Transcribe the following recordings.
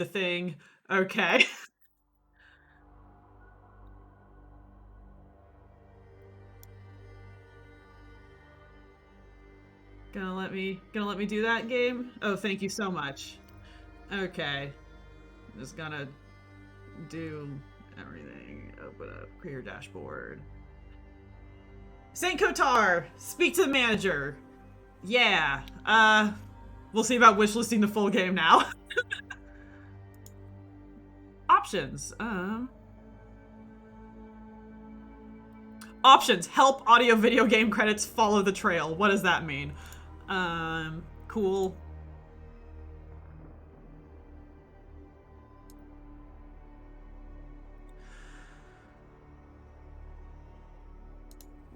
the thing. Okay. Gonna let me do that game? Oh, thank you so much. Okay. I'm just gonna do everything. Open up, clear your dashboard. Saint Kotar! Speak to the manager. Yeah. We'll see about wishlisting the full game now. Options. Options. Help audio video game credits follow the trail. What does that mean? Cool.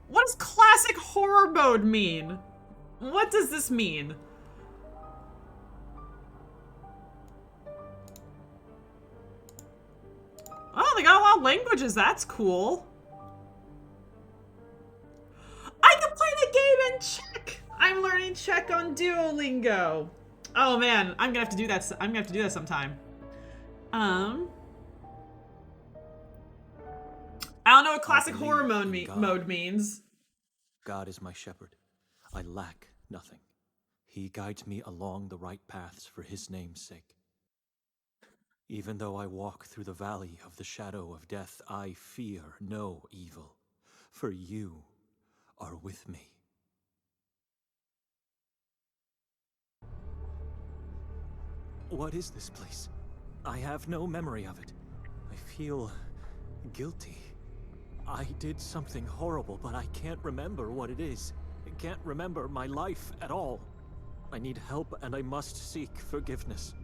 What does classic horror mode mean? What does this mean? Oh, they got a lot of languages. That's cool. I can play the game in Czech. I'm learning Czech on Duolingo. Oh man, I'm gonna have to do that. I'm gonna have to do that sometime. I don't know what classic horror mode means. God is my shepherd. I lack nothing. He guides me along the right paths for his name's sake. Even though I walk through the valley of the shadow of death, I fear no evil, for you are with me. What is this place? I have no memory of it. I feel guilty. I did something horrible, but I can't remember what it is. I can't remember my life at all. I need help, and I must seek forgiveness.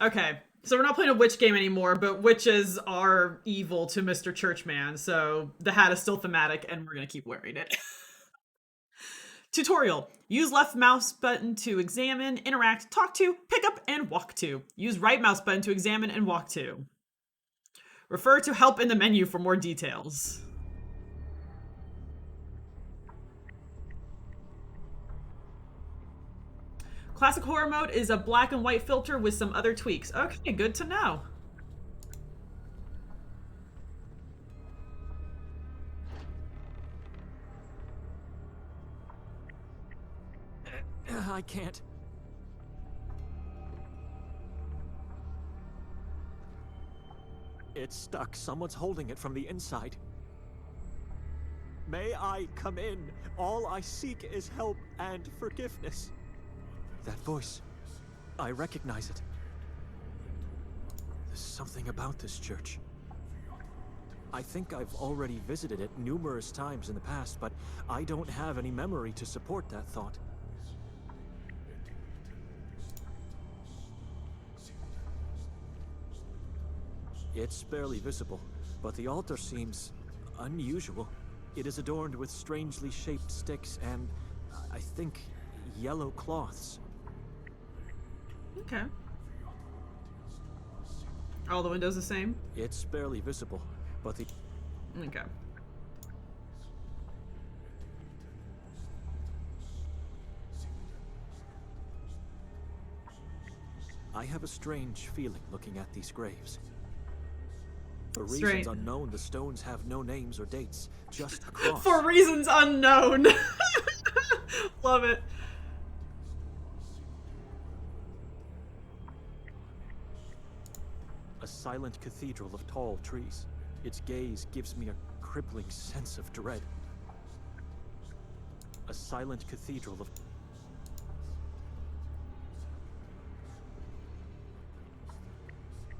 Okay, so we're not playing a witch game anymore, but witches are evil to Mr. Churchman, so the hat is still thematic, and we're gonna keep wearing it. Tutorial. Use left mouse button to examine, interact, talk to, pick up, and walk to. Use right mouse button to examine and walk to. Refer to help in the menu for more details. Classic horror mode is a black and white filter with some other tweaks. Okay, good to know. I can't. It's stuck. Someone's holding it from the inside. May I come in? All I seek is help and forgiveness. That voice. I recognize it. There's something about this church. I think I've already visited it numerous times in the past, but I don't have any memory to support that thought. It's barely visible, but the altar seems unusual. It is adorned with strangely shaped sticks and, I think, yellow cloths. Okay. All the windows the same? It's barely visible, but the... Okay. I have a strange feeling looking at these graves. For reasons unknown, the stones have no names or dates, just a cross. For reasons unknown. Love it. A silent cathedral of tall trees. Its gaze gives me a crippling sense of dread. A silent cathedral of...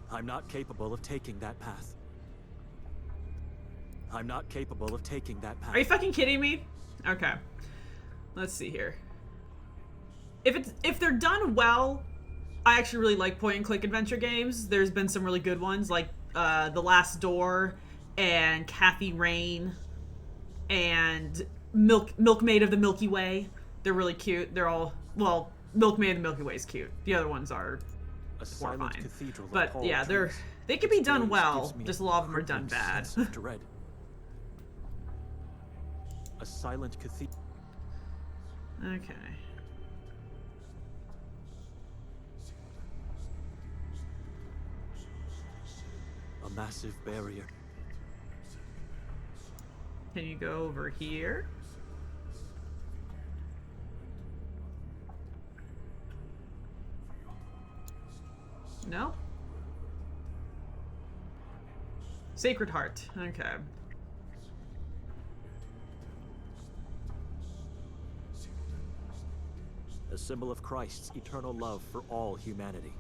I'm not capable of taking that path. I'm not capable of taking that path. Are you fucking kidding me? Okay. Let's see here. If they're done well, I actually really like point and click adventure games. There's been some really good ones like The Last Door and Kathy Rain and Milkmaid of the Milky Way. They're really cute. They're all, well, Milkmaid of the Milky Way is cute. The other ones are horrifying. But yeah, they can be done well. Just a lot of them are done bad. A silent cathedral. Okay. massive barrier. Can you go over here? No? Sacred Heart. Okay. A symbol of Christ's eternal love for all humanity.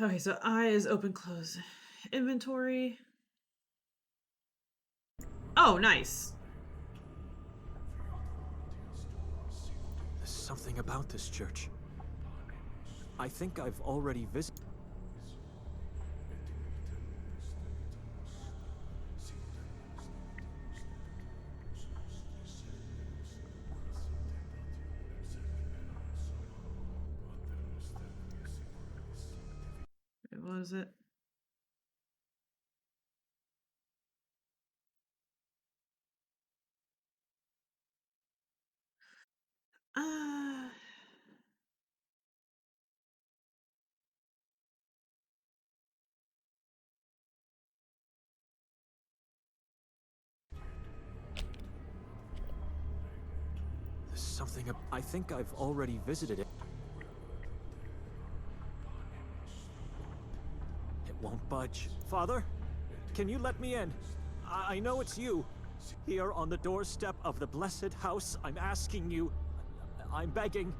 Okay, so eyes open, close. Inventory. Oh, nice. There's something about this church. I think I've already visited. What was it? Uh, There's something. I think I've already visited it. It won't budge. Father, can you let me in? I know it's you. Here on the doorstep of the blessed house, I'm asking you. I'm begging.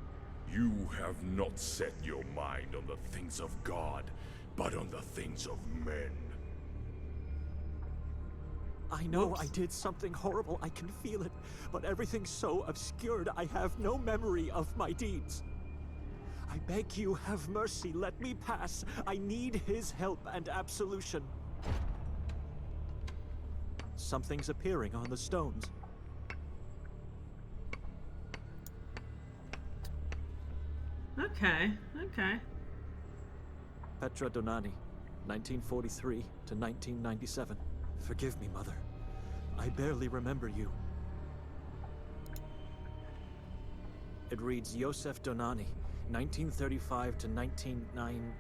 You have not set your mind on the things of God, but on the things of men. I know Whoops. I did something horrible, I can feel it, but everything's so obscured, I have no memory of my deeds. I beg you, have mercy, let me pass. I need his help and absolution. Something's appearing on the stones. okay, okay. Petra Donani, 1943 to 1997. Forgive me, Mother. I barely remember you. It reads Josef Donani, 1935 to 1909.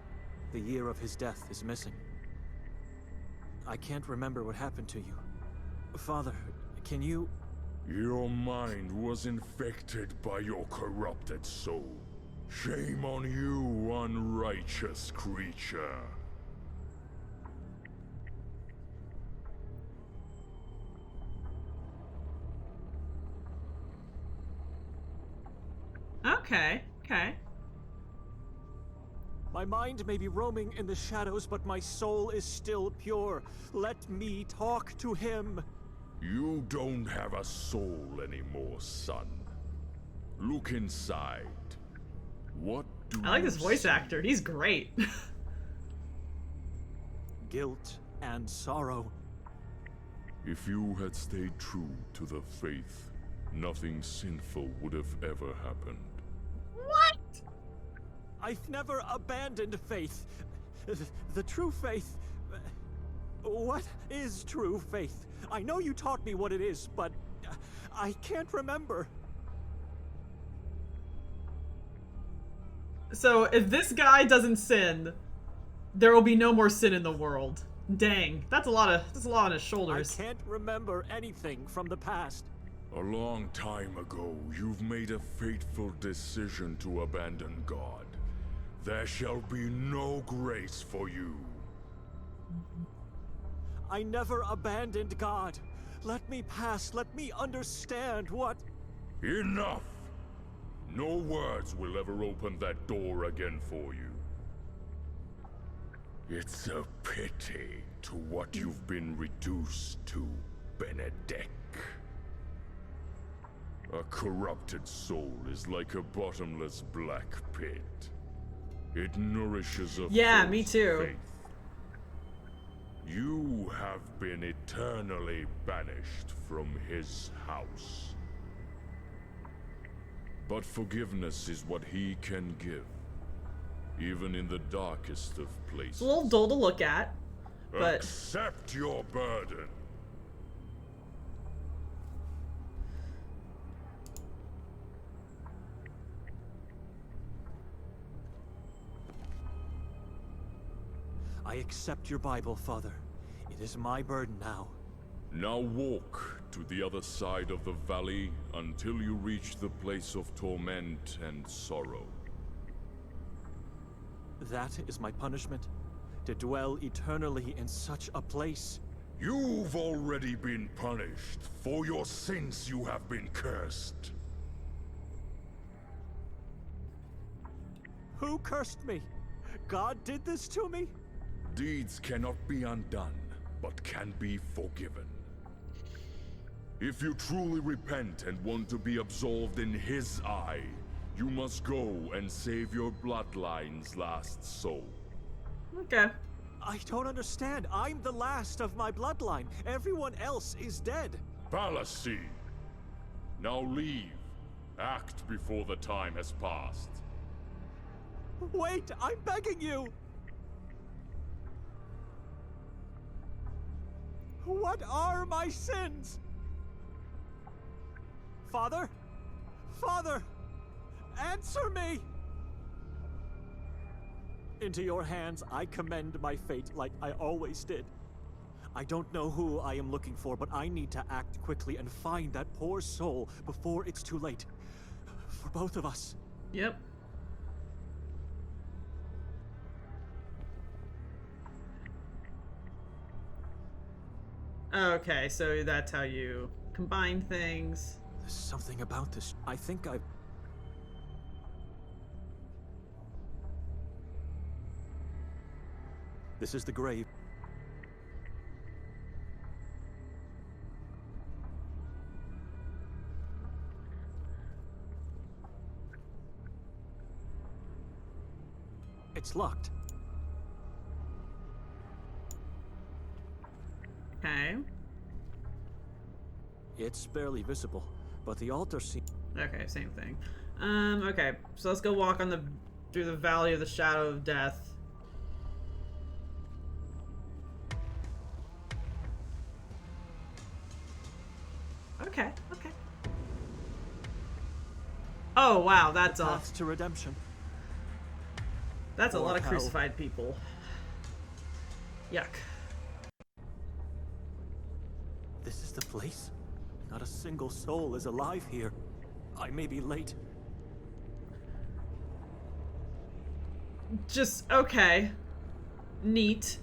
The year of his death is missing. I can't remember what happened to you. Father, can you... Your mind was infected by your corrupted soul. Shame on you, unrighteous creature. Okay, okay. My mind may be roaming in the shadows, but my soul is still pure. Let me talk to him. You don't have a soul anymore, son. Look inside. What do I like this you voice see? actor. He's great. Guilt and sorrow. If you had stayed true to the faith, nothing sinful would have ever happened. What? I've never abandoned faith. The true faith... What is true faith? I know you taught me what it is, but I can't remember. So if this guy doesn't sin, there will be no more sin in the world. Dang, that's a lot on his I shoulders. can't remember anything from the past. A long time ago, you've made a fateful decision to abandon God. There shall be no grace for you. I never abandoned God. Let me pass. Let me understand what... Enough! No words will ever open that door again for you. It's a pity to what you've been reduced to, Benedek. A corrupted soul is like a bottomless black pit. It nourishes a Yeah, false me too. faith. You have been eternally banished from his house. But forgiveness is what he can give, even in the darkest of places. It's a little dull to look at, but Accept your burden. I accept your Bible, Father. It is my burden now. Now walk to the other side of the valley until you reach the place of torment and sorrow. That is my punishment? To dwell eternally in such a place? You've already been punished. For your sins you have been cursed. Who cursed me? God did this to me? Deeds cannot be undone, but can be forgiven. If you truly repent and want to be absolved in His eye, you must go and save your bloodline's last soul. Okay. I don't understand. I'm the last of my bloodline. Everyone else is dead. Fallacy. Now leave. Act before the time has passed. Wait, I'm begging you! What are my sins? Father? Father! Answer me! Into your hands I commend my fate like I always did. I don't know who I am looking for, but I need to act quickly and find that poor soul before it's too late. For both of us. Yep. Okay, so that's how you combine things. There's something about this. I think I've... This is the grave. It's locked. Okay. It's barely visible, but the altar seems... Okay, same thing. Okay, so let's go walk on through the valley of the shadow of death. Okay, okay. Oh wow, that's a Path to redemption. that's a Or lot of hell. crucified people. Yuck. This is the place? Not a single soul is alive here. I may be late. Just okay. Neat.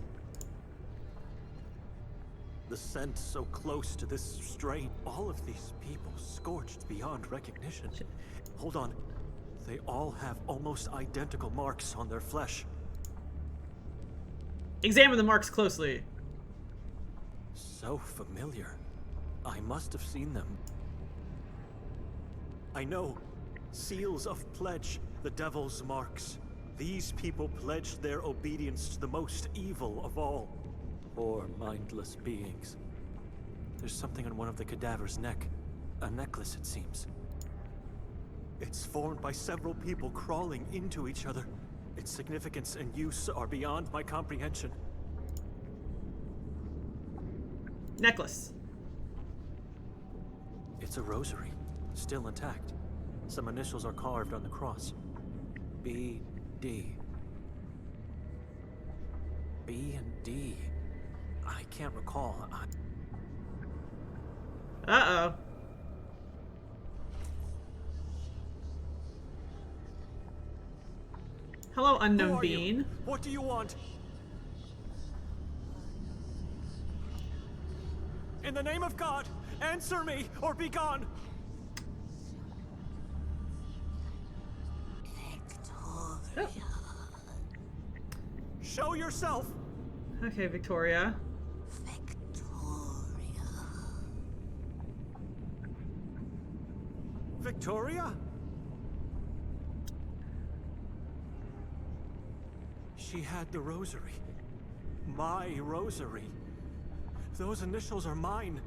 The scent so close to this strain. All of these people scorched beyond recognition. Hold on. They all have almost identical marks on their flesh. Examine the marks closely. So familiar. I must have seen them. I know. Seals of pledge, the devil's marks. These people pledged their obedience to the most evil of all. Poor, mindless beings. There's something on one of the cadaver's neck. A necklace, it seems. It's formed by several people crawling into each other. Its significance and use are beyond my comprehension. Necklace. It's a rosary, still intact. Some initials are carved on the cross. B.D. B and D. I can't recall. Uh-oh. Hello, Who unknown are you? being. What do you want? In the name of God, answer me or be gone! Oh. Show yourself! Okay, Victoria. Victoria? She had the rosary. My rosary. Those initials are mine.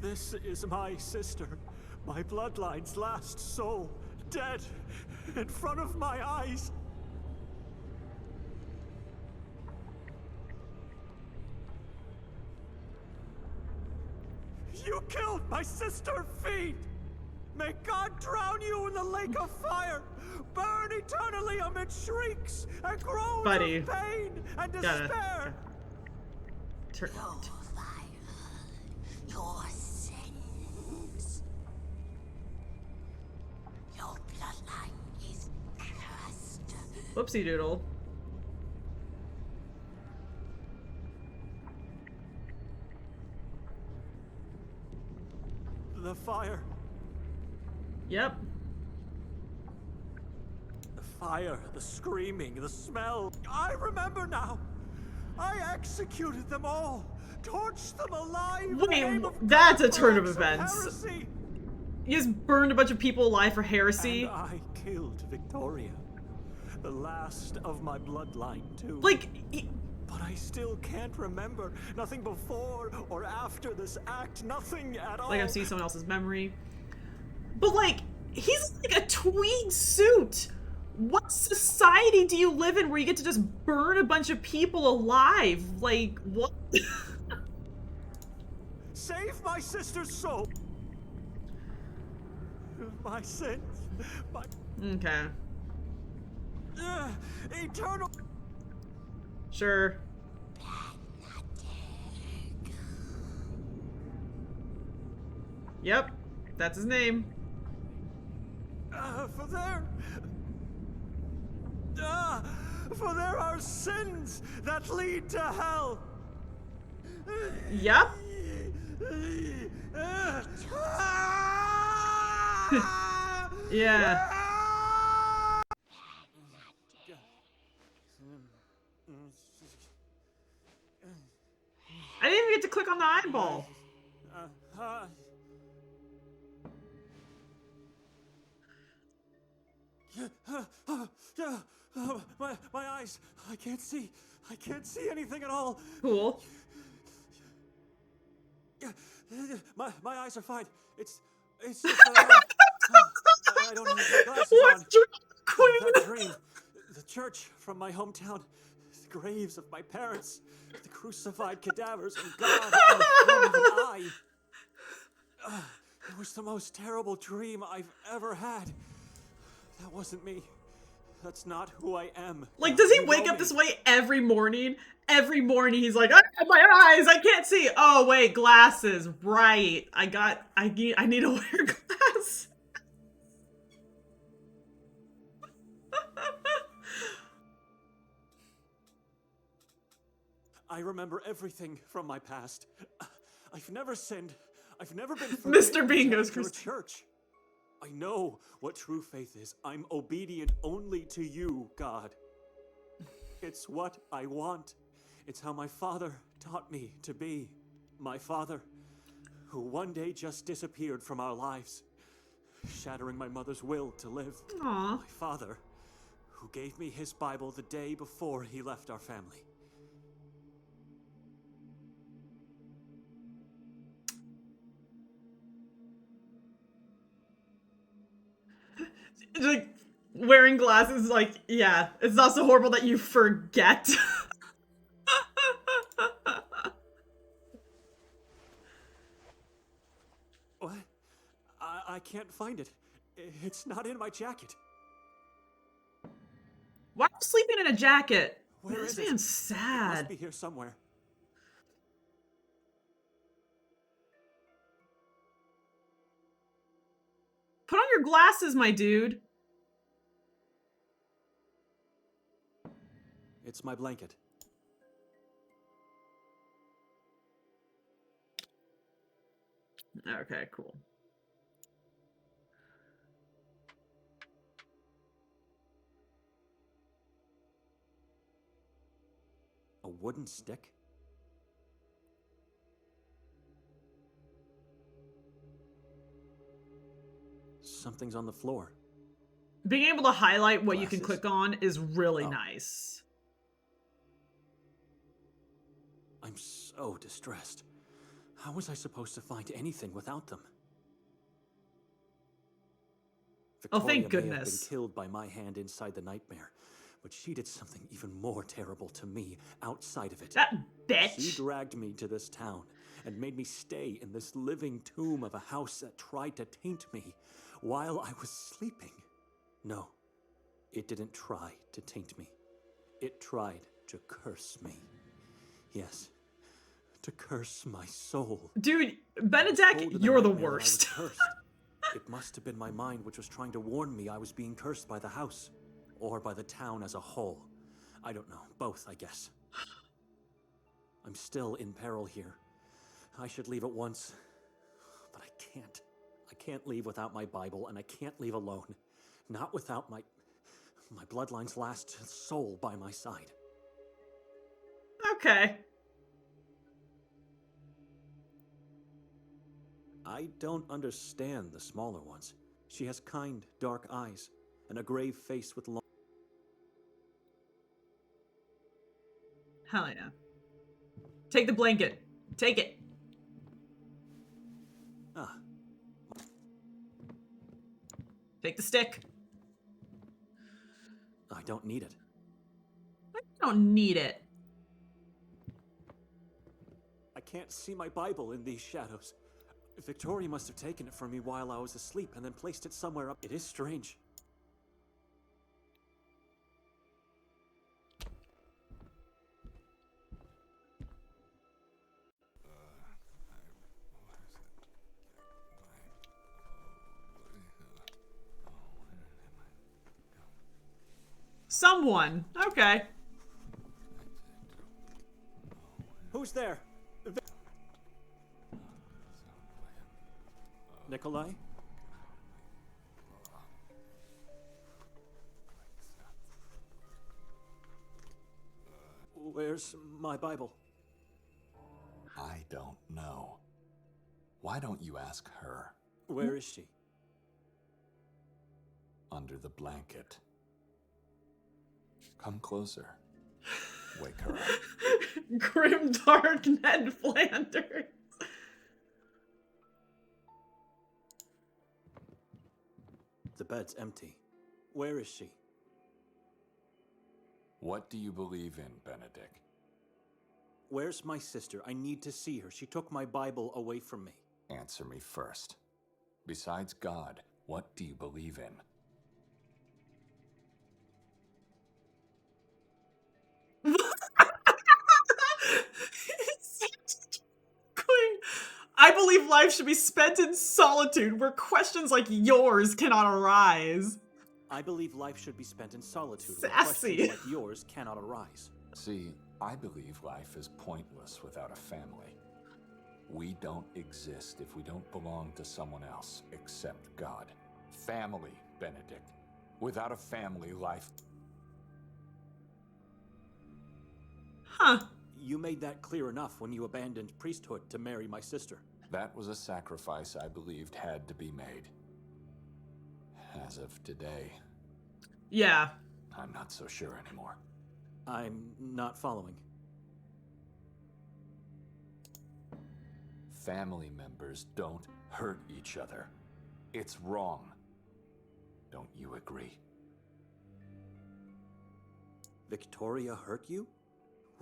This is my sister. My bloodline's last soul. Dead. In front of my eyes. You killed my sister, fiend! May God drown you in the lake of fire! Burn eternally amid shrieks and groans Buddy. of pain and Gotta- despair! Turn. Your sins. Your bloodline is cursed. Whoopsie doodle. The fire. Yep. The fire, the screaming, the smell. I remember now. I executed them all. Torched them alive. in the Wait, name of that's God a turn of for acts events. heresy. You just burned a bunch of people alive for heresy. And I killed Victoria. The last of my bloodline, too. Like, But I still can't remember. Nothing before or after this act. Nothing at all. like I'm seeing someone else's memory. But like, he's like a tweed suit. What society do you live in where you get to just burn a bunch of people alive? Like, what? Save my sister's soul. My sins. My Okay. eternal. Sure. Yep. That's his name. For there are sins that lead to hell. Yep. Yeah. I didn't even get to click on the eyeball. My eyes. I can't see. I can't see anything at all. Cool. My eyes are fine. It's just I don't have my glasses on. What's Queen? That dream, the church from my hometown, the graves of my parents, the crucified cadavers, and God in the form of an eye. It was the most terrible dream I've ever had. That wasn't me. That's not who I am. Like, does he You wake know up me. this way every morning? Every morning he's like, my eyes, I can't see. Oh wait, glasses. Right. I need to wear glasses. I remember everything from my past. I've never sinned. I've never been Mr. forbidden Bean to goes enter a Christian. church. I know what true faith is. I'm obedient only to you, God. It's what I want. It's how my father taught me to be. My father, who one day just disappeared from our lives, shattering my mother's will to live. Aw. My father, who gave me his Bible the day before he left our family. Like, wearing glasses, like, yeah, it's not so horrible that you forget. What? I can't find it. It's not in my jacket. Why are you sleeping in a jacket? Where This is it? man's It sad. must be here somewhere. Put on your glasses, my dude. It's my blanket. Okay, cool. A wooden stick? Something's on the floor. Being able to highlight what you can Glasses? click on is really Oh. nice. I'm so distressed. How was I supposed to find anything without them? Oh, thank Victoria may have goodness. been killed by my hand inside the nightmare, but she did something even more terrible to me outside of it. That She bitch. dragged me to this town and made me stay in this living tomb of a house that tried to taint me, while I was sleeping. No, it didn't try to taint me. It tried to curse me. Yes, to curse my soul. Dude, Told Benedek, in the you're the nightmare that I was worst. cursed. It must have been my mind which was trying to warn me I was being cursed by the house, or by the town as a whole. I don't know, both, I guess. I'm still in peril here. I should leave at once, but I can't. I can't leave without my Bible, and I can't leave alone. Not without my bloodline's last soul by my side. Okay. I don't understand the smaller ones. She has kind, dark eyes, and a grave face with long... Hell yeah. Take the blanket. Take it. Ah, Take the stick. I don't need it. I don't need it. I can't see my Bible in these shadows. Victoria must have taken it from me while I was asleep and then placed it somewhere up. It is strange. Someone. Okay. Who's there? Nikolai? Where's my Bible? I don't know. Why don't you ask her? Where is she? Under the blanket. Come closer. Wake her up. Grim dark Ned Flanders. The bed's empty. Where is she? What do you believe in, Benedict? Where's my sister? I need to see her. She took my Bible away from me. Answer me first. Besides God, what do you believe in? I believe life should be spent in solitude where questions like yours cannot arise. I believe life should be spent in solitude where Sassy. questions like yours cannot arise. See, I believe life is pointless without a family. We don't exist if we don't belong to someone else except God. Family, Benedict. Without a family, life... Huh. You made that clear enough when you abandoned priesthood to marry my sister. That was a sacrifice I believed had to be made. As of today, Yeah. I'm not so sure anymore. I'm not following. Family members don't hurt each other. It's wrong. Don't you agree? Victoria hurt you?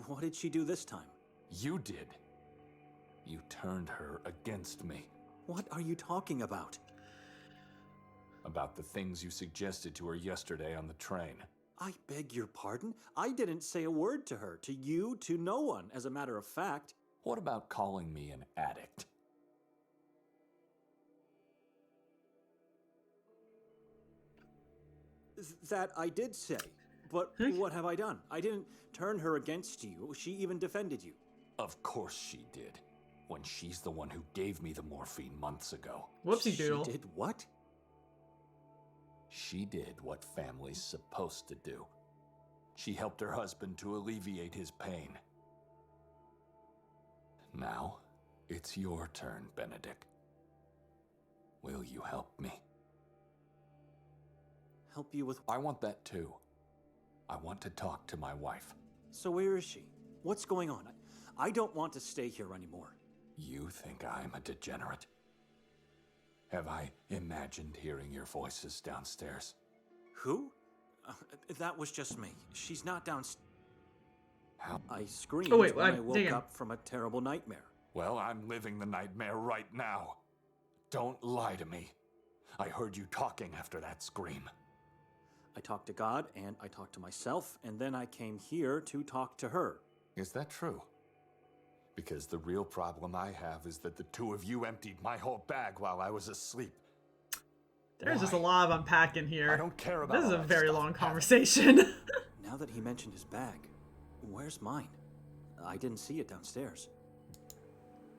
What did she do this time? You did. You turned her against me. What are you talking about? About the things you suggested to her yesterday on the train. I beg your pardon? I didn't say a word to her, to you, to no one, as a matter of fact. What about calling me an addict? That I did say. But what have I done? I didn't turn her against you. She even defended you. Of course she did. When she's the one who gave me the morphine months ago. Whoopsie doodle. She did what? She did what family's supposed to do. She helped her husband to alleviate his pain. Now, it's your turn, Benedict. Will you help me? Help you with... I want that too. I want to talk to my wife. So where is she? What's going on? I don't want to stay here anymore. You think I'm a degenerate? Have I imagined hearing your voices downstairs? Who? That was just me. She's not downstairs. How? I screamed Oh, wait, when I woke damn. up from a terrible nightmare. Well, I'm living the nightmare right now. Don't lie to me. I heard you talking after that scream. I talked to God, and I talked to myself, and then I came here to talk to her. Is that true? Because the real problem I have is that the two of you emptied my whole bag while I was asleep. There's just a Why? lot of unpacking here. I don't care about This is all a that very stuff. long Have it. conversation. Now that he mentioned his bag, where's mine? I didn't see it downstairs.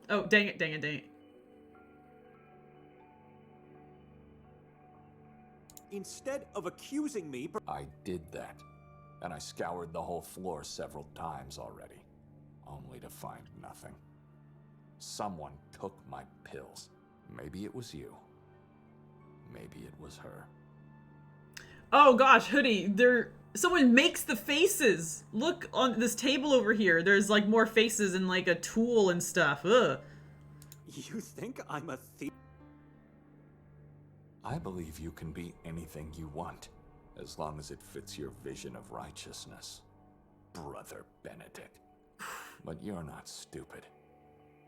Oh, dang it, dang it, dang it. Instead of accusing me... I did that, and I scoured the whole floor several times already, only to find nothing. Someone took my pills. Maybe it was you. Maybe it was her. Oh gosh, Hoodie, someone makes the faces. Look on this table over here. There's like more faces and like a tool and stuff. Ugh. You think I'm a thief? I believe you can be anything you want, as long as it fits your vision of righteousness, Brother Benedict. But you're not stupid.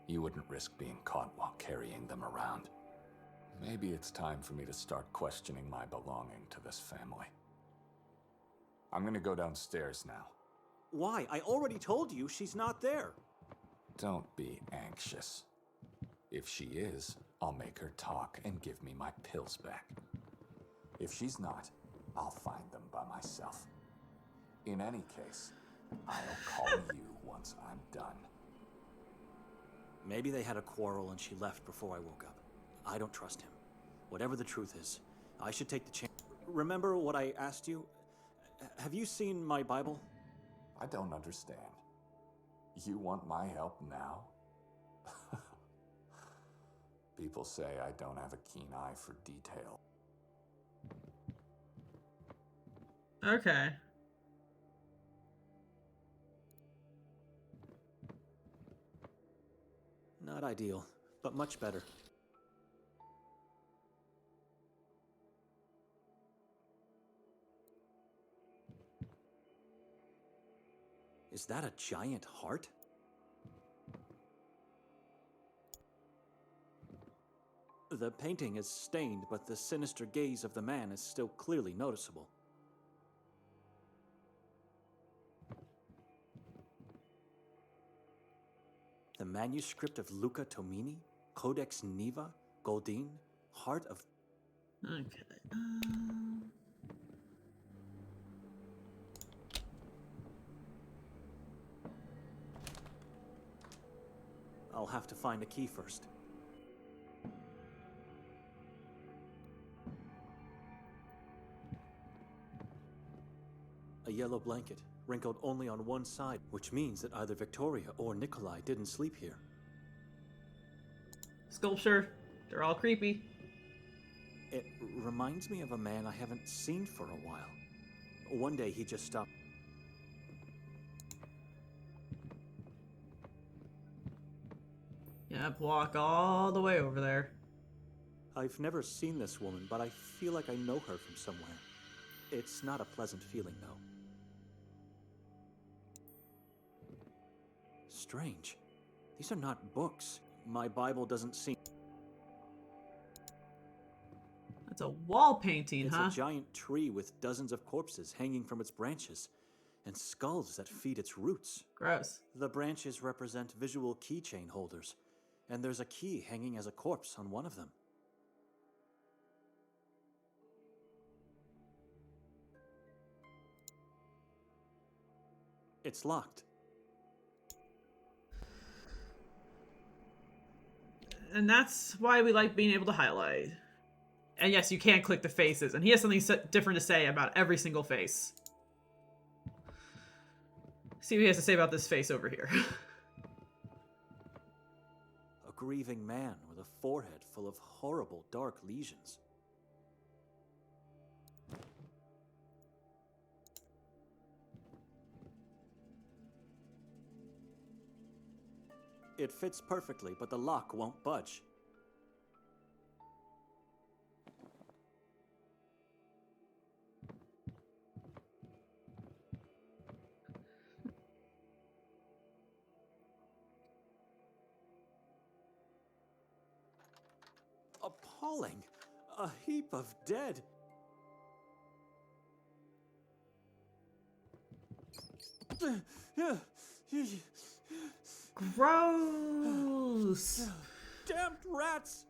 You wouldn't risk being caught while carrying them around. Maybe it's time for me to start questioning my belonging to this family. I'm gonna go downstairs now. Why? I already told you she's not there. Don't be anxious. If she is, I'll make her talk and give me my pills back. If she's not, I'll find them by myself. In any case, I'll call you once I'm done. Maybe they had a quarrel and she left before I woke up. I don't trust him. Whatever the truth is, I should take the chance. Remember what I asked you? Have you seen my Bible? I don't understand. You want my help now? People say I don't have a keen eye for detail. Okay. Not ideal, but much better. Is that a giant heart? The painting is stained, but the sinister gaze of the man is still clearly noticeable. The manuscript of Luca Tomini, Codex Niva, Goldin, Heart of... Okay. I'll have to find a key first. A yellow blanket, wrinkled only on one side, which means that either Victoria or Nikolai didn't sleep here. Sculpture. They're all creepy. It reminds me of a man I haven't seen for a while. One day he just stopped. Yep, walk all the way over there. I've never seen this woman, but I feel like I know her from somewhere. It's not a pleasant feeling, though. Strange. These are not books. My Bible doesn't seem... That's a wall painting, It's huh? a giant tree with dozens of corpses hanging from its branches, and skulls that feed its roots. Gross. The branches represent visual keychain holders, and there's a key hanging as a corpse on one of them. It's locked. And that's why we like being able to highlight. And yes, you can click the faces, and he has something different to say about every single face. See what he has to say about this face over here. A grieving man with a forehead full of horrible dark lesions. It fits perfectly, but the lock won't budge. Appalling. A heap of dead. Gross. Damned rats!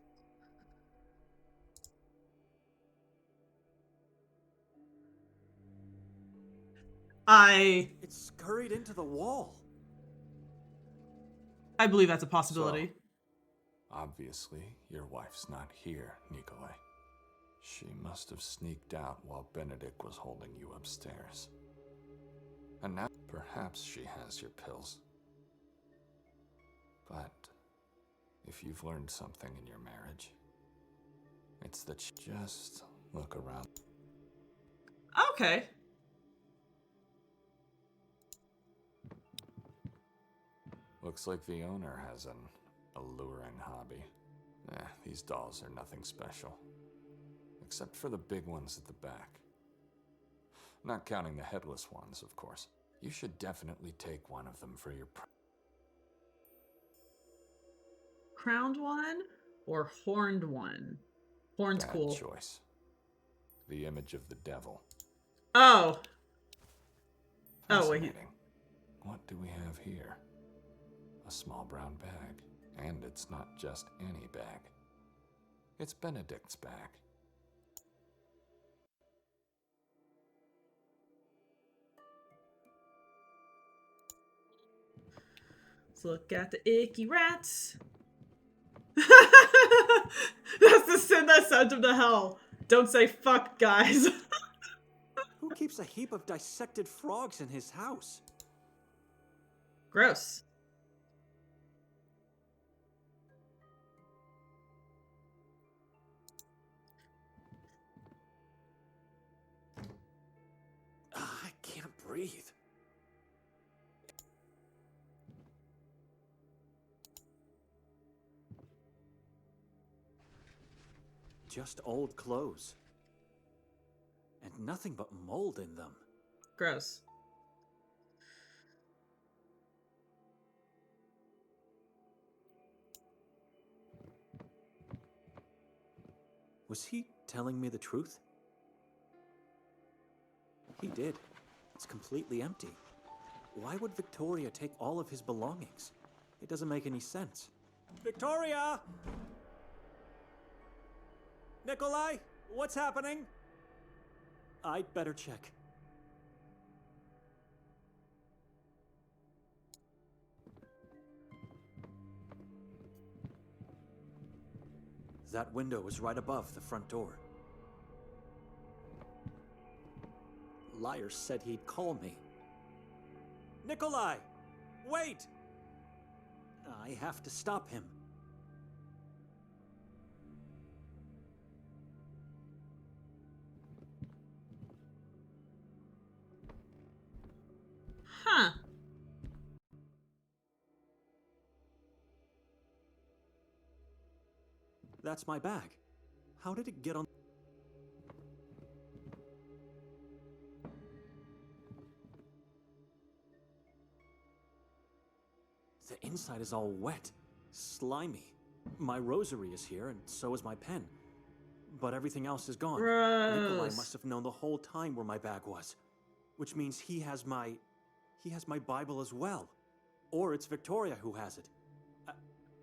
It scurried into the wall. I believe that's a possibility. Obviously, your wife's not here, Nikolai. She must have sneaked out while Benedict was holding you upstairs. And now, perhaps she has your pills. But if you've learned something in your marriage, it's that you just look around. Okay. Looks like the owner has an alluring hobby. These dolls are nothing special. Except for the big ones at the back. Not counting the headless ones, of course. You should definitely take one of them for your Crowned one or horned one? Horn's bad cool. choice. The image of the devil. Oh. Oh, wait. Fascinating. What do we have here? A small brown bag. And it's not just any bag. It's Benedict's bag. Let's look at the icky rats. That's the sin that sent him to hell. Don't say fuck, guys. Who keeps a heap of dissected frogs in his house? Gross. I can't breathe. Just old clothes. And nothing but mold in them. Gross. Was he telling me the truth? He did. It's completely empty. Why would Victoria take all of his belongings? It doesn't make any sense. Victoria! Nikolai, what's happening? I'd better check. That window was right above the front door. Liar said he'd call me. Nikolai! Wait! I have to stop him. Huh. That's my bag. How did it get on? The inside is all wet, slimy. My rosary is here, and so is my pen. But everything else is gone. Nikolai Gross. must have known the whole time where my bag was. Which means he has my Bible as well. Or it's Victoria who has it.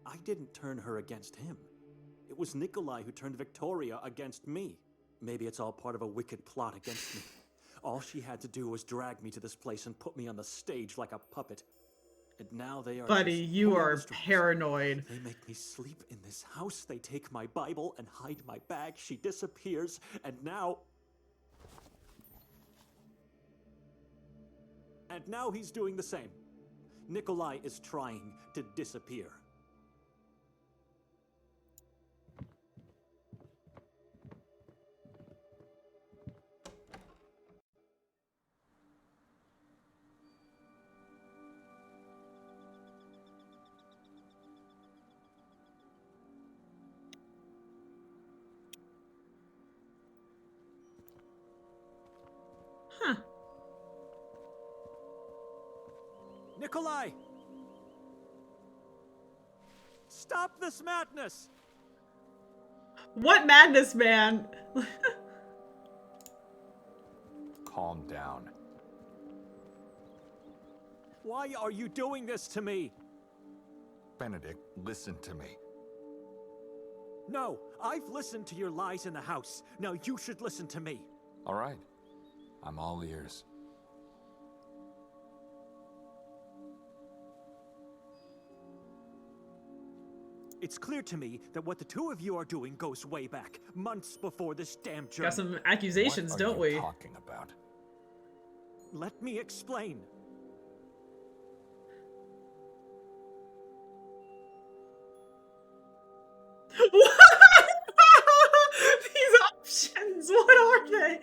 I didn't turn her against him. It was Nikolai who turned Victoria against me. Maybe it's all part of a wicked plot against me. All she had to do was drag me to this place and put me on the stage like a puppet. And now they are Buddy, just you pulling are the strings. paranoid. They make me sleep in this house. They take my Bible and hide my bag. She disappears, and now... And now he's doing the same. Nikolai is trying to disappear. Huh. Nikolai! Stop this madness! What madness, man? Calm down. Why are you doing this to me? Benedict, listen to me. No, I've listened to your lies in the house. Now you should listen to me. All right. I'm all ears. It's clear to me that what the two of you are doing goes way back, months before this damn journey. Got some accusations, What are don't you we? talking about? Let me explain. These options, what are they?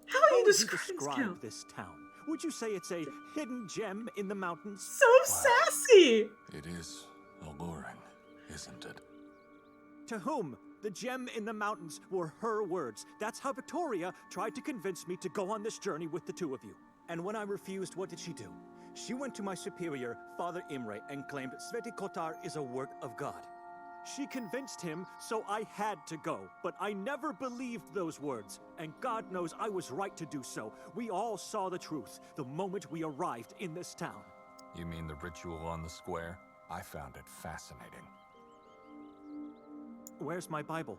How do you would describe this count? this town? Would you say it's a hidden gem in the mountains? So sassy! It is alluring, isn't it? To whom? The gem in the mountains were her words. That's how Victoria tried to convince me to go on this journey with the two of you. And when I refused, what did she do? She went to my superior, Father Imre, and claimed Sveti Kotar is a work of God. She convinced him, so I had to go. But I never believed those words. And God knows I was right to do so. We all saw the truth the moment we arrived in this town. You mean the ritual on the square? I found it fascinating. Where's my Bible?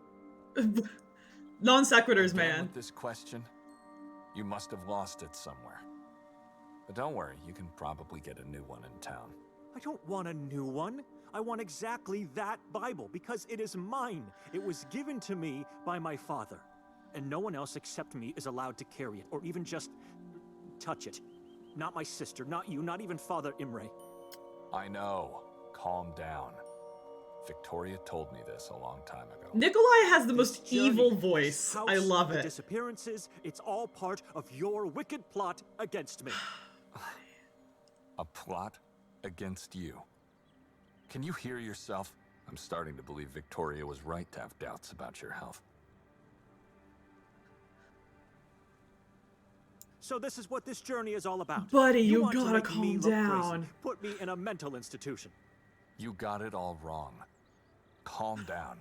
Non sequiturs, Again man. with this question? You must have lost it somewhere. But don't worry, you can probably get a new one in town. I don't want a new one. I want exactly that Bible because it is mine. It was given to me by my father. And no one else except me is allowed to carry it or even just touch it. Not my sister, not you, not even Father Imre. I know. Calm down. Victoria told me this a long time ago. Nikolai has the most This journey, evil this voice. house, I love the it. disappearances, it's all part of your wicked plot against me. A plot against you. Can you hear yourself? I'm starting to believe Victoria was right to have doubts about your health. So this is what this journey is all about. Buddy, you want to gotta make me calm look down. crazy, put me in a mental institution. You got it all wrong. Calm down.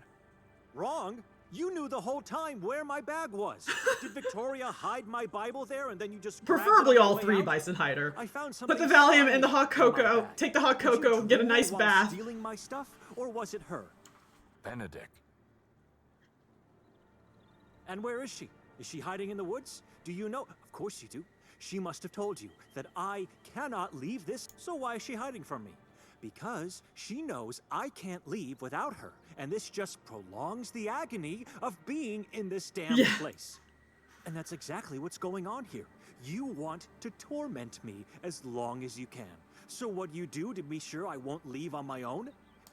Wrong? You knew the whole time where my bag was. Did Victoria hide my Bible there and then you just grabbed it Preferably on the all way three, out? Bison Hider. I found Put the something Valium in the shiny hot in my cocoa. bag. Take the hot Did you cocoa. Get a drool nice while bath. stealing my stuff, or was it her? Benedict. And where is she? Is she hiding in the woods? Do you know? Of course you do. She must have told you that I cannot leave this. So why is she hiding from me? Because she knows I can't leave without her. And this just prolongs the agony of being in this damn Yeah. place. And that's exactly what's going on here. You want to torment me as long as you can. So what you do to be sure I won't leave on my own?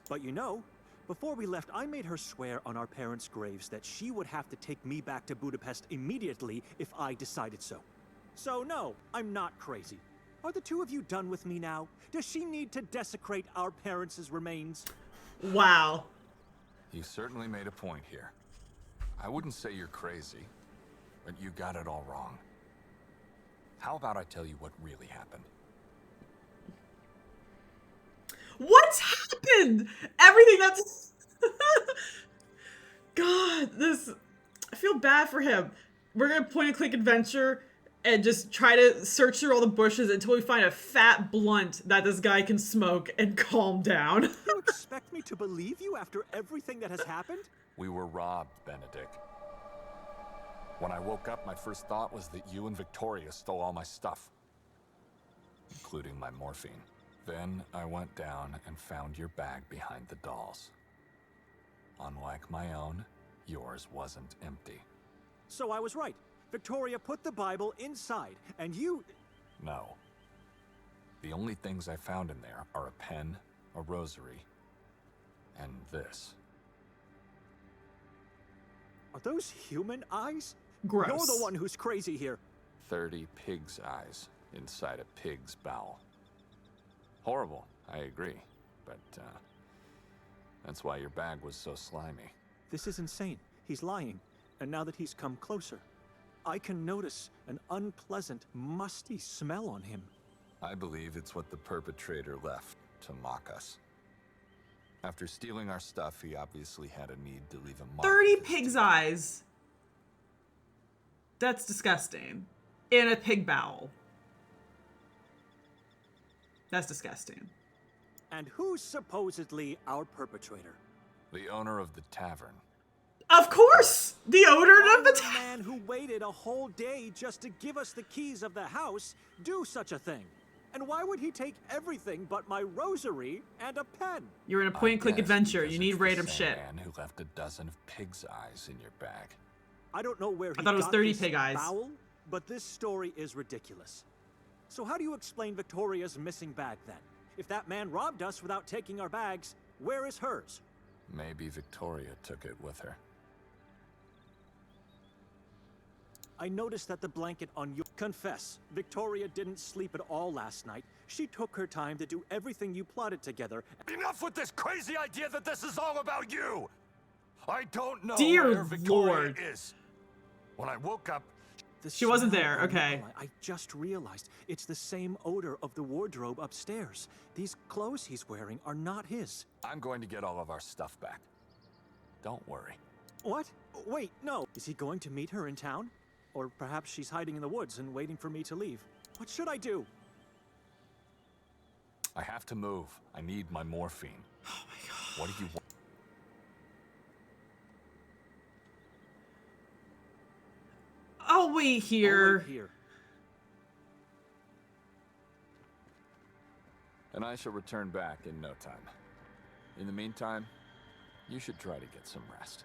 But you know, before we left, I made her swear on our parents' graves that she would have to take me back to Budapest immediately if I decided so. So no, I'm not crazy. Are the two of you done with me now? Does she need to desecrate our parents' remains? Wow. You certainly made a point here. I wouldn't say you're crazy, but you got it all wrong. How about I tell you what really happened? What's happened? Everything that's... God, this... I feel bad for him. We're gonna point and click adventure and just try to search through all the bushes until we find a fat blunt that this guy can smoke and calm down. You expect me to believe you after everything that has happened? We were robbed, Benedict. When I woke up, my first thought was that you and Victoria stole all my stuff, including my morphine. Then I went down and found your bag behind the dolls. Unlike my own, yours wasn't empty. So I was right. Victoria put the Bible inside, and you... No. The only things I found in there are a pen, a rosary, and this. Are those human eyes? Gross. You're the one who's crazy here. 30 pig's eyes inside a pig's bowel. Horrible, I agree. But, that's why your bag was so slimy. This is insane. He's lying. And now that he's come closer, I can notice an unpleasant, musty smell on him. I believe it's what the perpetrator left to mock us. After stealing our stuff, he obviously had a need to leave a mark. 30 with his pig's teeth. eyes. That's disgusting. In a pig bowel. That's disgusting. And who's supposedly our perpetrator? The owner of the tavern. Of course! The owner Why of the would a town. man who waited a whole day just to give us the keys of the house do such a thing? And why would he take everything but my rosary and a pen? You're in a point-and-click I guess adventure. because You need it's the random same shit. Man who left a dozen of pig's eyes in your bag. I don't know where he thought it was got 30 this pig eyes. bowel, but this story is ridiculous. So how do you explain Victoria's missing bag then? If that man robbed us without taking our bags, where is hers? Maybe Victoria took it with her. I noticed that the blanket on you... Confess, Victoria didn't sleep at all last night. She took her time to do everything you plotted together. Enough with this crazy idea that this is all about you! I don't know Dear where Victoria Lord. is. When I woke up, The She wasn't smell there, of okay. Nikolai, I just realized it's the same odor of the wardrobe upstairs. These clothes he's wearing are not his. I'm going to get all of our stuff back. Don't worry. What? Wait, no. Is he going to meet her in town? Or perhaps she's hiding in the woods and waiting for me to leave. What should I do? I have to move. I need my morphine. Oh my god. What do you want? I'll wait I'll here. wait here. And I shall return back in no time. In the meantime, you should try to get some rest.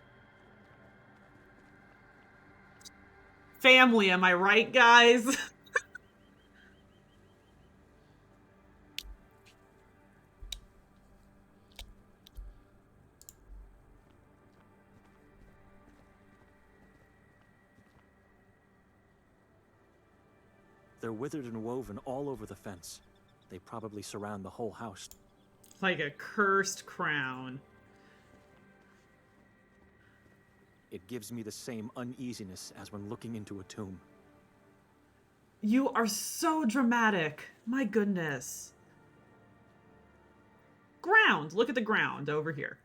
Family, am I right, guys? They're withered and woven all over the fence. They probably surround the whole house. Like a cursed crown. It gives me the same uneasiness as when looking into a tomb. You are so dramatic. My goodness. Ground. Look at the ground over here.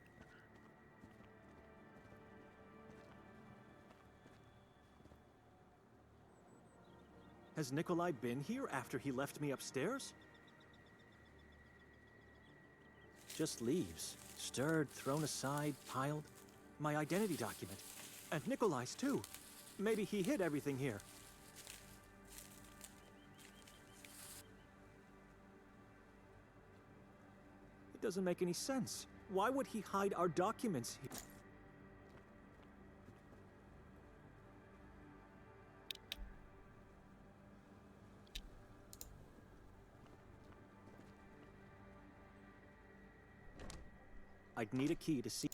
Has Nikolai been here after he left me upstairs? Just leaves. Stirred, thrown aside, piled. My identity document. And Nikolai's too. Maybe he hid everything here. It doesn't make any sense. Why would he hide our documents here? I'd need a key to see.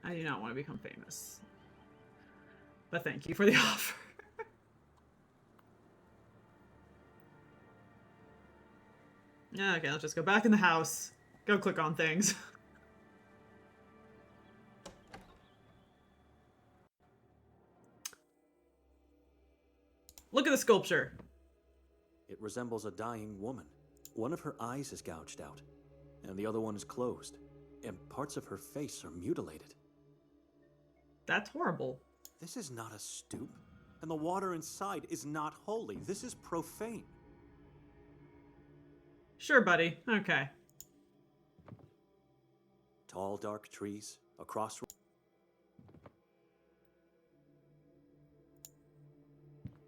I do not want to become famous. But thank you for the offer. Okay, let's just go back in the house. Go click on things. Look at the sculpture. It resembles a dying woman. One of her eyes is gouged out, and the other one is closed, and parts of her face are mutilated. That's horrible. This is not a stoop, and the water inside is not holy. This is profane. Sure, buddy. Okay. Tall, dark trees, a crossroad.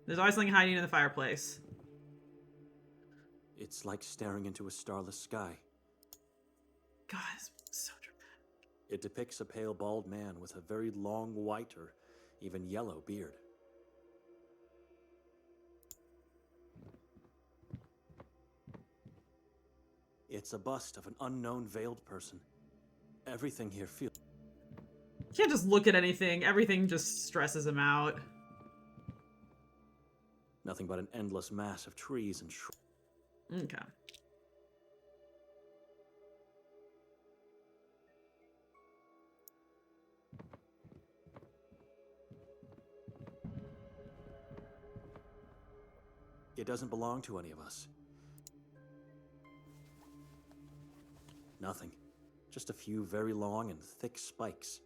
There's always something hiding in the fireplace. It's like staring into a starless sky. God, it's so dramatic. It depicts a pale, bald man with a very long white or even yellow beard. It's a bust of an unknown veiled person. Everything here feels... You can't just look at anything. Everything just stresses him out. nothing but an endless mass of trees and shrubs. Okay. it doesn't belong to any of us. Nothing. Just a few very long and thick spikes.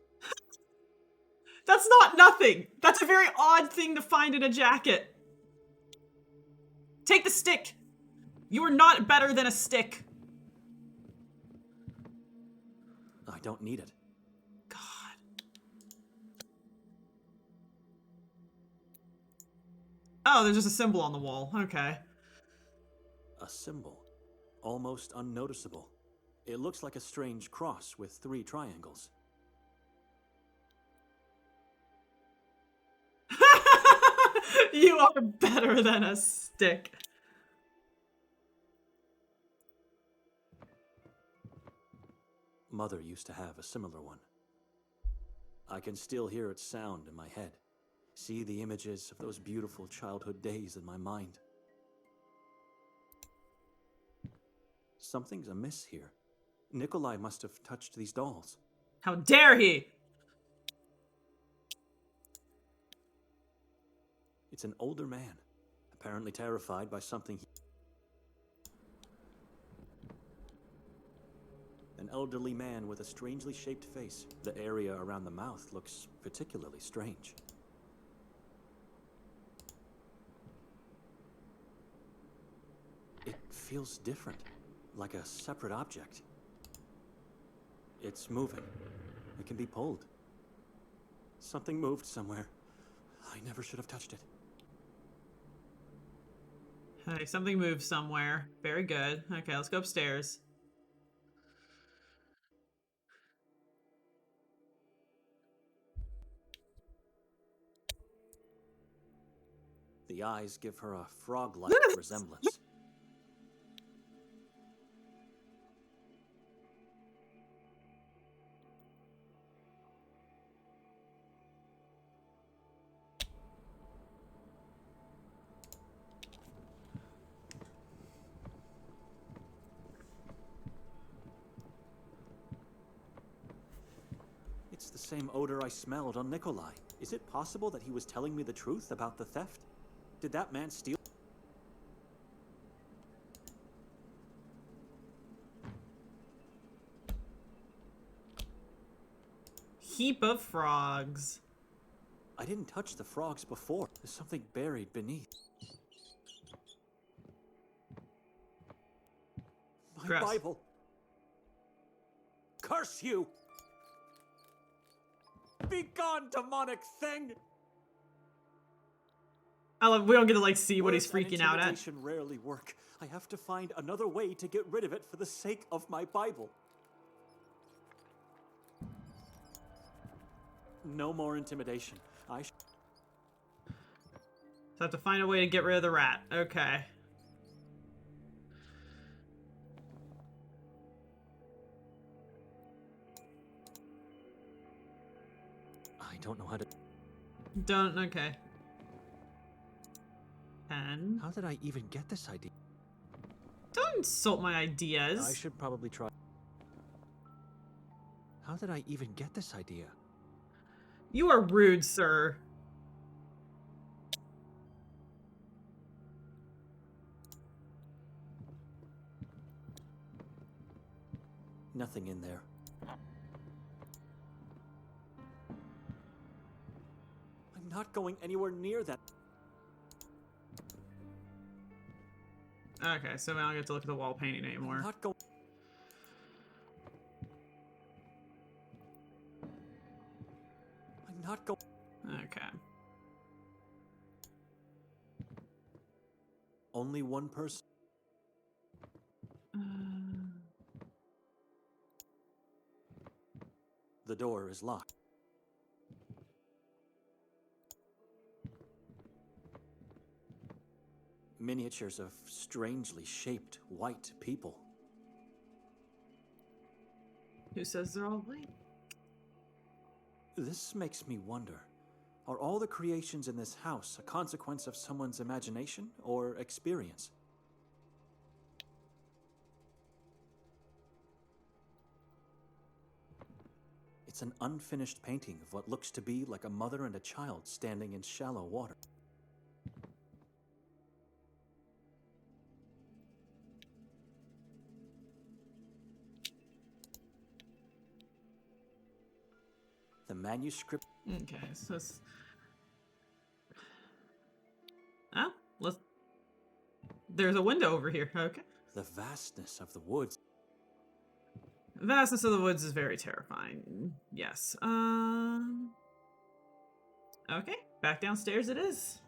That's not nothing. That's a very odd thing to find in a jacket. Take the stick. You are not better than a stick. I don't need it. God. Oh, there's just a symbol on the wall. Okay. A symbol. Almost unnoticeable. It looks like a strange cross with 3 triangles. You are better than a stick. Mother used to have a similar one. I can still hear its sound in my head. See the images of those beautiful childhood days in my mind. Something's amiss here. Nikolai must have touched these dolls. How dare he? It's an older man, apparently terrified by something. An elderly man with a strangely shaped face. The area around the mouth looks particularly strange. It feels different, like a separate object. It's moving. It can be pulled. Something moved somewhere. I never should have touched it. Hey, something moved somewhere. Very good. Okay, let's go upstairs. The eyes give her a frog-like resemblance. It's the same odor I smelled on Nikolai. Is it possible that he was telling me the truth about the theft? Did that man steal? Heap of frogs. I didn't touch the frogs before. There's something buried beneath. My Gross. Bible. Curse you! Be gone, demonic thing! I love, we don't get to like see what Words he's and freaking out at. intimidation rarely work. I have to find another way to get rid of it for the sake of my Bible. No more intimidation. So I have to find a way to get rid of the rat. Okay. I don't know how to... Don't, okay. And How did I even get this idea? don't insult my ideas. I should probably try... How did I even get this idea? You are rude, sir. Nothing in there. I'm not going anywhere near that. Okay, so I don't get to look at the wall painting anymore. I'm not going... I'm not going... Okay. Only one person. The door is locked. Miniatures of strangely shaped white people. Who says they're all white? This makes me wonder. Are all the creations in this house a consequence of someone's imagination or experience? It's an unfinished painting of what looks to be like a mother and a child standing in shallow water. The manuscript. Okay, so it's... Oh, let's... There's a window over here. Okay. The vastness of the woods. The vastness of the woods is very terrifying. Yes. Okay, back downstairs it is.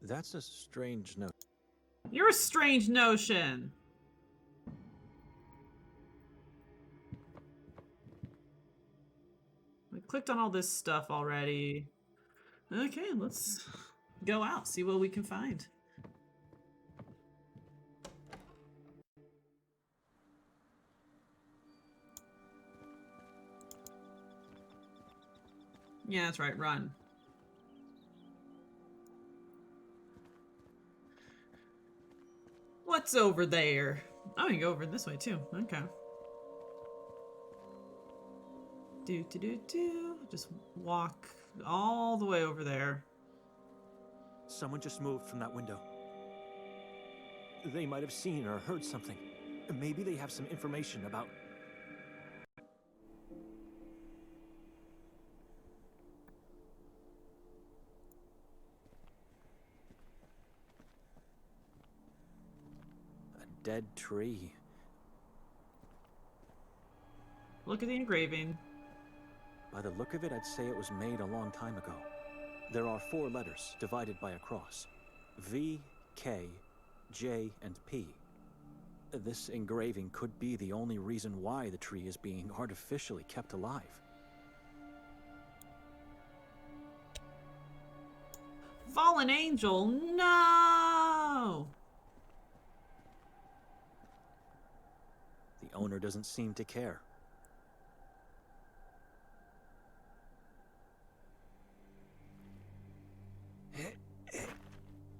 That's a strange note. You're a strange notion. We clicked on all this stuff already. Okay, let's go out, see what we can find. Yeah, that's right, run. What's over there? Oh, you can go over this way too. Okay. Do. Just walk all the way over there. Someone just moved from that window. They might have seen or heard something. Maybe they have some information about... a dead tree. Look at the engraving. By the look of it, I'd say it was made a long time ago. There are 4 letters divided by a cross. V, K, J, and P. This engraving could be the only reason why the tree is being artificially kept alive. Fallen angel, no! The owner doesn't seem to care.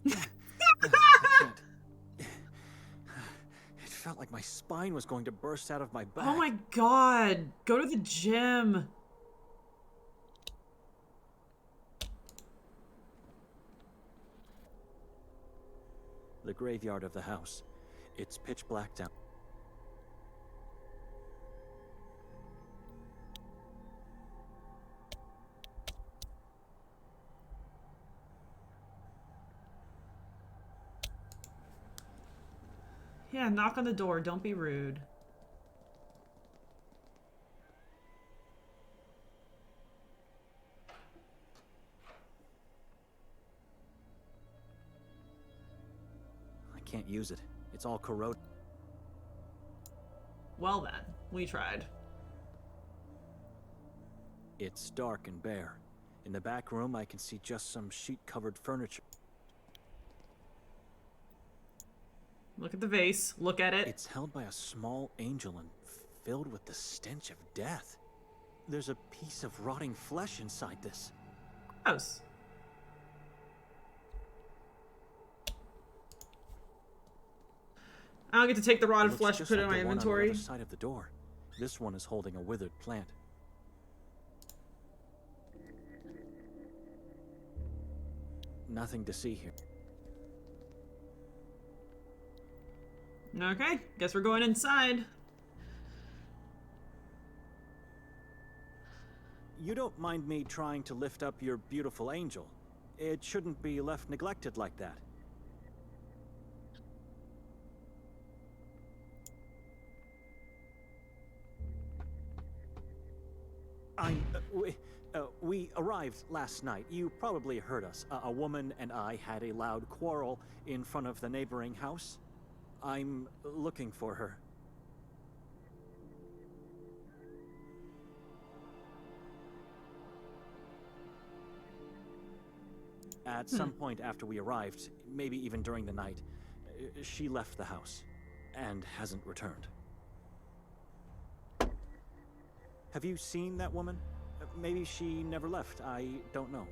It felt like my spine was going to burst out of my back. Oh my god! Go to the gym! The graveyard of the house. It's pitch black down. Yeah, knock on the door. Don't be rude. I can't use it. It's all corroded. Well then, we tried. It's dark and bare. In the back room, I can see just some sheet-covered furniture. Look at the vase. Look at it. It's held by a small angel and filled with the stench of death. There's a piece of rotting flesh inside this. Gross. I don't get to take the rotted Looks flesh and just put it in like my the one on the inventory. other side of the door. This one is holding a withered plant. Nothing to see here. Okay, guess we're going inside. You don't mind me trying to lift up your beautiful angel. It shouldn't be left neglected like that. We arrived last night. You probably heard us. A woman and I had a loud quarrel in front of the neighboring house. I'm looking for her. At some point after we arrived, maybe even during the night, she left the house and hasn't returned. Have you seen that woman? Maybe she never left. I don't know.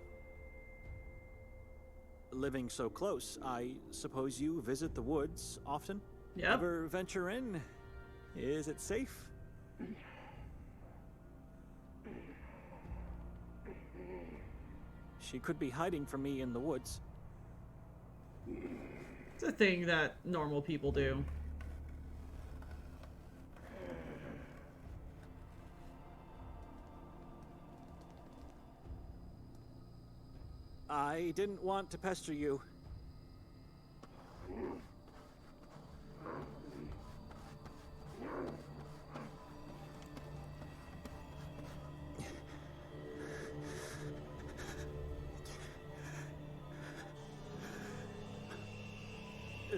Living so close, I suppose you visit the woods often? Yep. Ever venture in? Is it safe? She could be hiding from me in the woods. It's a thing that normal people do. I didn't want to pester you.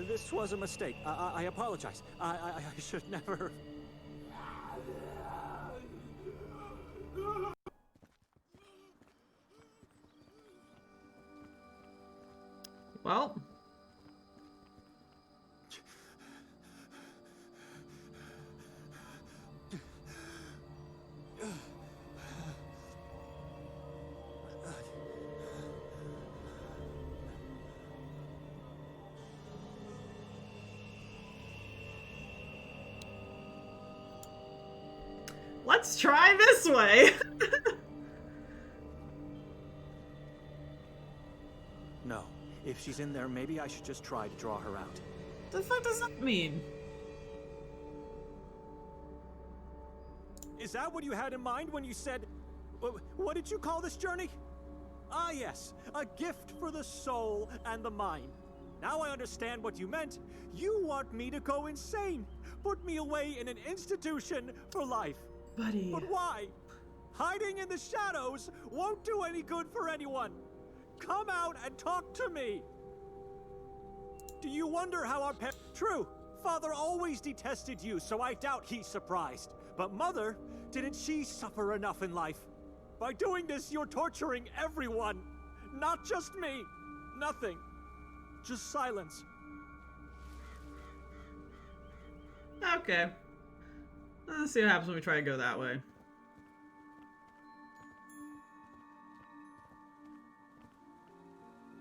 This was a mistake. I apologize. I should never... Well. Let's try this way. No. If she's in there, maybe I should just try to draw her out. The fuck does that mean? Is that what you had in mind when you said... What did you call this journey? Ah, yes. A gift for the soul and the mind. Now I understand what you meant. You want me to go insane. Put me away in an institution for life. Buddy. But why? Hiding in the shadows won't do any good for anyone. Come out and talk to me. Do you wonder how our parents... True. Father always detested you, so I doubt he's surprised. But Mother, didn't she suffer enough in life? By doing this, you're torturing everyone. Not just me. Nothing. Just silence. Okay. Let's see what happens when we try to go that way.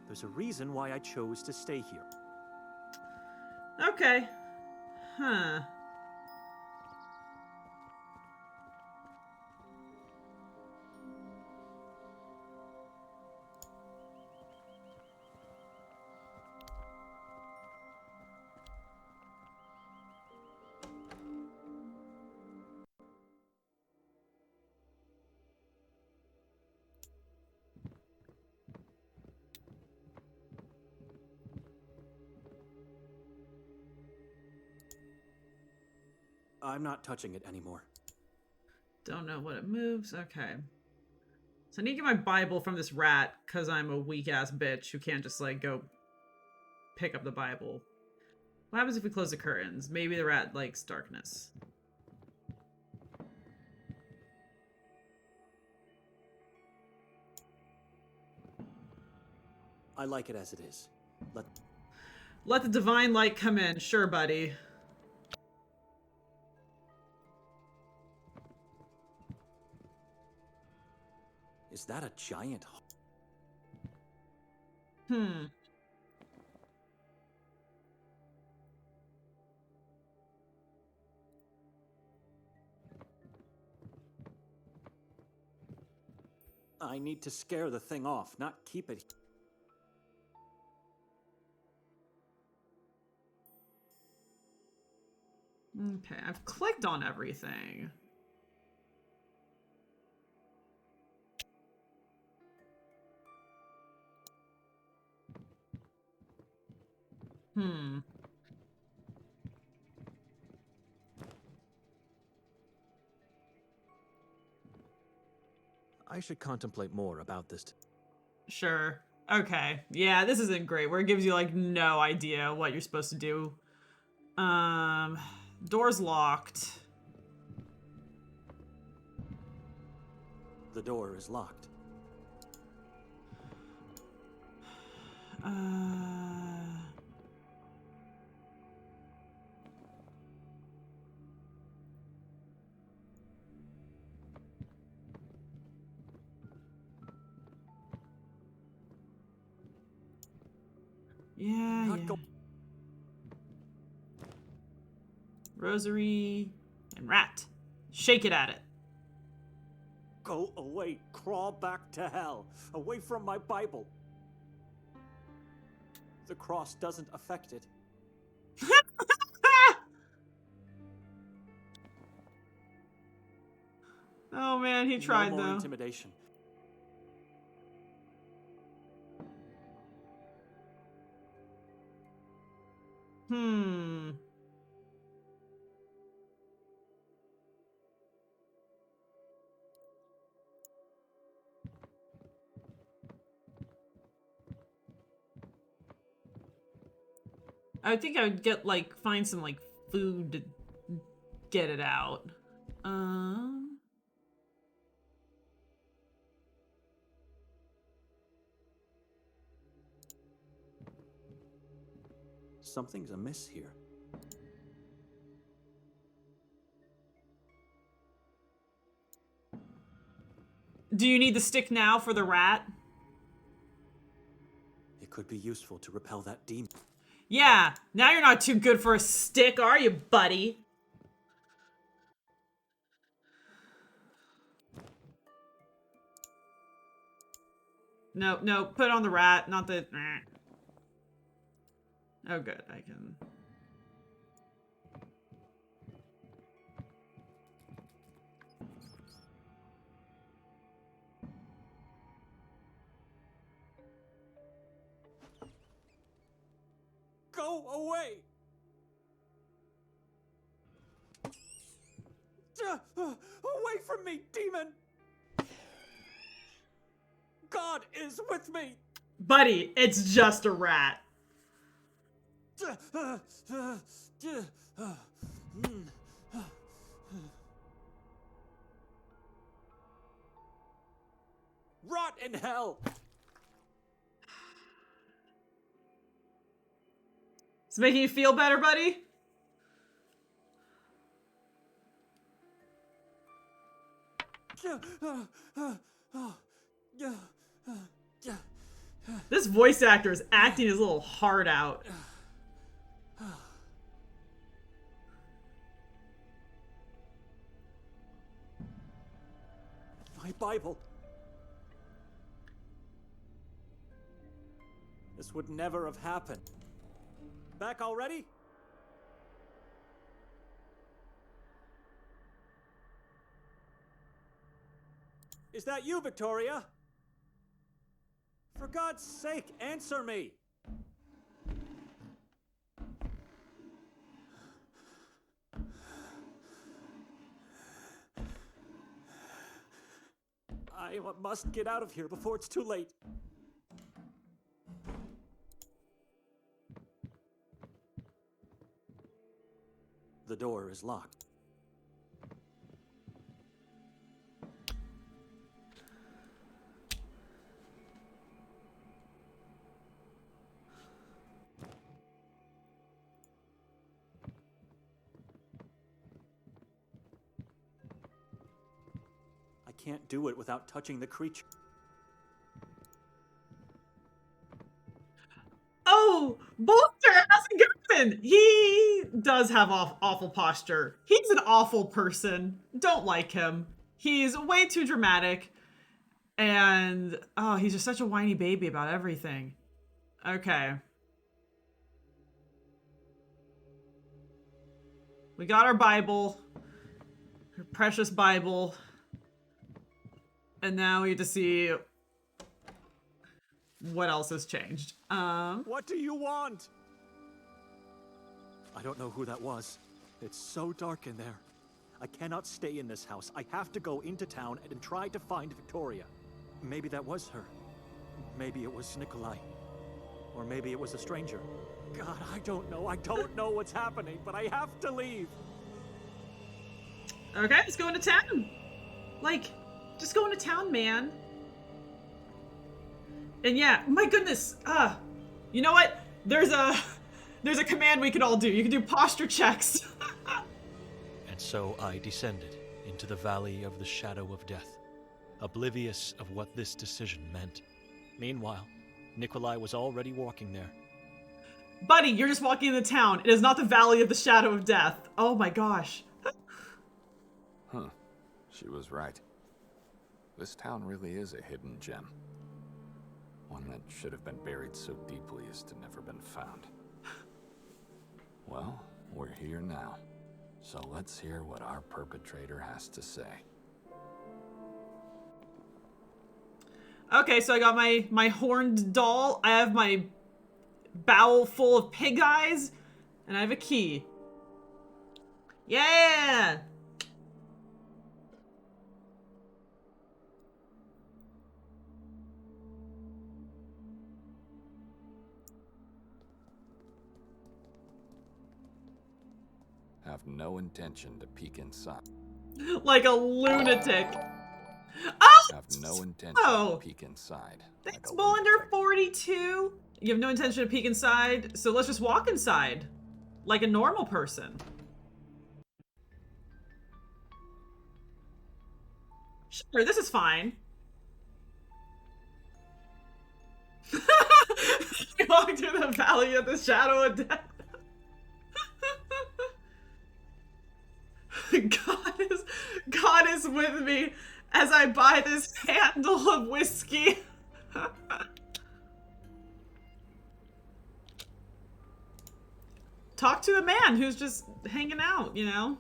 There's a reason why I chose to stay here. Okay. Huh. I'm not touching it anymore. Don't know what it moves. Okay. So I need to get my Bible from this rat, because I'm a weak-ass bitch who can't just, like, go pick up the Bible. What happens if we close the curtains? Maybe the rat likes darkness. I like it as it is. Let the divine light come in. Sure, buddy. Is that a giant... Hmm. I need to scare the thing off, not keep it... Okay, I've clicked on everything. Hmm. I should contemplate more about this. Sure. Okay. Yeah, this isn't great, where it gives you, like, no idea what you're supposed to do. Door's locked. The door is locked. Yeah. Not go- Rosary. And rat. Shake it at it. Go away. Crawl back to hell. Away from my Bible. The cross doesn't affect it. Oh man, he tried no more though. Intimidation. Hmm. I think I would get like find some like food to get it out. Something's amiss here. Do you need the stick now for the rat? It could be useful to repel that demon. Yeah, now you're not too good for a stick, are you, buddy? No, no, put it on the rat, not the... Oh, good, I can... Go away! Away from me, demon! God is with me! Buddy, it's just a rat. Rot in hell! It's making you feel better, buddy? This voice actor is acting his little heart out. My Bible. This would never have happened. Back already? Is that you, Victoria? For God's sake, answer me! I must get out of here before it's too late. The door is locked. I can't do it without touching the creature. Oh, Bolster, how's it going? He does have awful posture. He's an awful person. Don't like him. He's way too dramatic. And, oh, he's just such a whiny baby about everything. Okay. We got our Bible. Our precious Bible. And now we get to see what else has changed. What do you want? I don't know who that was. It's so dark in there. I cannot stay in this house. I have to go into town and try to find Victoria. Maybe that was her. Maybe it was Nikolai. Or maybe it was a stranger. God, I don't know. I don't know what's happening, but I have to leave. Okay, let's go into town. Like, just go into town, man. And yeah, my goodness. You know what? There's a command we can all do. You can do posture checks. And so I descended into the valley of the shadow of death, oblivious of what this decision meant. Meanwhile, Nikolai was already walking there. Buddy, you're just walking in the town. It is not the valley of the shadow of death. Oh my gosh. She was right. This town really is a hidden gem. One that should have been buried so deeply as to never been found. Well, we're here now. So let's hear what our perpetrator has to say. Okay, so I got my horned doll. I have my bowl full of pig eyes. And I have a key. Yeah! Have no intention to peek inside. Like a lunatic. Oh! Have no intention Oh. to peek inside. Thanks, like a Bolander lunatic. 42. You have no intention to peek inside, so let's just walk inside. Like a normal person. Sure, this is fine. We walk through the valley of the shadow of death. God is with me as I buy this handle of whiskey. Talk to a man who's just hanging out, you know?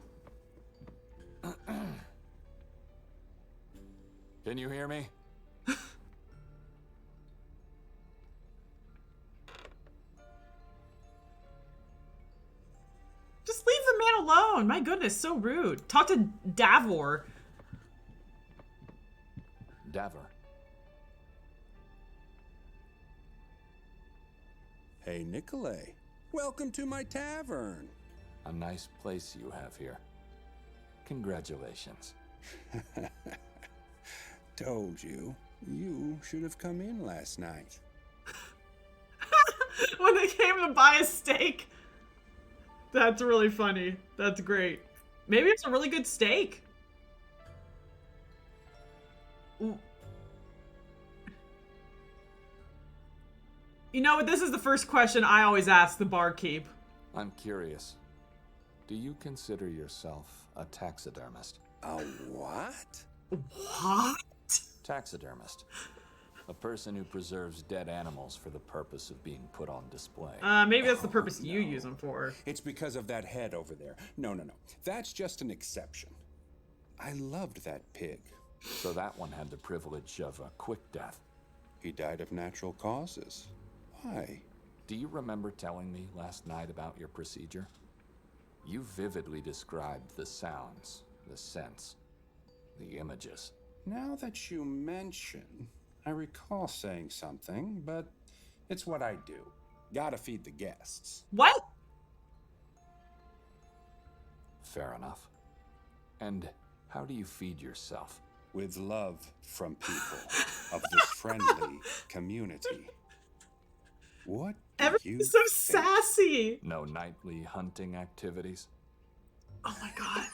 Can you hear me? Just leave the man alone. My goodness, so rude. Talk to Davor. Davor. Hey, Nikolay. Welcome to my tavern. A nice place you have here. Congratulations. Told you. You should have come in last night. When they came to buy a steak. That's really funny. That's great. Maybe it's a really good steak. Ooh. You know what? This is the first question I always ask the barkeep. I'm curious. Do you consider yourself a taxidermist? A what? What? Taxidermist. A person who preserves dead animals for the purpose of being put on display. Maybe that's the purpose you no. use them for. It's because of that head over there. No. That's just an exception. I loved that pig. So that one had the privilege of a quick death. He died of natural causes. Why? Do you remember telling me last night about your procedure? You vividly described the sounds, the scents, the images. Now that you mention, I recall saying something, but it's what I do. Gotta feed the guests. What? Fair enough. And how do you feed yourself? With love from people of this friendly community. What do you Everything's so think? sassy. No nightly hunting activities? Oh my god.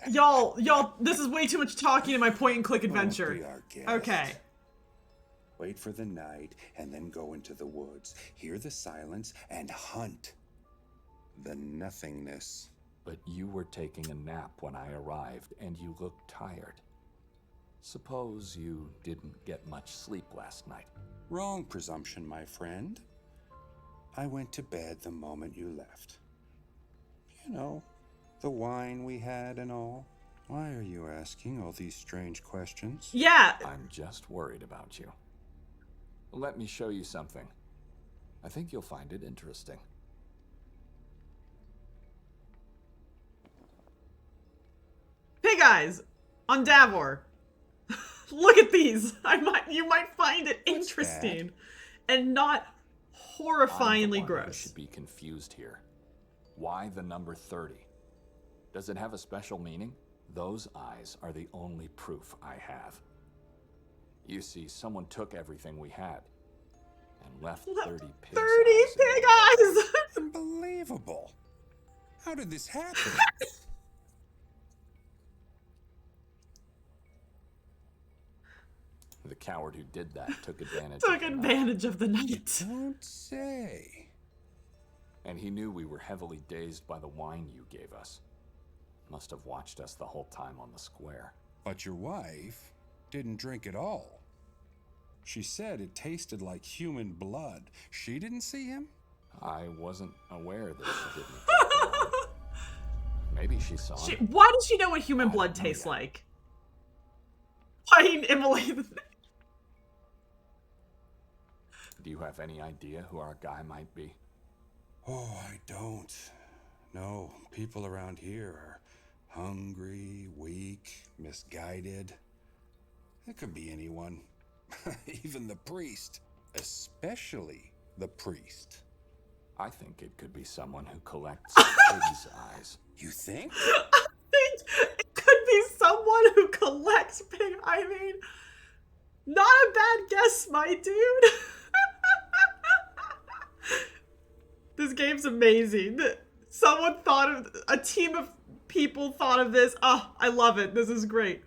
Y'all, this is way too much talking in my point and click Won't adventure. be our guest. Okay. Wait for the night and then go into the woods. Hear the silence and hunt the nothingness. But you were taking a nap when I arrived, and you looked tired. Suppose you didn't get much sleep last night. Wrong presumption, my friend. I went to bed the moment you left. You know, the wine we had and all. Why are you asking all these strange questions? Yeah. I'm just worried about you. Let me show you something. I think you'll find it interesting. Hey guys, on Davor. Look at these. You might find it What's interesting and not I'm the horrifyingly one who gross. should be confused here. Why the number 30? Does it have a special meaning? Those eyes are the only proof I have. You see, someone took everything we had and left 30 pigs. 30 pig eyes! Unbelievable. How did this happen? The coward who did that took advantage. Took of the night. advantage of the night. Don't say. And he knew we were heavily dazed by the wine you gave us. Must have watched us the whole time on the square. But your wife didn't drink at all. She said it tasted like human blood. She didn't see him? I wasn't aware that she didn't. Maybe she saw it. Why does she know what human blood tastes like? Why immolate? Do you have any idea who our guy might be? Oh, I don't. No, people around here are hungry, weak, misguided. It could be anyone. Even the priest. Especially the priest. I think it could be someone who collects pig's eyes. You think? I think it could be someone who collects pig. I mean, not a bad guess, my dude. This game's amazing. Someone thought of, a team of people thought of this. Oh, I love it. This is great.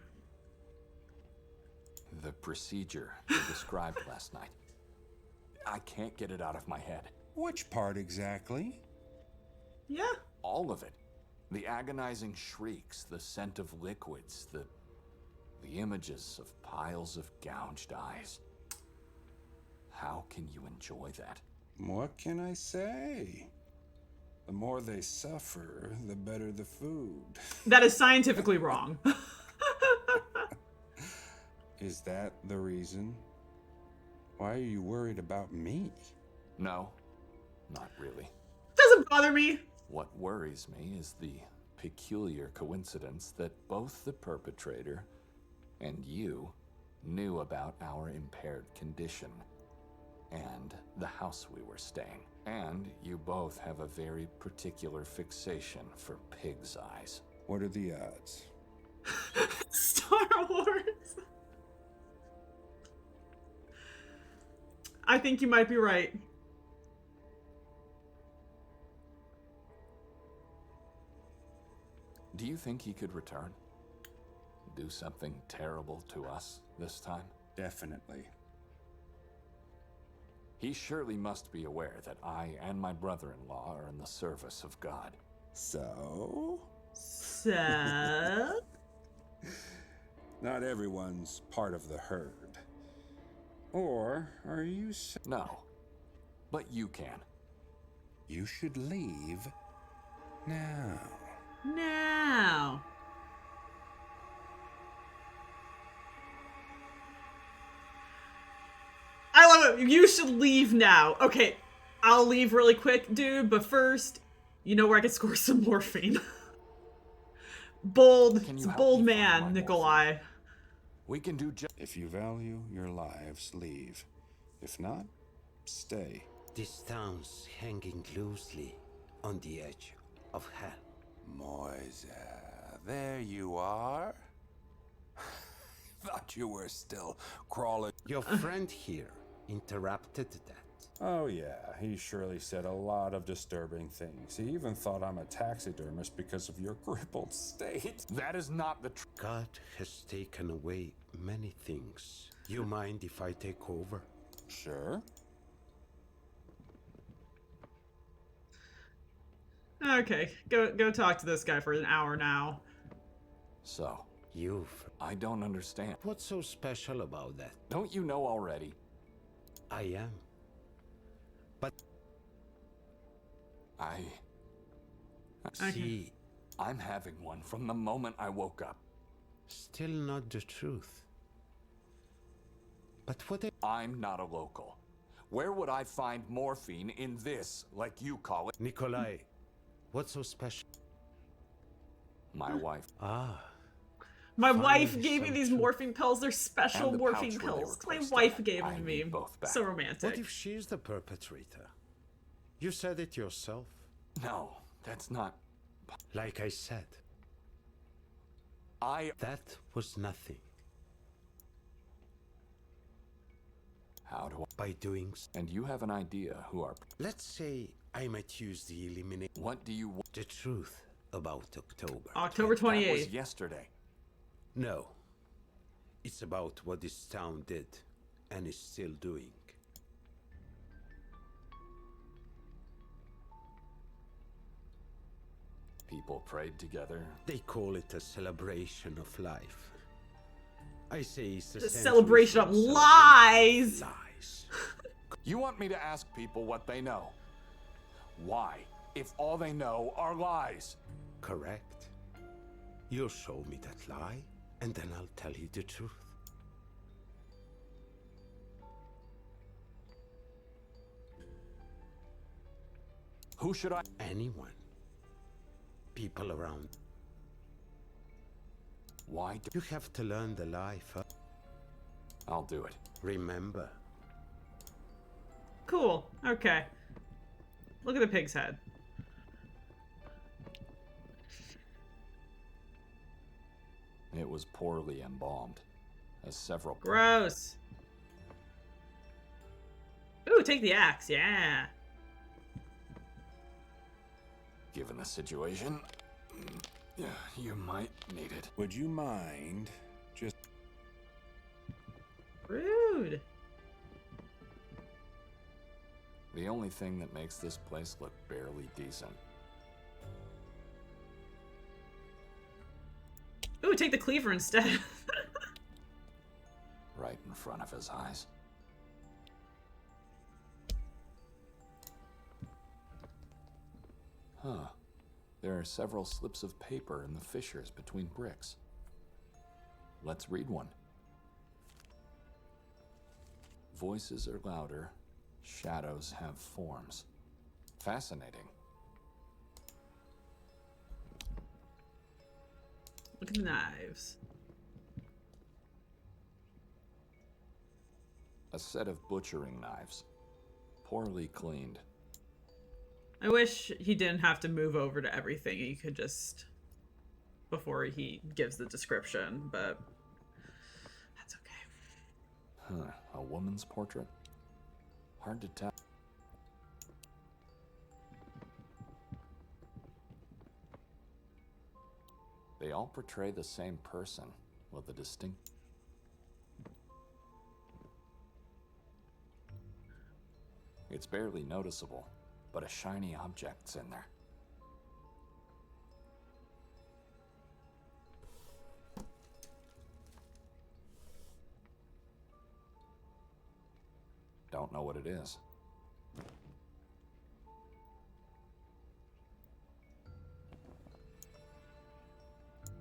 The procedure you described last night. I can't get it out of my head. Which part exactly? Yeah. All of it. The agonizing shrieks, the scent of liquids, the images of piles of gouged eyes. How can you enjoy that? What can I say? The more they suffer, the better the food. That is scientifically wrong. Is that the reason? Why are you worried about me? No, not really. Doesn't bother me. What worries me is the peculiar coincidence that both the perpetrator and you knew about our impaired condition and the house we were staying. And you both have a very particular fixation for pig's eyes. What are the odds? Star Wars. I think you might be right. Do you think he could return? Do something terrible to us this time? Definitely. He surely must be aware that I and my brother-in-law are in the service of God. So? So? Not everyone's part of the herd. Or are you No, but you can. You should leave now. Now. I love it. You should leave now. Okay, I'll leave really quick, dude, but first, you know where I can score some morphine. Bold. It's a bold man, Nikolai. We can do just... If you value your lives, leave. If not, stay. This town's hanging loosely on the edge of hell. Moise, there you are. Thought you were still crawling. Your friend here interrupted that. Oh yeah, he surely said a lot of disturbing things. He even thought I'm a taxidermist because of your crippled state. That is not the truth. God has taken away many things. You mind if I take over? Sure. Okay, go talk to this guy for an hour now. So, I don't understand. What's so special about that? Don't you know already? I am. But Okay. see, I'm having one from the moment I woke up. still not the truth. But what if... I'm not a local. Where would I find morphine in this, like you call it? Nikolai, what's so special? My wife. Ah. My Finally, wife gave me some these truth. morphine pills. They're special And the morphine pouch where they pills. were My placed wife in. gave I them to need me. both back. So romantic. What if she's the perpetrator? You said it yourself. No, that's not... Like I said, that was nothing. How do I... By doing And you have an idea who are... Let's say I might use the eliminate What do you want? the truth about October. October That was 28th. yesterday. No. It's about what this town did and is still doing. People prayed together. They call it a celebration of life. I say it's a The celebration of lies! Lies. You want me to ask people what they know? Why, if all they know are lies? Correct. You'll show me that lie, and then I'll tell you the truth. Who should I? Anyone. People around. Why do You have to learn the lie first. I'll do it. Remember. Cool. Okay. Look at the pig's head. It was poorly embalmed, as several. Gross. Ooh, take the axe. Yeah. Given the situation, yeah, you might need it. Would you mind just... Rude. The only thing that makes this place look barely decent. Ooh, take the cleaver instead. Right in front of his eyes. Huh. There are several slips of paper in the fissures between bricks. Let's read one. Voices are louder. Shadows have forms. Fascinating. Look at the knives. A set of butchering knives. Poorly cleaned. I wish he didn't have to move over to everything. He could just... before he gives the description, but... that's okay. Huh. A woman's portrait? Hard to tell. They all portray the same person with a distinct... It's barely noticeable, but a shiny object's in there. Don't know what it is.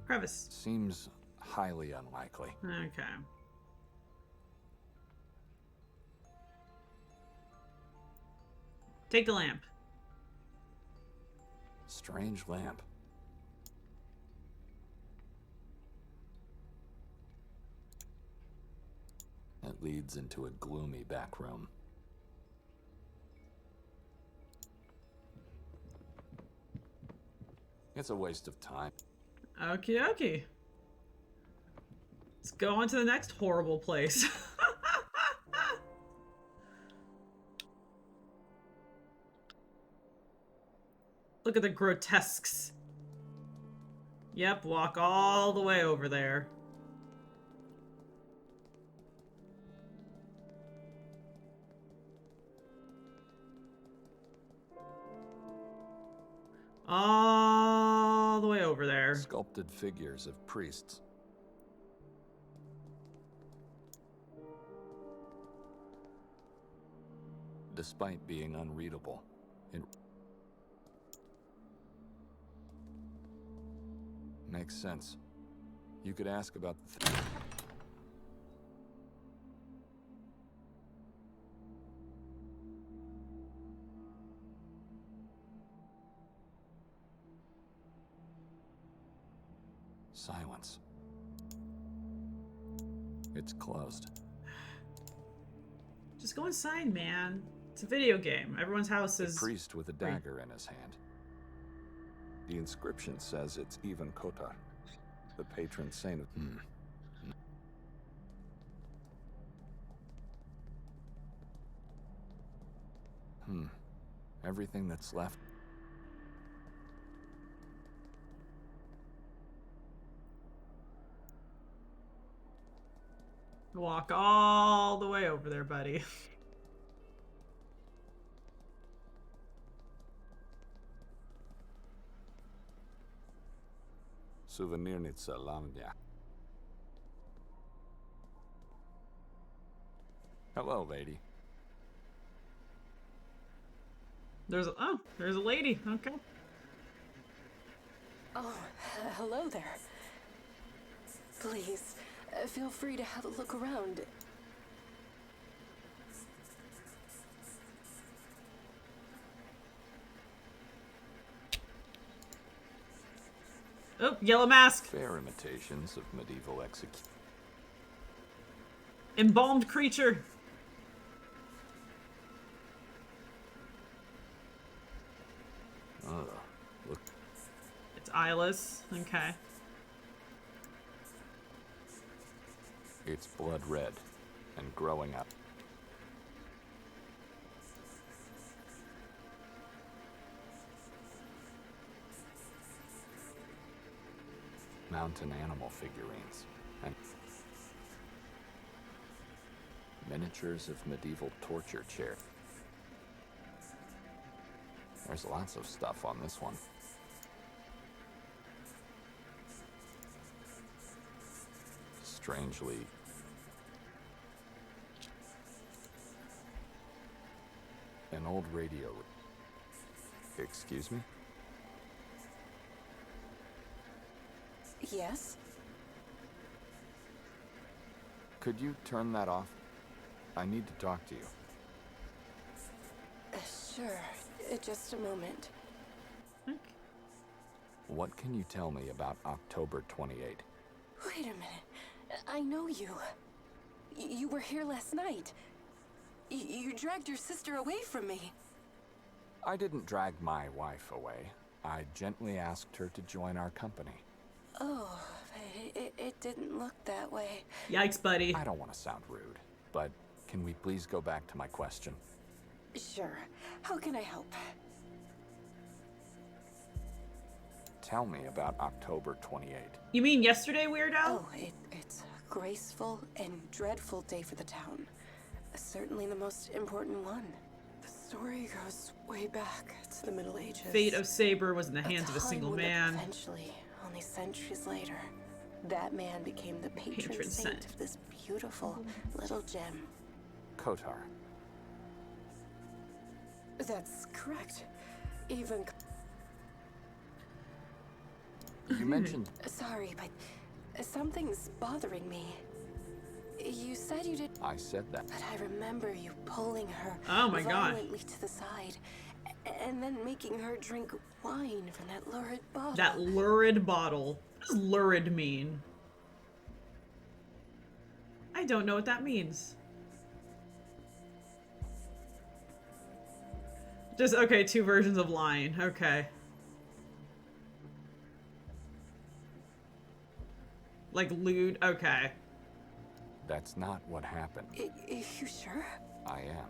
Crevice. Seems highly unlikely. Okay. Take the lamp. Strange lamp. It leads into a gloomy back room. It's a waste of time. Okie dokie. Let's go on to the next horrible place. Look at the grotesques. Yep, walk all the way over there. All the way over there. Sculpted figures of priests. Despite being unreadable, it makes sense. You could ask about the silence. It's closed. Just go inside, man. It's a video game. Everyone's house A is... priest with a dagger in his hand. The inscription says it's even Kotar, the patron saint of... Everything that's left. Walk all the way over there, buddy. Souvenirnica Lamnia. Hello, lady. There's a lady. Okay. Oh, hello there. Please, feel free to have a look around. Oh, yellow mask. Fair imitations of medieval Embalmed creature. Look. It's eyeless. Okay. It's blood red and growing up. Mountain animal figurines and miniatures of medieval torture chair. There's lots of stuff on this one. Strangely, an old radio. Excuse me? Yes? Could you turn that off? I need to talk to you. Sure. Just a moment. What can you tell me about October 28? Wait a minute. I know you. You were here last night. You dragged your sister away from me. I didn't drag my wife away. I gently asked her to join our company. Oh, it didn't look that way. Yikes, buddy. I don't want to sound rude, but can we please go back to my question? Sure. How can I help? Tell me about October 28. You mean yesterday, weirdo? Oh, it's a graceful and dreadful day for the town. Certainly the most important one. The story goes way back to the Middle Ages. Fate of Saber was in the hands of a single man. Eventually, only centuries later, that man became the patron saint of this beautiful little gem. Kotar. That's correct. Even... You mentioned... Sorry, but something's bothering me. You said you did... I said that. But I remember you pulling her violently to the side, and then making her drink wine from that lurid bottle. That lurid bottle. What does lurid mean? I don't know what that means. Just, okay, two versions of lying. Okay. Like lewd. Okay. That's not what happened. You sure? I am.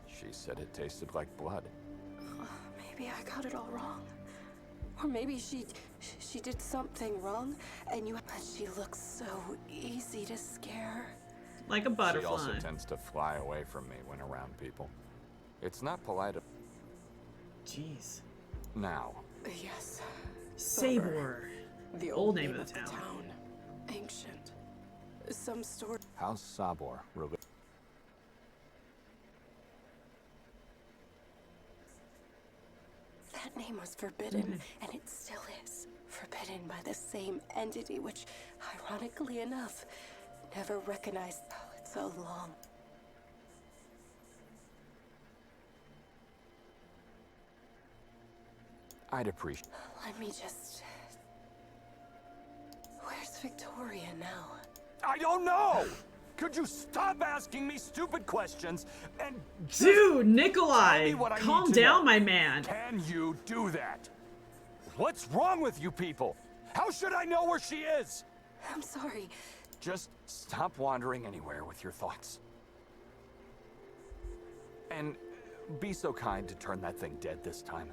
She said it tasted like blood. Maybe I got it all wrong. Or maybe she did something wrong, and you... But she looks so easy to scare. Like a butterfly. She also tends to fly away from me when around people. It's not polite. Jeez. Now. Yes. Sabor. The old name of the town. Ancient. Some story. How's Sabor really? That name was forbidden, and it still is. Forbidden by the same entity which, ironically enough, never recognized it so long. I'd appreciate... Let me just... Where's Victoria now? I don't know! Could you stop asking me stupid questions and... Dude, Nikolai! Calm down, know. my man. Can you do that? What's wrong with you people? How should I know where she is? I'm sorry. Just stop wandering anywhere with your thoughts. And be so kind to turn that thing dead this time.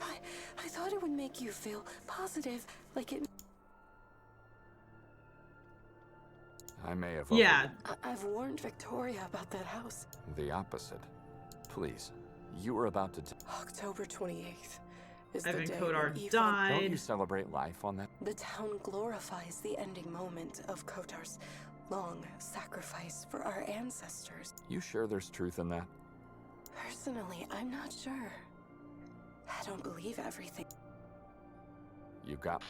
I thought it would make you feel positive, like it... I may have... Yeah. I've warned Victoria about that house. The opposite. Please, you were about to... October 28th. is Evan the day Kotar when Ivan... died. Don't you celebrate life on that? The town glorifies the ending moment of Kotar's long sacrifice for our ancestors. You sure there's truth in that? Personally, I'm not sure. I don't believe everything. You got...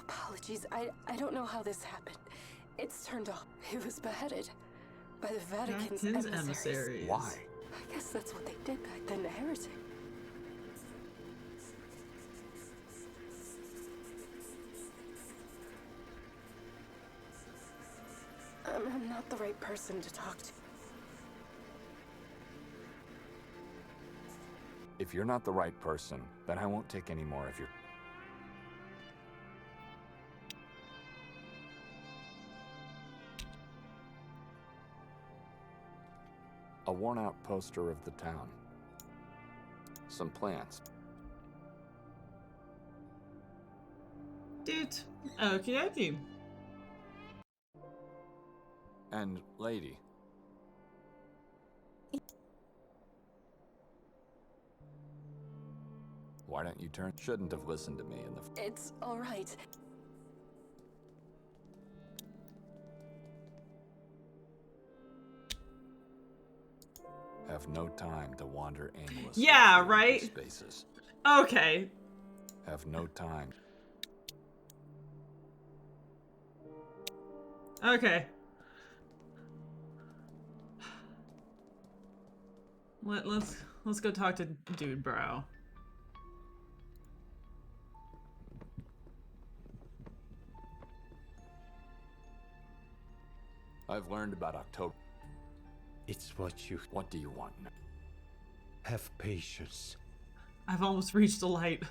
Apologies, I don't know how this happened. It's turned off. He was beheaded by the Vatican's His emissaries. emissaries. Why? I guess that's what they did back then, a heretic. I'm not the right person to talk to. If you're not the right person, then I won't take any more of your... A worn-out poster of the town. Some plants. Dude. Okie dokie. And lady. Why don't you turn? Shouldn't have listened to me in the... It's all right. Have no time to wander aimlessly. Yeah, through right? empty spaces. Okay. Have no time. Okay. Let's go talk to Dude Bro. I've learned about October. It's what you What do you want now? have patience. I've almost reached the light.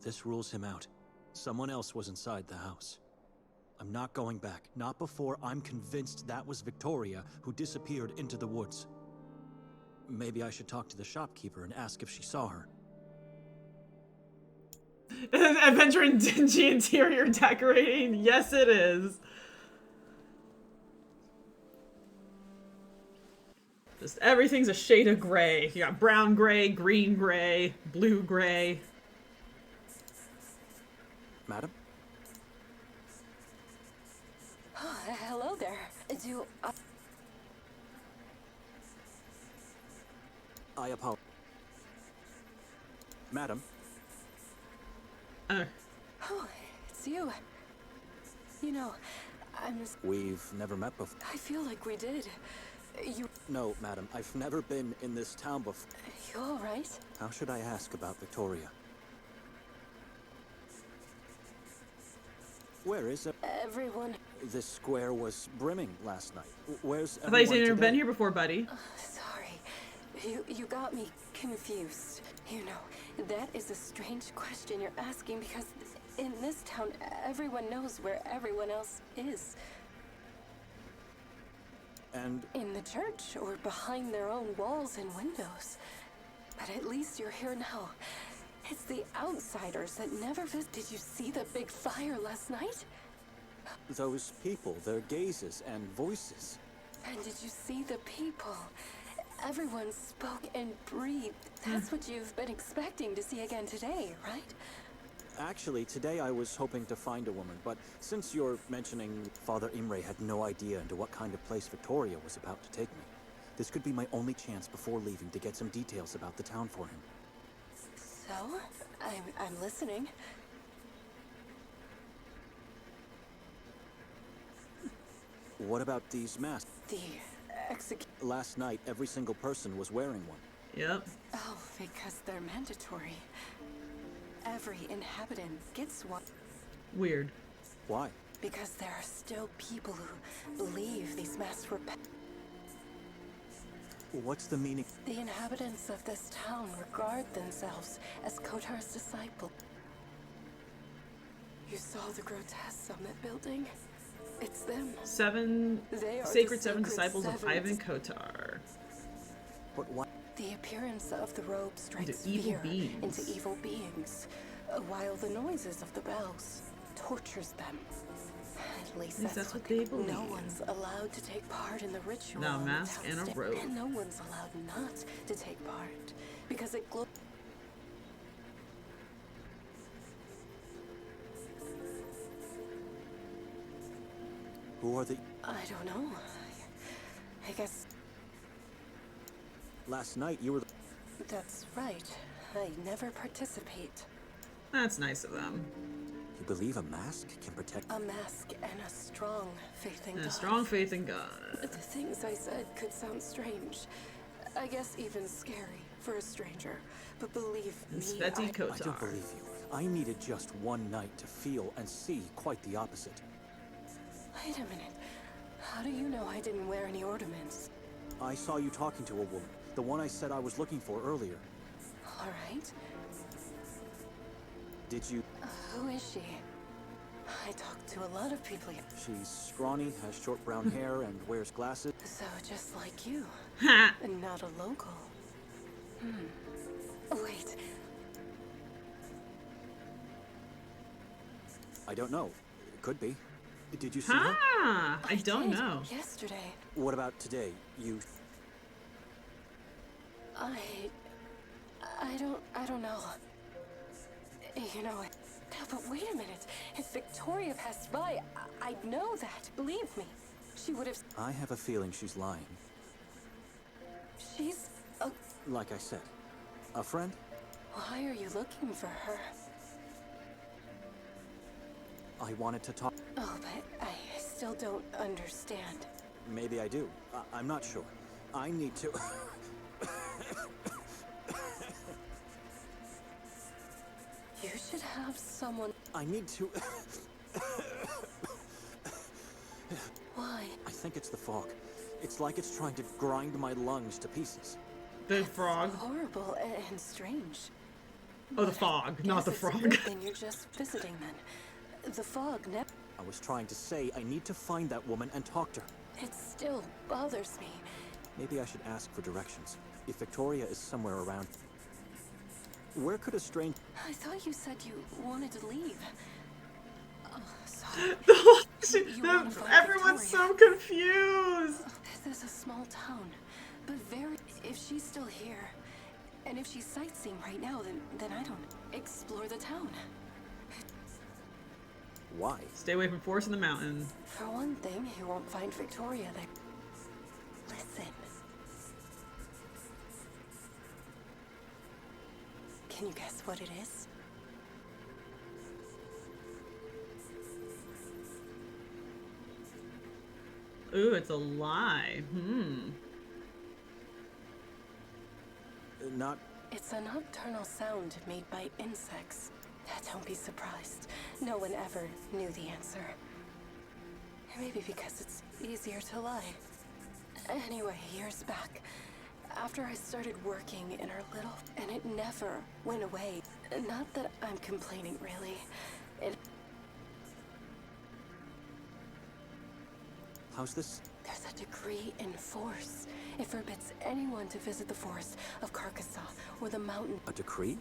This rules him out. Someone else was inside the house. I'm not going back. Not before I'm convinced that was Victoria who disappeared into the woods. Maybe I should talk to the shopkeeper and ask if she saw her. Adventure in dingy interior decorating. Yes, it is. Just everything's a shade of gray. You got brown gray, green gray, blue gray. Madam? Oh, hello there. Do I apologize. Madam? Oh, it's you. You know, We've never met before. I feel like we did. You No, madam. I've never been in this town before. all right? How should I ask about Victoria? Where is it? Everyone. This square was brimming last night. Where's I thought you said everyone you'd never today? been here before, buddy. Sorry. You got me confused. You know, that is a strange question you're asking because in this town, everyone knows where everyone else is. And In the church or behind their own walls and windows. But at least you're here now. It's the outsiders that never visit. Did you see the big fire last night? those people, their gazes and voices. And did you see the people? Everyone spoke and breathed. That's what you've been expecting to see again today, right? Actually, today I was hoping to find a woman, but since you're mentioning Father Imre had no idea into what kind of place Victoria was about to take me, this could be my only chance before leaving to get some details about the town for him. So, I'm listening. What about these masks? The Last night, every single person was wearing one. Yep. Oh, because they're mandatory. Every inhabitant gets one. Weird. Why? Because there are still people who believe these masks were What's the meaning? The inhabitants of this town regard themselves as Kotar's disciple. You saw the grotesques on that building? It's them. They are Sacred the Seven sacred Disciples of sevens. Ivan Kotar. But what? The appearance of the robe strikes Into evil fear beings. into evil beings. while the noises of the bells tortures them. At least that's what they believe. No one's allowed to take part in the ritual. Now, on the mask town and a sta- robe. And no one's allowed not to take part because it glows. Who are the... I don't know. I guess Last night, you were the... that's right. I never participate. That's nice of them. You believe a mask can protect... A mask and a strong faith in And God. a strong faith in God. The things I said could sound strange. I guess even scary for a stranger. But believe It's me, Betty I I Kotar. don't believe you. I needed just one night to feel and see quite the opposite. Wait a minute. How do you know I didn't wear any ornaments? I saw you talking to a woman, the one I said I was looking for earlier. All right. Did you... Who is she? I talked to a lot of people. She's scrawny, has short brown hair, and wears glasses. So just like you. Ha! And not a local. Wait. I don't know. It could be. Did you see her? Ah, I don't did, know. Yesterday. What about today? You... I don't know. You know, no, but wait a minute. If Victoria passed by, I'd know that. Believe me. She would have... I have a feeling she's lying. She's a... Like I said. A friend? Why are you looking for her? I wanted to talk... Oh, but I still don't understand. Maybe I do. I'm not sure. I need to... You should have someone... I need to... Why? I think it's the fog. It's like it's trying to grind my lungs to pieces. The frog. Horrible and strange. Oh, the fog, not the Guess it's a frog. good thing you're just visiting then. The fog never... I was trying to say I need to find that woman and talk to her. It still bothers me. Maybe I should ask for directions. If Victoria is somewhere around... Where could a strange... I thought you said you wanted to leave. Oh, sorry. You wanna find Everyone's Victoria. so confused. This is a small town, but very... If she's still here, and if she's sightseeing right now, then I don't... Explore the town. Why? Stay away from forest in the mountain. For one thing, you won't find Victoria there. Listen. Can you guess what it is? Ooh, it's a lie. Not... It's a nocturnal sound made by insects. Don't be surprised. No one ever knew the answer. Maybe because it's easier to lie. Anyway, years back, after I started working in her little... And it never went away. Not that I'm complaining, really. How's this? There's a decree in force. It forbids anyone to visit the forest of Carcassonne or the mountain. A decree?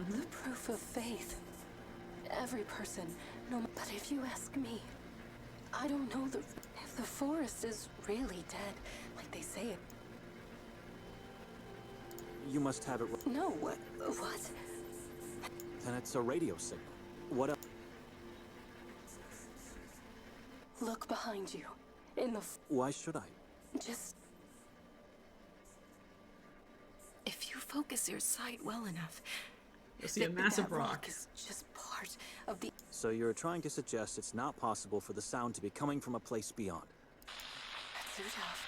The proof of faith. Every person, no. But if you ask me, I don't know if the forest is really dead, like they say it. You must have it... No, what? Then it's a radio signal. What else? Look behind you. In the... Why should I? Just... If you focus your sight well enough... You'll see a massive that rock. is just part of the... So you're trying to suggest it's not possible for the sound to be coming from a place beyond. Zutov.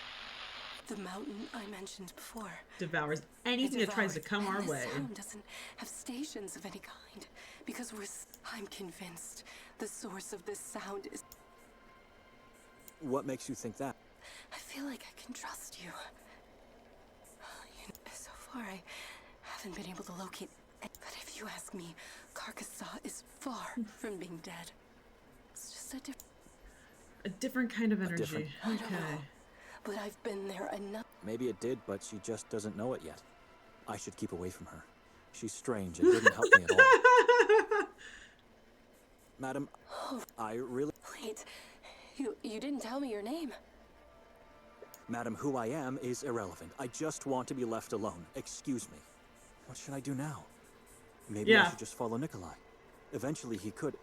The mountain I mentioned before. Devours anything that tries to come our way. The sound doesn't have stations of any kind. Because I'm convinced the source of this sound is... What makes you think that? I feel like I can trust you. So far, I haven't been able to locate... But if you ask me, Carcassonne is far from being dead. It's just A different kind of energy. different- I don't Okay. know. But I've been there enough. Maybe it did, but she just doesn't know it yet. I should keep away from her. She's strange and didn't help me at all. Madam, I really... Wait, you didn't tell me your name. Madam, who I am is irrelevant. I just want to be left alone. Excuse me. What should I do now? Maybe I Yeah. should just follow Nikolai. Eventually he should.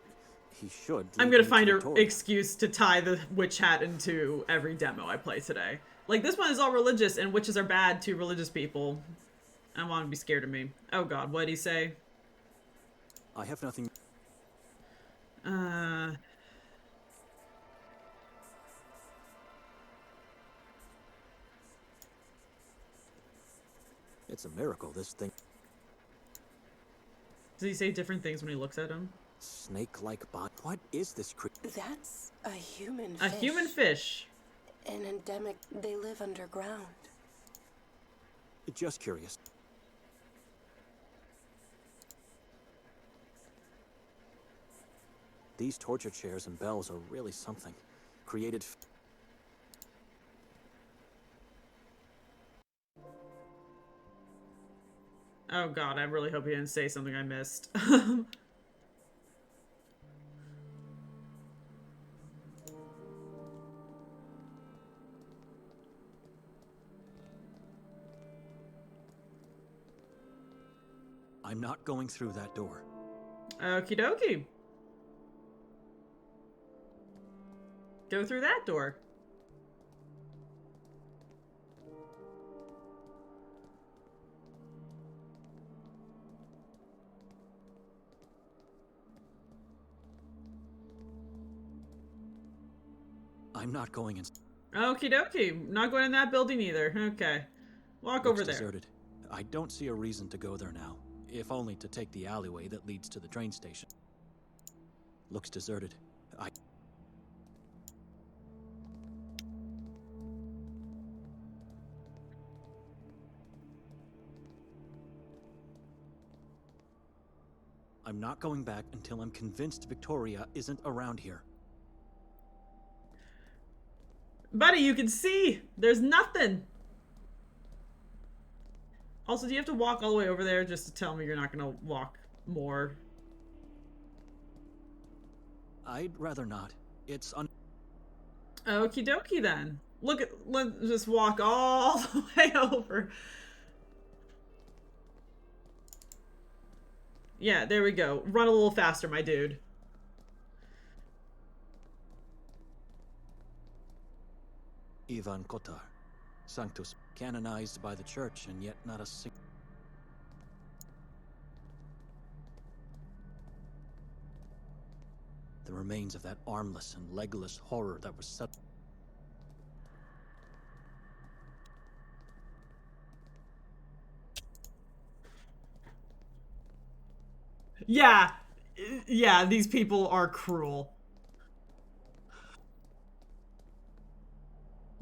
I'm lead gonna me to find an Victoria. excuse to tie the witch hat into every demo I play today. Like, this one is all religious, and witches are bad to religious people. I don't want to be scared of me. Oh god, what did he say? I have nothing... It's a miracle, this thing. Does he say different things when he looks at him? Snake-like body. What is this creature? That's a human A fish. human fish. An endemic, they live underground. Just curious. These torture chairs and bells are really something. Created... Oh god, I really hope he didn't say something I missed. I'm not going through that door. Okie dokie. Go through that door. I'm not going in. Okie dokie. Not going in that building either. Okay. Walk Looks over there. deserted. I don't see a reason to go there now, if only to take the alleyway that leads to the train station. Looks deserted. I'm not going back until I'm convinced Victoria isn't around here. Buddy, you can see! There's nothing! Also, do you have to walk all the way over there just to tell me you're not gonna walk more? I'd rather not. It's Okie dokie then. Let's just walk all the way over. Yeah, there we go. Run a little faster, my dude. Ivan Kotar, Sanctus, canonized by the church, and yet not a single... The remains of that armless and legless horror that was set... Yeah. Yeah, these people are cruel.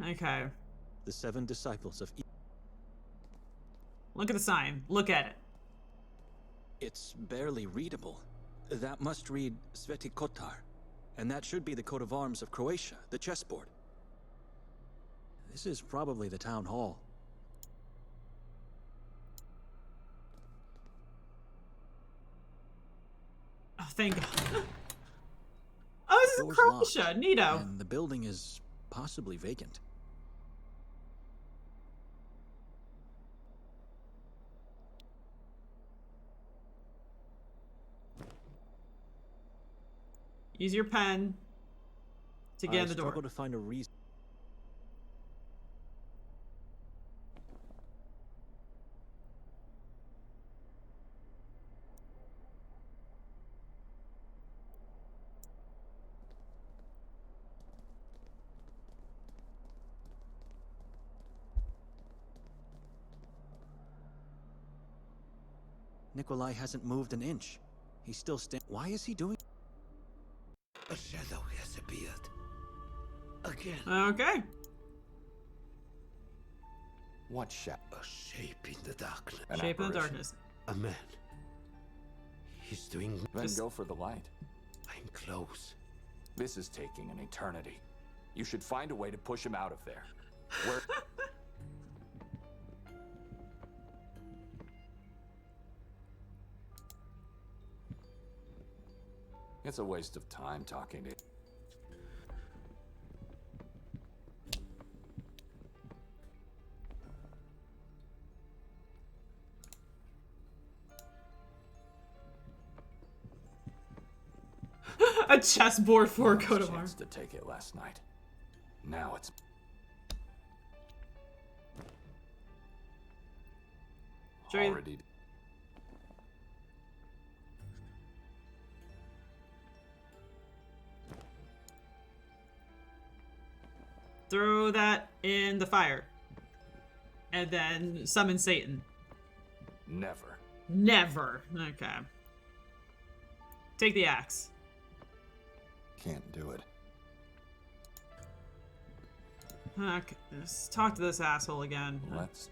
Okay. The 7 disciples of... Look at the sign. Look at it. It's barely readable. That must read Sveti Kotar, and that should be the coat of arms of Croatia, the chessboard. This is probably the town hall. Oh, thank God. Oh, this is Door's Croatia. locked, Neato. and the building is possibly vacant. Use your pen to get in the door. I struggle to find a reason. Nikolai hasn't moved an inch. He's still standing. Why is he doing? A shadow has appeared. Again. Okay. What shadow? A shape in the darkness. An Shape in the apparition. darkness. A man. He's doing... Then Just- go for the light. I'm close. This is taking an eternity. You should find a way to push him out of there. Where... It's a waste of time talking to... A chessboard for a coat of chance arms. to take it last night. Now it's... Sure. already... Throw that in the fire. And then summon Satan. Never. Never. Okay. Take the axe. Can't do it. Okay, let's talk to this asshole again. Let's...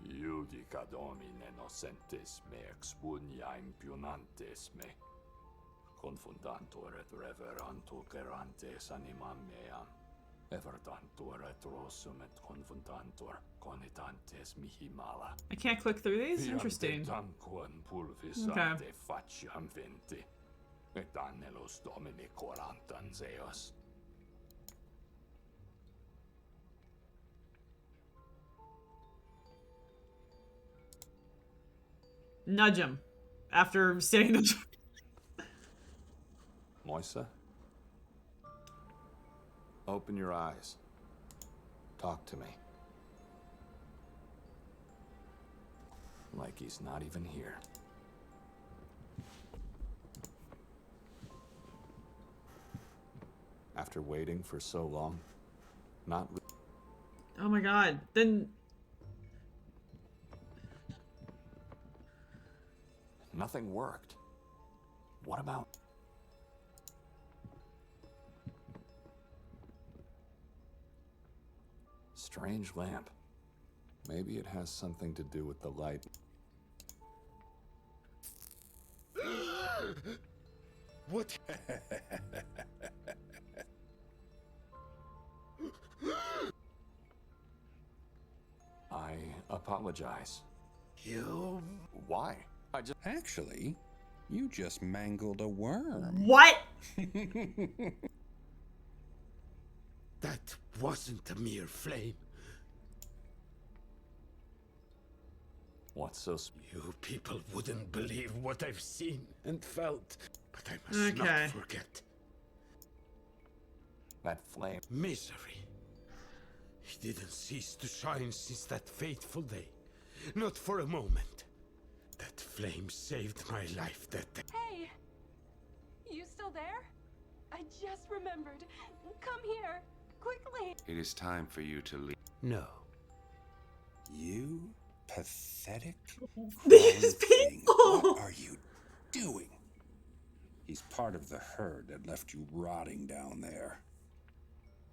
Judica domine nocentes me expunia impionantes me. Confundantur et reverantur gerantes animam meam. Evertantur et rosum et confundantur conitantes mihi mala. I can't click through these? Interesting. Tanquam pulvisante faciam venti. Et annelus domini corantan zeos. Nudge him. After saying the... Moisa? Open your eyes. Talk to me. Like he's not even here. After waiting for so long, not... Oh my god. Then... Nothing worked. What about... Strange lamp. Maybe it has something to do with the light. What? I apologize. You... Why? I just... Actually, you just mangled a worm. What? That wasn't a mere flame. What's so... You people wouldn't believe what I've seen and felt, but I must not forget. That flame... Misery. It didn't cease to shine since that fateful day. Not for a moment. That flame saved my life that day. Hey! You still there? I just remembered. Come here, quickly. It is time for you to leave. No. You pathetic... These thing. people! What are you doing? He's part of the herd that left you rotting down there.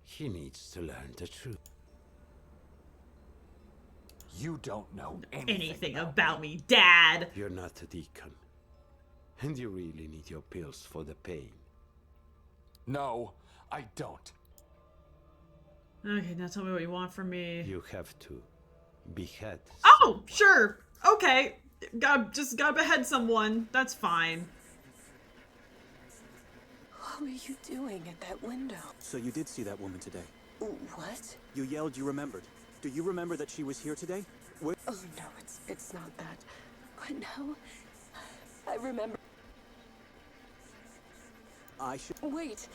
He needs to learn the truth. You don't know Anything about me, Dad! You're not a deacon. And you really need your pills for the pain. No, I don't. Okay, now tell me what you want from me. You have to behead. Oh, sure. Okay. Just gotta behead someone. That's fine. What were you doing at that window? So you did see that woman today? What? You yelled you remembered. Do you remember that she was here today? Where? Oh no, it's not that. But no, I remember. I should... Wait,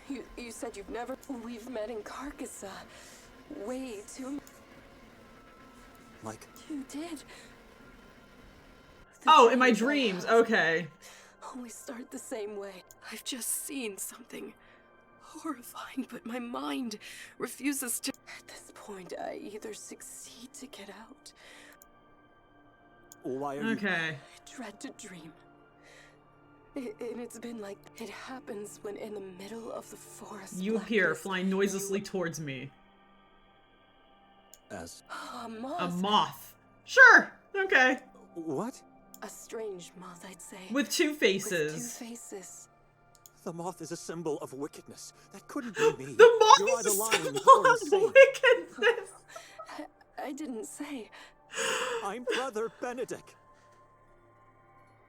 you said you've never... We've met in Carcassonne. Way too... Like... You did. Oh, in my dreams. Okay. Always start the same way. I've just seen something horrifying, but my mind refuses to... At this point, I either succeed to get out... Why are you... Okay. I dread to dream. And it's been like... It happens when in the middle of the forest... You appear, flying noiselessly towards me. As... A moth. A moth. Sure. Okay. What? A strange moth, I'd say. With two faces. With two faces. The moth is a symbol of wickedness. That couldn't be me. The moth You're is a either lying symbol or of insane. wickedness. I didn't say. I'm Brother Benedict.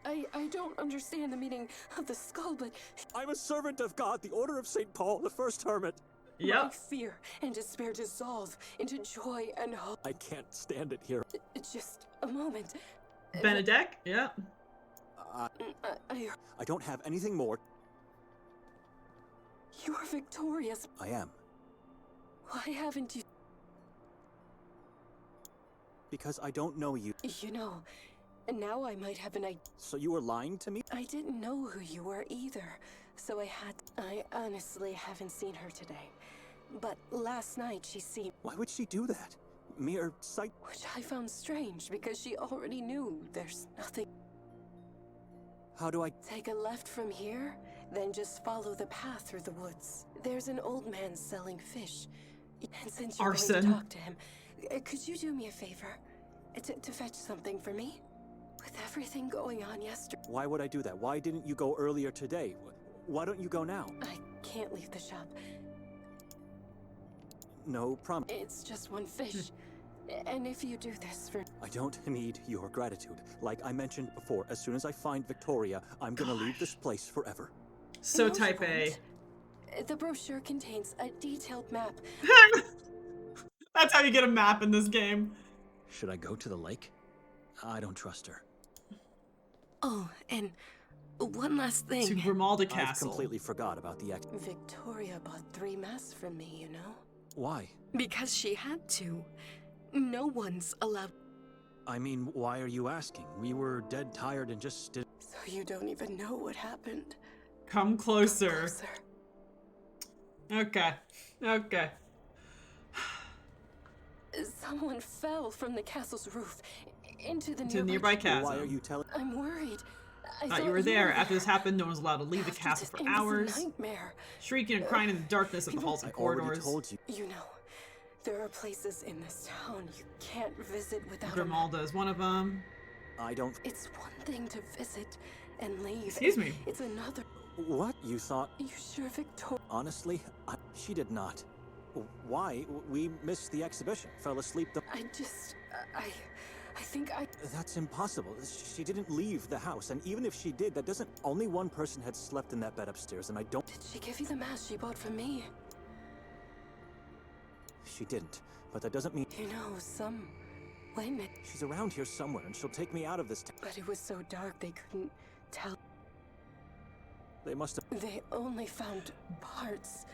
I don't understand the meaning of the skull, but I'm a servant of God, the Order of St. Paul, the first hermit. my Yep. fear and despair dissolve into joy and hope. I can't stand it here. Just a moment. Benedek? Yep. I don't have anything more. You are victorious. I am. Why haven't you? Because I don't know you. You know, now I might have an idea. So you were lying to me? I didn't know who you were either, so I honestly haven't seen her today. But last night she seemed... Why would she do that? Mere sight... Which I found strange, because she already knew there's nothing... How do I... Take a left from here, then just follow the path through the woods. There's an old man selling fish. And since you're going Arson. to talk to him, could you do me a favor? To fetch something for me? With everything going on yesterday... Why would I do that? Why didn't you go earlier today? Why don't you go now? I can't leave the shop. No promise. It's just one fish. And if you do this for... I don't need your gratitude. Like I mentioned before, as soon as I find Victoria, I'm gonna leave this place forever. So No, type you A. won't. The brochure contains a detailed map. That's how you get a map in this game. Should I go to the lake? I don't trust her. Oh, and one last To thing. Grimalda I Castle. completely forgot about the ex- Victoria bought 3 masks from me, you know? Why? Because she had to. No one's allowed... I mean, why are you asking? We were dead tired and just did- So you don't even know what happened. Come closer. Closer. Okay. Okay. Someone fell from the castle's roof into the To the nearby chasm. Why are you telling- I'm worried. I Thought you were there. After this happened, no one was allowed to leave the After castle this for endless hours. nightmare. Shrieking and crying in the darkness of the halls I and already corridors. told you. You know, there are places in this town you can't visit without a map. Grimalda is one of them. I don't- It's one thing to visit and leave. Excuse me. It's another. What? You thought- You sure Victoria? Honestly, she did not. Why? We missed the exhibition. Fell asleep the- I think I... That's impossible. She didn't leave the house, and even if she did, that doesn't- Only one person had slept in that bed upstairs, and I don't- Did she give you the mask she bought for me? She didn't. But that doesn't mean- You know, some women... She's around here somewhere, and she'll take me out of this town. But it was so dark they couldn't tell. They must have- They only found parts.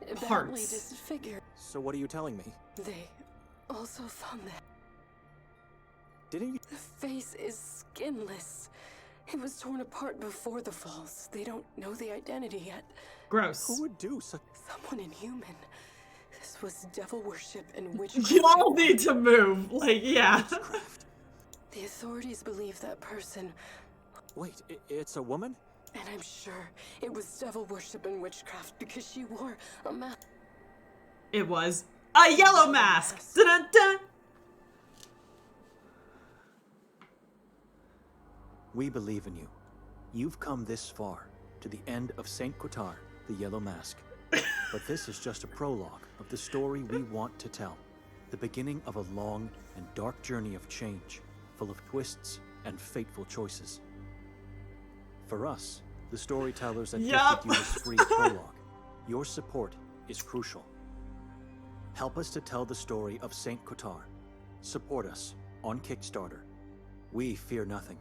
Badly Parts. disfigured. So what are you telling me? They also found that Didn't you- the face is skinless. It was torn apart before the falls. They don't know the identity yet. Gross. Who would do such- Someone inhuman. This was devil worship and witchcraft. You all need to move. Like, yeah. Witchcraft? The authorities believe that person, Wait, it's a woman? and I'm sure it was devil worship and witchcraft because she wore a mask. It was a yellow mask. Dun-dun-dun. We believe in you. You've come this far, to the end of Saint Kotar, the Yellow Mask. But this is just a prologue of the story we want to tell. The beginning of a long and dark journey of change, full of twists and fateful choices. For us, the storytellers that Yup. gifted you this free prologue, your support is crucial. Help us to tell the story of Saint Kotar. Support us on Kickstarter. We fear nothing,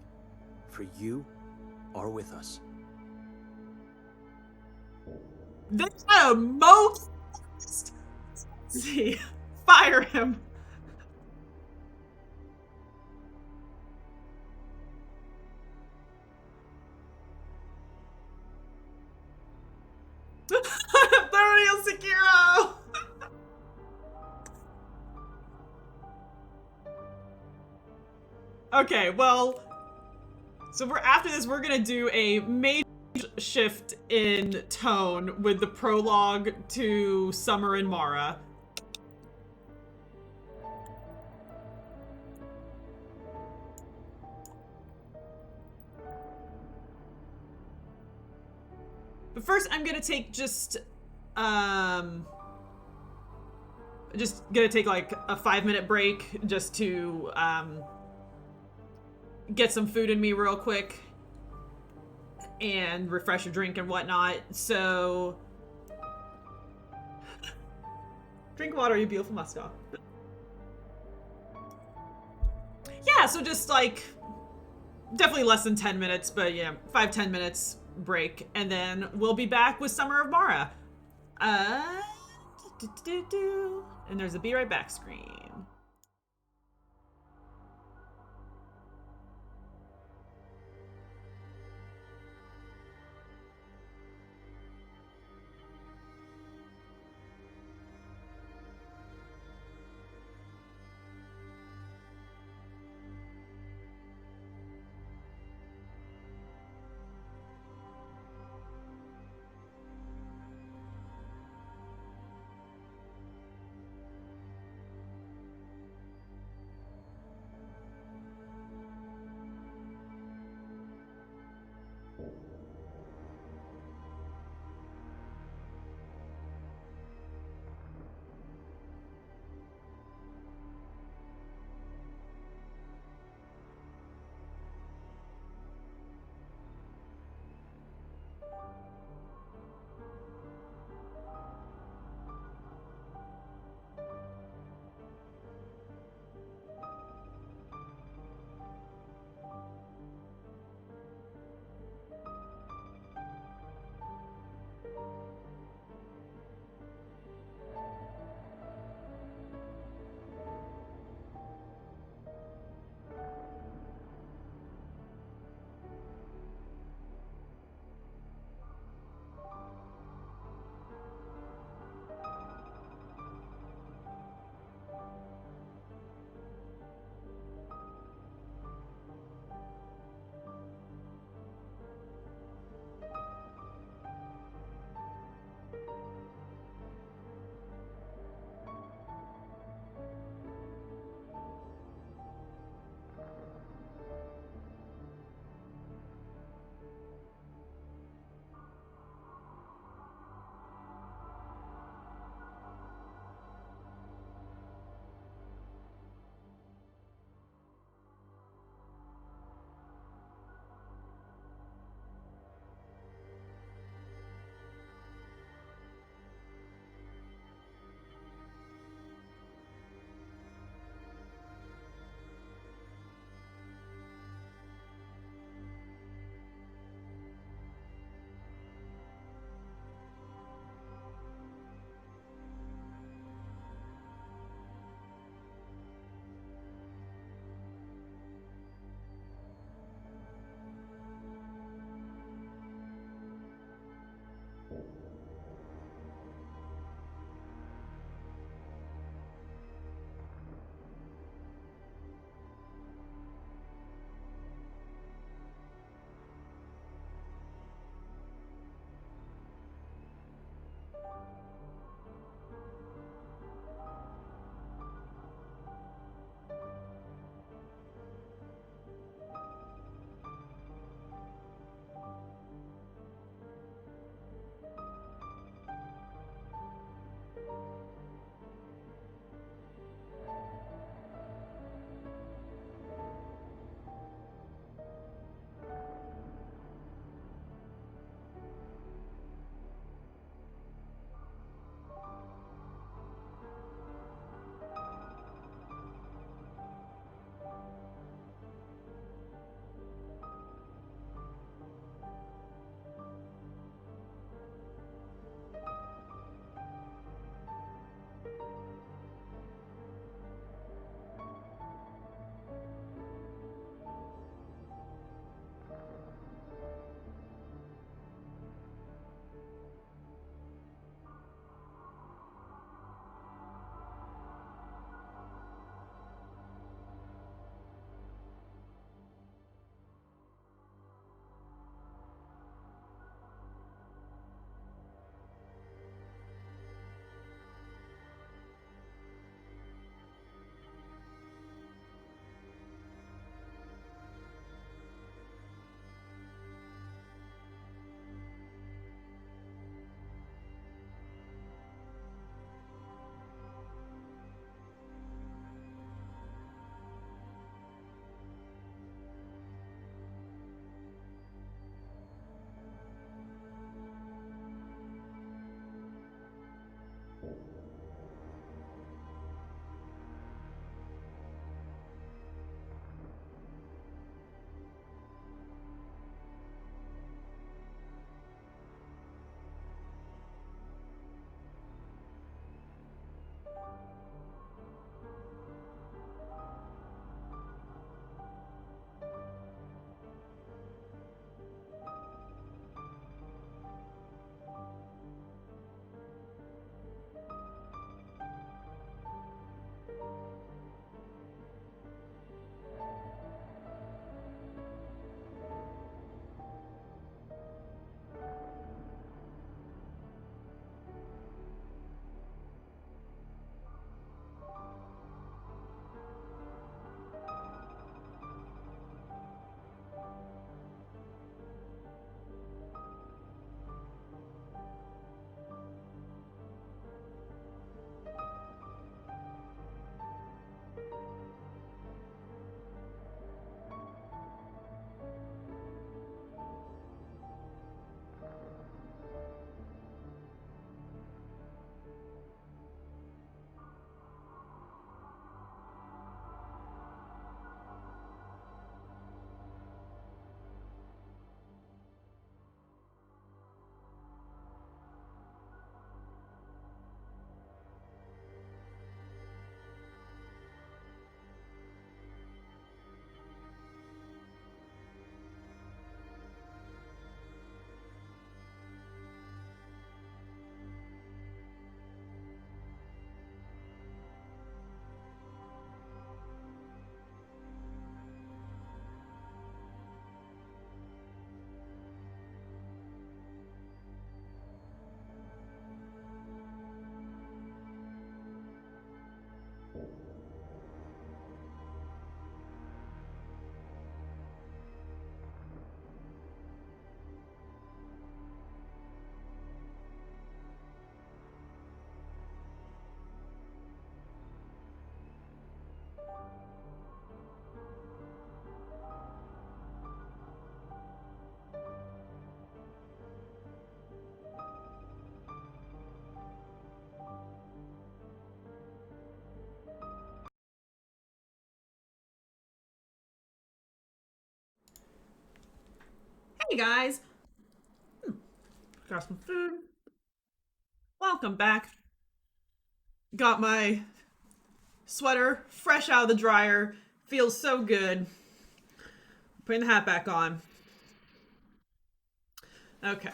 for you are with us. That's a most. See, fire him. The real Sekiro. Okay, well, so after this, we're gonna do a major shift in tone with the prologue to Summer and Mara. But first, I'm gonna take just Just gonna take like a 5-minute break just to get some food in me real quick and refresh a drink and whatnot. So drink water, you beautiful muskox. Yeah, so just like definitely less than 10 minutes, but yeah, 5-10 minutes break, and then we'll be back with Summer of Mara. And there's a be right back screen. Hey guys! Got some food. Welcome back. Got my sweater fresh out of the dryer. Feels so good. Putting the hat back on. Okay.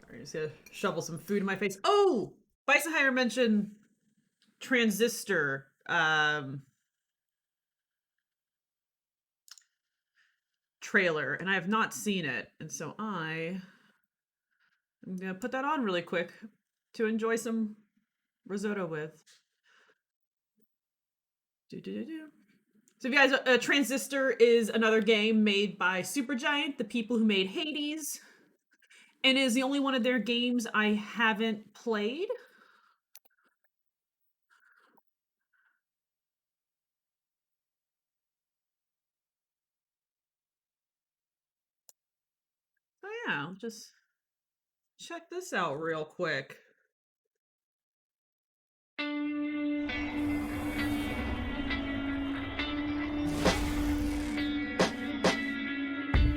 I'm just gonna shovel some food in my face. Oh! Weissenheimer mentioned Transistor. Trailer, and I have not seen it, and so I'm gonna put that on really quick to enjoy some risotto with. So, if you guys, Transistor is another game made by Supergiant, the people who made Hades, and is the only one of their games I haven't played. So yeah, I'll just check this out real quick.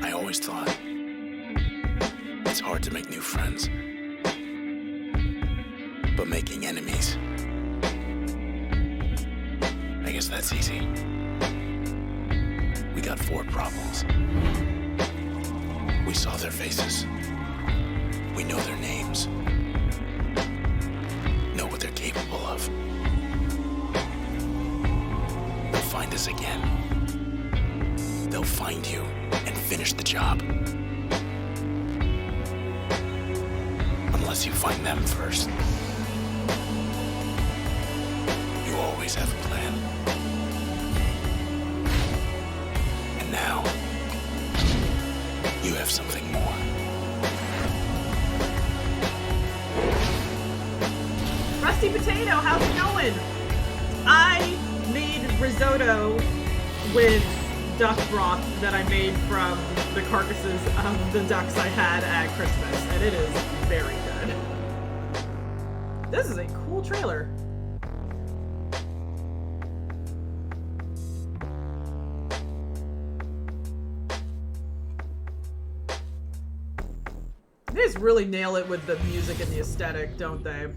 I always thought it's hard to make new friends, but making enemies, I guess that's easy. We got 4 problems. We saw their faces. We know their names. Know what they're capable of. They'll find us again. They'll find you and finish the job. Unless you find them first. You always have a plan. And now, you have something more. Rusty Potato, how's it going? I made risotto with duck broth that I made from the carcasses of the ducks I had at Christmas, and it is very good. This is a cool trailer. They just really nail it with the music and the aesthetic, don't they?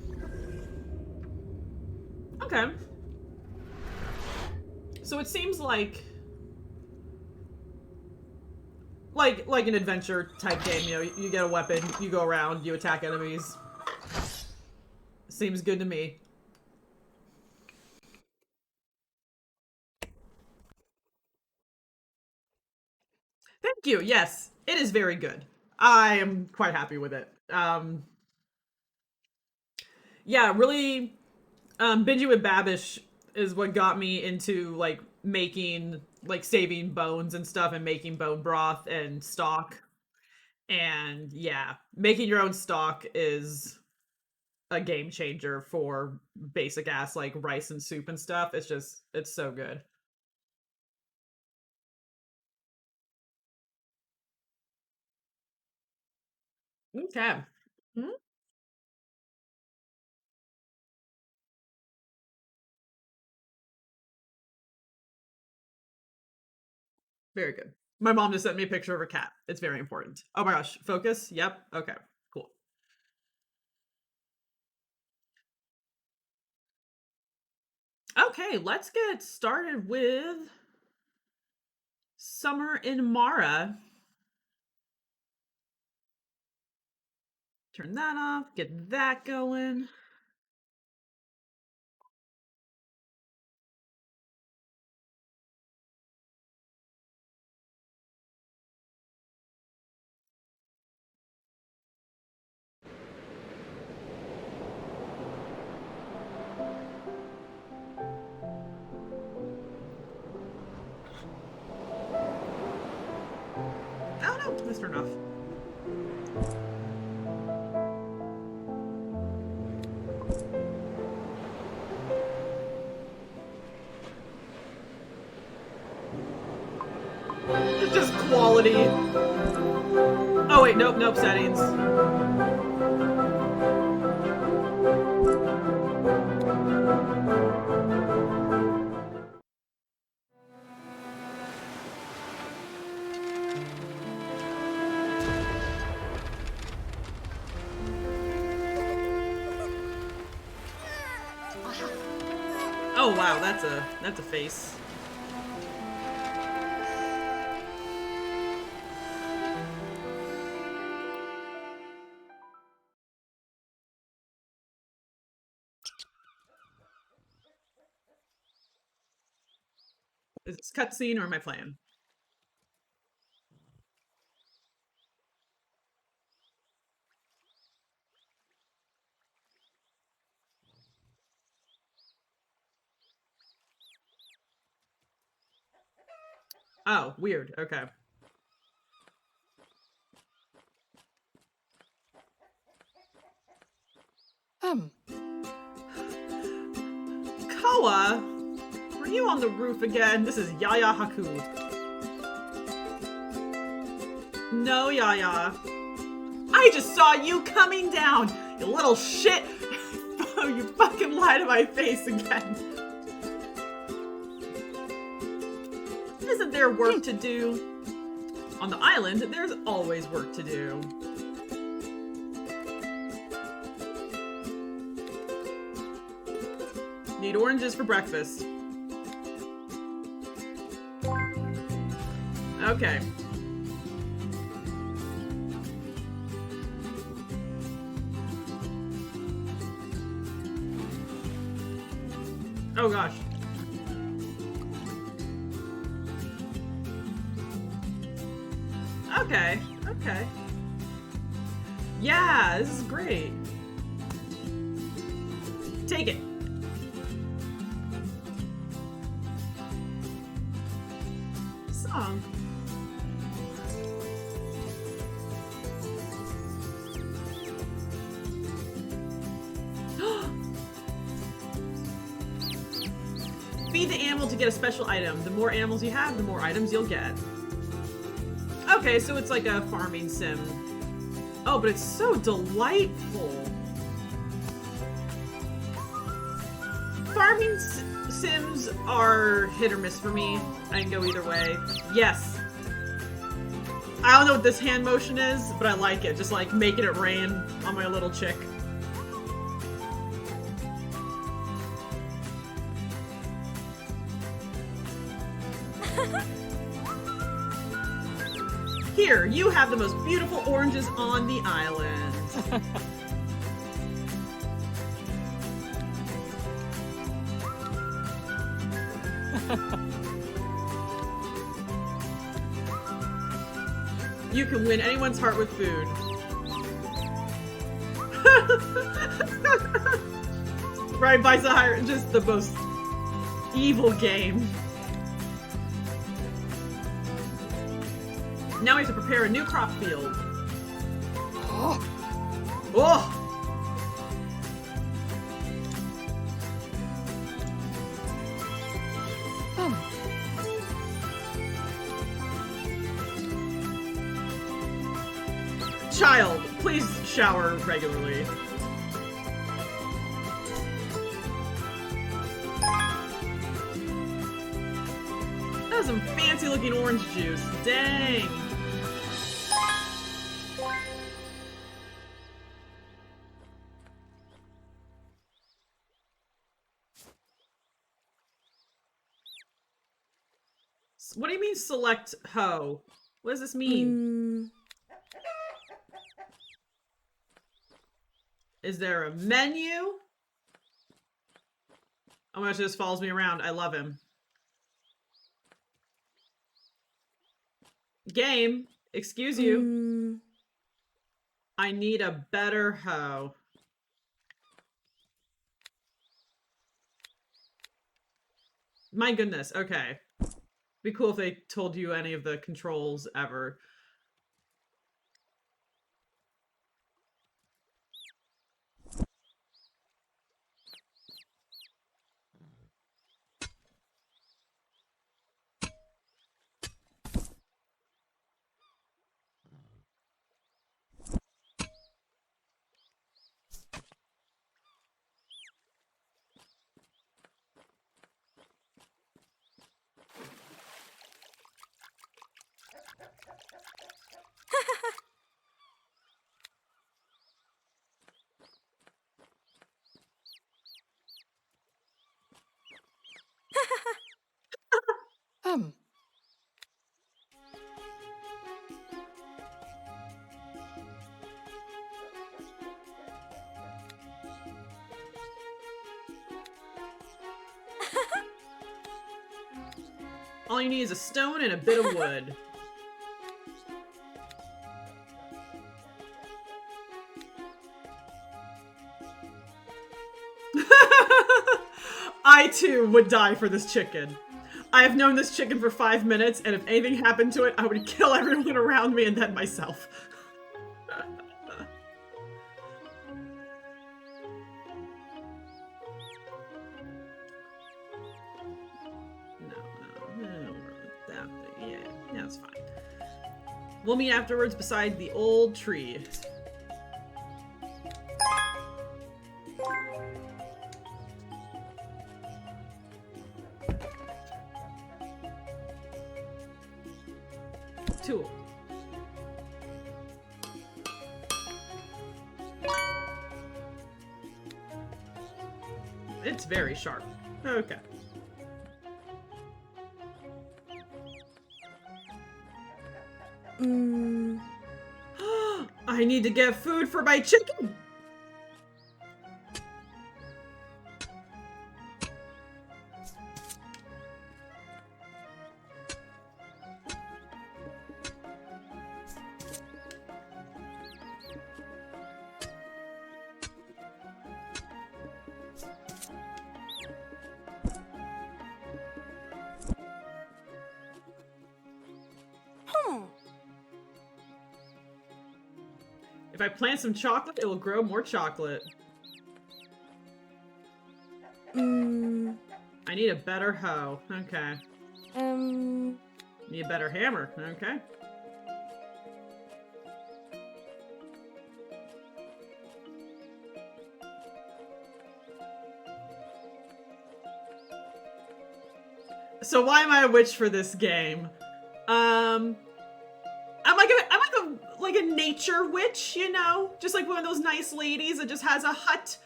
Okay. So it seems like an adventure type game, you know, you get a weapon, you go around, you attack enemies. Seems good to me. Thank you. Yes, it is very good. I am quite happy with it. Yeah, really, binging with Babish is what got me into like making, like saving bones and stuff and making bone broth and stock. And yeah, making your own stock is a game changer for basic ass like rice and soup and stuff. It's so good. Okay. Mhm. Very good. My mom just sent me a picture of her cat. It's very important. Oh my gosh. Focus. Yep. Okay. Cool. Okay, let's get started with Summer in Mara. Turn that off. Get that going. Oh no, let's turn it off. It's just quality. Oh wait, nope, settings. Oh wow, that's a face. Is this cutscene or am I playing? Oh, weird. Okay. Koa, were you on the roof again? This is Yaya Haku. No, Yaya. I just saw you coming down, you little shit. Oh, you fucking lied to my face again. Isn't there work to do? On the island, there's always work to do. Need oranges for breakfast. Okay. Oh gosh. Okay, okay. Yeah, this is great. Take it. Song. Feed the animal to get a special item. The more animals you have, the more items you'll get. Okay, so it's like a farming sim. Oh, but it's so delightful. Farming sims are hit or miss for me. I can go either way. Yes. I don't know what this hand motion is, but I like it. Just like making it rain on my little chick. Here, you have the most beautiful oranges on the island. You can win anyone's heart with food. Right, by Zahir, just the most evil game. Now we have to prepare a new crop field. Oh! Child, please shower regularly. That was some fancy looking orange juice. Dang. What do you mean select hoe? What does this mean? Is there a menu? Oh my gosh, it just follows me around. I love him. Game, excuse you. I need a better hoe. My goodness, okay. Be cool if they told you any of the controls ever. All you need is a stone and a bit of wood. I too would die for this chicken. I have known this chicken for 5 minutes, and if anything happened to it, I would kill everyone around me and then myself. Yeah, that's fine. We'll meet afterwards beside the old tree. Tool. It's very sharp. Okay. I need to get food for my chicken! If I plant some chocolate, it will grow more chocolate. I need a better hoe. Okay. Need a better hammer. Okay. So why am I a witch for this game? I'm like a nature witch, you know? Just like one of those nice ladies that just has a hut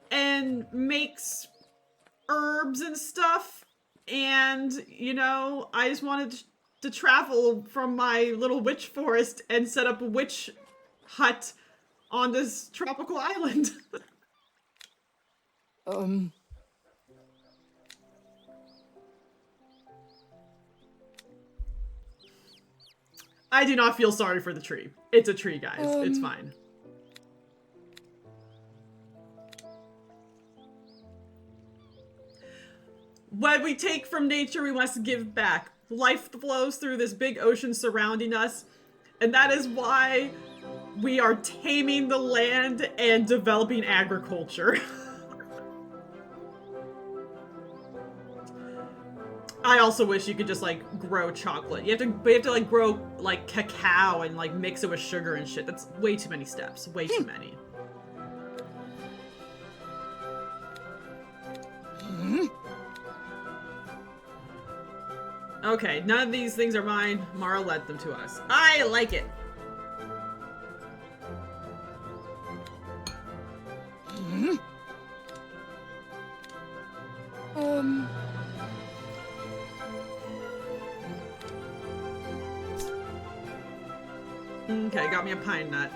and makes herbs and stuff. And, you know, I just wanted to travel from my little witch forest and set up a witch hut on this tropical island. I do not feel sorry for the tree. It's a tree, guys. It's fine. What we take from nature, we must give back. Life flows through this big ocean surrounding us, and that is why we are taming the land and developing agriculture. I also wish you could just like grow chocolate. You have to like grow like cacao and like mix it with sugar and shit. That's way too many steps. Way too many. Okay, none of these things are mine. Mara led them to us. I like it. Okay, got me a pine nut.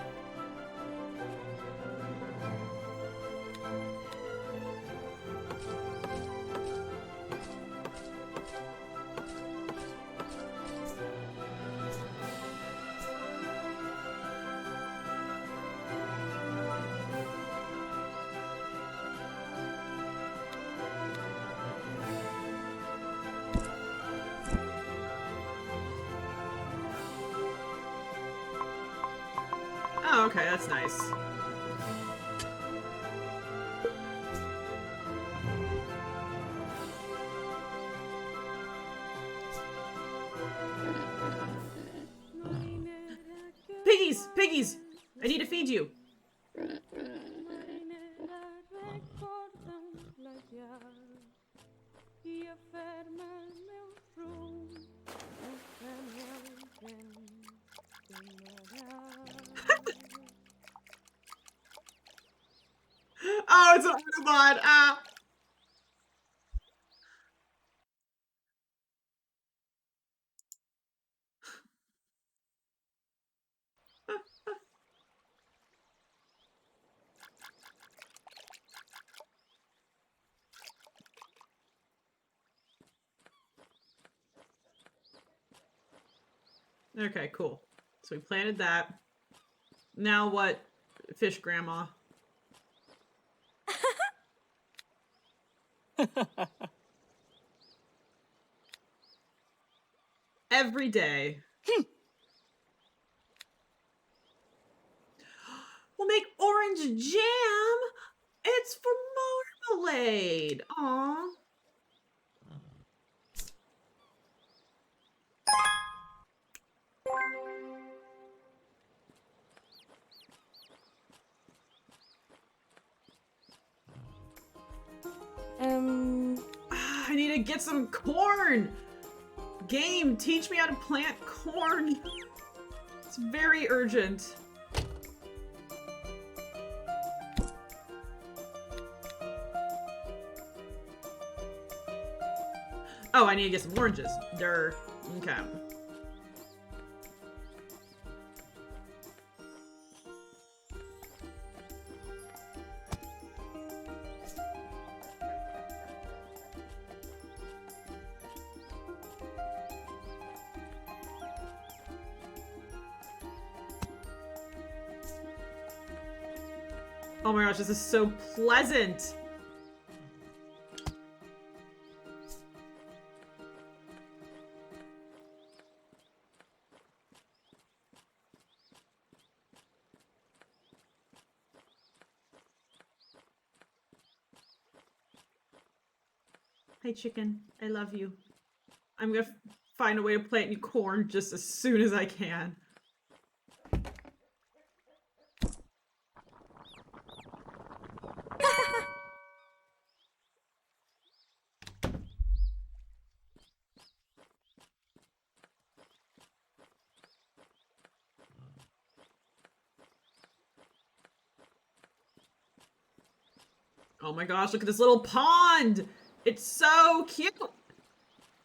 Oh, okay, that's nice. Piggies! Piggies! I need to feed you. Oh, it's an Autobot! Ah! Okay, cool. So we planted that. Now what, fish grandma? Every day. We'll make orange jam. It's for marmalade. Aww. I need to get some corn. Game, teach me how to plant corn. It's very urgent. Oh, I need to get some oranges. Durr. Okay. Oh my gosh, this is so pleasant. Hey chicken, I love you. I'm gonna find a way to plant you corn just as soon as I can. Oh my gosh, look at this little pond! It's so cute!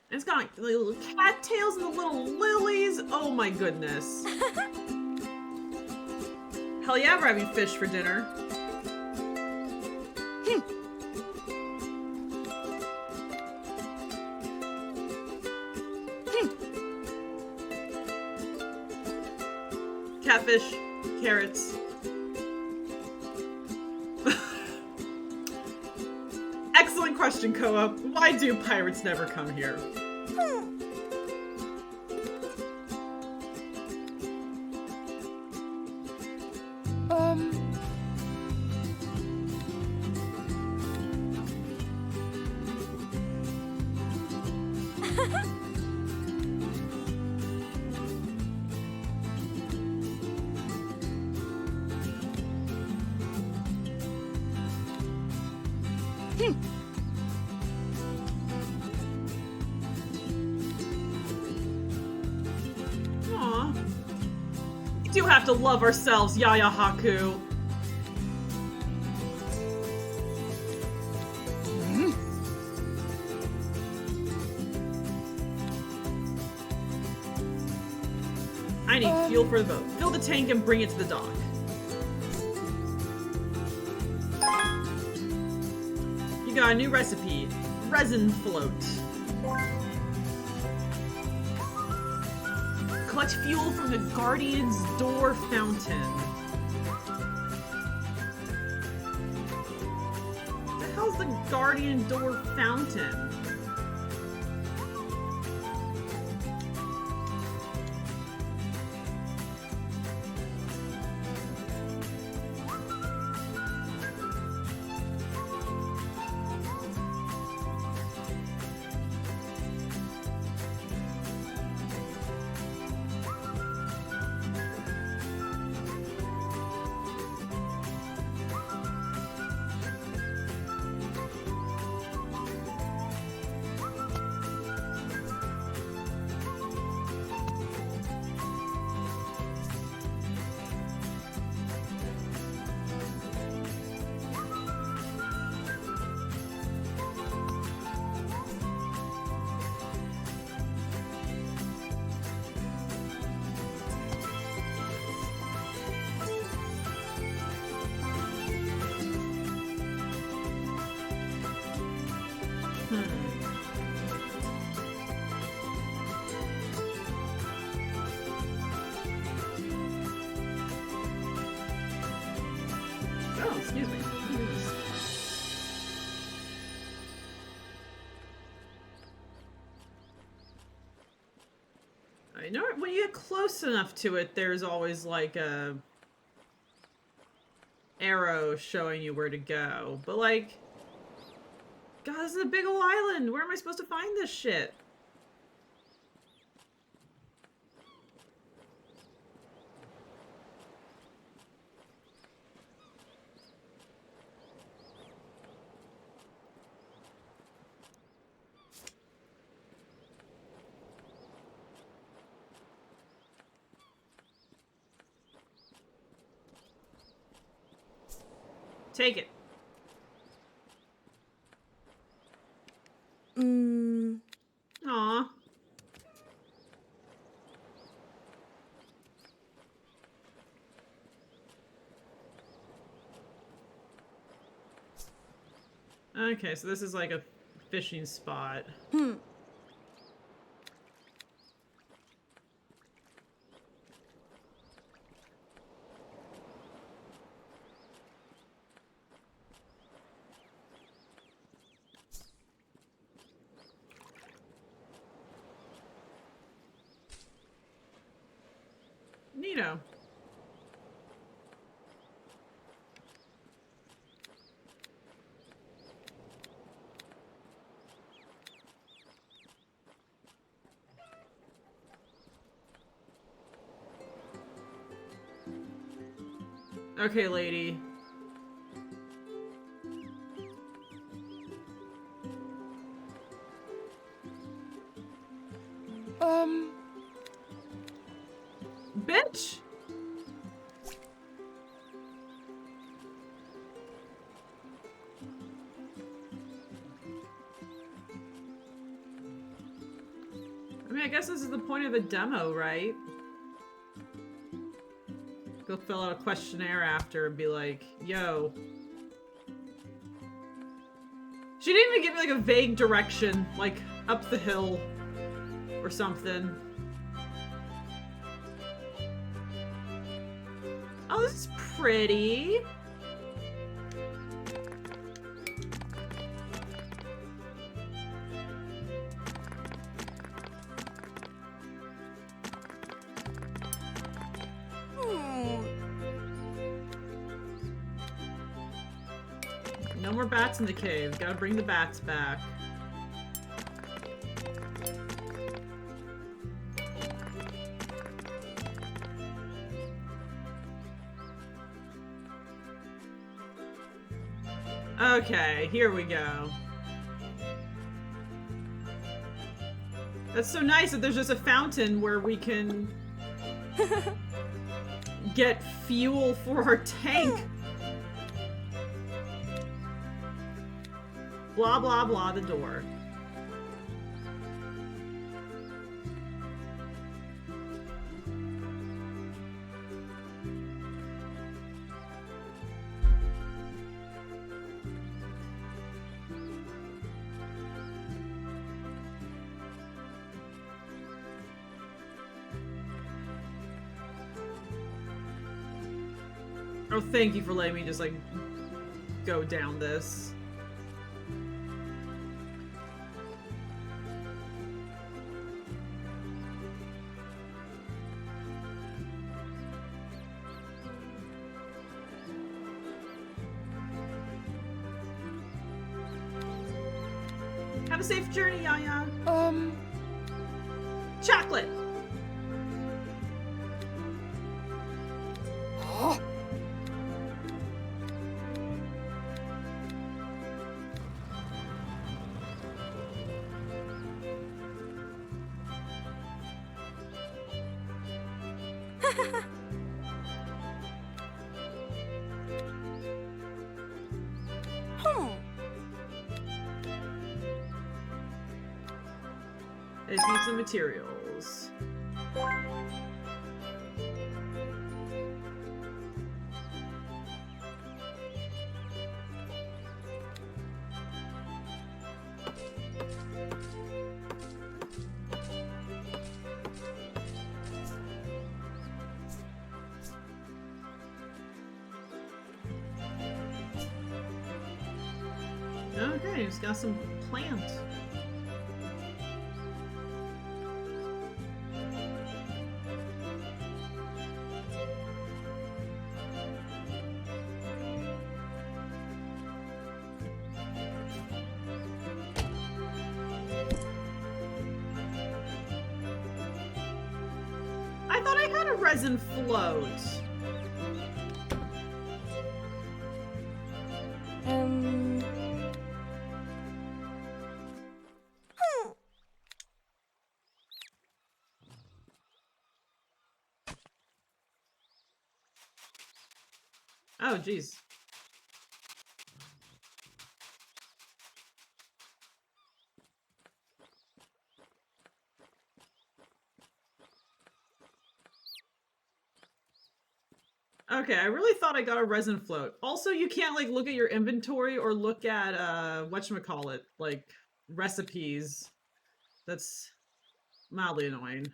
It's got like the little cattails and the little lilies. Oh my goodness. Hell yeah, we're having fish for dinner. Catfish, carrots. Excellent question, Co-op. Why do pirates never come here? Aw. We do have to love ourselves, Yaya Haku. I need fuel for the boat. Fill the tank and bring it to the dock. You got a new recipe. Resin float. Collect fuel from the Guardian's Door fountain. What the hell's the Guardian Door fountain? I know when you get close enough to it, there's always like a arrow showing you where to go. But like, God, this is a big ol' island. Where am I supposed to find this shit? Take it. Aw. Okay, so this is like a fishing spot. Neato. Okay, lady. Bitch! I mean, I guess this is the point of the demo, right? Go fill out a questionnaire after and be like, yo. She didn't even give me like a vague direction, like up the hill or something. Oh, this is pretty. No more bats in the cave. Gotta bring the bats back. Okay, here we go. That's so nice that there's just a fountain where we can get fuel for our tank. Blah, blah, blah, the door. Oh, thank you for letting me just, like, go down this. Have a safe journey, Yaya. Chocolate! I just need some materials. Okay, just got some plant. resin float. Oh, geez. Okay, I really thought I got a resin float. Also, you can't like look at your inventory or look at whatchamacallit, like recipes. That's mildly annoying.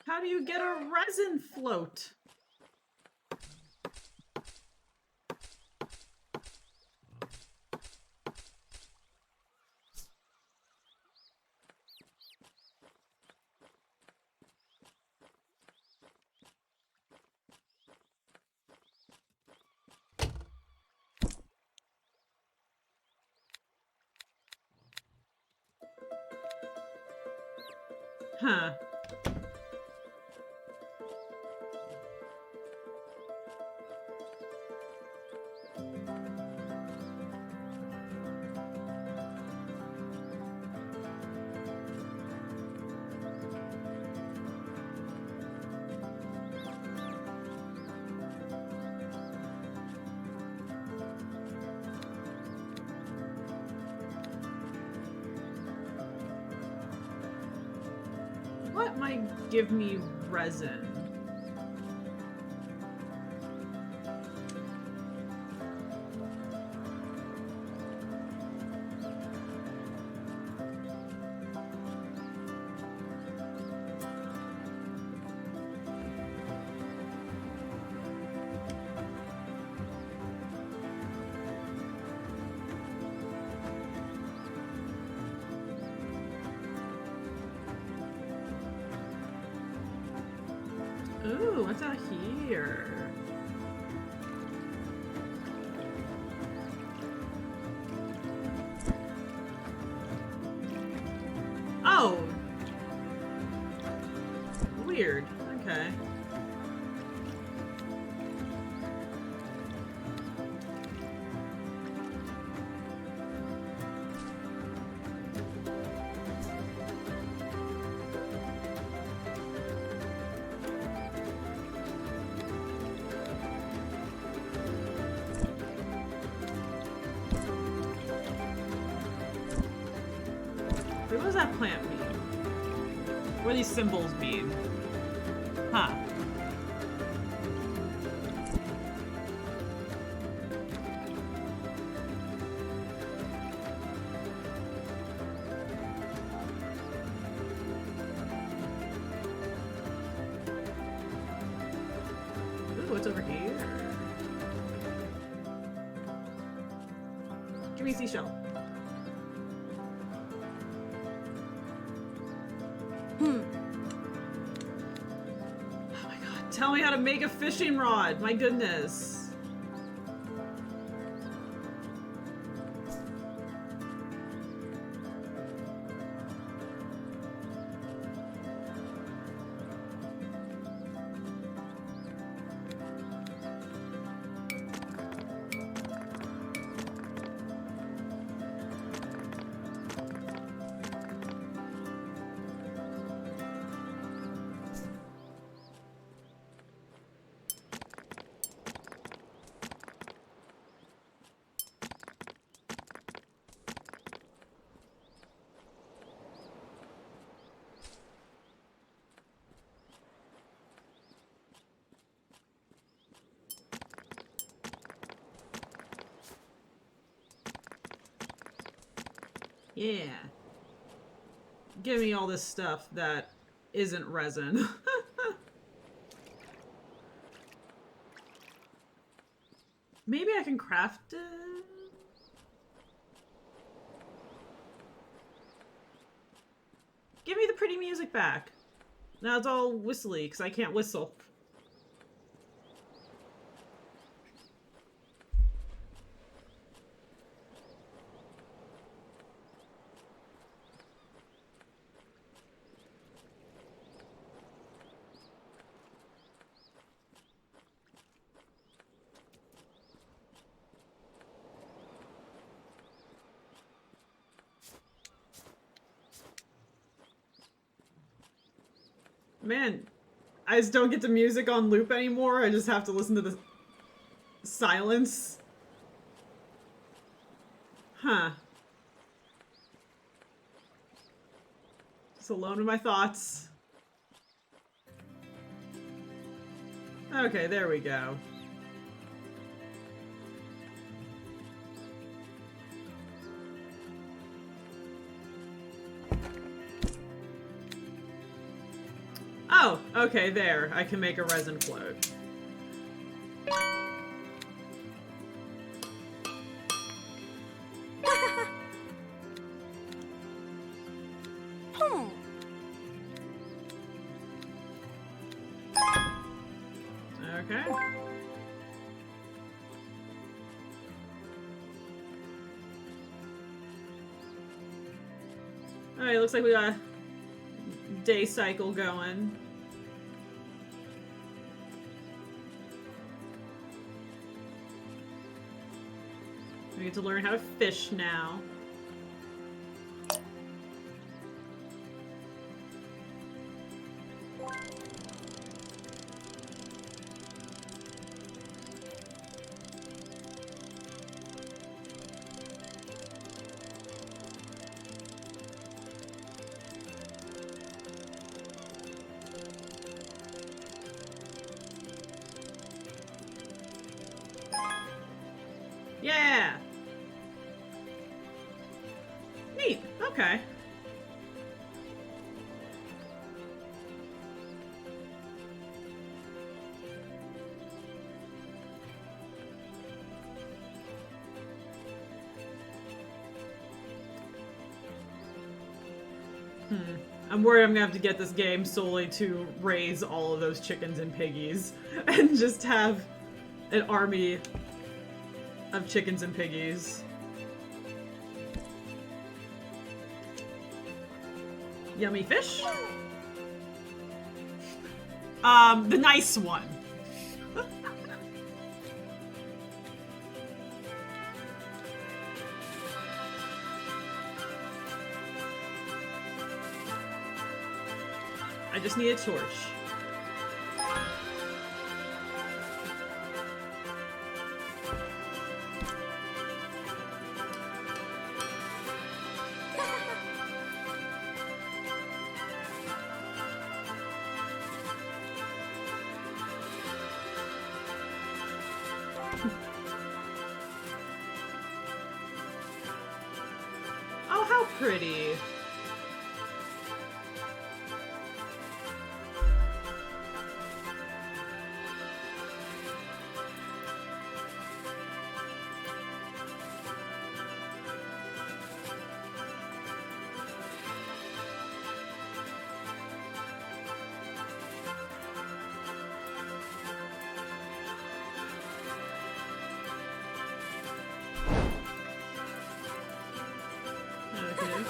How do you get a resin float? Huh. What might give me resin? Ooh, what's out here? Oh! Weird. Okay. What does that plant mean? What do these symbols mean? Huh. Ooh, what's over here? Give me a seashell. Tell me how to make a fishing rod. My goodness. Yeah. Give me all this stuff that isn't resin. Maybe I can craft it? back. Now it's all whistly, because I can't whistle. Man, I just don't get the music on loop anymore. I just have to listen to the silence. Huh. Just alone in my thoughts. Okay, there we go. Oh, okay, there. I can make a resin float. Okay. Alright, looks like we got a day cycle going. We get to learn how to fish now. Yeah! Neat. Okay. I'm worried I'm gonna have to get this game solely to raise all of those chickens and piggies and just have an army of chickens and piggies. Yummy fish? The nice one. I just need a torch. Oh, how pretty. Okay.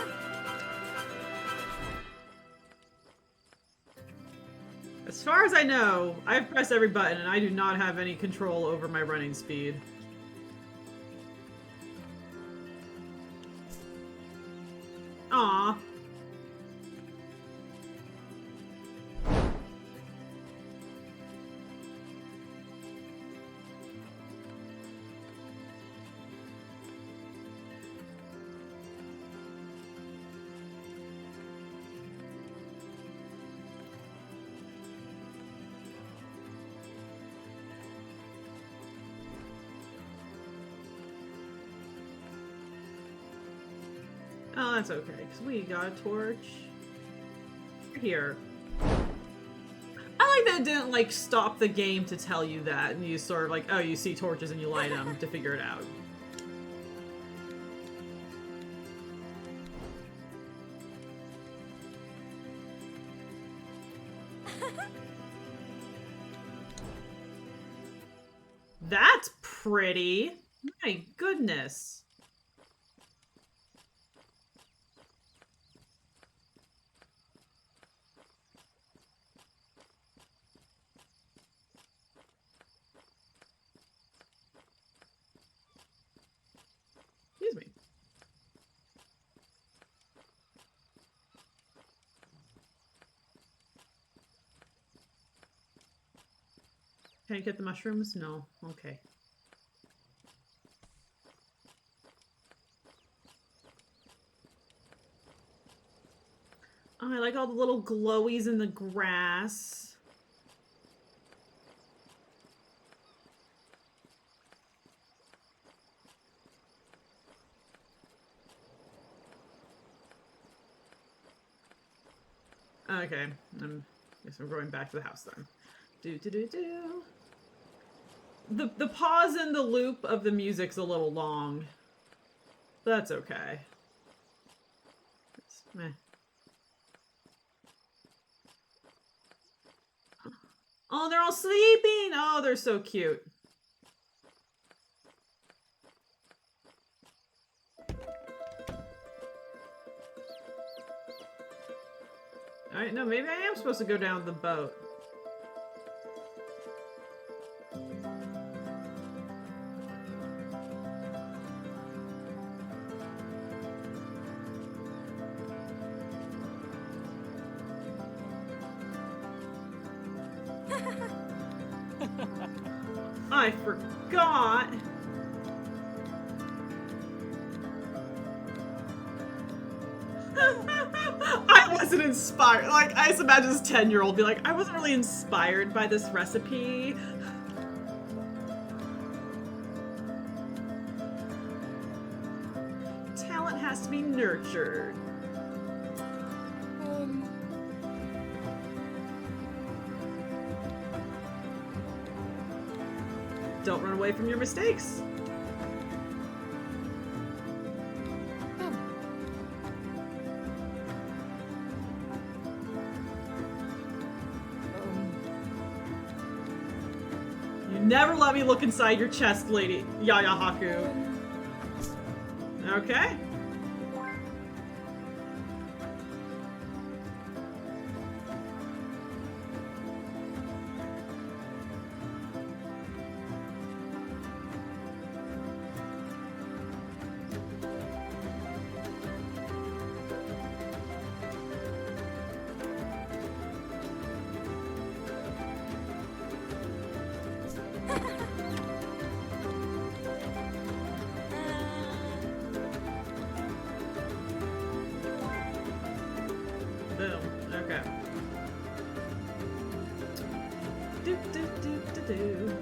As far as I know, I've pressed every button and I do not have any control over my running speed. Aww. Oh, that's okay, because we got a torch. Here. I like that it didn't, like, stop the game to tell you that, and you sort of like, oh, you see torches and you light them to figure it out. That's pretty. My goodness. Excuse me. Can I get the mushrooms? No. Okay. Oh, I like all the little glowies in the grass. Okay, guess I'm going back to the house then. The pause in the loop of the music's a little long. That's okay. It's meh. Oh, they're all sleeping! Oh, they're so cute. Alright, no, maybe I am supposed to go down the boat. I forgot. I wasn't inspired. Like, I just imagine this 10-year-old be like, I wasn't really inspired by this recipe. Talent has to be nurtured. Don't run away from your mistakes. You never let me look inside your chest, lady Yaya Haku. Okay. Boom. Okay. Do do do do do.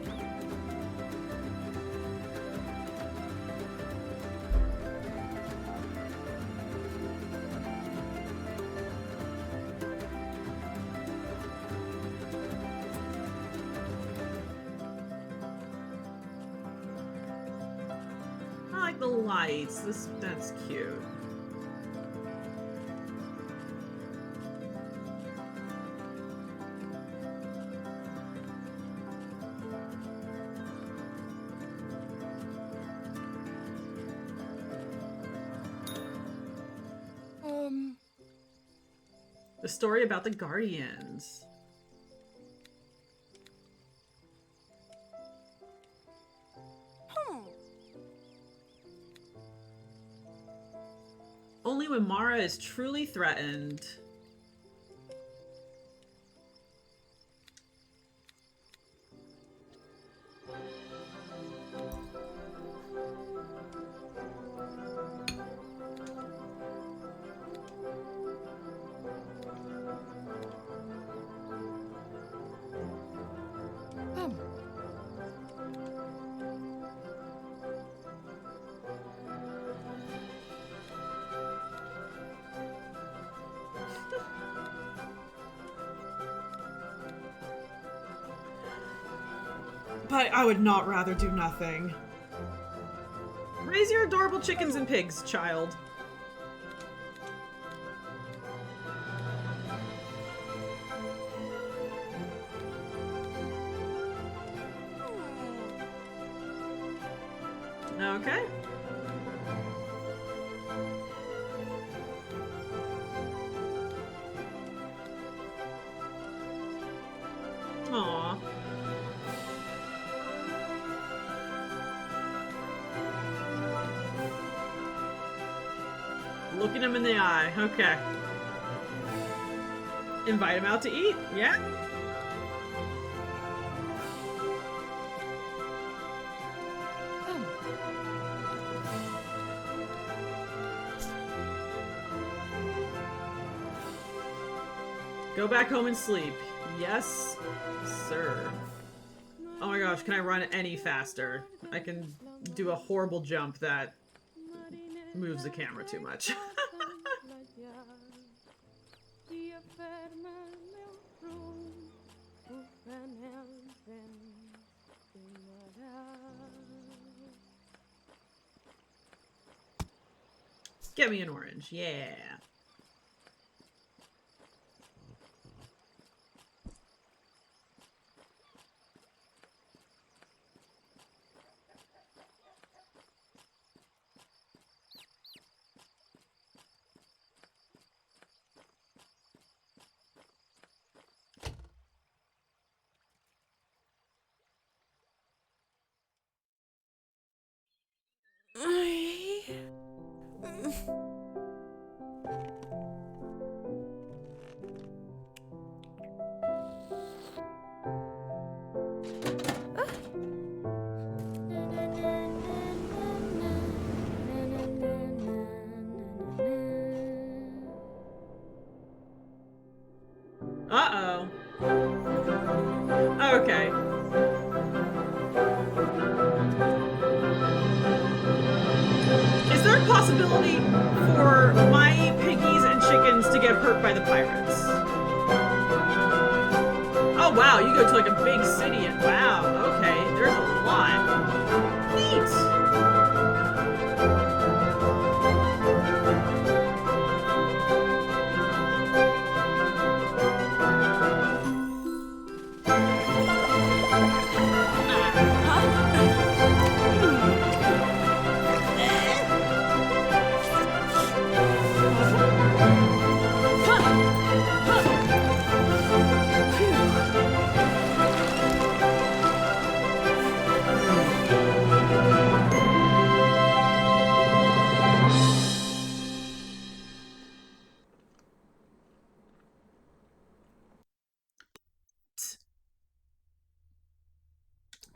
I like the lights. That's cute. The story about the Guardians. Only when Mara is truly threatened. But I would not rather do nothing. Raise your adorable chickens and pigs, child. Okay. Aww. Looking him in the eye. Okay. Invite him out to eat. Yeah. Go back home and sleep. Yes, sir. Oh my gosh, can I run any faster? I can do a horrible jump that moves the camera too much. Get me an orange, yeah. Uh-oh. Okay. Is there a possibility for my piggies and chickens to get hurt by the pirates? Oh wow, you go to like a big city and wow, okay, there's a lot. Neat!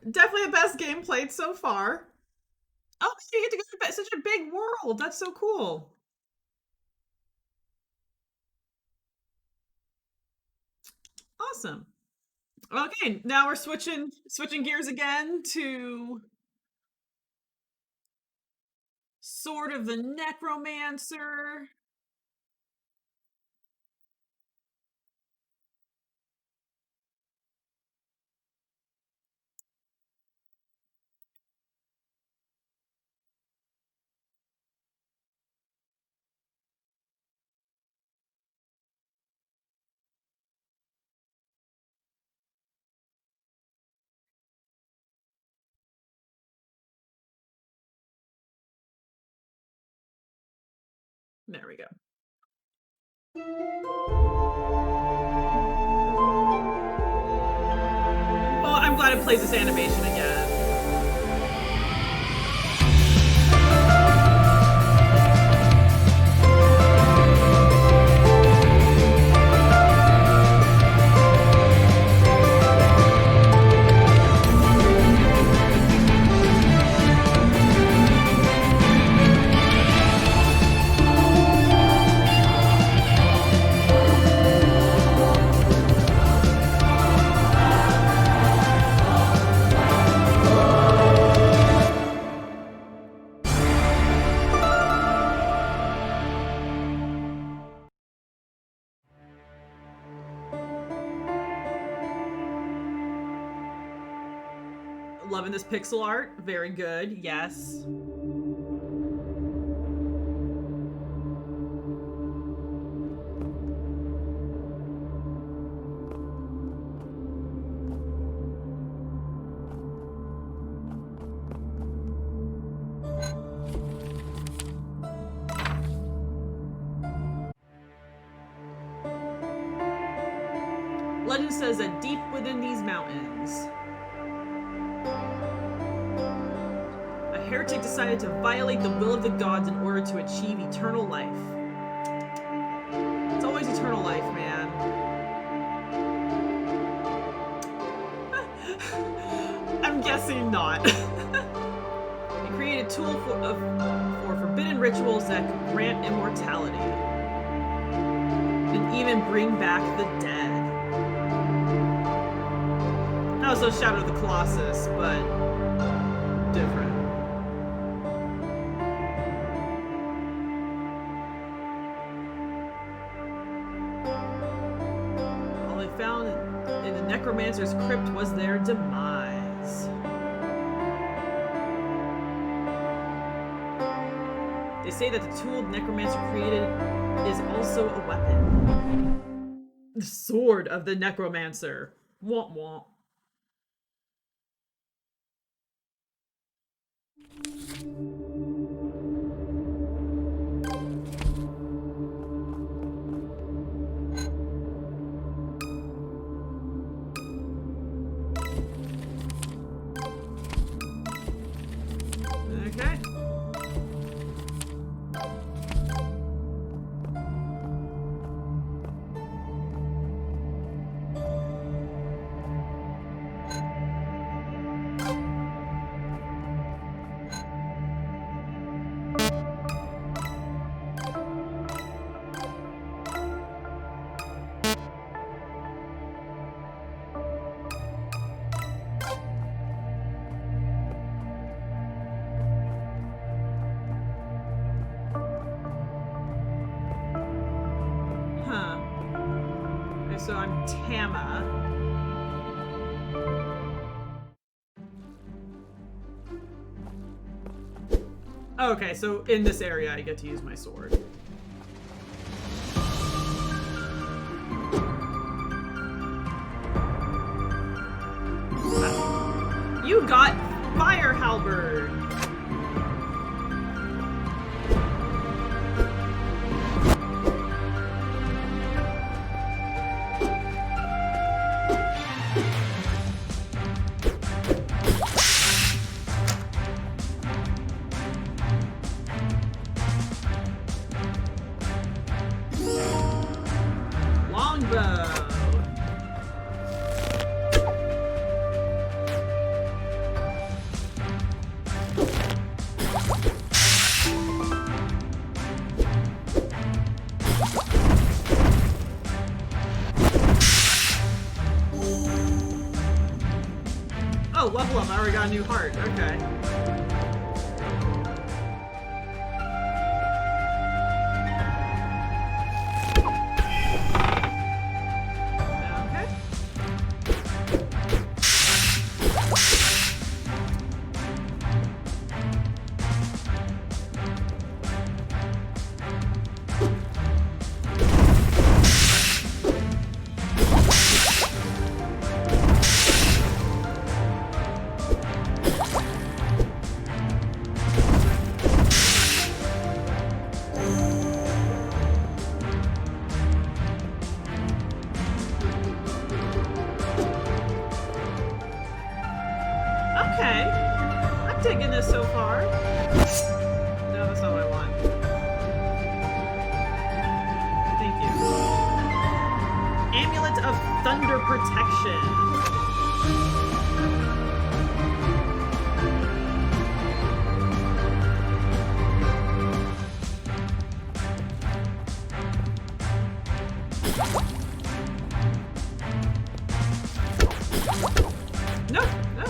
Definitely the best game played so far. Oh, you get to go to such a big world. That's so cool. Awesome. Okay, now we're switching gears again to Sword of the Necromancer. There we go. Well, I'm glad it plays this animation again. Loving this pixel art. Very good. Yes. legend says that deep within these mountains, a heretic decided to violate the will of the gods in order to achieve eternal life. It's always eternal life, man. I'm guessing not. He created a tool for forbidden rituals that could grant immortality and even bring back the dead. Also Shadow of the Colossus, but different. All they found in the Necromancer's crypt was their demise. They say that the tool the Necromancer created is also a weapon. The Sword of the Necromancer. Womp womp. Okay. So I'm Tama. Okay, so in this area I get to use my sword. You got Fire Halberd! Oh, level up. I already got a new heart. Okay. Okay. I'm digging this so far. No, that's not what I want. Thank you. Amulet of Thunder Protection. No, no.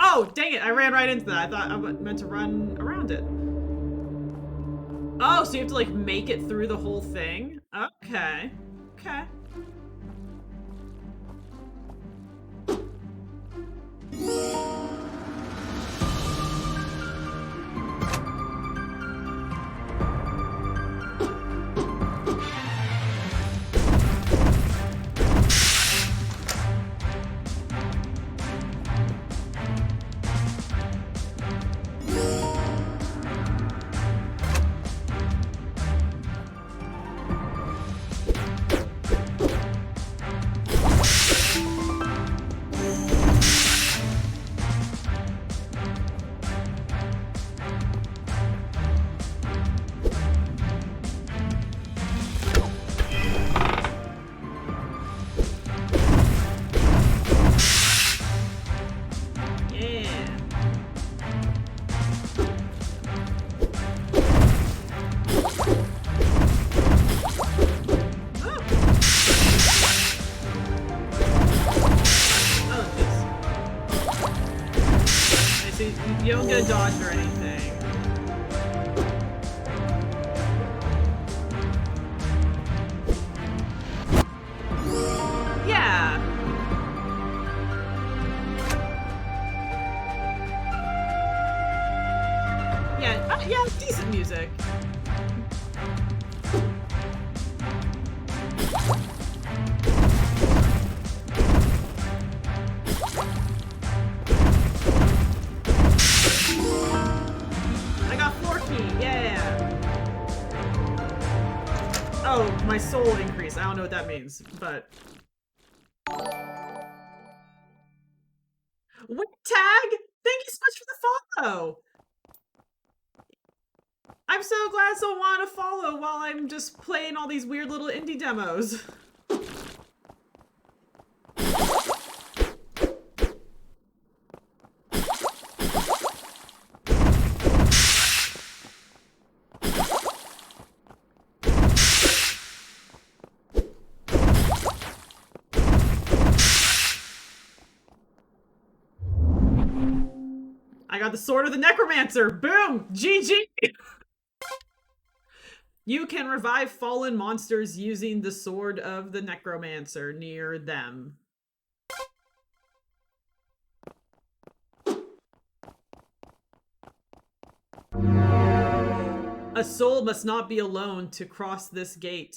Oh, dang it, I ran right into that. I thought I meant to run around it. Oh, so you have to, like, make it through the whole thing? Okay. Okay. to dodge or anything. Yeah. Yeah, decent music. I got floor key, yeah. Oh, my soul increase. I don't know what that means, but. What tag? Thank you so much for the follow. I'm so glad someone wanted to follow while I'm just playing all these weird little indie demos. I got the Sword of the Necromancer. Boom! GG! You can revive fallen monsters using the Sword of the Necromancer near them. A soul must not be alone to cross this gate.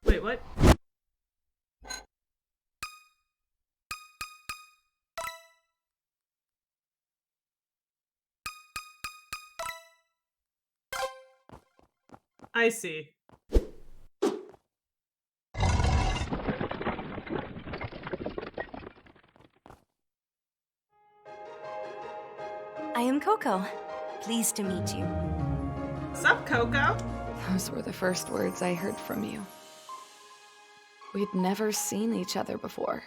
Wait, what? I see. I am Coco. Pleased to meet you. Sup, Coco? Those were the first words I heard from you. We'd never seen each other before,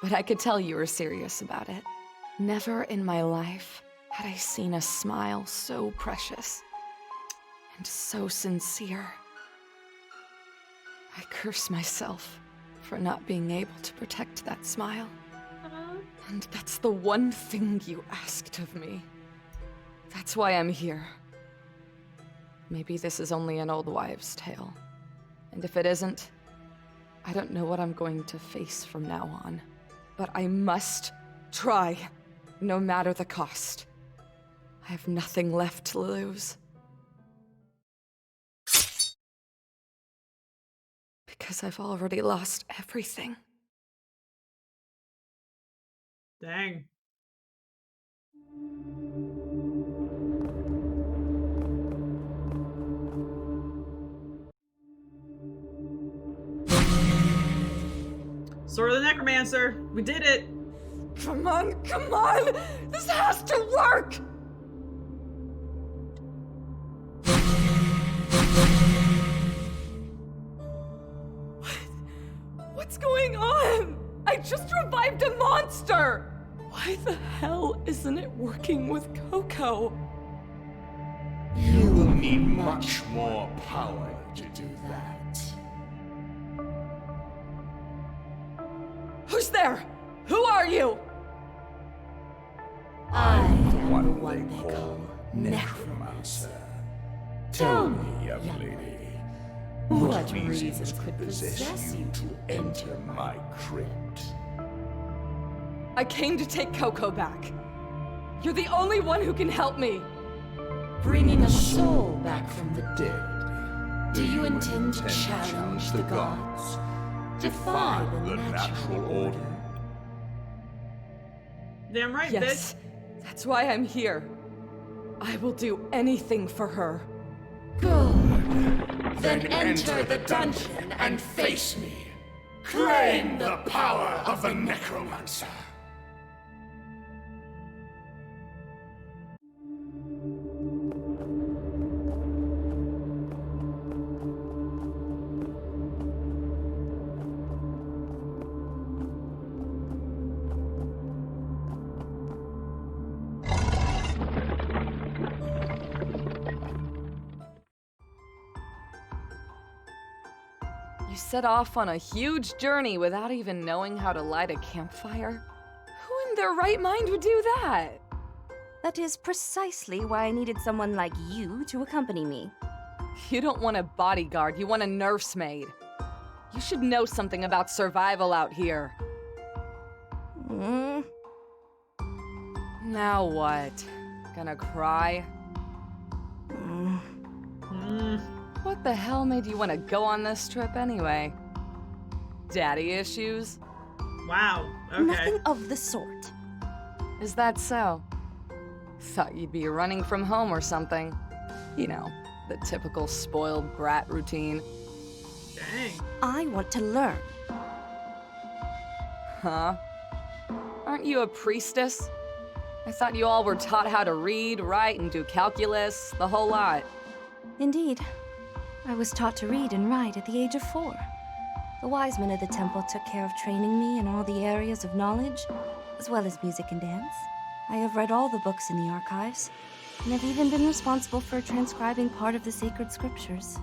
but I could tell you were serious about it. Never in my life had I seen a smile so precious and so sincere. I curse myself for not being able to protect that smile. And that's the one thing you asked of me. That's why I'm here. Maybe this is only an old wives' tale. And if it isn't, I don't know what I'm going to face from now on. But I must try, no matter the cost. I have nothing left to lose. Because I've already lost everything. Dang. Sword of the Necromancer. We did it. Come on, come on! This has to work! What's going on? I just revived a monster! Why the hell isn't it working with Coco? You will need much more power to do that. Who's there? Who are you? I am the one they call Necromancer. Tell me, young lady, what reasons could possess you to enter my crypt? I came to take Coco back. You're the only one who can help me. Bringing a soul back from the dead. Do you intend to challenge the gods? Defy the natural order? Damn right, yes, bitch. That's why I'm here. I will do anything for her. Good. Then enter the dungeon and face me. Claim the power of the Necromancer. set off on a huge journey without even knowing how to light a campfire? Who in their right mind would do that? That is precisely why I needed someone like you to accompany me. You don't want a bodyguard, you want a nursemaid. You should know something about survival out here. Now what? Gonna cry? What the hell made you want to go on this trip anyway? Daddy issues? Wow, okay. Nothing of the sort. Is that so? Thought you'd be running from home or something. You know, the typical spoiled brat routine. Dang. I want to learn. Huh? Aren't you a priestess? I thought you all were taught how to read, write, and do calculus, the whole lot. Indeed. I was taught to read and write at the age of 4. The wise men of the temple took care of training me in all the areas of knowledge, as well as music and dance. I have read all the books in the archives, and have even been responsible for transcribing part of the sacred scriptures.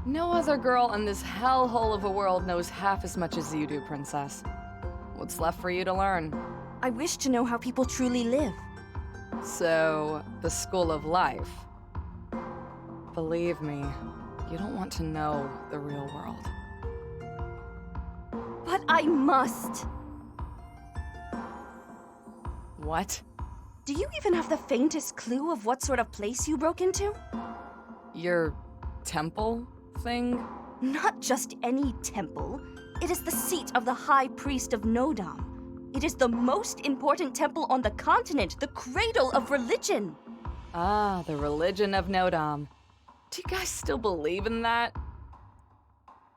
No other girl in this hellhole of a world knows half as much as you do, Princess. What's left for you to learn? I wish to know how people truly live. So, the school of life. Believe me, you don't want to know the real world. But I must! What? Do you even have the faintest clue of what sort of place you broke into? Your temple thing? Not just any temple. It is the seat of the High Priest of Nodam. It is the most important temple on the continent, the cradle of religion. Ah, the religion of Nodam. Do you guys still believe in that?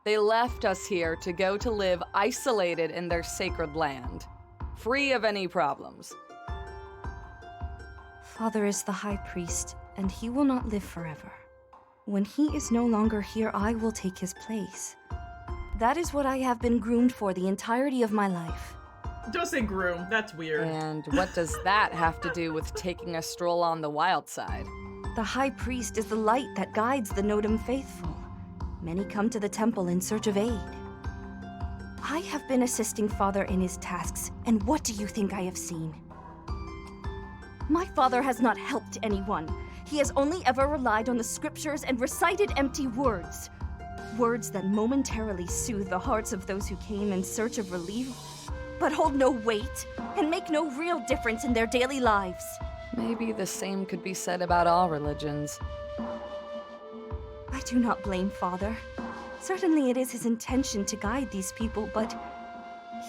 They left us here to go to live isolated in their sacred land, free of any problems. Father is the High Priest, and he will not live forever. When he is no longer here, I will take his place. That is what I have been groomed for the entirety of my life. Don't say groom, that's weird. And what does that have to do with taking a stroll on the wild side? The High Priest is the light that guides the Nodam faithful. Many come to the temple in search of aid. I have been assisting Father in his tasks, and what do you think I have seen? My father has not helped anyone. He has only ever relied on the scriptures and recited empty words. Words that momentarily soothe the hearts of those who came in search of relief, but hold no weight and make no real difference in their daily lives. Maybe the same could be said about all religions. I do not blame Father. Certainly it is his intention to guide these people, but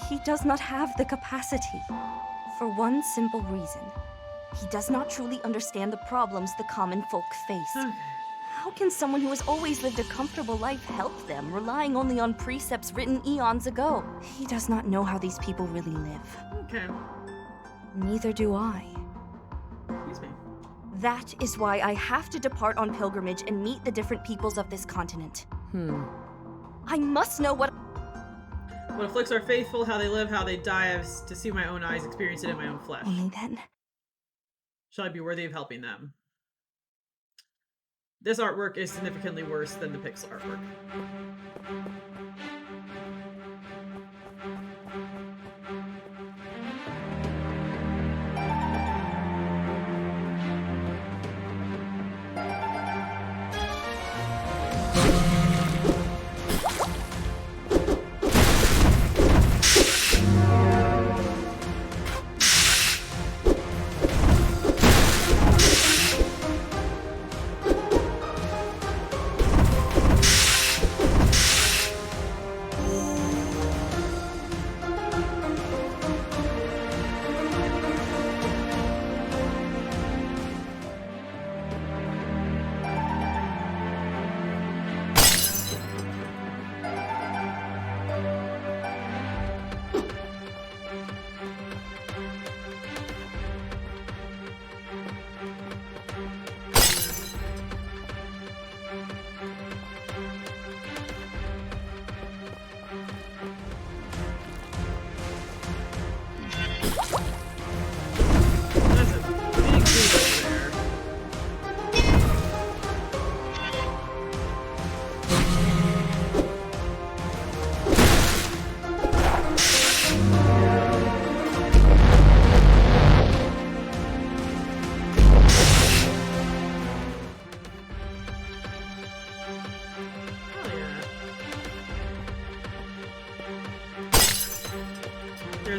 he does not have the capacity. For one simple reason. He does not truly understand the problems the common folk face. How can someone who has always lived a comfortable life help them, relying only on precepts written eons ago? He does not know how these people really live. Okay. Neither do I. Excuse me. That is why I have to depart on pilgrimage and meet the different peoples of this continent. I must know what afflicts our faithful, how they live, how they die. I have to see my own eyes, experience it in my own flesh. Only then. Shall I be worthy of helping them? This artwork is significantly worse than the pixel artwork.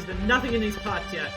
been nothing in these pots yet.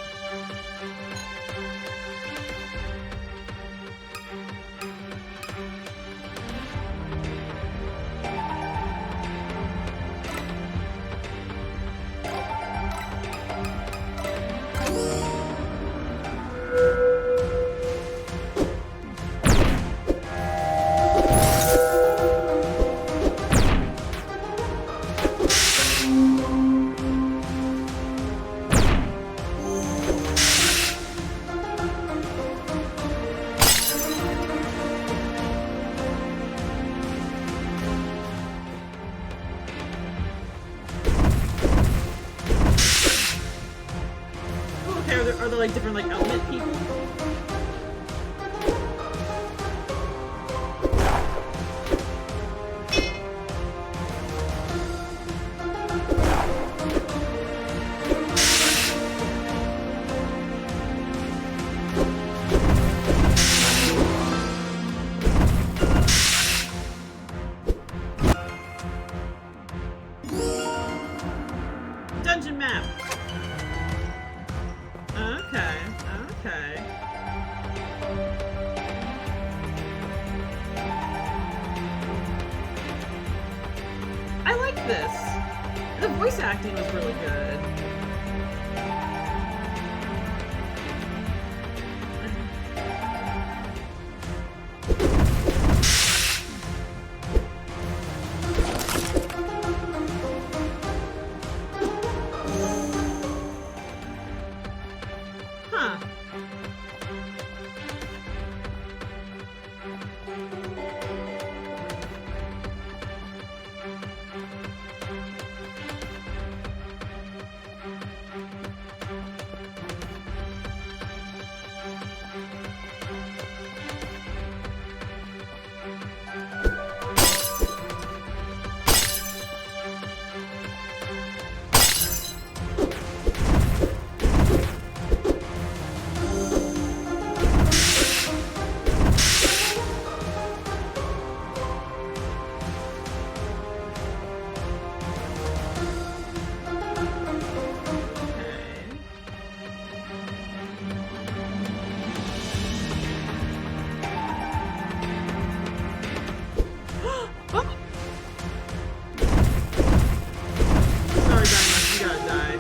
Are there like different like element people? Dungeon map. Okay, okay. I like this. The voice acting was really good. Huh. Sorry, Diamond, you gotta die.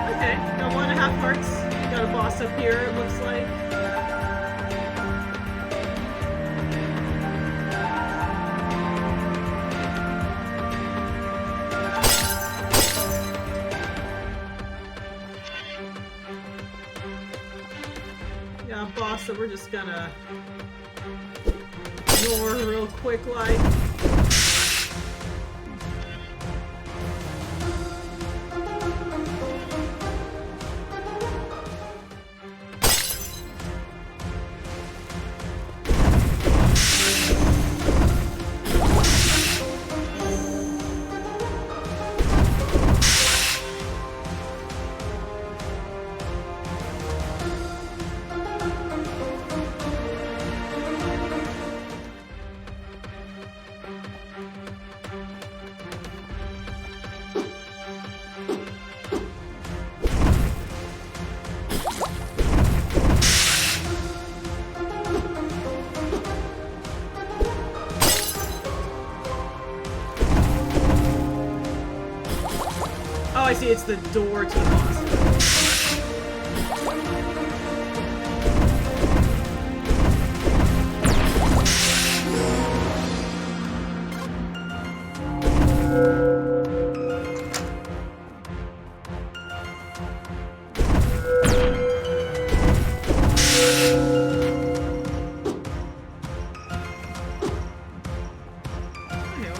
Okay, got 1.5 hearts. Got a boss up here, it looks like. Yeah, boss that we're just gonna ignore real quick like. Oh, I see, it's the door to the boss.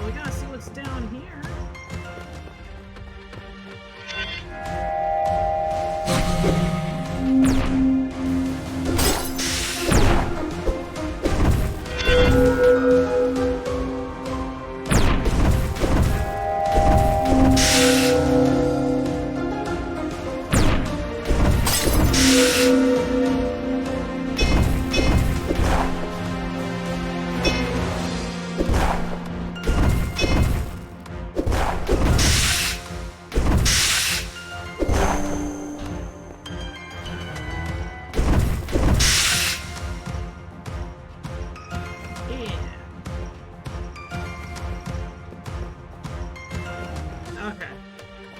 we gotta see what's down here. Okay.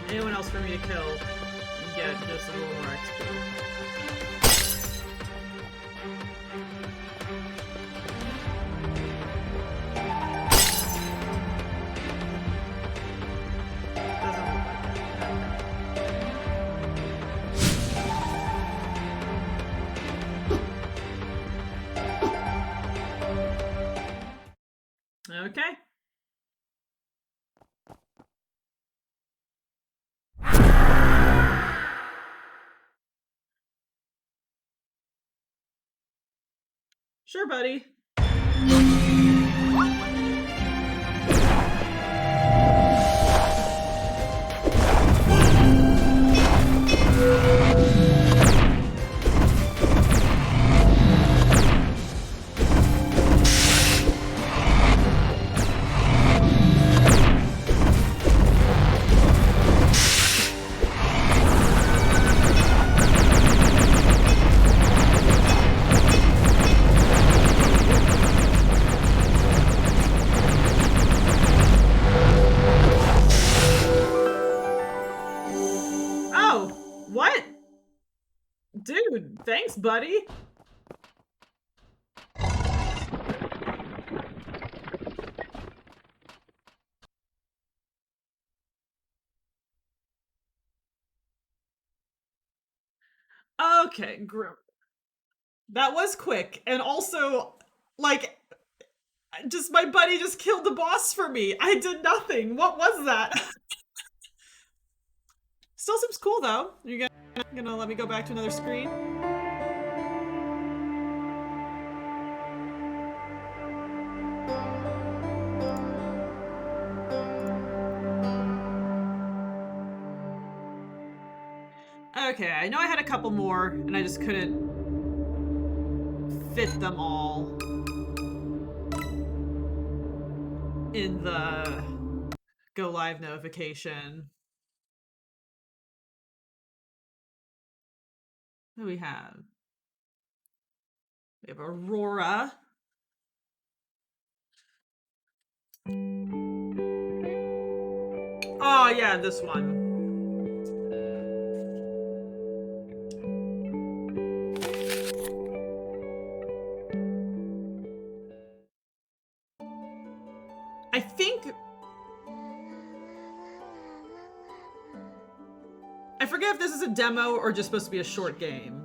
Anyone else for me to kill and get just a little more XP. Okay. Sure, buddy. Oh, what? Dude, thanks, buddy. Okay, that was quick. And also, like, just my buddy just killed the boss for me. I did nothing. What was that? Still seems cool, though. You're gonna let me go back to another screen? Okay, I know I had a couple more, and I just couldn't fit them all in the go live notification. What do we have? We have Aurora. Oh yeah, this one. I think... I forget if this is a demo or just supposed to be a short game.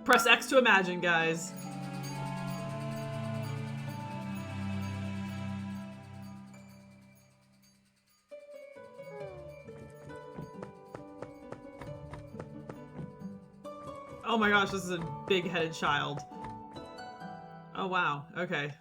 Press X to imagine, guys. Oh my gosh, this is a big-headed child. Oh wow, okay.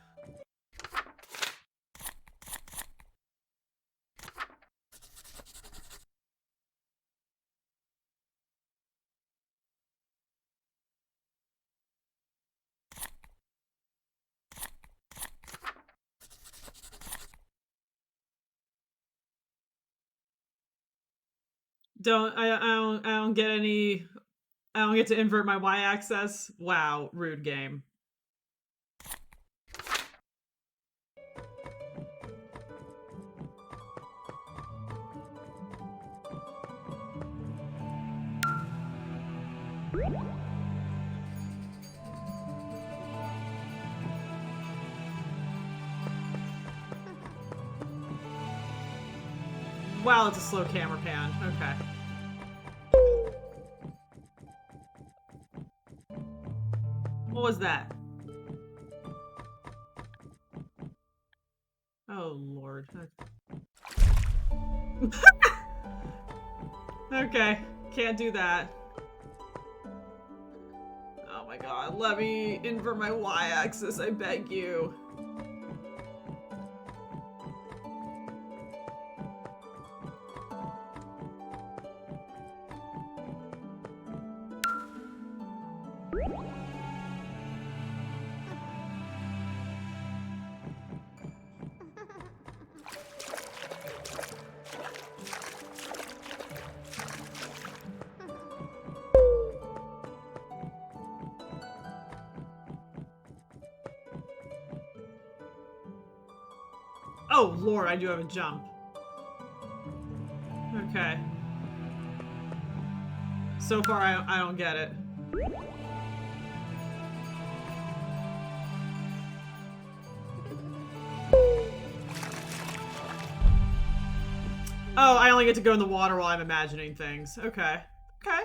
I don't get any... I don't get to invert my y-axis. Wow, rude game. Wow, it's a slow camera pan. Okay. What was that? Oh, Lord. Okay, can't do that. Oh my god, let me invert my y-axis, I beg you. Oh, Lord, I do have a jump. Okay. So far, I don't get it. Oh, I only get to go in the water while I'm imagining things. Okay. Okay.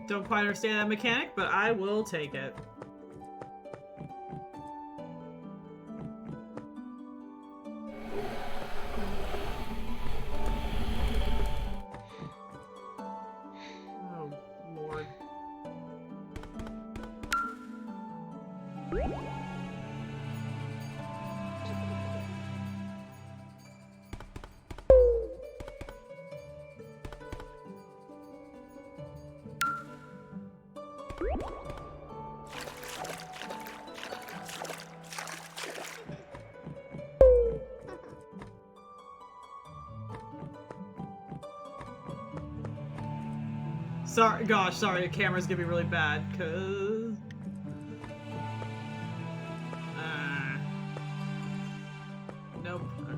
Don't quite understand that mechanic, but I will take it. Oh, Lord. Sorry, gosh, sorry, the camera's gonna be really bad, cause... Nope, okay.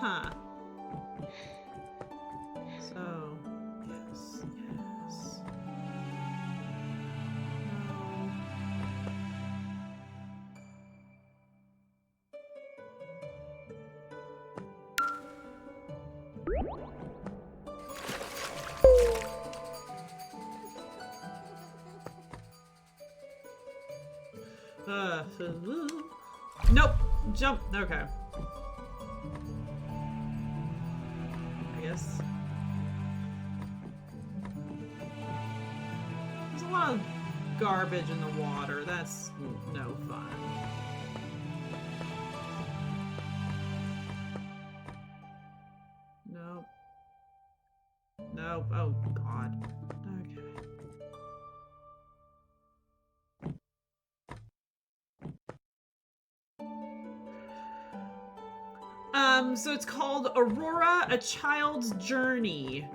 Huh. So, yes, yes. No. Nope. Jump. Okay. I guess. There's a lot of garbage in the water. That's no fun. Nope. Nope. Oh, God. Okay. So it's called Aurora, A Child's Journey.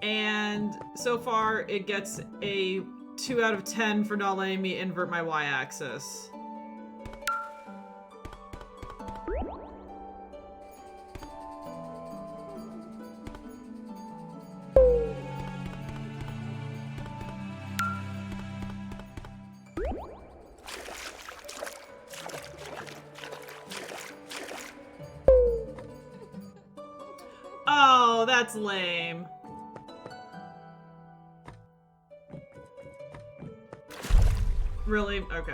And so far, it gets a 2 out of 10 for not letting me invert my y-axis. Oh, that's lame. Really? Okay.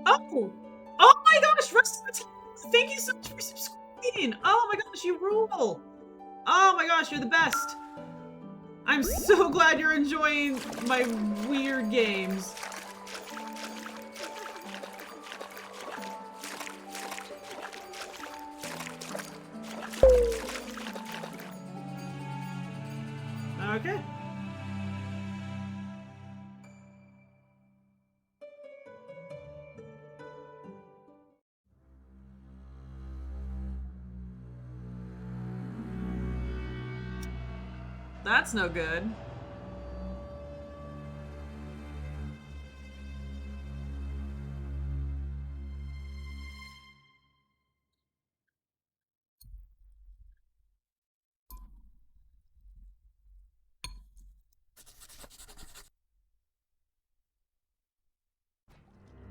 Oh! Oh my gosh! thank you so much for subscribing. Oh my gosh, you rule. Oh my gosh, you're the best. I'm so glad you're enjoying my weird games. Okay. That's no good.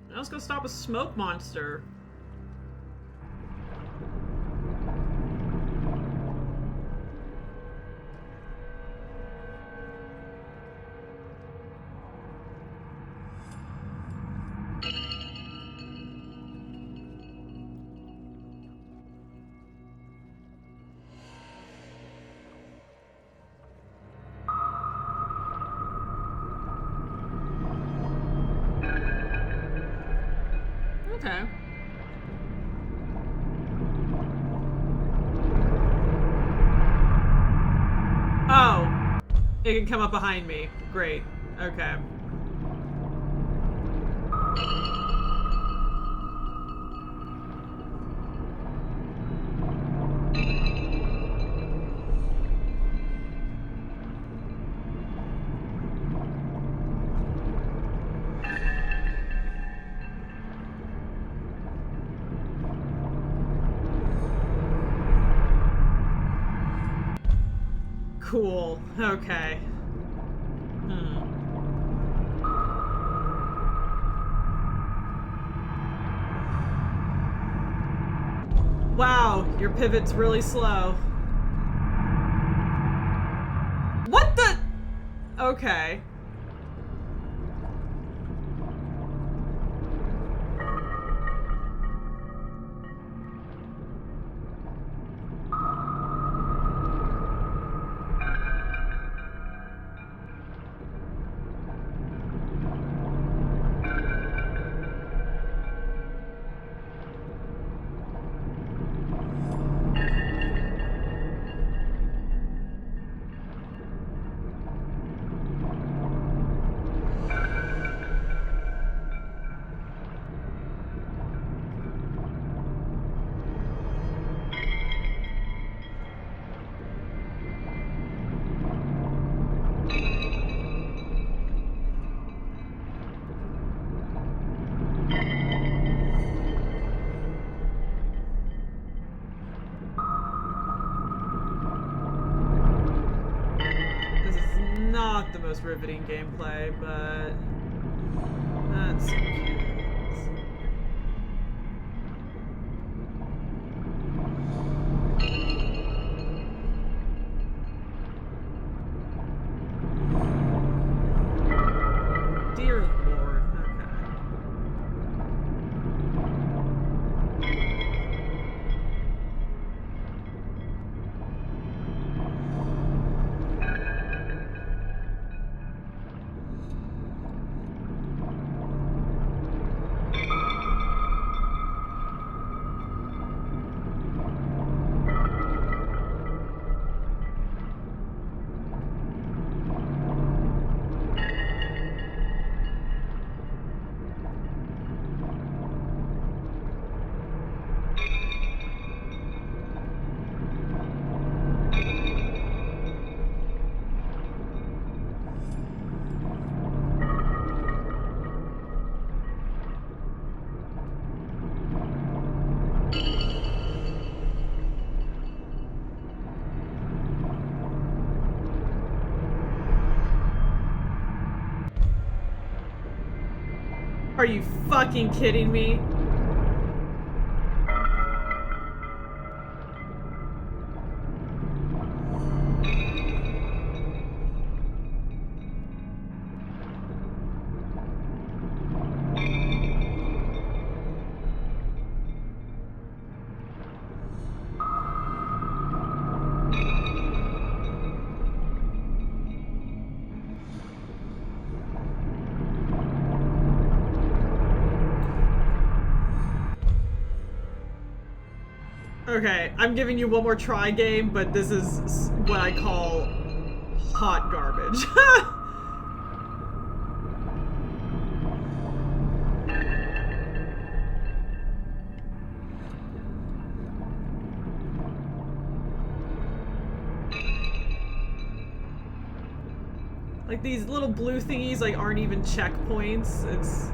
Now let's go stop a smoke monster. Okay. Oh, it can come up behind me. Great. Okay. Cool. Okay. Wow, your pivot's really slow. What the? Okay. This is not the most riveting gameplay, but that's okay. Dear Lord, okay. Are you fucking kidding me? Okay, I'm giving you one more try game, but this is what I call hot garbage. Like, these little blue thingies, like, aren't even checkpoints. It's...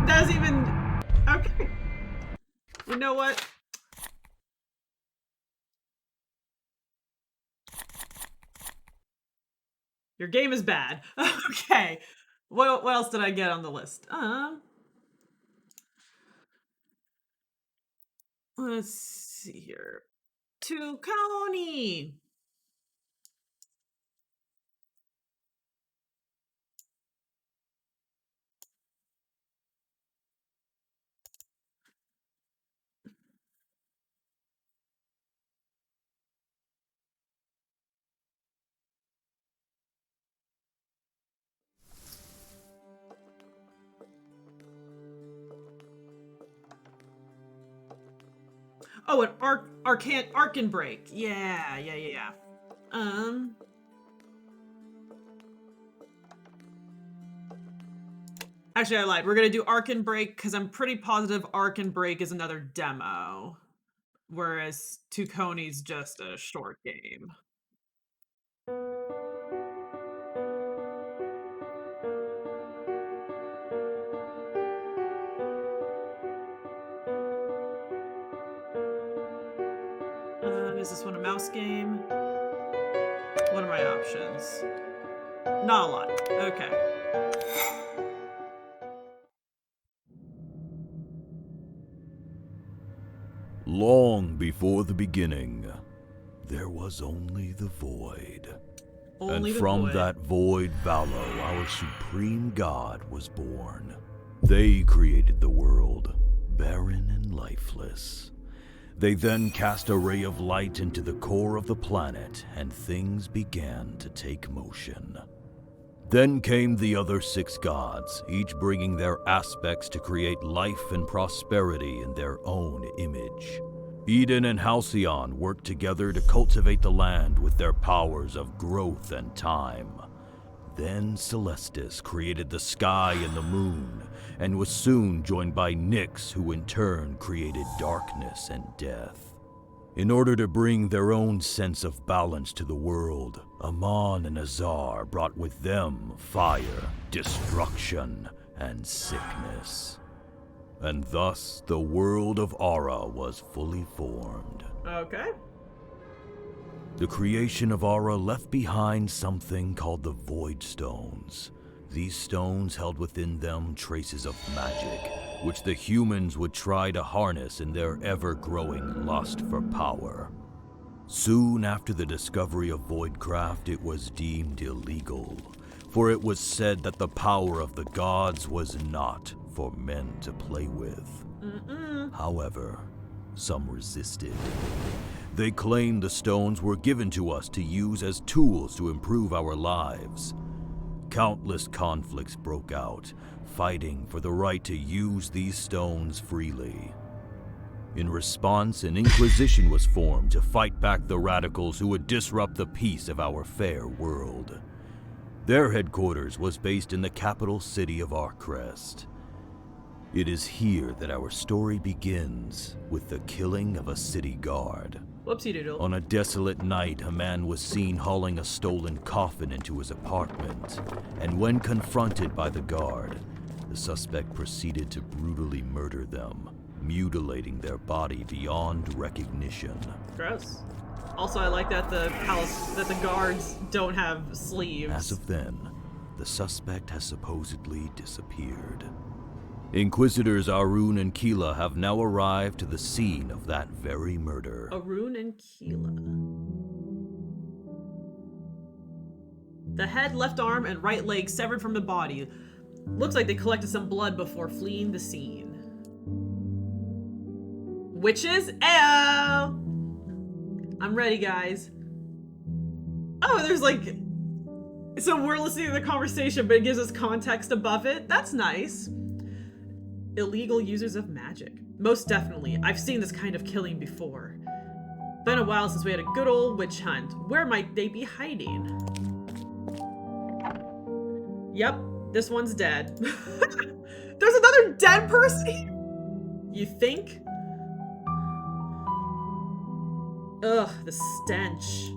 Doesn't even... Okay. You know what? Your game is bad. Okay. What else did I get on the list? Let's see here. Tuconi. Oh, an Arcan Break. Yeah. Actually, I lied. We're gonna do Arcan Break because I'm pretty positive Arcan Break is another demo, whereas Tuconi's just a short game. Is this one a mouse game? What are my options? Not a lot. Okay. Long before the beginning, there was only the void. And from that void Valo, our supreme god, was born. They created the world, barren and lifeless. They then cast a ray of light into the core of the planet, and things began to take motion. Then came the other 6 gods, each bringing their aspects to create life and prosperity in their own image. Eden and Halcyon worked together to cultivate the land with their powers of growth and time. Then Celestis created the sky and the moon, and was soon joined by Nyx, who in turn created darkness and death. In order to bring their own sense of balance to the world, Amon and Azar brought with them fire, destruction, and sickness. And thus, the world of Aura was fully formed. Okay. The creation of Aura left behind something called the Void Stones. These stones held within them traces of magic, which the humans would try to harness in their ever-growing lust for power. Soon after the discovery of Voidcraft, it was deemed illegal, for it was said that the power of the gods was not for men to play with. However, some resisted. They claimed the stones were given to us to use as tools to improve our lives. Countless conflicts broke out, fighting for the right to use these stones freely. In response, an inquisition was formed to fight back the radicals who would disrupt the peace of our fair world. Their headquarters was based in the capital city of Arcrest. It is here that our story begins, with the killing of a city guard. Whoopsie doodle. On a desolate night, a man was seen hauling a stolen coffin into his apartment, and when confronted by the guard, the suspect proceeded to brutally murder them, mutilating their body beyond recognition. Gross. Also, I like that the guards don't have sleeves. As of then, the suspect has supposedly disappeared. Inquisitors Arun and Keela have now arrived to the scene of that very murder. Arun and Keela. The head, left arm, and right leg severed from the body. Looks like they collected some blood before fleeing the scene. Witches? Ayo! I'm ready, guys. Oh, there's like... So we're listening to the conversation, but it gives us context above it. That's nice. Illegal users of magic. Most definitely. I've seen this kind of killing before. Been a while since we had a good old witch hunt. Where might they be hiding? Yep, this one's dead. There's another dead person here? You think? Ugh, the stench.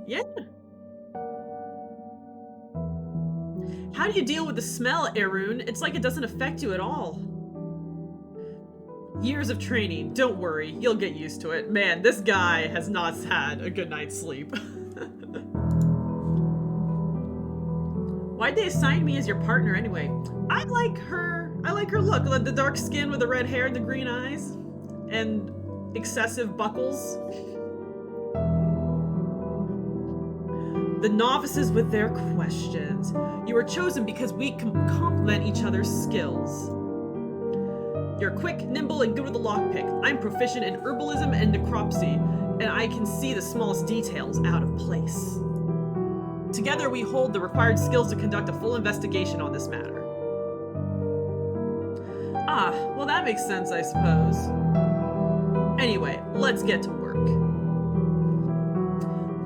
Yeah. How do you deal with the smell, Arun? It's like it doesn't affect you at all. Years of training. Don't worry, you'll get used to it. Man, this guy has not had a good night's sleep. Why'd they assign me as your partner anyway? I like her look. The dark skin with the red hair and the green eyes. And excessive buckles. The novices with their questions. You were chosen because we complement each other's skills. You're quick, nimble, and good with the lockpick. I'm proficient in herbalism and necropsy, and I can see the smallest details out of place. Together we hold the required skills to conduct a full investigation on this matter. Ah, well that makes sense, I suppose. Anyway, let's get to work.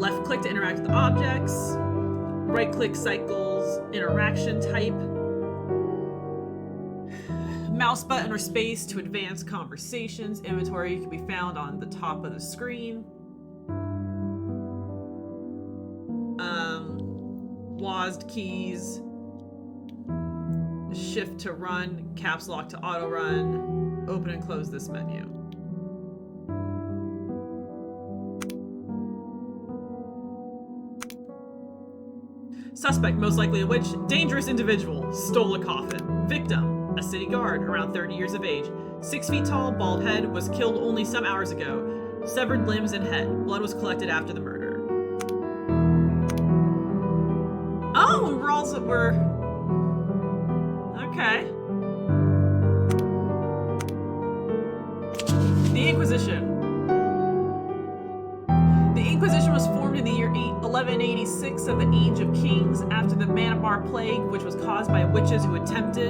Left click to interact with objects. Right click cycles interaction type. Mouse button or space to advance conversations. Inventory can be found on the top of the screen. WASD keys. Shift to run. Caps lock to auto run. Open and close this menu. Suspect, most likely a witch. Dangerous individual. Stole a coffin. Victim, a city guard, around 30 years of age. 6 feet tall, bald head, was killed only some hours ago. Severed limbs and head. Blood was collected after the murder. Oh, we're... Okay. The Inquisition. The Inquisition was formed in the year 1186 of the Age of Kings after the Manabar Plague, which was caused by witches who attempted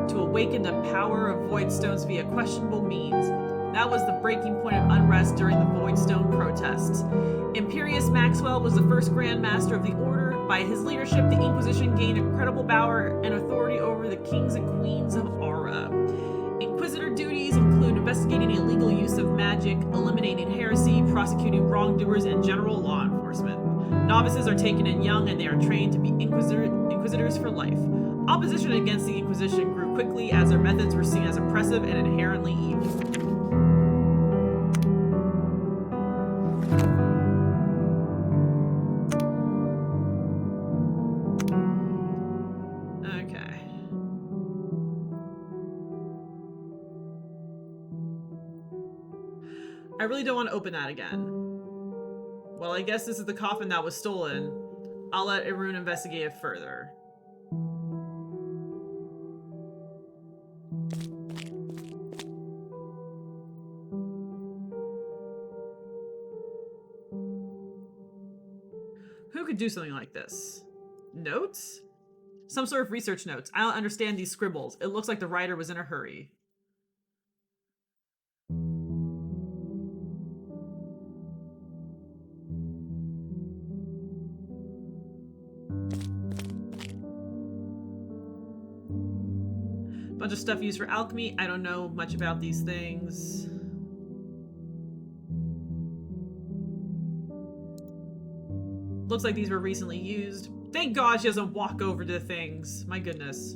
to awaken the power of Voidstones via questionable means. That was the breaking point of unrest during the Voidstone protests. Imperius Maxwell was the first Grand Master of the Order. By his leadership, the Inquisition gained incredible power and authority over the kings and queens of Aura. Inquisitor duties include investigating illegal use of magic, eliminating heresy, prosecuting wrongdoers, and general law enforcement. Novices are taken in young and they are trained to be inquisitors for life. Opposition against the Inquisition grew quickly as their methods were seen as oppressive and inherently evil. Okay. I really don't want to open that again. Well, I guess this is the coffin that was stolen. I'll let Arun investigate it further. Who could do something like this? Notes? Some sort of research notes. I don't understand these scribbles. It looks like the writer was in a hurry. Bunch of stuff used for alchemy. I don't know much about these things. Looks like these were recently used. Thank God she doesn't walk over to the things. My goodness.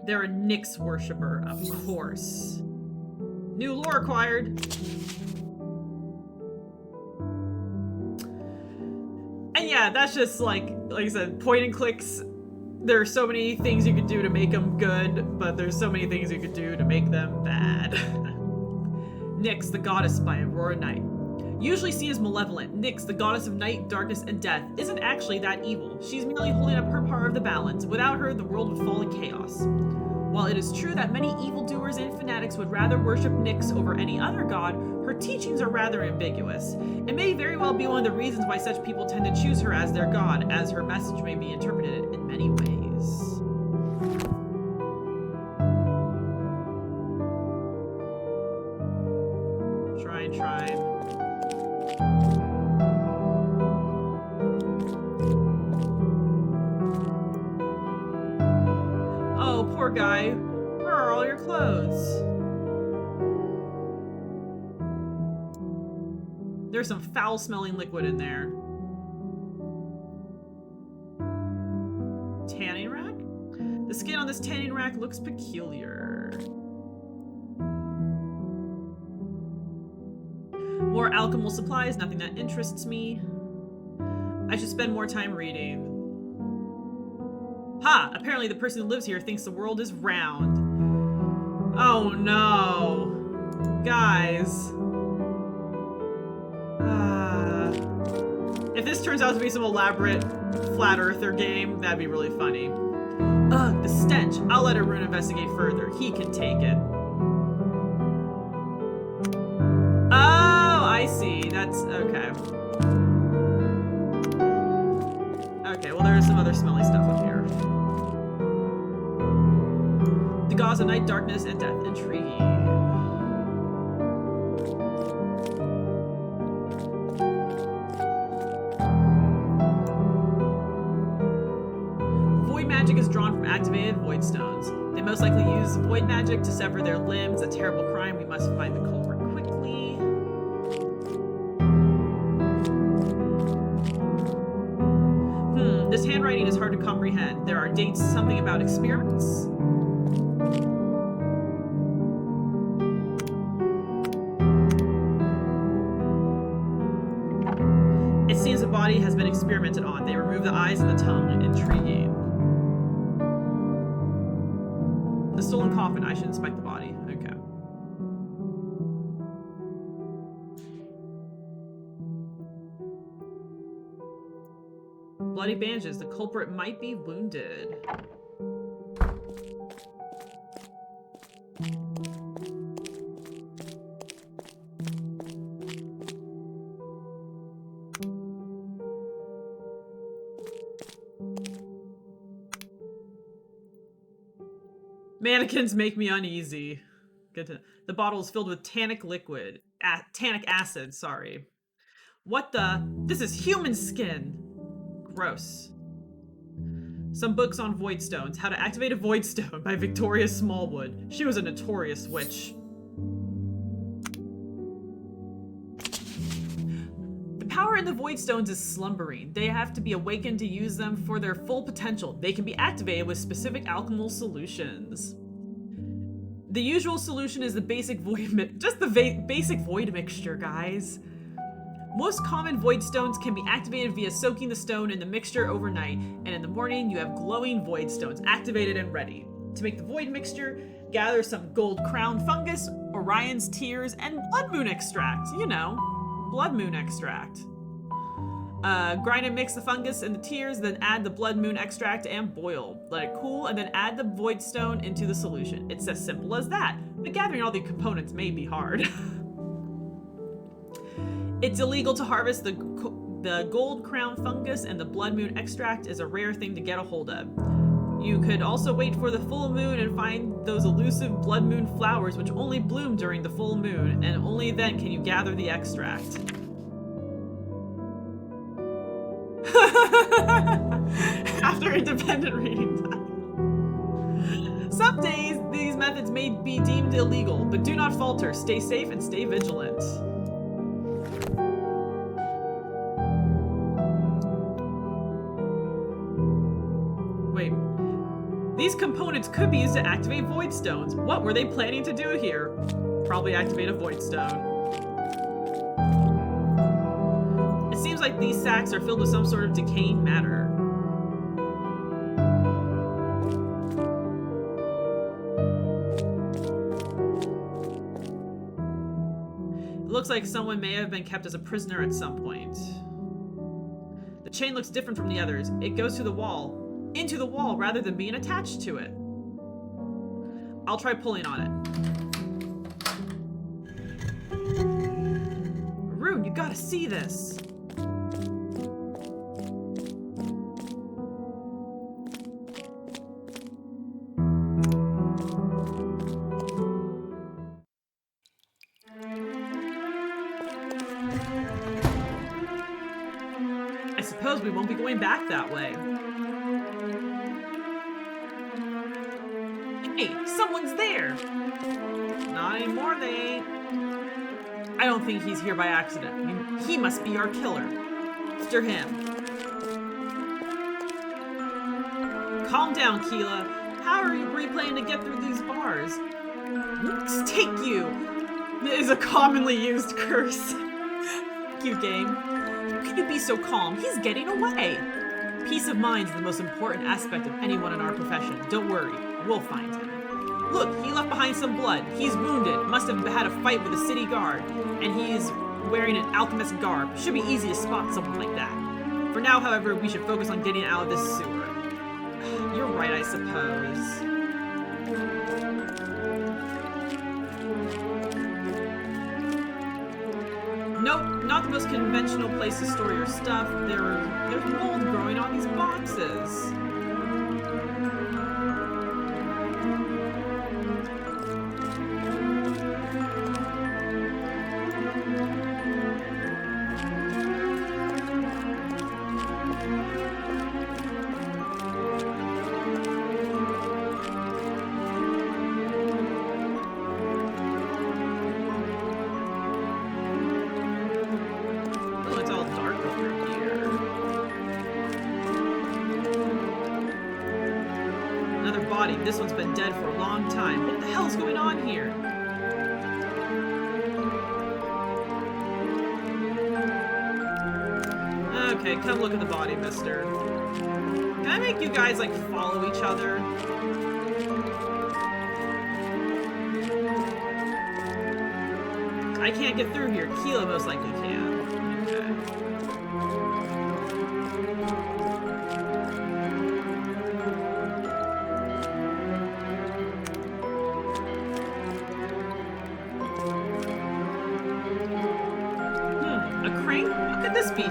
They're a Nyx worshiper, of course. New lore acquired. And yeah, that's just like I said, point and clicks. There are so many things you could do to make them good, but there's so many things you could do to make them bad. Nyx, the goddess by Aurora Night. Usually seen as malevolent, Nyx, the goddess of night, darkness, and death, isn't actually that evil. She's merely holding up her part of the balance. Without her, the world would fall in chaos. While it is true that many evildoers and fanatics would rather worship Nyx over any other god, her teachings are rather ambiguous. It may very well be one of the reasons why such people tend to choose her as their god, as her message may be interpreted in many ways. Try. Oh, poor guy. Where are all your clothes? There's some foul-smelling liquid in there. Tanning rack? The skin on this tanning rack looks peculiar. More alchemical supplies, nothing that interests me. I should spend more time reading. Ha! Apparently the person who lives here thinks the world is round. Oh no. Guys. If this turns out to be some elaborate flat earther game, that'd be really funny. Ugh, the stench. I'll let Arun investigate further. He can take it. Oh, I see. That's okay. Okay, well there's some other smelly stuff up here. The gods of night, darkness, and death. Intriguing. Void magic is drawn from activated void stones. They most likely use void magic to sever their limbs. A terrible crime. We must find the culprit quickly. This handwriting is hard to comprehend. There are dates, something about experiments. It seems the body has been experimented on. They remove the eyes and the tongue. Intriguing. The stolen coffin. I should inspect the body. Okay. Bloody bandages. The culprit might be wounded. Mannequins make me uneasy. The bottle is filled with tannic liquid. Tannic acid, sorry. What the? This is human skin! Gross. Some books on void stones. How to activate a void stone by Victoria Smallwood. She was a notorious witch. The power in the void stones is slumbering. They have to be awakened to use them for their full potential. They can be activated with specific alchemical solutions. The usual solution is the basic void basic void mixture, guys. Most common void stones can be activated via soaking the stone in the mixture overnight, and in the morning you have glowing void stones activated and ready. To make the void mixture, gather some gold crown fungus, Orion's tears, and blood moon extract. You know, blood moon extract. Grind and mix the fungus and the tears, then add the blood moon extract and boil. Let it cool, and then add the void stone into the solution. It's as simple as that, but gathering all the components may be hard. It's illegal to harvest the gold crown fungus, and the blood moon extract is a rare thing to get a hold of. You could also wait for the full moon and find those elusive blood moon flowers which only bloom during the full moon, and only then can you gather the extract. After independent reading time. Some days these methods may be deemed illegal, but do not falter. Stay safe and stay vigilant. Wait. These components could be used to activate void stones. What were they planning to do here? Probably activate a void stone. It seems like these sacks are filled with some sort of decaying matter. It looks like someone may have been kept as a prisoner at some point. The chain looks different from the others. It goes to the wall, into the wall, rather than being attached to it. I'll try pulling on it. Rune, you gotta see this. I suppose we won't be going back that way. Hey, someone's there! Not anymore, they ain't. I don't think he's here by accident. He must be our killer. After him. Calm down, Keela. How are you planning to get through these bars? Take you! Is a commonly used curse. You game. How can you be so calm? He's getting away. Peace of mind is the most important aspect of anyone in our profession. Don't worry, we'll find him. Look, he left behind some blood. He's wounded. Must have had a fight with a city guard. And he's wearing an alchemist garb. Should be easy to spot someone like that. For now, however, we should focus on getting out of this sewer. You're right, I suppose. Nope, not the most conventional place to store your stuff. There's mold growing on these boxes. This one's been dead for a long time. What the hell's going on here? Okay, come look at the body, mister. Can I make you guys, like, follow each other? I can't get through here. Keela most likely can. Okay. What could this be for?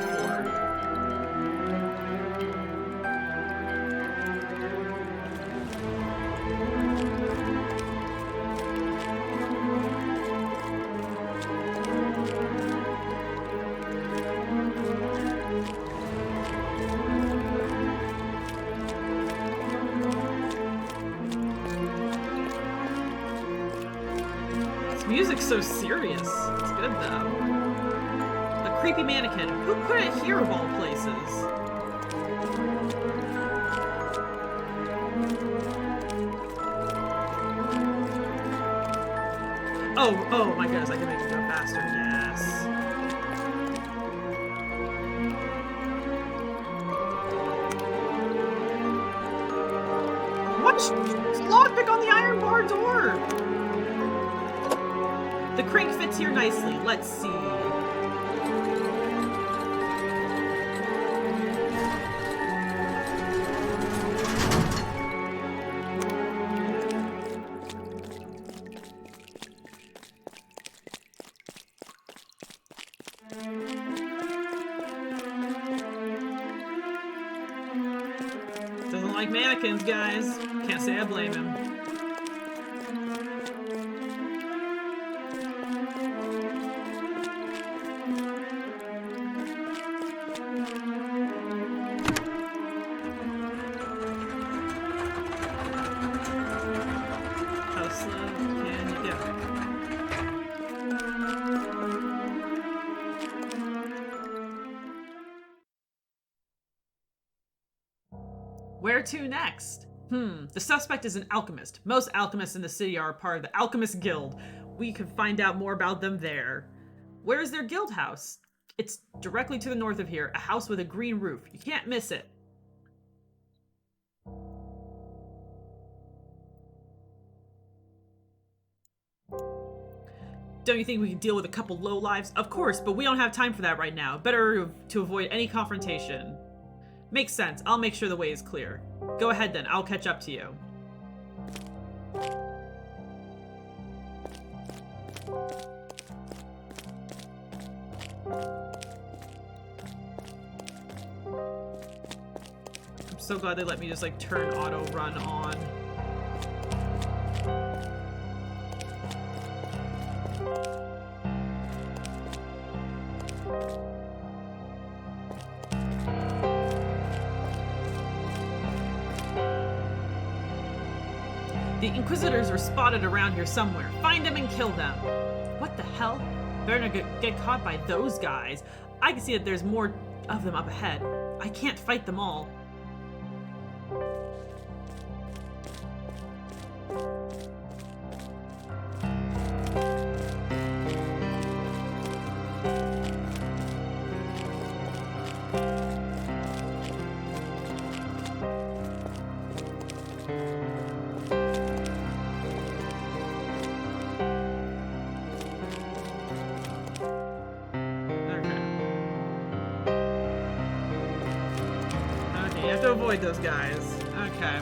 This music's so serious. It's good though. Creepy mannequin. Who put it here of all places? Oh my goodness, I can make it go faster, yes. What? Lockpick on the iron bar door! The crank fits here nicely. Let's see. Doesn't like mannequins, guys. Can't say I blame him. How slow can you go? Where to next? The suspect is an alchemist. Most alchemists in the city are a part of the Alchemist Guild. We could find out more about them there. Where is their guild house? It's directly to the north of here, a house with a green roof. You can't miss it. Don't you think we can deal with a couple lowlives? Of course, but we don't have time for that right now. Better to avoid any confrontation. Makes sense. I'll make sure the way is clear. Go ahead then. I'll catch up to you. I'm so glad they let me just like turn auto run on. The Inquisitors are spotted around here somewhere. Find them and kill them. What the hell? Better not get caught by those guys. I can see that there's more of them up ahead. I can't fight them all. You have to avoid those guys. Okay.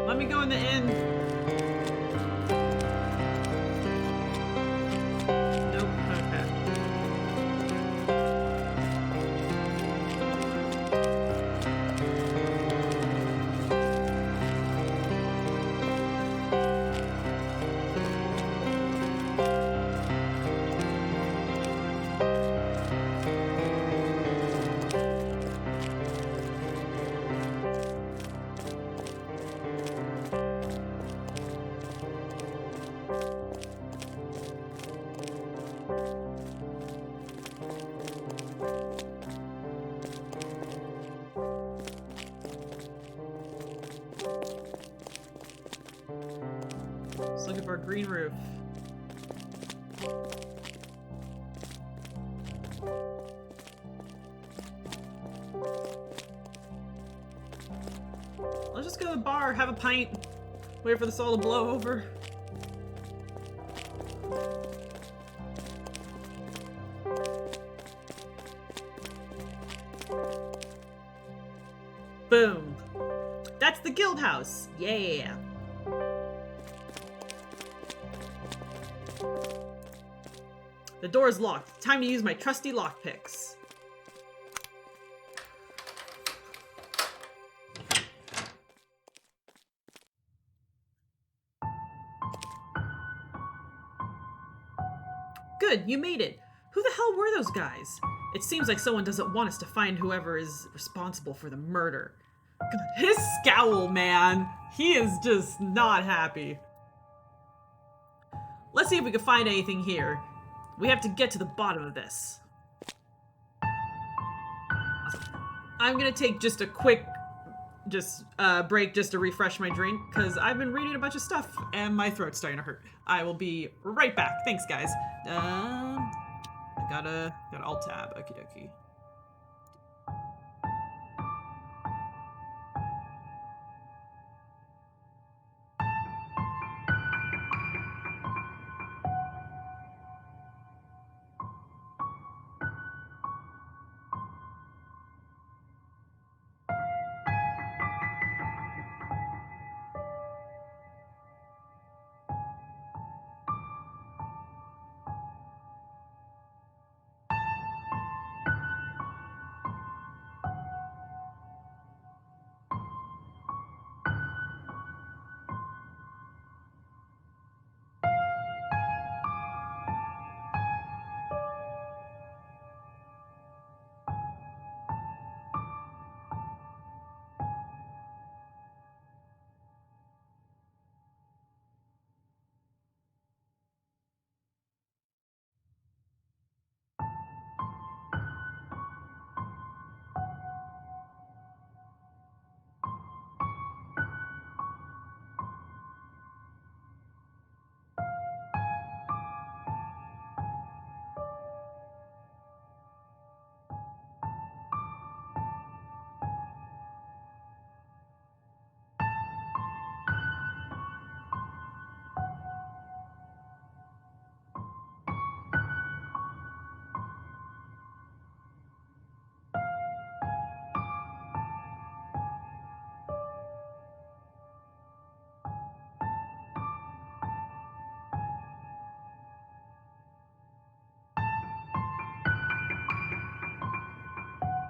Let me go in the inn. Nope. Okay. Just looking for a green roof. Let's just go to the bar, have a pint, wait for the soul to blow over. Boom. That's the guild house. Yeah. The door's locked. Time to use my trusty lockpicks. Good, you made it. Who the hell were those guys? It seems like someone doesn't want us to find whoever is responsible for the murder. God, his scowl, man. He is just not happy. Let's see if we can find anything here. We have to get to the bottom of this. I'm gonna take just a quick break just to refresh my drink because I've been reading a bunch of stuff and my throat's starting to hurt. I will be right back. Thanks, guys. I gotta alt tab. Okie dokie.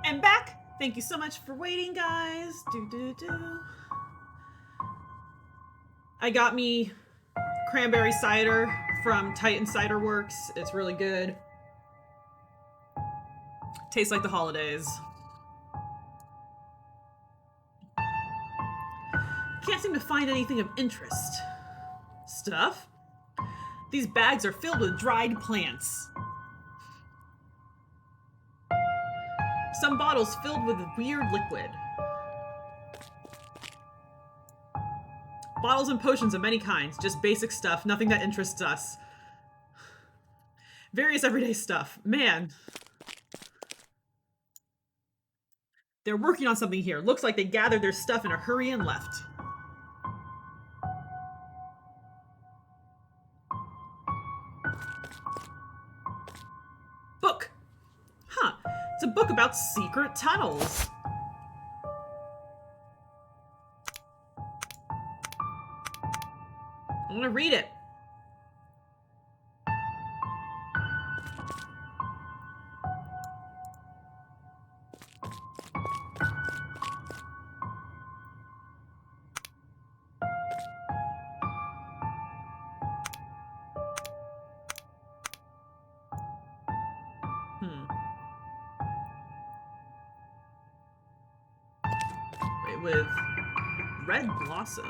And back. Thank you so much for waiting, guys. I got me cranberry cider from Titan Cider Works. It's really good. Tastes like the holidays. Can't seem to find anything of interest. Stuff? These bags are filled with dried plants. Some bottles filled with weird liquid. Bottles and potions of many kinds, just basic stuff, nothing that interests us. Various everyday stuff. Man. They're working on something here. Looks like they gathered their stuff in a hurry and left. Book. Huh. It's a book about secret tunnels. I want to read it. Wait, with red blossoms.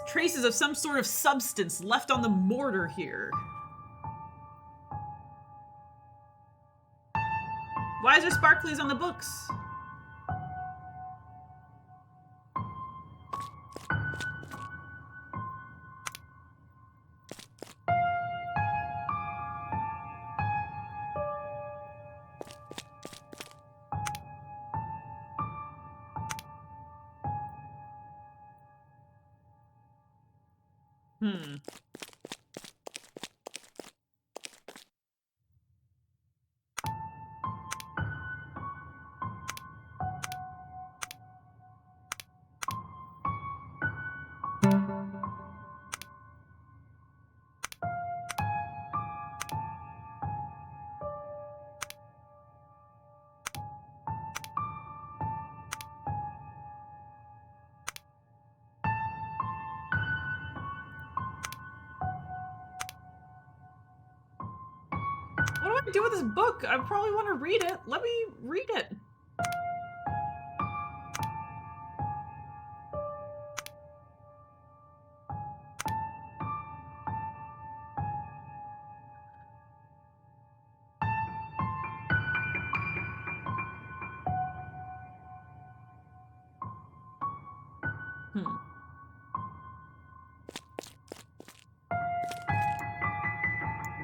Traces of some sort of substance left on the mortar here. Why is there sparklies on the books? What do I do with this book? I probably want to read it. Let me read it.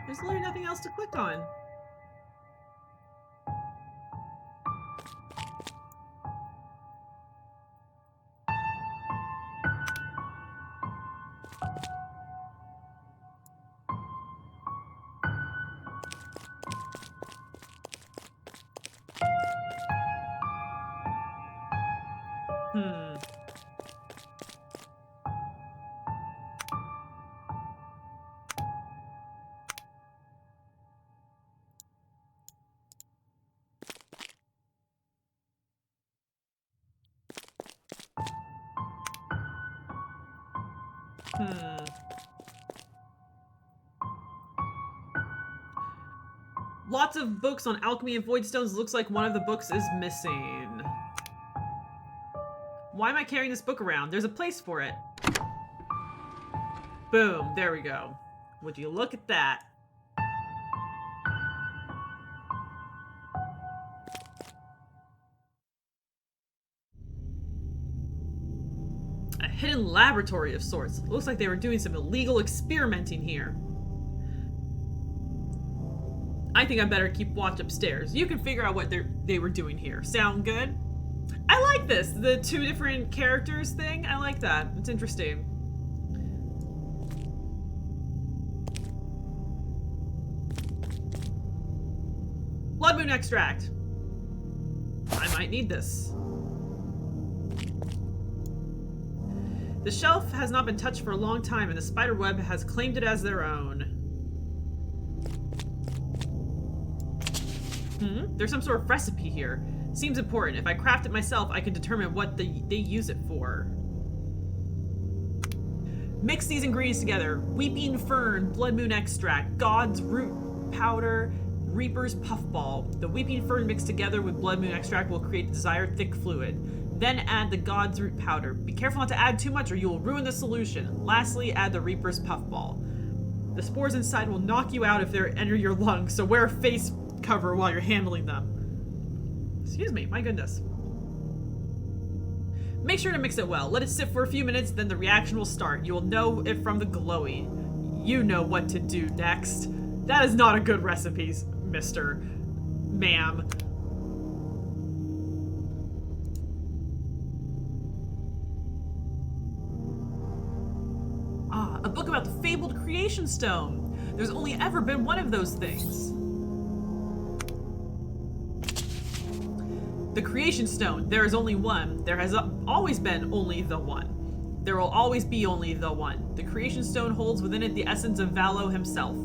There's literally nothing else to click on. Lots of books on alchemy and voidstones. Looks like one of the books is missing. Why am I carrying this book around? There's a place for it. Boom, there we go. Would you look at that? A hidden laboratory of sorts. Looks like they were doing some illegal experimenting here. I think I better keep watch upstairs. You can figure out what they were doing here. Sound good? I like this. The two different characters thing. I like that. It's interesting. Blood moon extract. I might need this. The shelf has not been touched for a long time, and the spider web has claimed it as their own. There's some sort of recipe here. Seems important. If I craft it myself, I can determine what they use it for. Mix these ingredients together. Weeping fern, blood moon extract, god's root powder, reaper's puffball. The weeping fern mixed together with blood moon extract will create the desired thick fluid. Then add the god's root powder. Be careful not to add too much or you will ruin the solution. Lastly, add the reaper's puffball. The spores inside will knock you out if they enter your lungs, so wear a face cover while you're handling them. Excuse me, my goodness. Make sure to mix it well. Let it sit for a few minutes, then the reaction will start. You will know it from the glowing. You know what to do next. That is not a good recipe, mister. Ma'am. Ah, a book about the fabled creation stone. There's only ever been one of those things. The creation stone, there is only one. There has always been only the one. There will always be only the one. The creation stone holds within it the essence of Valo himself.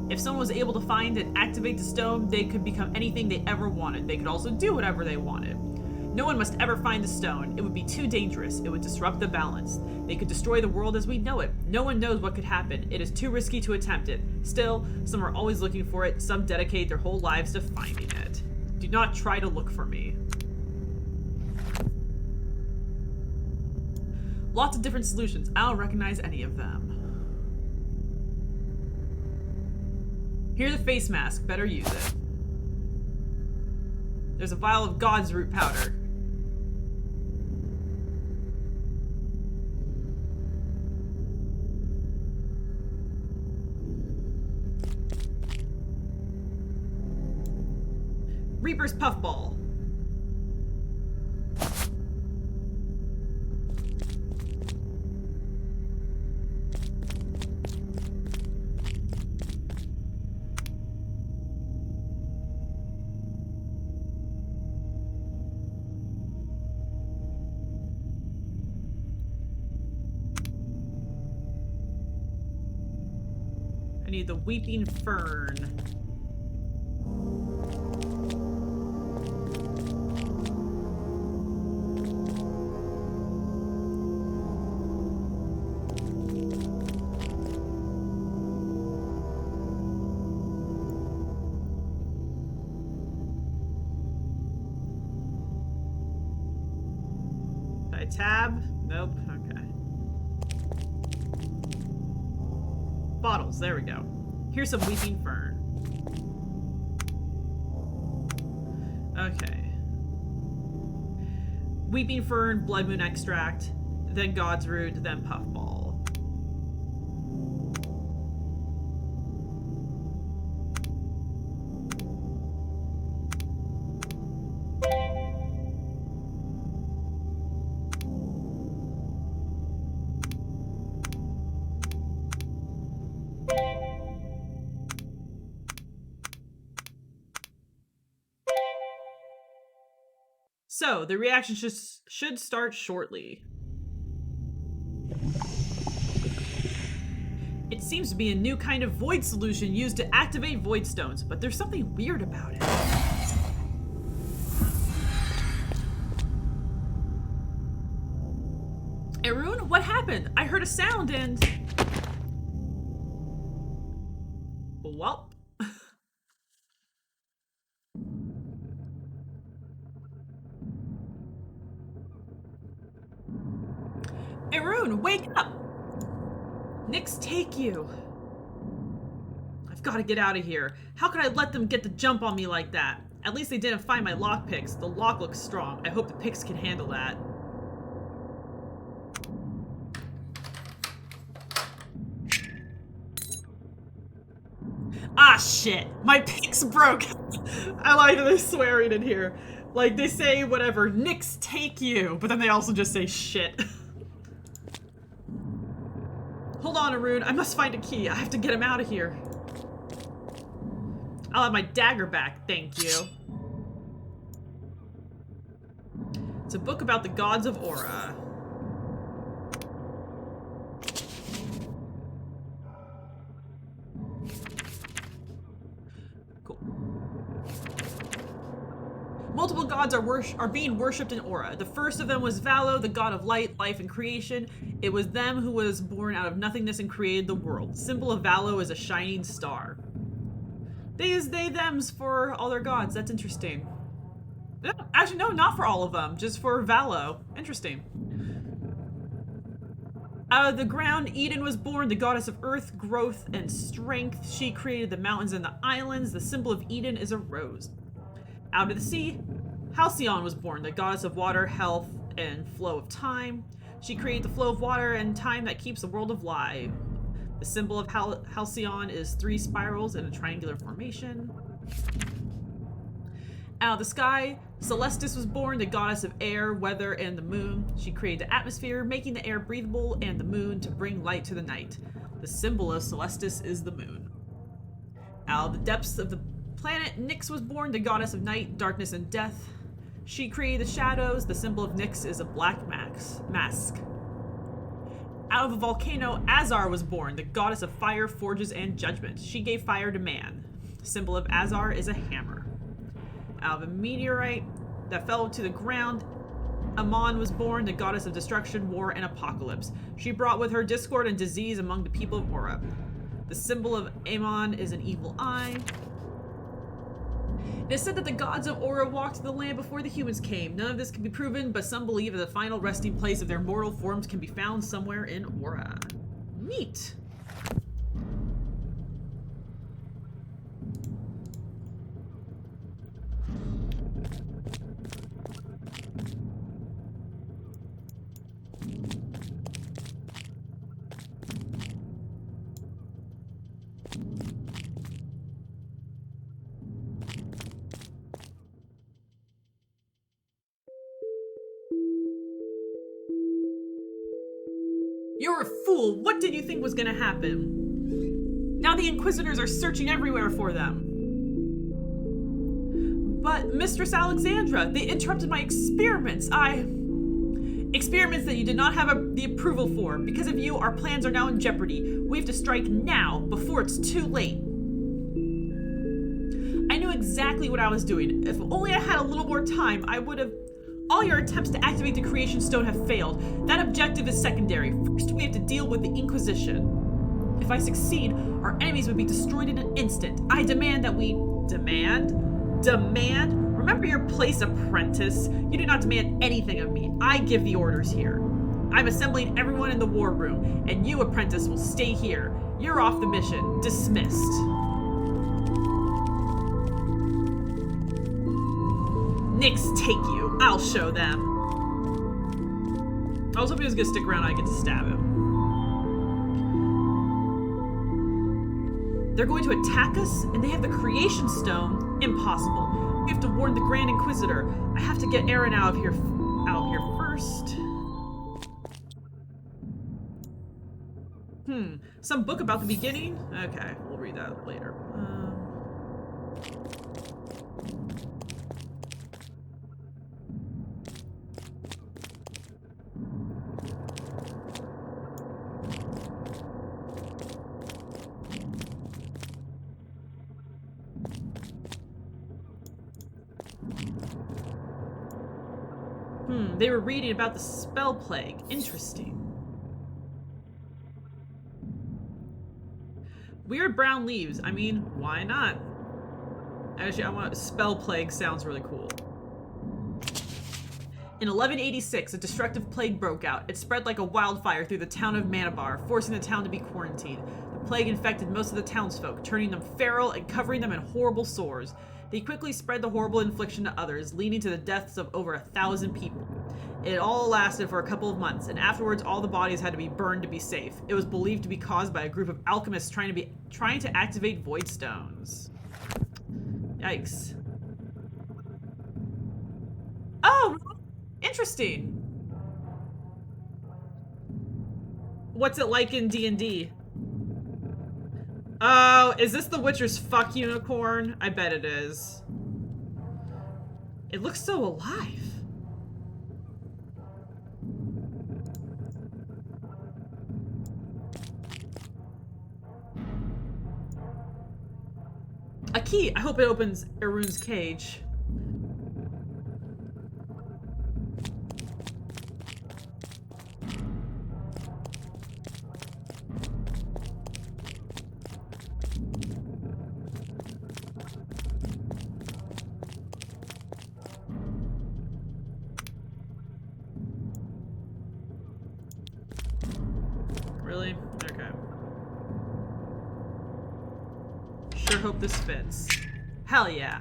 If someone was able to find and activate the stone, they could become anything they ever wanted. They could also do whatever they wanted. No one must ever find the stone. It would be too dangerous. It would disrupt the balance. They could destroy the world as we know it. No one knows what could happen. It is too risky to attempt it. Still, some are always looking for it. Some dedicate their whole lives to finding it. Do not try to look for me. Lots of different solutions. I don't recognize any of them. Here's a face mask. Better use it. There's a vial of God's root powder. Reaper's puffball. I need the weeping fern. Tab? Nope. Okay. Bottles. There we go. Here's some weeping fern. Okay. Weeping fern, blood moon extract, then God's root, then puffball. So, the reaction should start shortly. It seems to be a new kind of void solution used to activate void stones, but there's something weird about it. Arun, what happened? I heard a sound and... Well... Arun, wake up! Nyx take you. I've got to get out of here. How could I let them get the jump on me like that? At least they didn't find my lockpicks. The lock looks strong. I hope the picks can handle that. Ah, shit! My picks broke! I like that they're swearing in here. Like, they say whatever, Nyx take you, but then they also just say shit. Hold on, Arun. I must find a key. I have to get him out of here. I'll have my dagger back, thank you. It's a book about the gods of Aura. gods are being worshipped in Aura. The first of them was Valo, the god of light, life, and creation. It was them who was born out of nothingness and created the world. The symbol of Valo is a shining star. They use thems for all their gods. That's interesting. No, actually, no, not for all of them. Just for Valo. Interesting. Out of the ground, Eden was born, the goddess of earth, growth, and strength. She created the mountains and the islands. The symbol of Eden is a rose. Out of the sea, Halcyon was born, the goddess of water, health, and flow of time. She created the flow of water and time that keeps the world alive. The symbol of Halcyon is 3 spirals in a triangular formation. Out of the sky, Celestis was born, the goddess of air, weather, and the moon. She created the atmosphere, making the air breathable, and the moon to bring light to the night. The symbol of Celestis is the moon. Out of the depths of the planet, Nyx was born, the goddess of night, darkness, and death. She created the shadows. The symbol of Nyx is a black mask. Out of a volcano, Azar was born, the goddess of fire, forges, and judgment. She gave fire to man. The symbol of Azar is a hammer. Out of a meteorite that fell to the ground, Amon was born, the goddess of destruction, war, and apocalypse. She brought with her discord and disease among the people of Aura. The symbol of Amon is an evil eye. It is said that the gods of Aura walked the land before the humans came. None of this can be proven, but some believe that the final resting place of their mortal forms can be found somewhere in Aura. Neat. You're a fool! What did you think was gonna happen? Now the Inquisitors are searching everywhere for them. But, Mistress Alexandra, they interrupted my experiments. Experiments that you did not have the approval for. Because of you, our plans are now in jeopardy. We have to strike now, before it's too late. I knew exactly what I was doing. If only I had a little more time, I would have... All your attempts to activate the Creation Stone have failed. That objective is secondary. First, we have to deal with the Inquisition. If I succeed, our enemies would be destroyed in an instant. I demand that we... Demand? Demand? Remember your place, apprentice. You do not demand anything of me. I give the orders here. I'm assembling everyone in the war room, and you, apprentice, will stay here. You're off the mission. Dismissed. Nyx, take you. I'll show them. I was hoping he was gonna stick around and I get to stab him. They're going to attack us, and they have the Creation Stone. Impossible. We have to warn the Grand Inquisitor. I have to get Aaron out of here first. Some book about the beginning? Okay, we'll read that later. They were reading about the spell plague. Interesting. Weird brown leaves. I mean, why not? Actually, I want spell plague. Sounds really cool. In 1186, a destructive plague broke out. It spread like a wildfire through the town of Manabar, forcing the town to be quarantined. The plague infected most of the townsfolk, turning them feral and covering them in horrible sores. They quickly spread the horrible infliction to others, leading to the deaths of over 1,000 people. It all lasted for a couple of months, and afterwards all the bodies had to be burned to be safe. It was believed to be caused by a group of alchemists trying to activate void stones. Yikes. Oh, interesting. What's it like in D&D? Oh, is this the Witcher's fuck unicorn? I bet it is. It looks so alive. A key. I hope it opens Arun's cage. sure hope this fits. Hell yeah.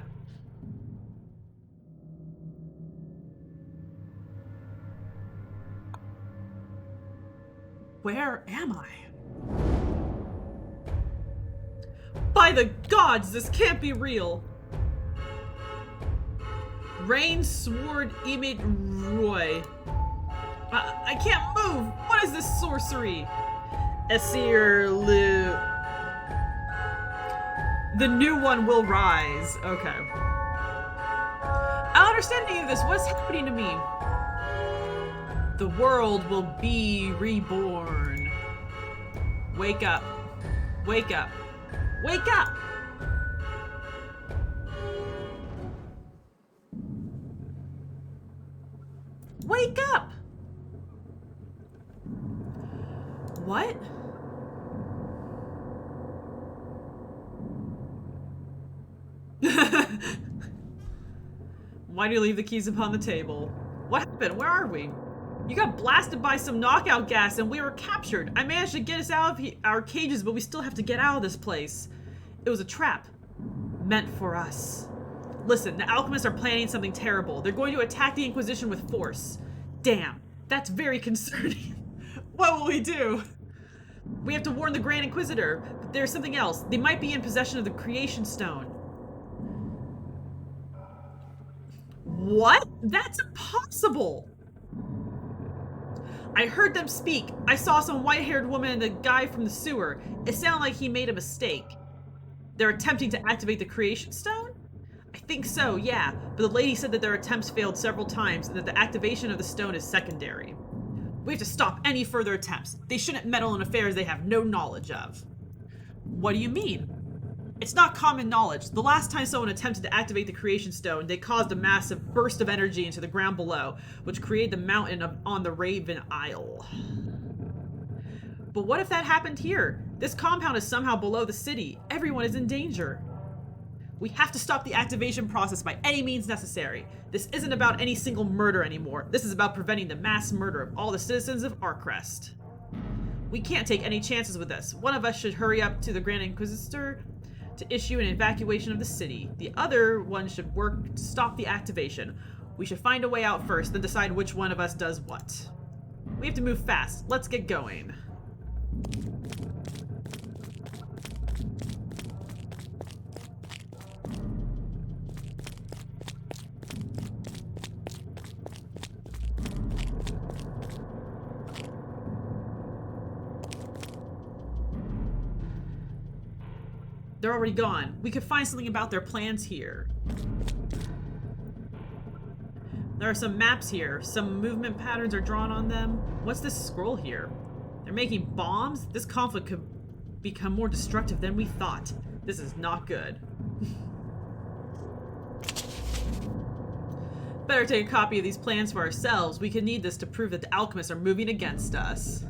Where am I? By the gods, this can't be real. Rain Sword Emit Roy. I can't move. What is this sorcery? Esir Lu. The new one will rise. Okay. I don't understand any of this. What is happening to me? The world will be reborn. Wake up. Wake up. Wake up! Wake up! What? Why do you leave the keys upon the table? What happened? Where are we? You got blasted by some knockout gas and we were captured. I managed to get us out of our cages, but we still have to get out of this place. It was a trap. Meant for us. Listen, the alchemists are planning something terrible. They're going to attack the Inquisition with force. Damn, that's very concerning. What will we do? We have to warn the Grand Inquisitor, but there's something else. They might be in possession of the Creation Stone. What? That's impossible! I heard them speak. I saw some white-haired woman and the guy from the sewer. It sounded like he made a mistake. They're attempting to activate the Creation Stone? I think so, yeah. But the lady said that their attempts failed several times and that the activation of the stone is secondary. We have to stop any further attempts. They shouldn't meddle in affairs they have no knowledge of. What do you mean? It's not common knowledge. The last time someone attempted to activate the Creation Stone, they caused a massive burst of energy into the ground below, which created the mountain on the Raven Isle. But what if that happened here? This compound is somehow below the city. Everyone is in danger. We have to stop the activation process by any means necessary. This isn't about any single murder anymore. This is about preventing the mass murder of all the citizens of Arcrest. We can't take any chances with this. One of us should hurry up to the Grand Inquisitor to issue an evacuation of the city. The other one should work to stop the activation. We should find a way out first, then decide which one of us does what. We have to move fast. Let's get going. They're already gone. We could find something about their plans here. There are some maps here. Some movement patterns are drawn on them. What's this scroll here? They're making bombs? This conflict could become more destructive than we thought. This is not good. Better take a copy of these plans for ourselves. We could need this to prove that the alchemists are moving against us.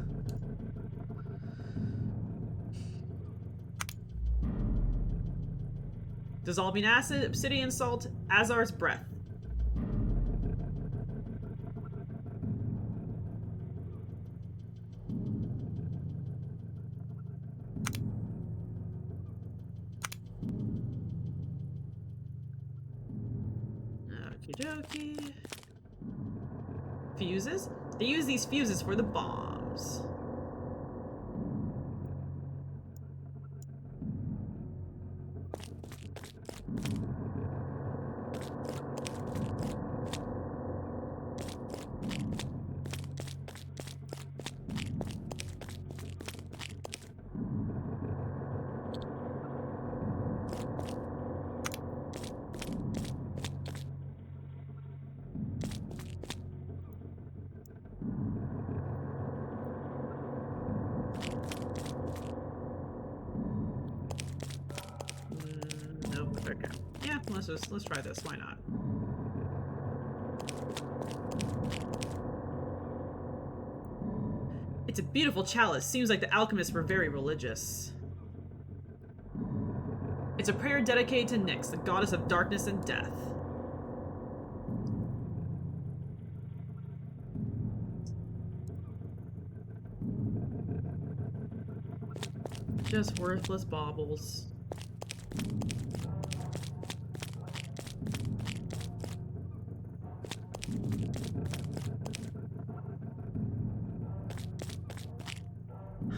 Dissolving acid, obsidian salt, Azar's breath. Okie dokie. Fuses? They use these fuses for the bombs. Okay. Yeah, let's try this. Why not? It's a beautiful chalice. Seems like the alchemists were very religious. It's a prayer dedicated to Nyx, the goddess of darkness and death. Just worthless baubles.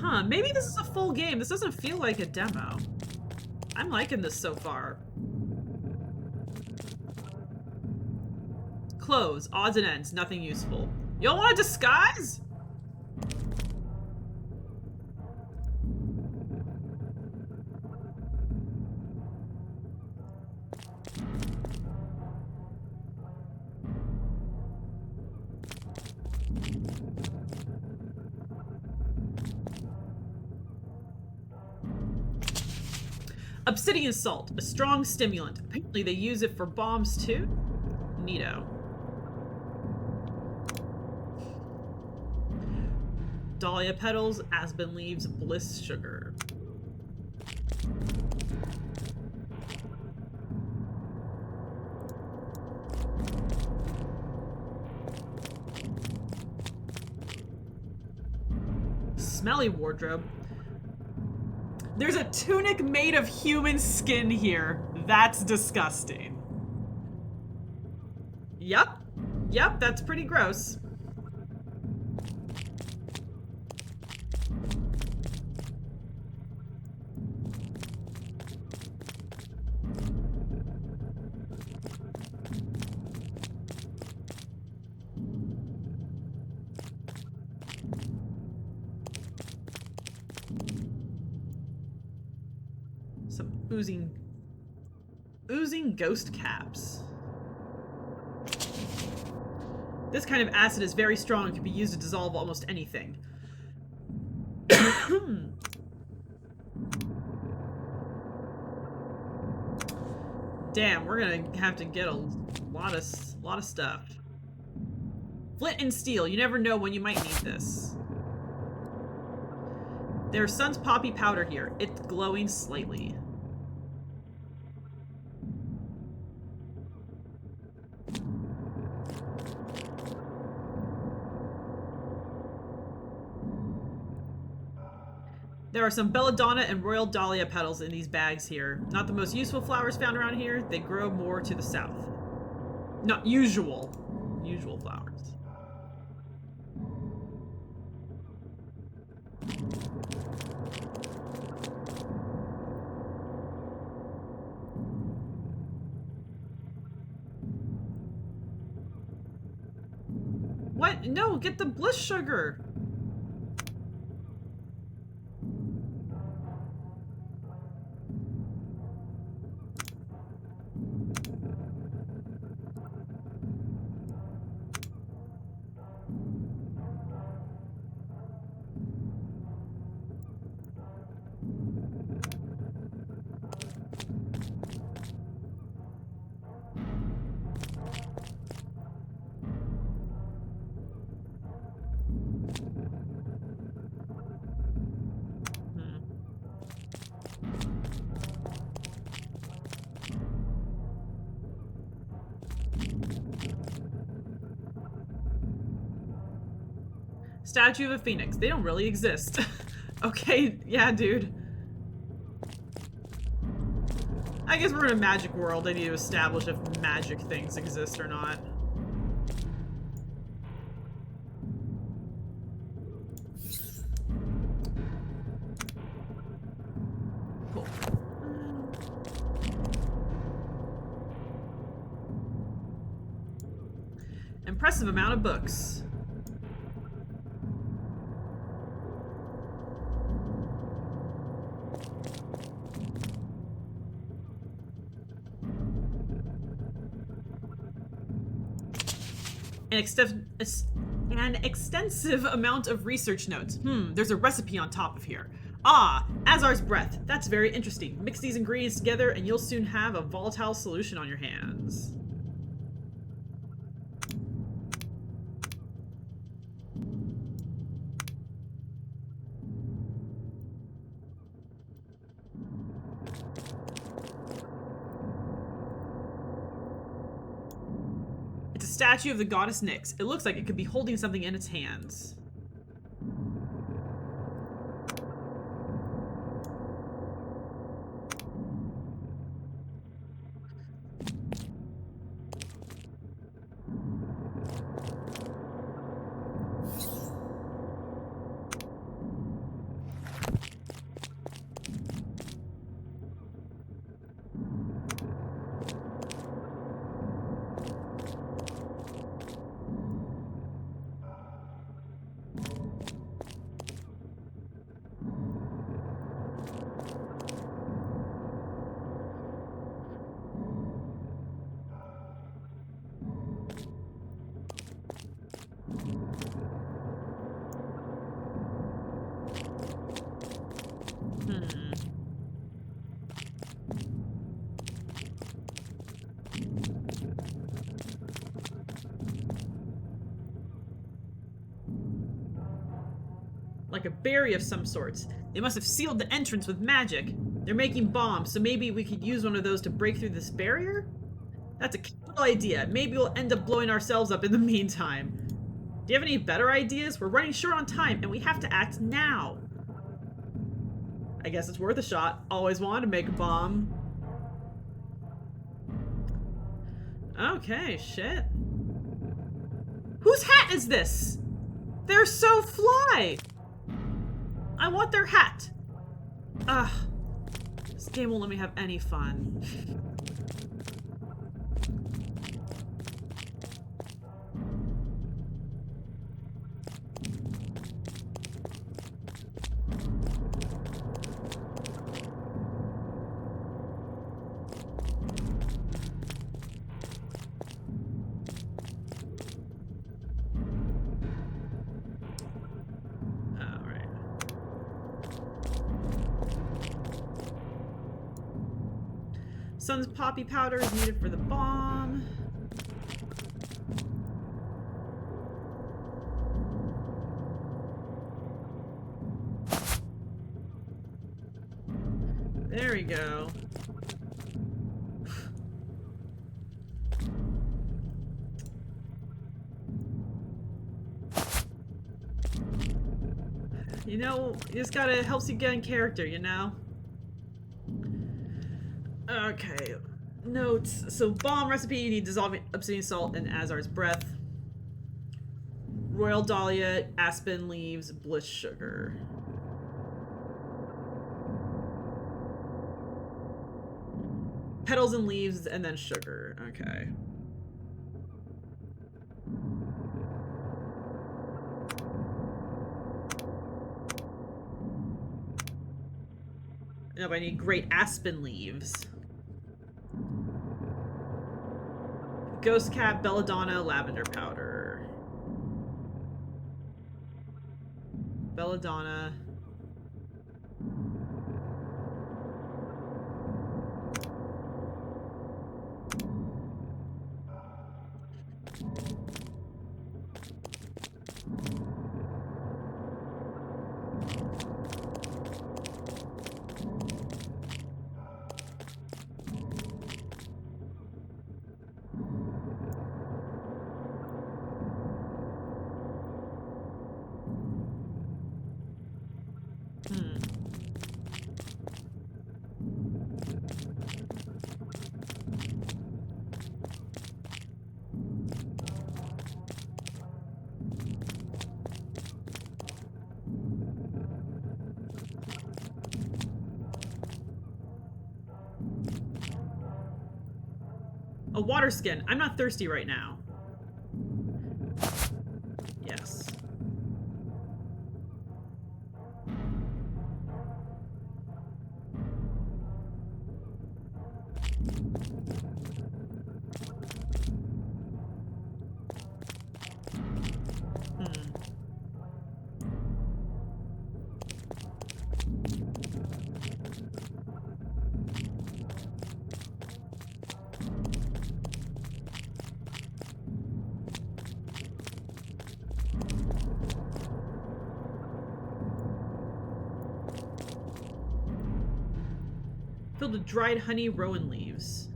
Huh, maybe this is a full game. This doesn't feel like a demo. I'm liking this so far. Clothes, odds and ends, nothing useful. You don't want a disguise? Obsidian salt, a strong stimulant. Apparently they use it for bombs too. Neato. Dahlia petals, aspen leaves, bliss sugar. Smelly wardrobe. There's a tunic made of human skin here. That's disgusting. Yep. Yep, that's pretty gross. Some oozing ghost caps. This kind of acid is very strong and can be used to dissolve almost anything. Damn, we're gonna have to get a lot of stuff. Flint and steel. You never know when you might need this. There's Sun's poppy powder here. It's glowing slightly. There are some belladonna and royal dahlia petals in these bags here. Not the most useful flowers found around here. They grow more to the south. Not usual flowers. What? No, get the bliss sugar. Statue of a phoenix. They don't really exist. Okay, yeah, dude. I guess we're in a magic world. I need to establish if magic things exist or not. Cool. Impressive amount of books. An extensive amount of research notes. There's a recipe on top of here. Ah, Azar's breath. That's very interesting. Mix these ingredients together and you'll soon have a volatile solution on your hands. It's a statue of the goddess Nyx. It looks like it could be holding something in its hands. Like a berry of some sorts. They must have sealed the entrance with magic. They're making bombs, so maybe we could use one of those to break through this barrier? That's a capital idea. Maybe we'll end up blowing ourselves up in the meantime. Do you have any better ideas? We're running short on time, and we have to act now. I guess it's worth a shot. Always wanted to make a bomb. Okay, shit. Whose hat is this? They're so fly! I want their hat! Ugh. This game won't let me have any fun. Sun's poppy powder is needed for the bomb. There we go. You know, you just gotta helps you get in character, you know? Okay, notes. So bomb recipe, you need dissolving obsidian salt and Azar's breath. Royal dahlia, aspen leaves, bliss sugar. Petals and leaves, and then sugar. Okay. No, but I need great aspen leaves. Ghost cap, belladonna, lavender powder. Belladonna. A water skin. I'm not thirsty right now. Yes. Filled with dried honey rowan leaves.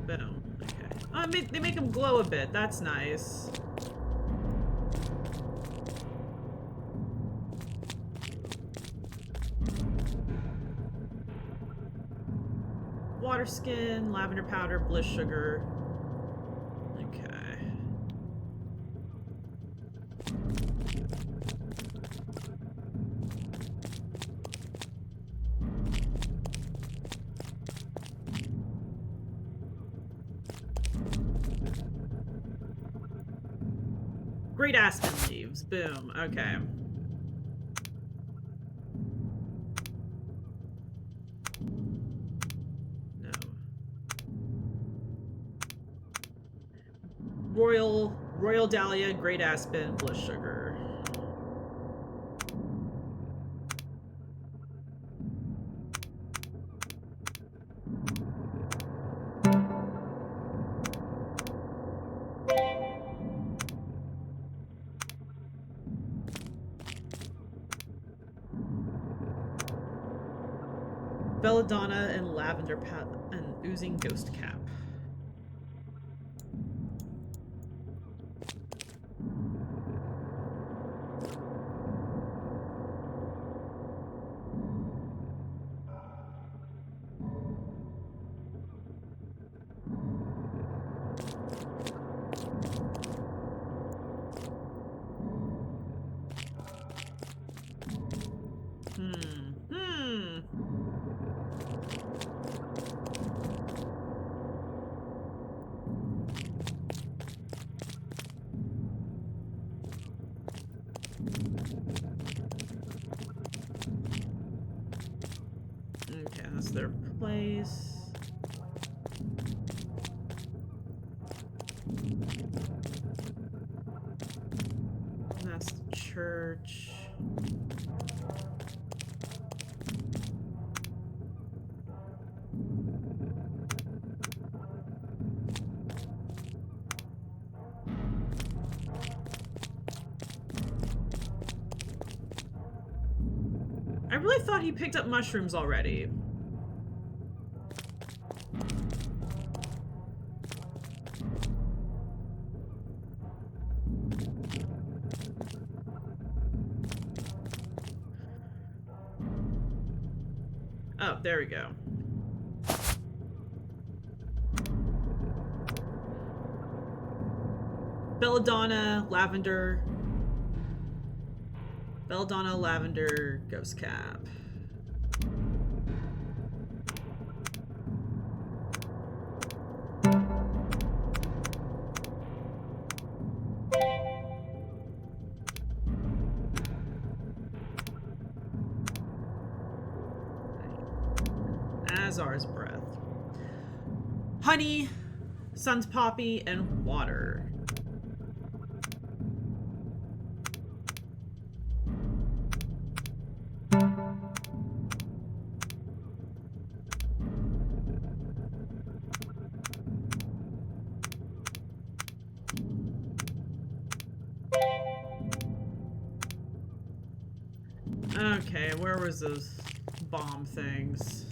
Boom. Okay. Oh, they make them glow a bit. That's nice. Water skin, lavender powder, bliss sugar. Okay. Great aspen leaves. Boom. Okay. No. Royal dahlia, great aspen, bliss sugar. Belladonna and and oozing ghost cap. Okay, that's their place. That's the church. I really thought he picked up mushrooms already. Oh, there we go. Belladonna, lavender. Belladonna, lavender, ghost cap. Azar's breath. Honey, sun's poppy, and water. Okay, where was those bomb things?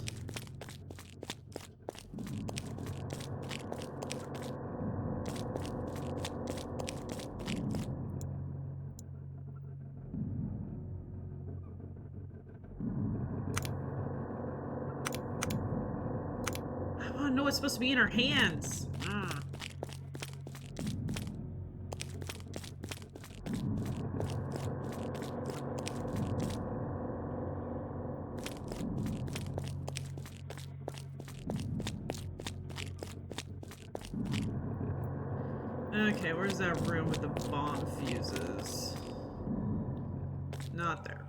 I want to know what's supposed to be in her hands. Okay, where's that room with the bomb fuses? Not there.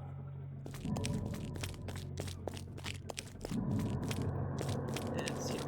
It's here.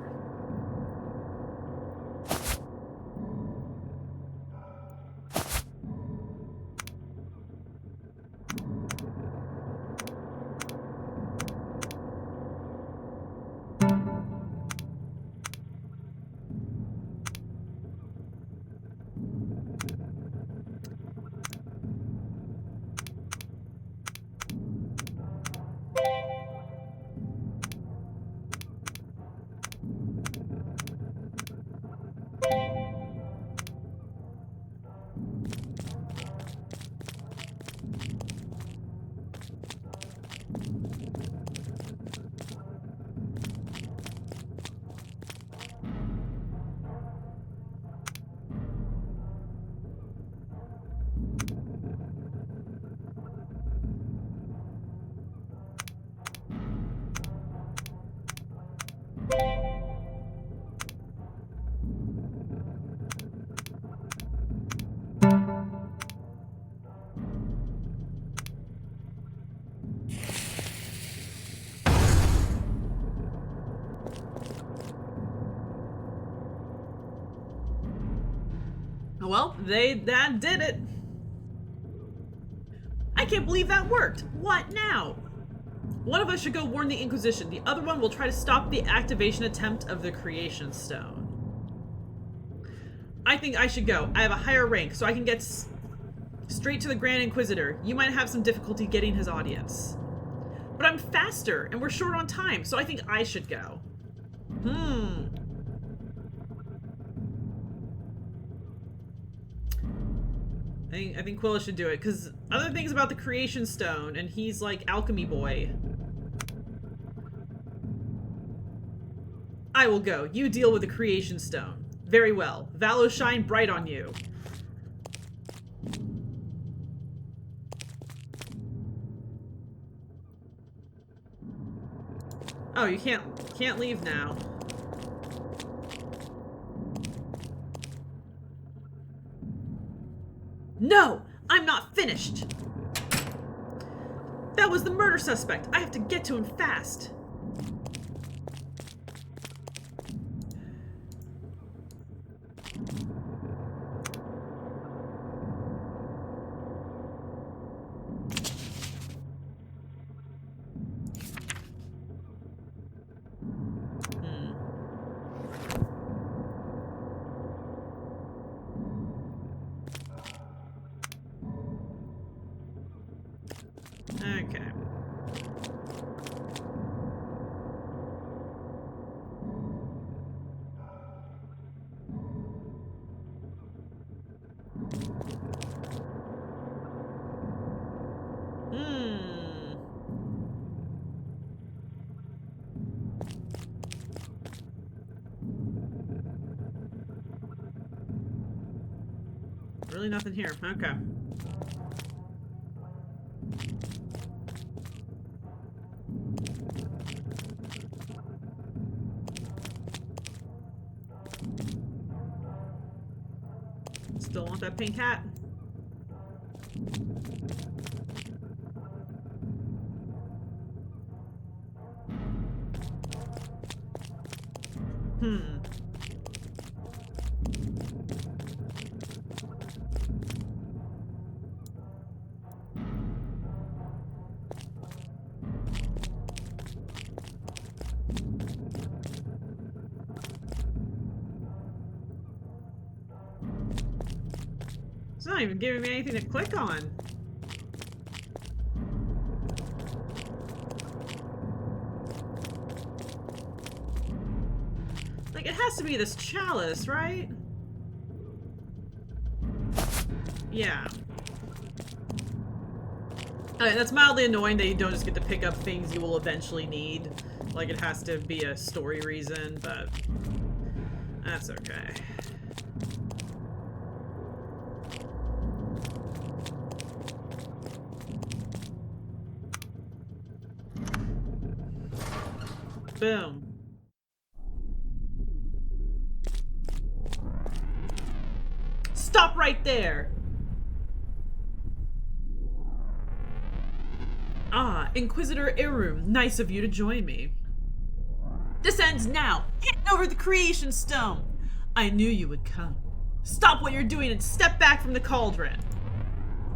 Well, that did it. I can't believe that worked. What now? One of us should go warn the Inquisition. The other one will try to stop the activation attempt of the Creation Stone. I think I should go. I have a higher rank, so I can get straight to the Grand Inquisitor. You might have some difficulty getting his audience. But I'm faster, and we're short on time, so I think I should go. I think Quilla should do it, because other things about the Creation Stone, and he's like alchemy boy. I will go. You deal with the Creation Stone. Very well. Valo shine bright on you. Oh, you can't leave now. No! I'm not finished! That was the murder suspect! I have to get to him fast! Okay. Really nothing here. Okay. Still want that pink hat. It's not even giving me anything to click on. Like, it has to be this chalice, right? Yeah. Okay, that's mildly annoying that you don't just get to pick up things you will eventually need. Like, it has to be a story reason, but that's okay. Boom. Stop right there! Ah, Inquisitor Irum, nice of you to join me. This ends now! Hand over the Creation Stone! I knew you would come. Stop what you're doing and step back from the cauldron!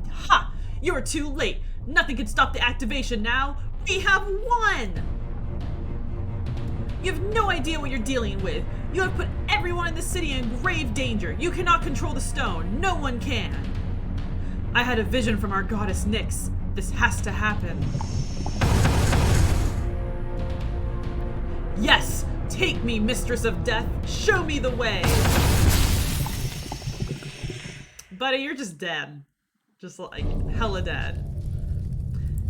Ha! You're too late! Nothing can stop the activation now! We have won! You have no idea what you're dealing with. You have put everyone in the city in grave danger. You cannot control the stone. No one can. I had a vision from our goddess Nyx. This has to happen. Yes! Take me, Mistress of Death. Show me the way. Buddy, you're just dead. Just like hella dead.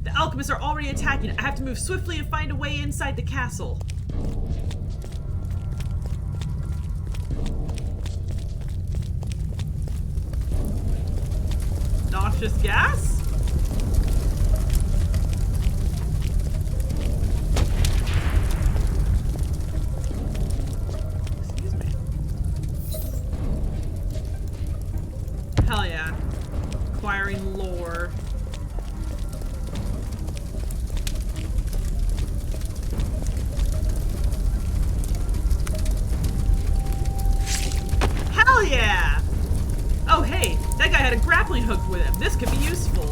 The alchemists are already attacking. I have to move swiftly and find a way inside the castle. Noxious gas? Excuse me. Hell yeah. Acquiring lore. Hell yeah! Oh hey, that guy had a grappling hook with him. This could be useful.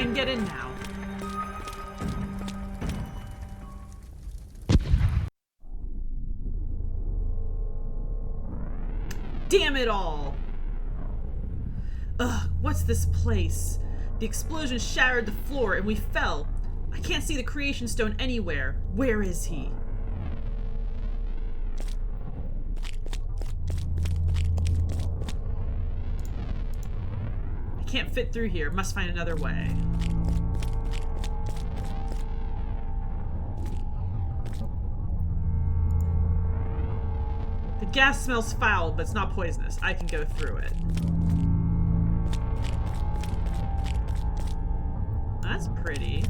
I can get in now. Damn it all! Ugh, what's this place? The explosion shattered the floor and we fell. I can't see the creation stone anywhere. Where is he? I can't fit through here. Must find another way. The gas smells foul, but it's not poisonous. I can go through it. That's pretty.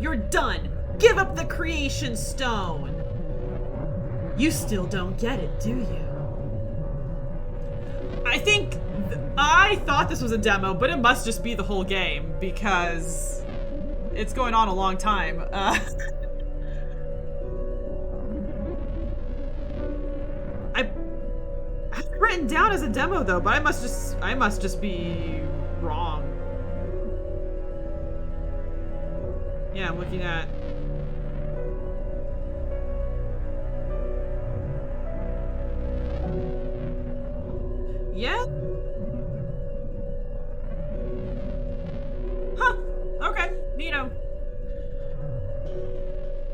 You're done! Give up the creation stone! You still don't get it, do you? I thought this was a demo, but it must just be the whole game, because it's going on a long time. I have it written down as a demo though, but I must just be wrong. Yeah, I'm looking at... Yeah? Huh. Okay. Neato.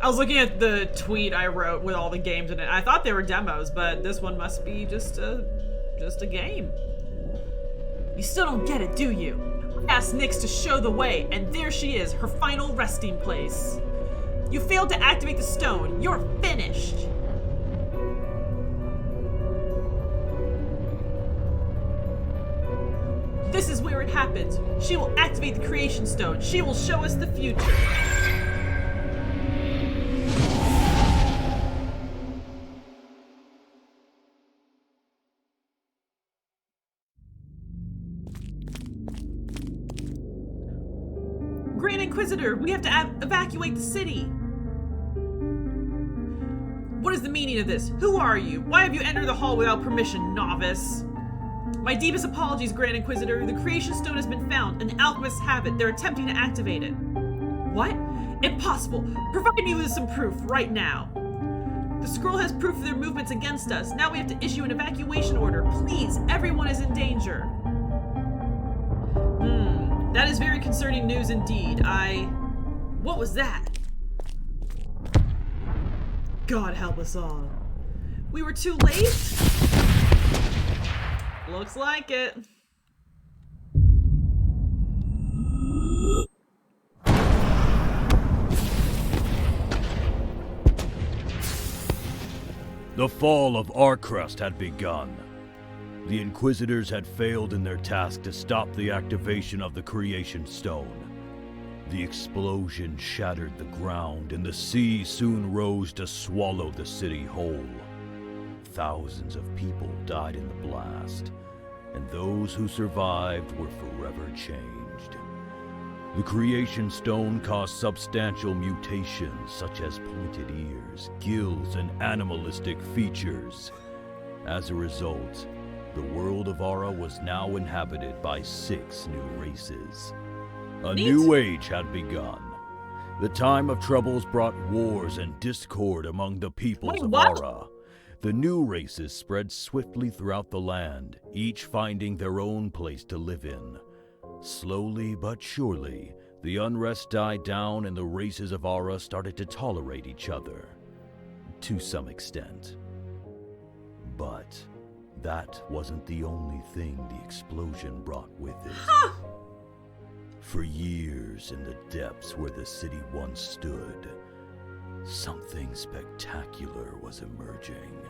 I was looking at the tweet I wrote with all the games in it. I thought they were demos, but this one must be just a game. You still don't get it, do you? I asked Nyx to show the way, and there she is, her final resting place. You failed to activate the stone. You're finished. This is where it happens. She will activate the creation stone. She will show us the future. Grand Inquisitor, we have to evacuate the city. What is the meaning of this? Who are you? Why have you entered the hall without permission, novice? My deepest apologies, Grand Inquisitor. The creation stone has been found, and the alchemists have it. They're attempting to activate it. What? Impossible. Provide me with some proof right now. The scroll has proof of their movements against us. Now we have to issue an evacuation order. Please, everyone is in danger. That is very concerning news indeed. What was that? God help us all. We were too late? Looks like it. The fall of Arcrest had begun. The Inquisitors had failed in their task to stop the activation of the Creation Stone. The explosion shattered the ground, and the sea soon rose to swallow the city whole. Thousands of people died in the blast, and those who survived were forever changed. The Creation Stone caused substantial mutations such as pointed ears, gills, and animalistic features. As a result, the world of Ara was now inhabited by 6 new races. A new age had begun. The time of troubles brought wars and discord among the peoples of Ara. The new races spread swiftly throughout the land, each finding their own place to live in. Slowly but surely, the unrest died down and the races of Ara started to tolerate each other. To some extent. But that wasn't the only thing the explosion brought with it. For years in the depths where the city once stood, something spectacular was emerging.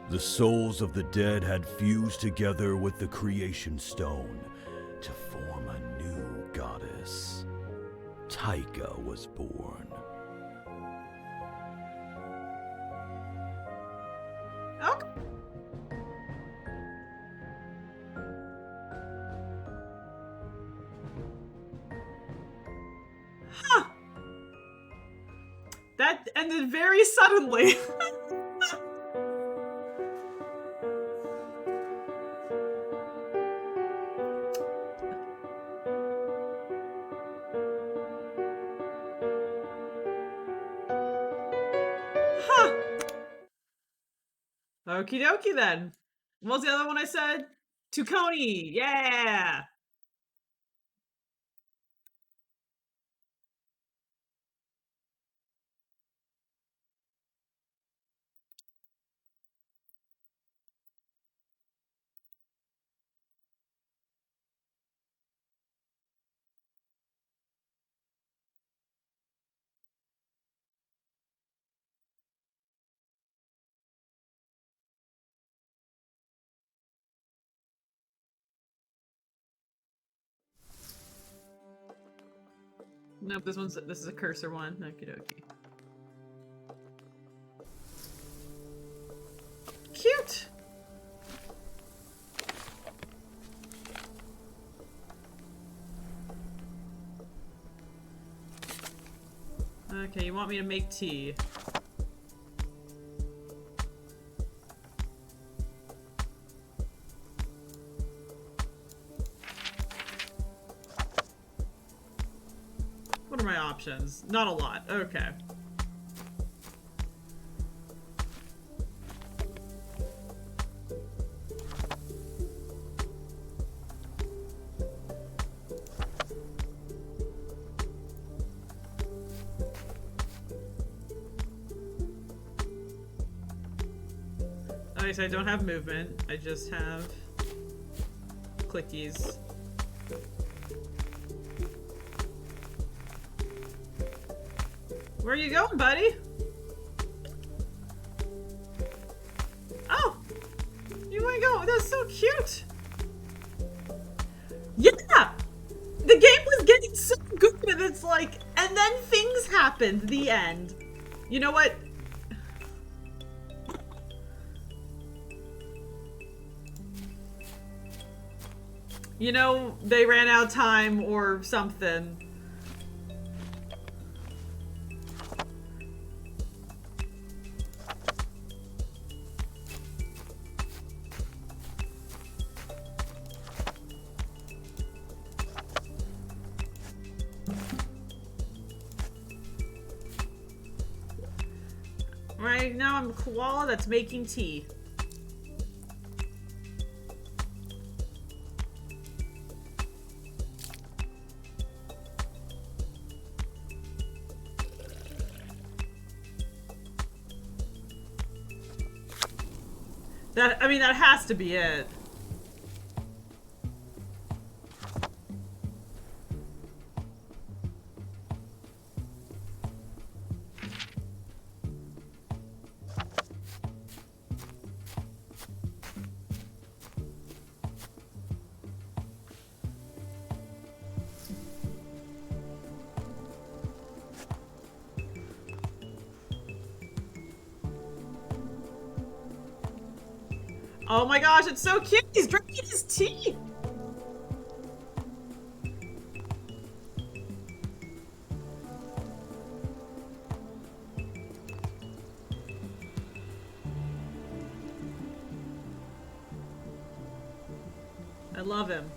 The souls of the dead had fused together with the Creation Stone to form a new goddess. Taika was born. Okay. Huh. That ended very suddenly. Huh. Okie dokie then. What was the other one I said? Tuconi. Yeah. Nope, this is a cursor one. Okie dokie. Cute. Okay, you want me to make tea. What are my options? Not a lot. Okay. Okay, so I don't have movement. I just have clickies. Where are you going, buddy? Oh! You wanna go? That's so cute! Yeah! The game was getting so good and it's like, and then things happened, the end. You know what? You know, they ran out of time or something. Right now I'm a koala that's making tea. I mean, that has to be it. Oh my gosh, it's so cute! He's drinking his tea! I love him.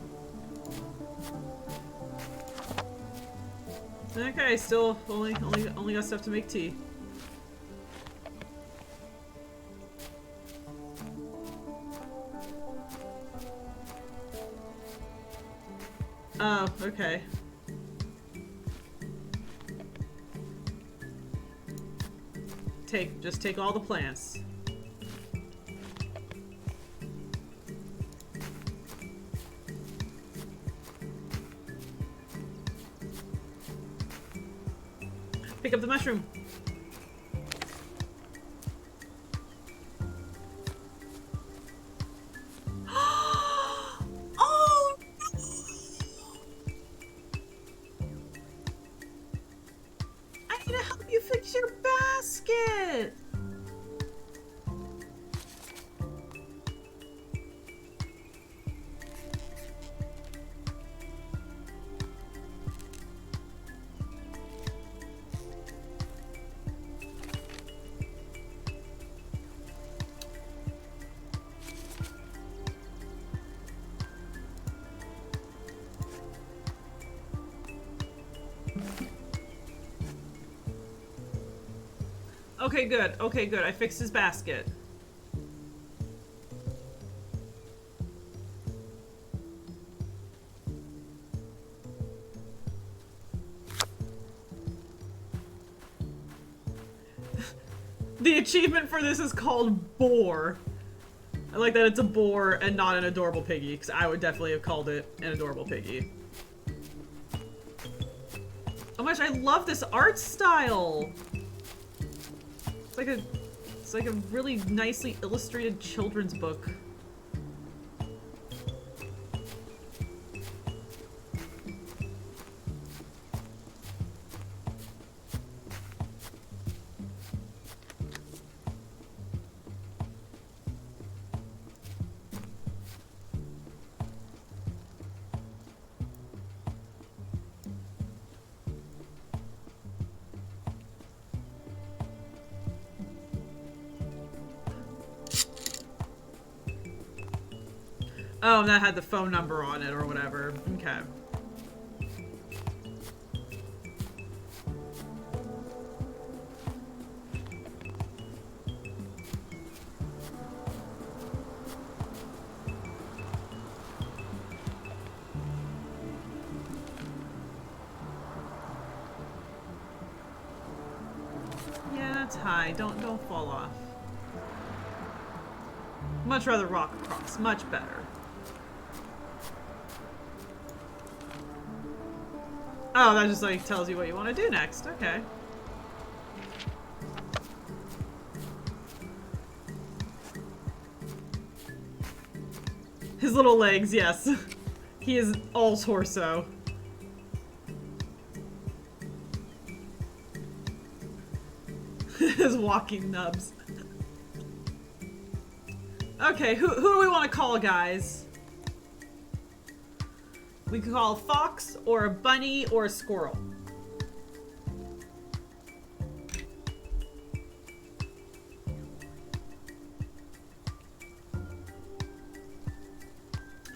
Okay, still only got stuff to make tea. Oh, okay. Just take all the plants. Pick up the mushroom. Oh no! I need to help you fix your basket. Okay, good. Okay, good. I fixed his basket. The achievement for this is called Boar. I like that it's a boar and not an adorable piggy, because I would definitely have called it an adorable piggy. Oh my gosh, I love this art style! It's like a really nicely illustrated children's book. Oh, and that had the phone number on it or whatever. Okay. Yeah, that's high. Don't fall off. Much rather rock across. Much better. Oh, that just like tells you what you want to do next. Okay. His little legs, yes. He is all torso. His walking nubs. Okay, who do we want to call, guys? We could call a fox, or a bunny, or a squirrel.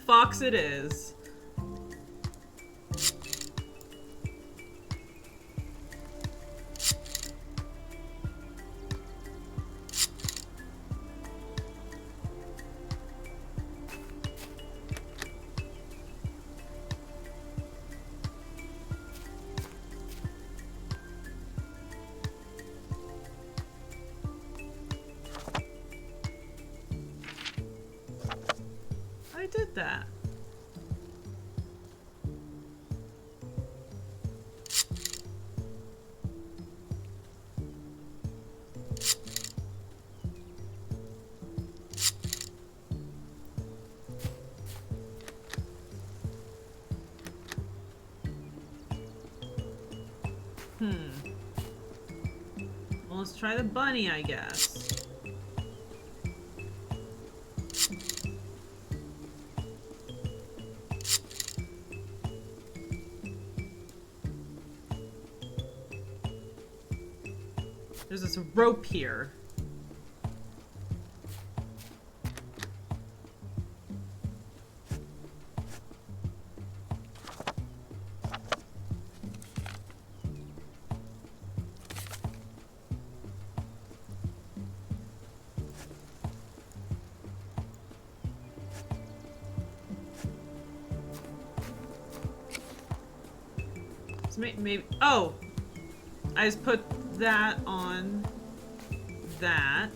Fox it is. I did that. Well, let's try the bunny, I guess. There's this rope here. So maybe, oh! I just put that on that.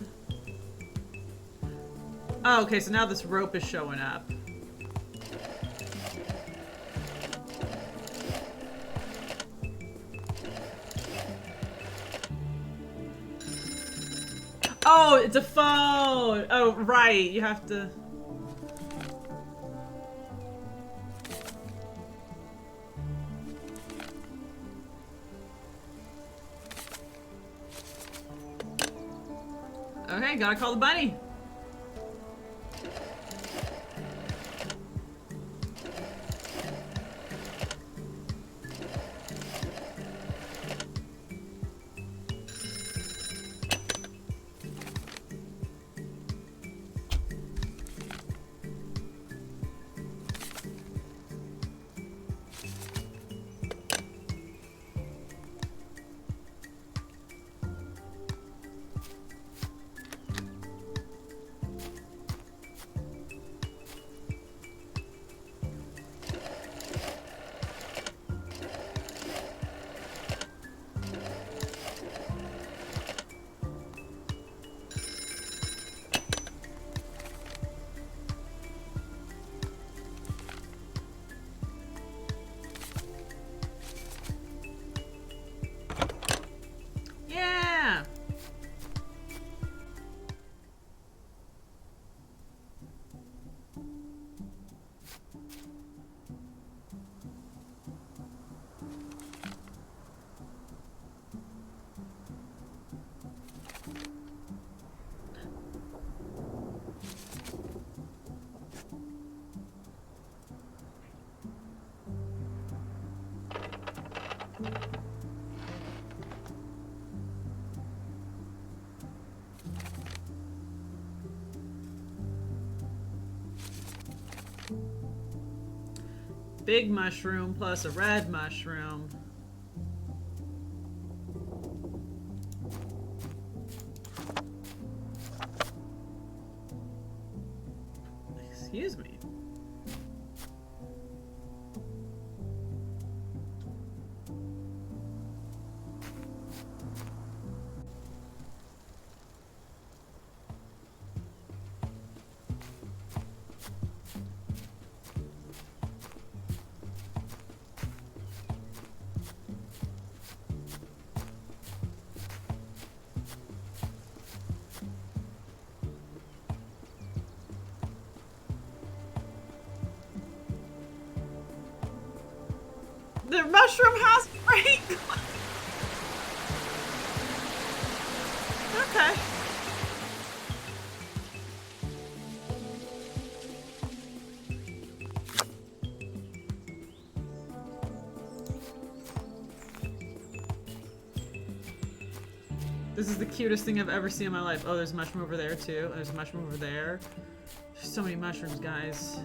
Oh, okay, so now this rope is showing up. Oh, it's a phone! Oh, right, you have to... Okay, gotta call the bunny. Big mushroom plus a red mushroom. Excuse me. The mushroom has brain. Okay. This is the cutest thing I've ever seen in my life. Oh, there's a mushroom over there too. There's a mushroom over there. There's so many mushrooms, guys.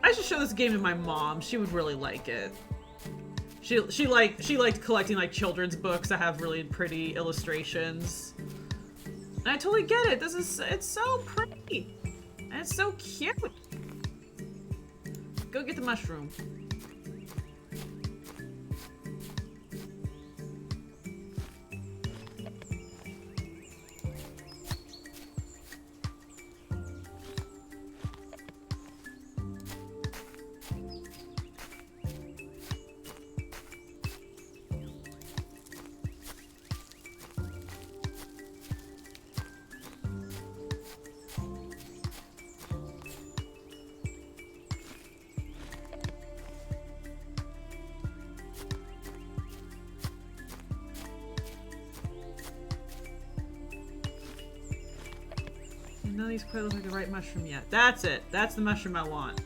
I should show this game to my mom. She would really like it. She liked collecting like children's books that have really pretty illustrations. And I totally get it. It's so pretty. And it's so cute. Go get the mushroom. None of these quite look like the right mushroom yet. That's it. That's the mushroom I want.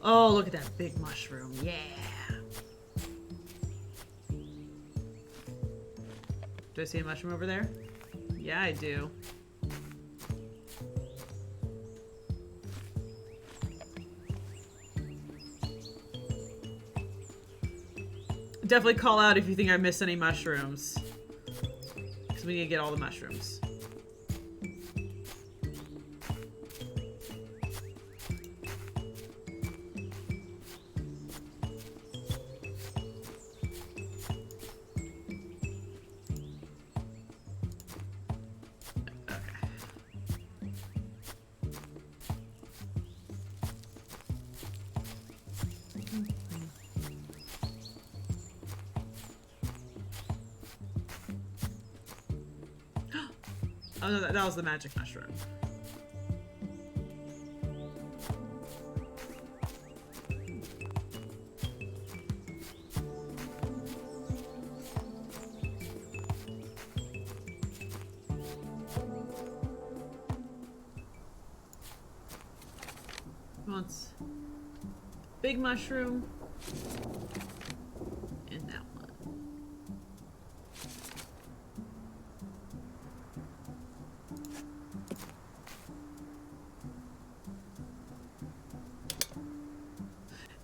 Oh, look at that big mushroom. Yeah. Do I see a mushroom over there? Yeah, I do. Definitely call out if you think I missed any mushrooms. Because we need to get all the mushrooms. Oh no, that was the magic mushroom. Wants big mushroom and that one.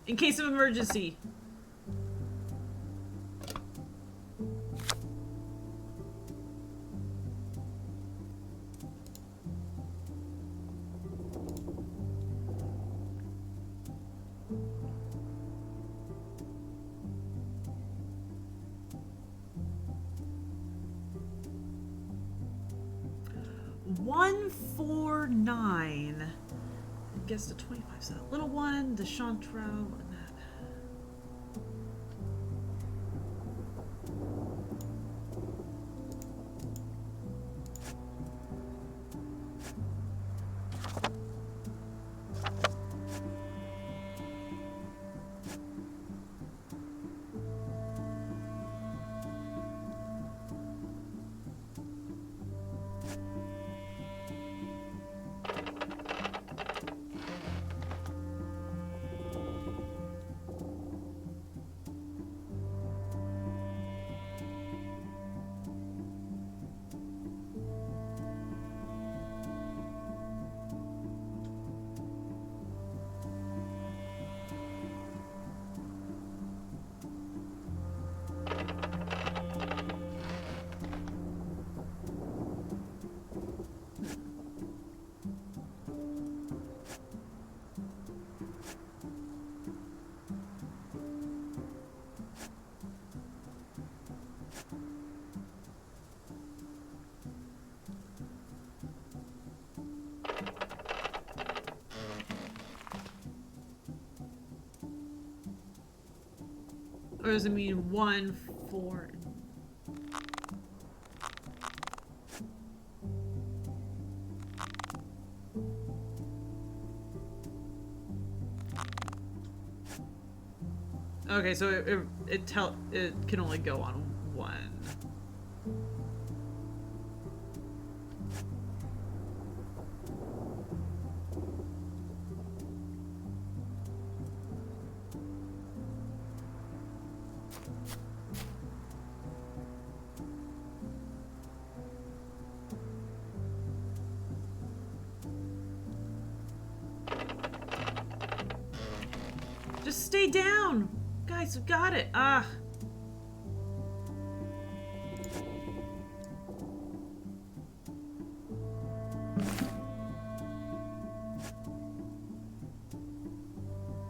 In case of emergency. $149. Gets to 25. So that little one, the Chantro, and that. Or does it mean 1, 4? Okay, so it can only go on 1. Just stay down! Guys, you got it! Ah!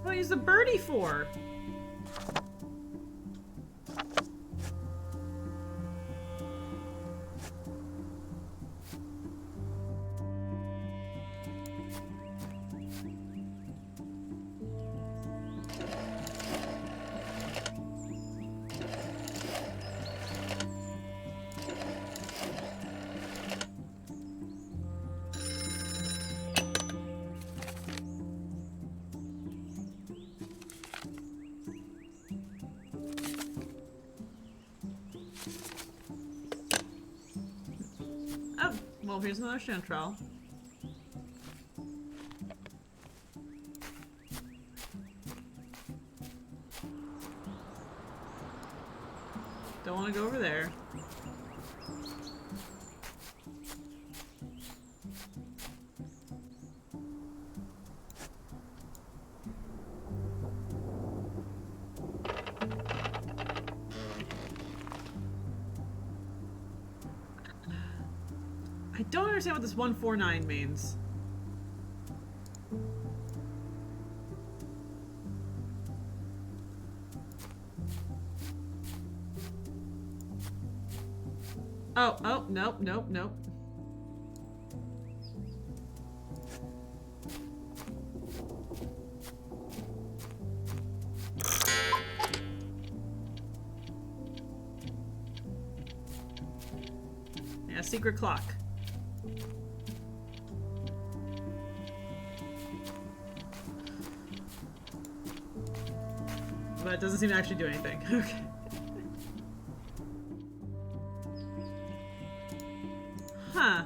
What is the birdie for? Oh, well, here's another chanterelle. Don't want to go over there. I don't understand what this 149 means. Oh, nope, nope, nope. Yeah, secret clock. But it doesn't seem to actually do anything. Okay. Huh.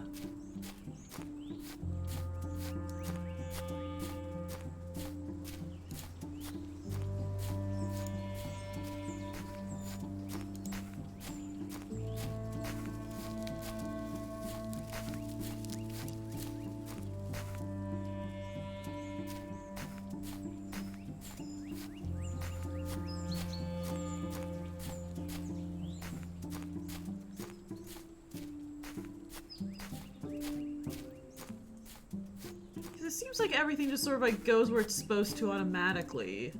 It seems like everything just sort of like goes where it's supposed to automatically.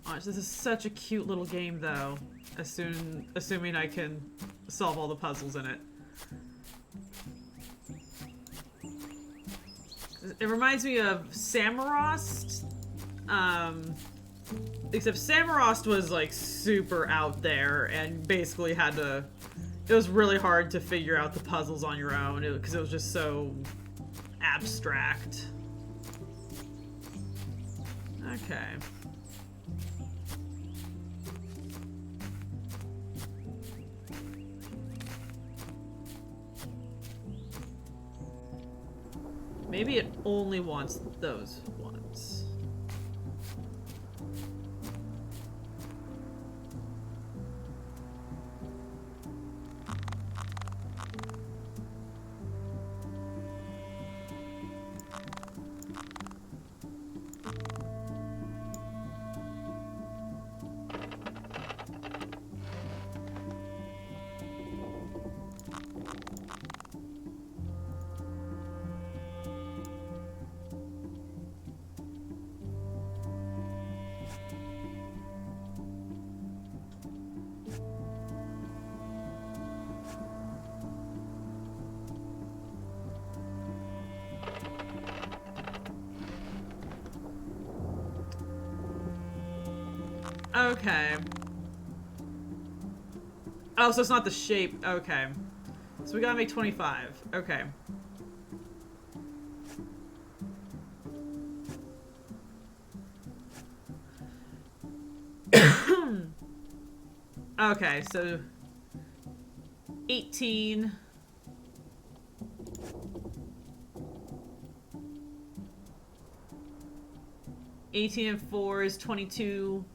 Gosh, this is such a cute little game though. Assuming I can solve all the puzzles in it. It reminds me of Samorost. Except Samorost was like super out there and basically had to... It was really hard to figure out the puzzles on your own because it was just so abstract. Okay. Maybe it only wants those ones. Okay. Oh, so it's not the shape. Okay. So we gotta make 25. Okay. Okay, so 18. And 4 is 22.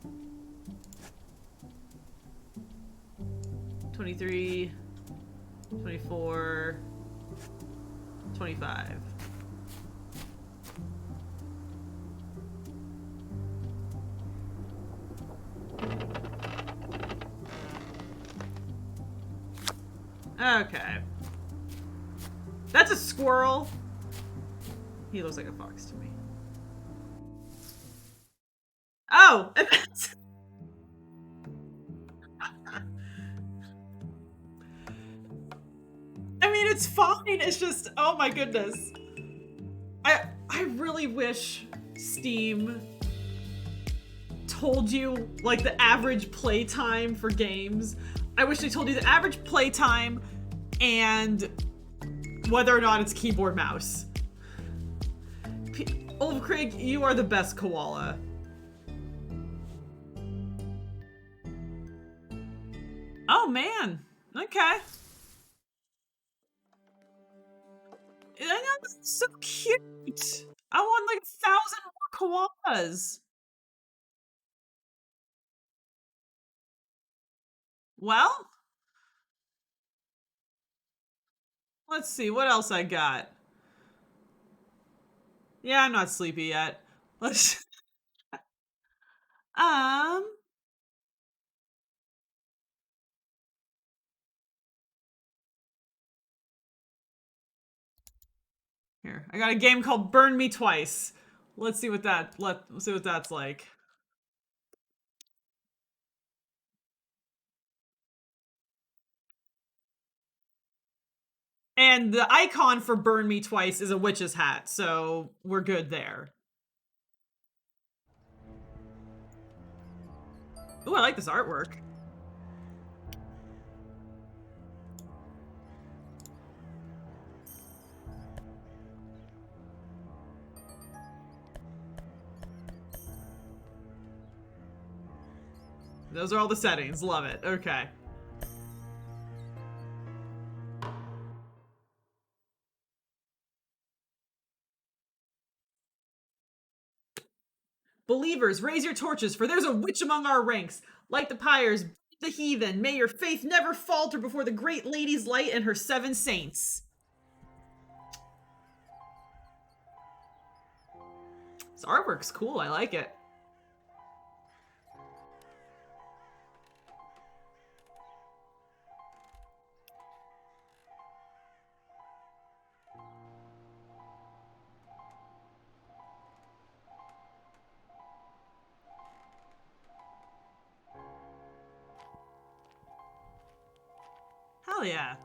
23. 24. 25. Okay. That's a squirrel. He looks like a fox to me. Oh! I mean, it's fine. It's just, oh my goodness. I really wish Steam told you, like, the average playtime for games. I wish they told you the average playtime and whether or not it's keyboard mouse. Olaf Craig, you are the best koala. Oh man. Okay. I know, that's so cute. I want like 1,000 more koalas. Well, let's see what else I got. Yeah, I'm not sleepy yet. Let's um here. I got a game called Burn Me Twice. Let's see what let's see what that's like. And the icon for Burn Me Twice is a witch's hat, so we're good there. Ooh, I like this artwork. Those are all the settings. Love it. Okay. Believers, raise your torches, for there's a witch among our ranks. Light the pyres, the heathen. May your faith never falter before the great lady's light and her 7 saints. This artwork's cool. I like it. Hell yeah.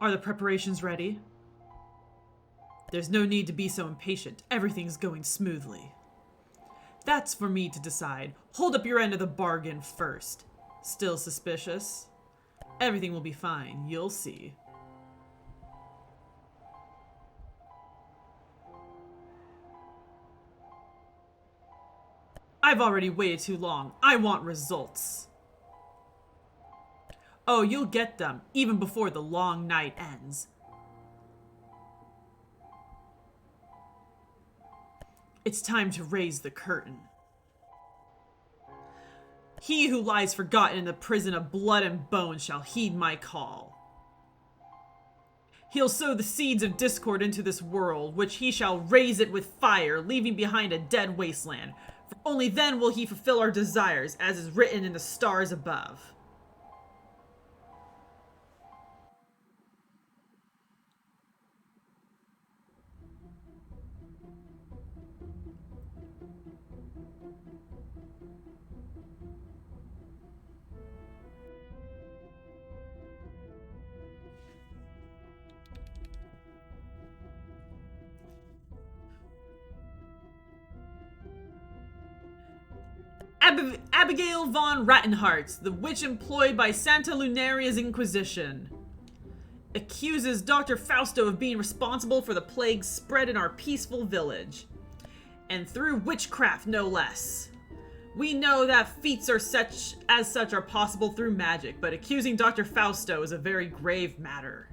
Are the preparations ready? There's no need to be so impatient. Everything's going smoothly. That's for me to decide. Hold up your end of the bargain first. Still suspicious? Everything will be fine. You'll see. I've already waited too long. I want results. Oh, you'll get them, even before the long night ends. It's time to raise the curtain. He who lies forgotten in the prison of blood and bone shall heed my call. He'll sow the seeds of discord into this world, which he shall raise it with fire, leaving behind a dead wasteland. For only then will he fulfill our desires, as is written in the stars above. Abigail von Rattenhardt, the witch employed by Santa Lunaria's Inquisition, accuses Dr. Fausto of being responsible for the plague spread in our peaceful village. And through witchcraft, no less. We know that feats are such are possible through magic, but accusing Dr. Fausto is a very grave matter.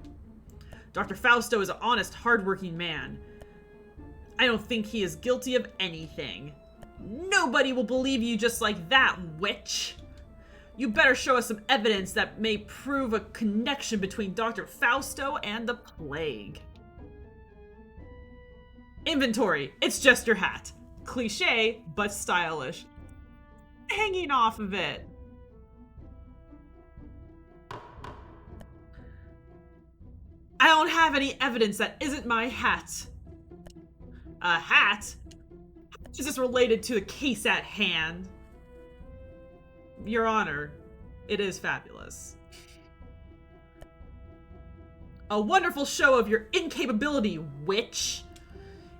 Dr. Fausto is an honest, hardworking man. I don't think he is guilty of anything. Nobody will believe you just like that, witch. You better show us some evidence that may prove a connection between Dr. Fausto and the plague. Inventory. It's just your hat. Cliché, but stylish. Hanging off of it. I don't have any evidence that isn't my hat. A hat? Is this related to the case at hand? Your Honor, it is fabulous. A wonderful show of your incapability, witch.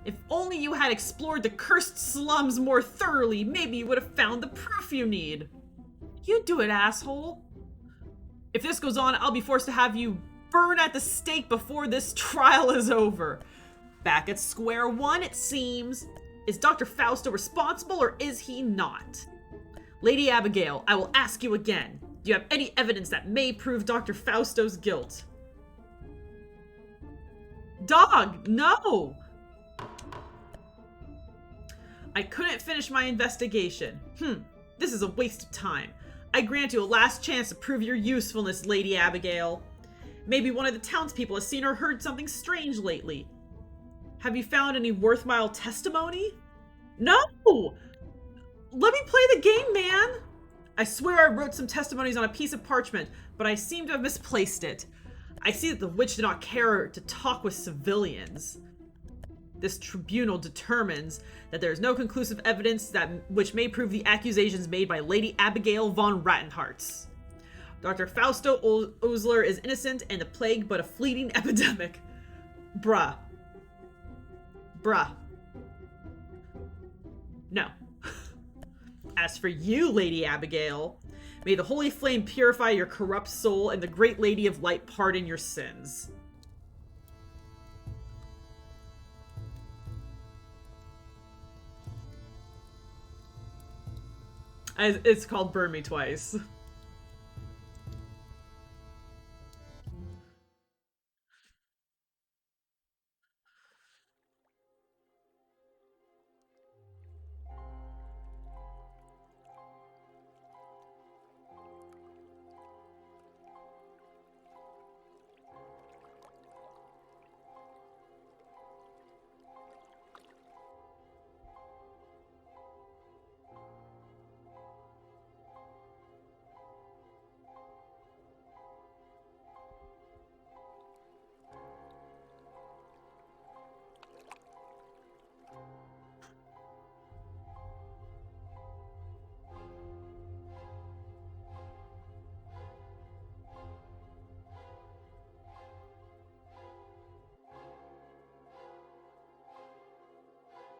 If only you had explored the cursed slums more thoroughly, maybe you would have found the proof you need. You do it, asshole. If this goes on, I'll be forced to have you burn at the stake before this trial is over. Back at square one, it seems. Is Dr. Fausto responsible or is he not? Lady Abigail, I will ask you again. Do you have any evidence that may prove Dr. Fausto's guilt? Dog, no! I couldn't finish my investigation. This is a waste of time. I grant you a last chance to prove your usefulness, Lady Abigail. Maybe one of the townspeople has seen or heard something strange lately. Have you found any worthwhile testimony? No! Let me play the game, man! I swear I wrote some testimonies on a piece of parchment, but I seem to have misplaced it. I see that the witch did not care to talk with civilians. This tribunal determines that there is no conclusive evidence which may prove the accusations made by Lady Abigail von Rattenhardt. Dr. Fausto Osler is innocent and the plague but a fleeting epidemic. Bruh. No. As for you, Lady Abigail, may the holy flame purify your corrupt soul and the great Lady of Light pardon your sins. It's called Burn Me Twice.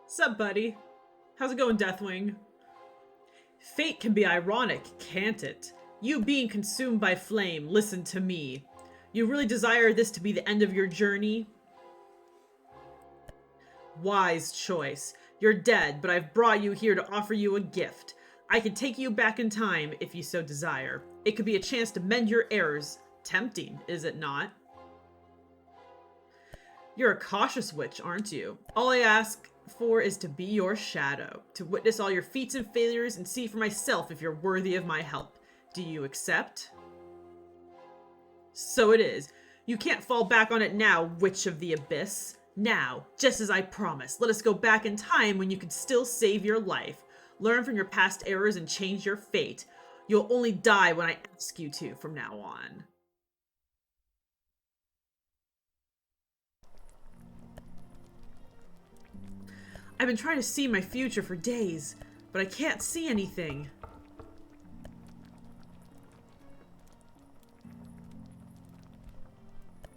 Sup, buddy? How's it going, Deathwing? Fate can be ironic, can't it? You being consumed by flame, listen to me. You really desire this to be the end of your journey? Wise choice. You're dead, but I've brought you here to offer you a gift. I can take you back in time if you so desire. It could be a chance to mend your errors. Tempting, is it not? You're a cautious witch, aren't you? All I ask for is to be your shadow, to witness all your feats and failures and see for myself if you're worthy of my help. Do you accept? So it is. You can't fall back on it now, Witch of the Abyss. Now, just as I promised, let us go back in time when you could still save your life. Learn from your past errors and change your fate. You'll only die when I ask you to from now on. I've been trying to see my future for days, but I can't see anything.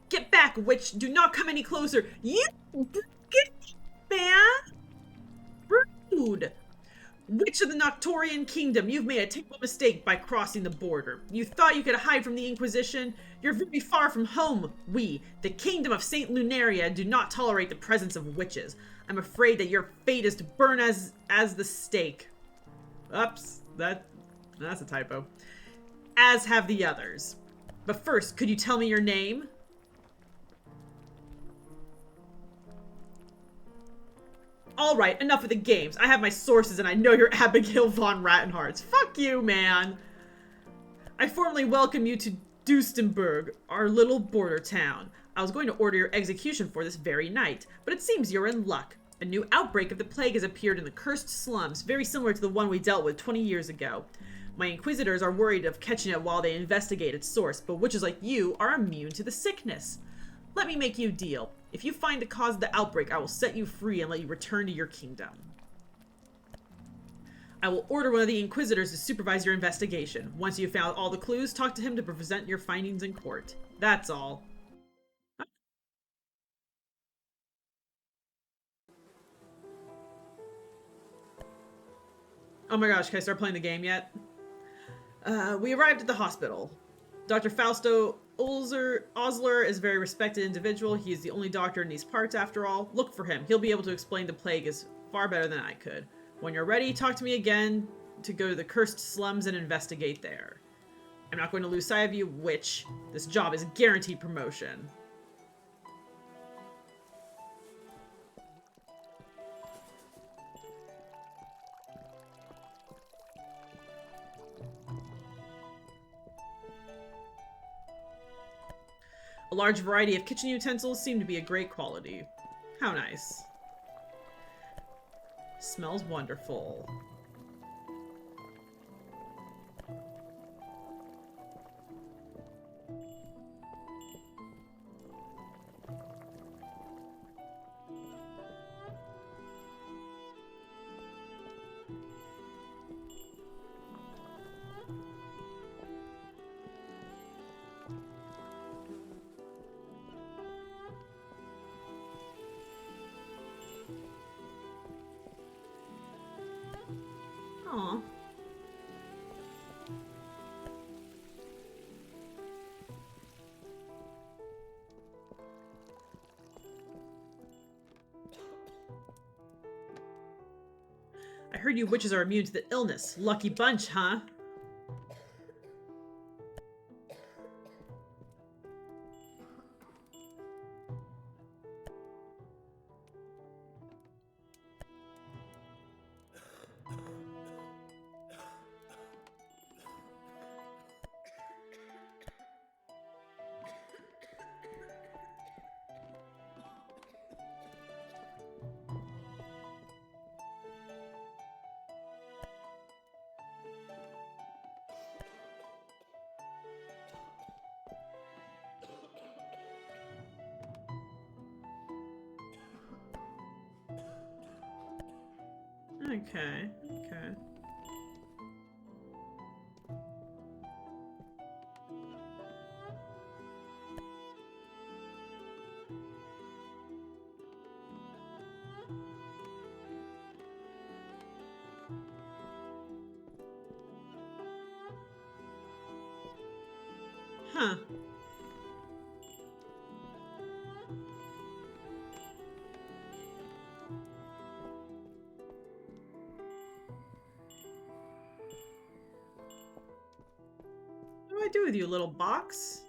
Get back, witch! Do not come any closer! You get man! Rude! Witch of the Noctorian Kingdom, you've made a terrible mistake by crossing the border. You thought you could hide from the Inquisition? You're very far from home. We, the Kingdom of Saint Lunaria, do not tolerate the presence of witches. I'm afraid that your fate is to burn as the stake. Oops, that's a typo. As have the others. But first, could you tell me your name? Alright, enough of the games. I have my sources and I know you're Abigail von Rattenhartz. Fuck you, man. I formally welcome you to Duestenberg, our little border town. I was going to order your execution for this very night, but it seems you're in luck. A new outbreak of the plague has appeared in the cursed slums, very similar to the one we dealt with 20 years ago. My inquisitors are worried of catching it while they investigate its source, but witches like you are immune to the sickness. Let me make you a deal. If you find the cause of the outbreak, I will set you free and let you return to your kingdom. I will order one of the Inquisitors to supervise your investigation. Once you've found all the clues, talk to him to present your findings in court. That's all. Oh my gosh, can I start playing the game yet? We arrived at the hospital. Dr. Fausto Osler is a very respected individual. He is the only doctor in these parts, after all. Look for him. He'll be able to explain the plague is far better than I could. When you're ready, talk to me again to go to the cursed slums and investigate there. I'm not going to lose sight of you, witch. This job is guaranteed promotion. A large variety of kitchen utensils seem to be a great quality. How nice. Smells wonderful. Aw. I heard you witches are immune to the illness. Lucky bunch, huh? Okay, okay. Huh. What do I do with you, little box?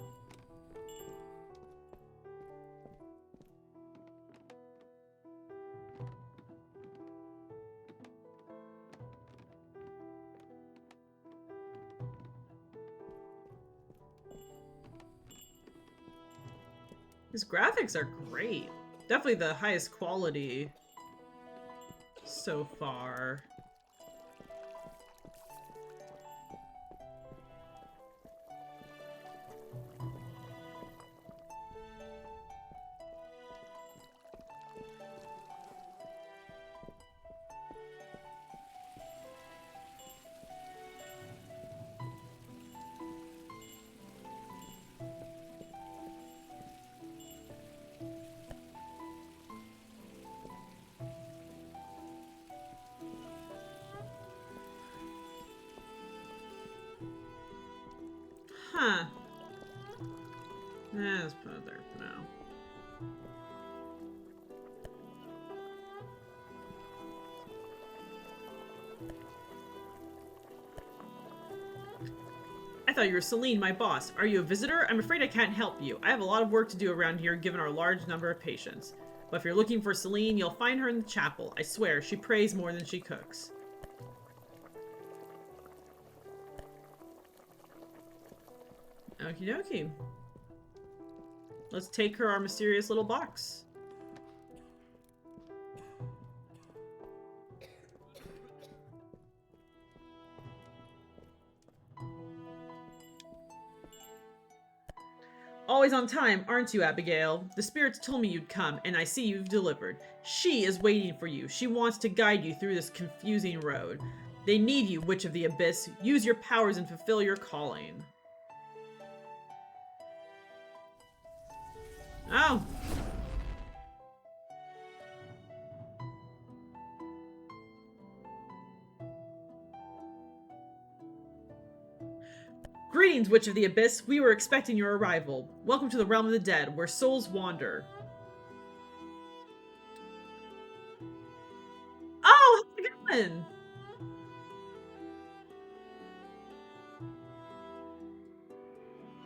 These graphics are great. Definitely the highest quality so far. Huh. Let's put it there for now. I thought you were Celine, my boss. Are you a visitor? I'm afraid I can't help you. I have a lot of work to do around here given our large number of patients. But if you're looking for Celine, you'll find her in the chapel. I swear, she prays more than she cooks. Okie dokie. Let's take her our mysterious little box. Always on time, aren't you, Abigail? The spirits told me you'd come, and I see you've delivered. She is waiting for you. She wants to guide you through this confusing road. They need you, Witch of the Abyss. Use your powers and fulfill your calling. Oh. Greetings, Witch of the Abyss. We were expecting your arrival. Welcome to the realm of the dead, where souls wander. Oh, how's it going?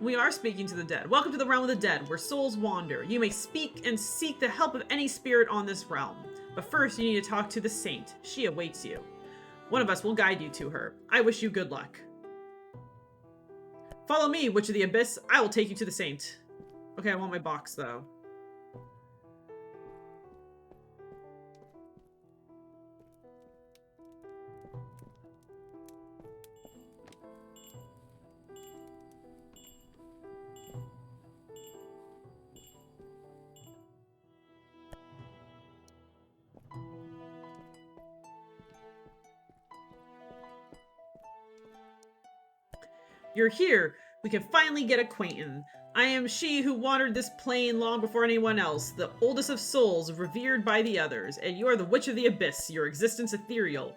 We are speaking to the dead. Welcome to the realm of the dead, where souls wander. You may speak and seek the help of any spirit on this realm. But first, you need to talk to the saint. She awaits you. One of us will guide you to her. I wish you good luck. Follow me, Witch of the Abyss. I will take you to the saint. Okay, I want my box, though. You're here. We can finally get acquainted. I am she who wandered this plane long before anyone else, the oldest of souls, revered by the others, and you are the Witch of the Abyss, your existence ethereal.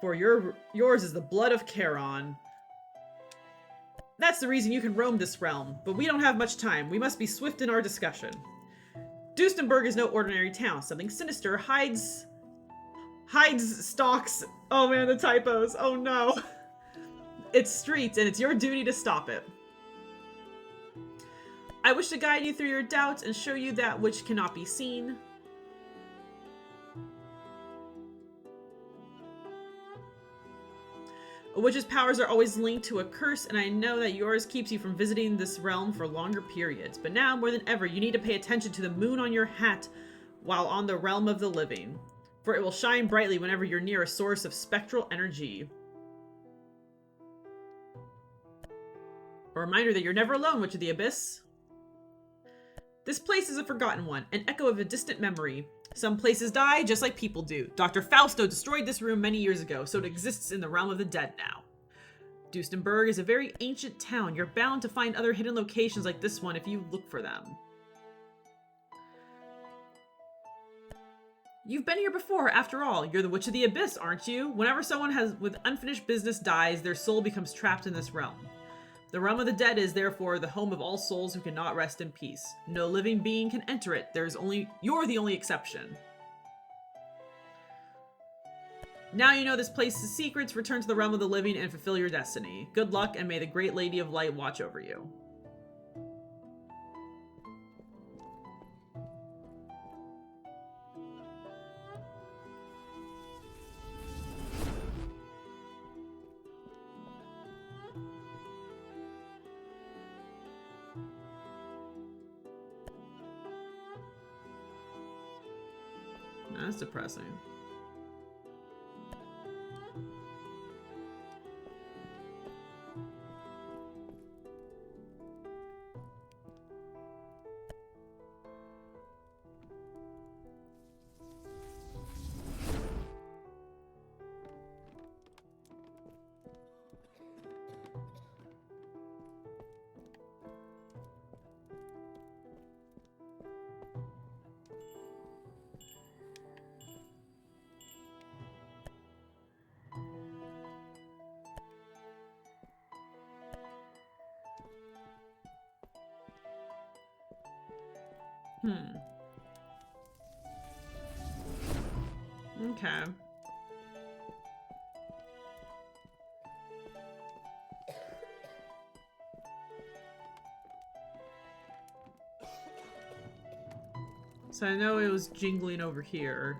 For yours is the blood of Charon. That's the reason you can roam this realm, but we don't have much time. We must be swift in our discussion. Duestenberg is no ordinary town. Something sinister stalks. Oh man, the typos. Oh no. Its streets, and it's your duty to stop it. I wish to guide you through your doubts and show you that which cannot be seen. A witch's powers are always linked to a curse, and I know that yours keeps you from visiting this realm for longer periods. But now, more than ever, you need to pay attention to the moon on your hat while on the realm of the living, for it will shine brightly whenever you're near a source of spectral energy. A reminder that you're never alone, Witch of the Abyss. This place is a forgotten one, an echo of a distant memory. Some places die just like people do. Dr. Fausto destroyed this room many years ago, so it exists in the realm of the dead now. Duestenberg is a very ancient town. You're bound to find other hidden locations like this one if you look for them. You've been here before, after all. You're the Witch of the Abyss, aren't you? Whenever someone with unfinished business dies, their soul becomes trapped in this realm. The realm of the dead is therefore the home of all souls who cannot rest in peace. No living being can enter it. You're the only exception. Now you know this place's secrets. Return to the realm of the living and fulfill your destiny. Good luck, and may the great Lady of Light watch over you. That's depressing. Okay. So I know it was jingling over here.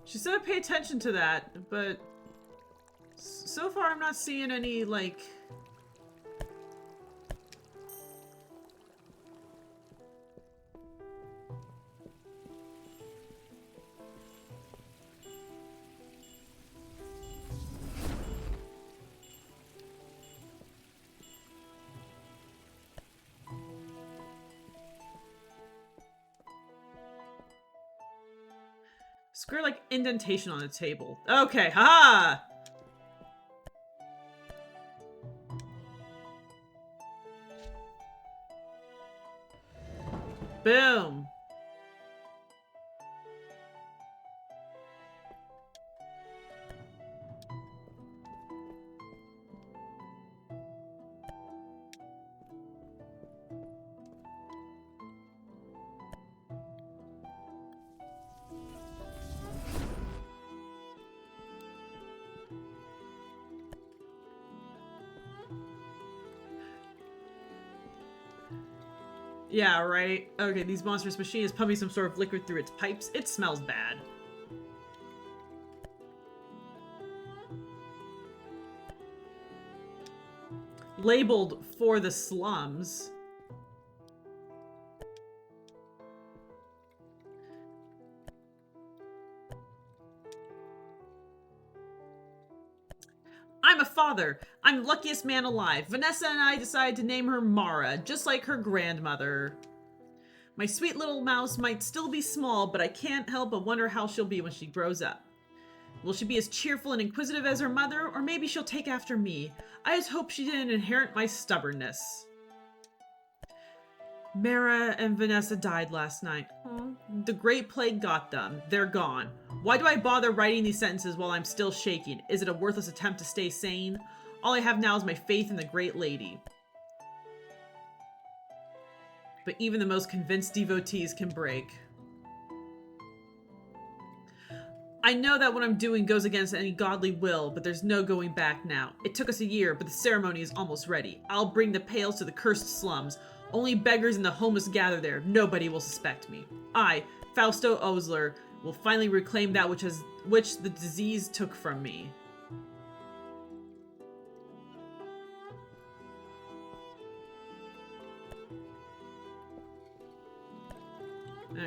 She said pay attention to that, but so far I'm not seeing any, like... Square, like, indentation on the table. Okay, haha! Boom! Yeah, right. Okay, these monstrous machine is pumping some sort of liquid through its pipes. It smells bad. Labeled for the slums. I'm a father. I'm the luckiest man alive. Vanessa and I decided to name her Mara, just like her grandmother. My sweet little mouse might still be small, but I can't help but wonder how she'll be when she grows up. Will she be as cheerful and inquisitive as her mother, or maybe she'll take after me? I just hope she didn't inherit my stubbornness. Mara and Vanessa died last night. The Great Plague got them. They're gone. Why do I bother writing these sentences while I'm still shaking? Is it a worthless attempt to stay sane? All I have now is my faith in the Great Lady. But even the most convinced devotees can break. I know that what I'm doing goes against any godly will, but there's no going back now. It took us a year, but the ceremony is almost ready. I'll bring the pails to the cursed slums. Only beggars and the homeless gather there. Nobody will suspect me. I, Fausto Osler, will finally reclaim that which the disease took from me. Okay.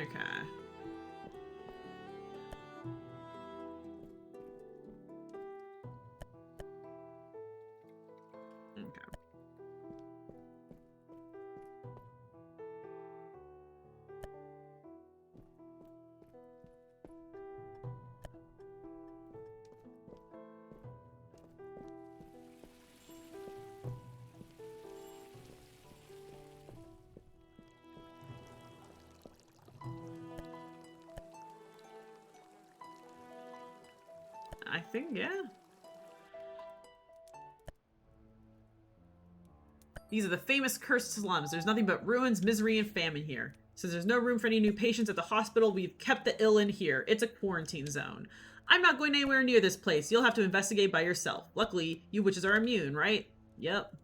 I think, yeah. These are the famous cursed slums. There's nothing but ruins, misery, and famine here. Since there's no room for any new patients at the hospital, we've kept the ill in here. It's a quarantine zone. I'm not going anywhere near this place. You'll have to investigate by yourself. Luckily, you witches are immune, right? Yep.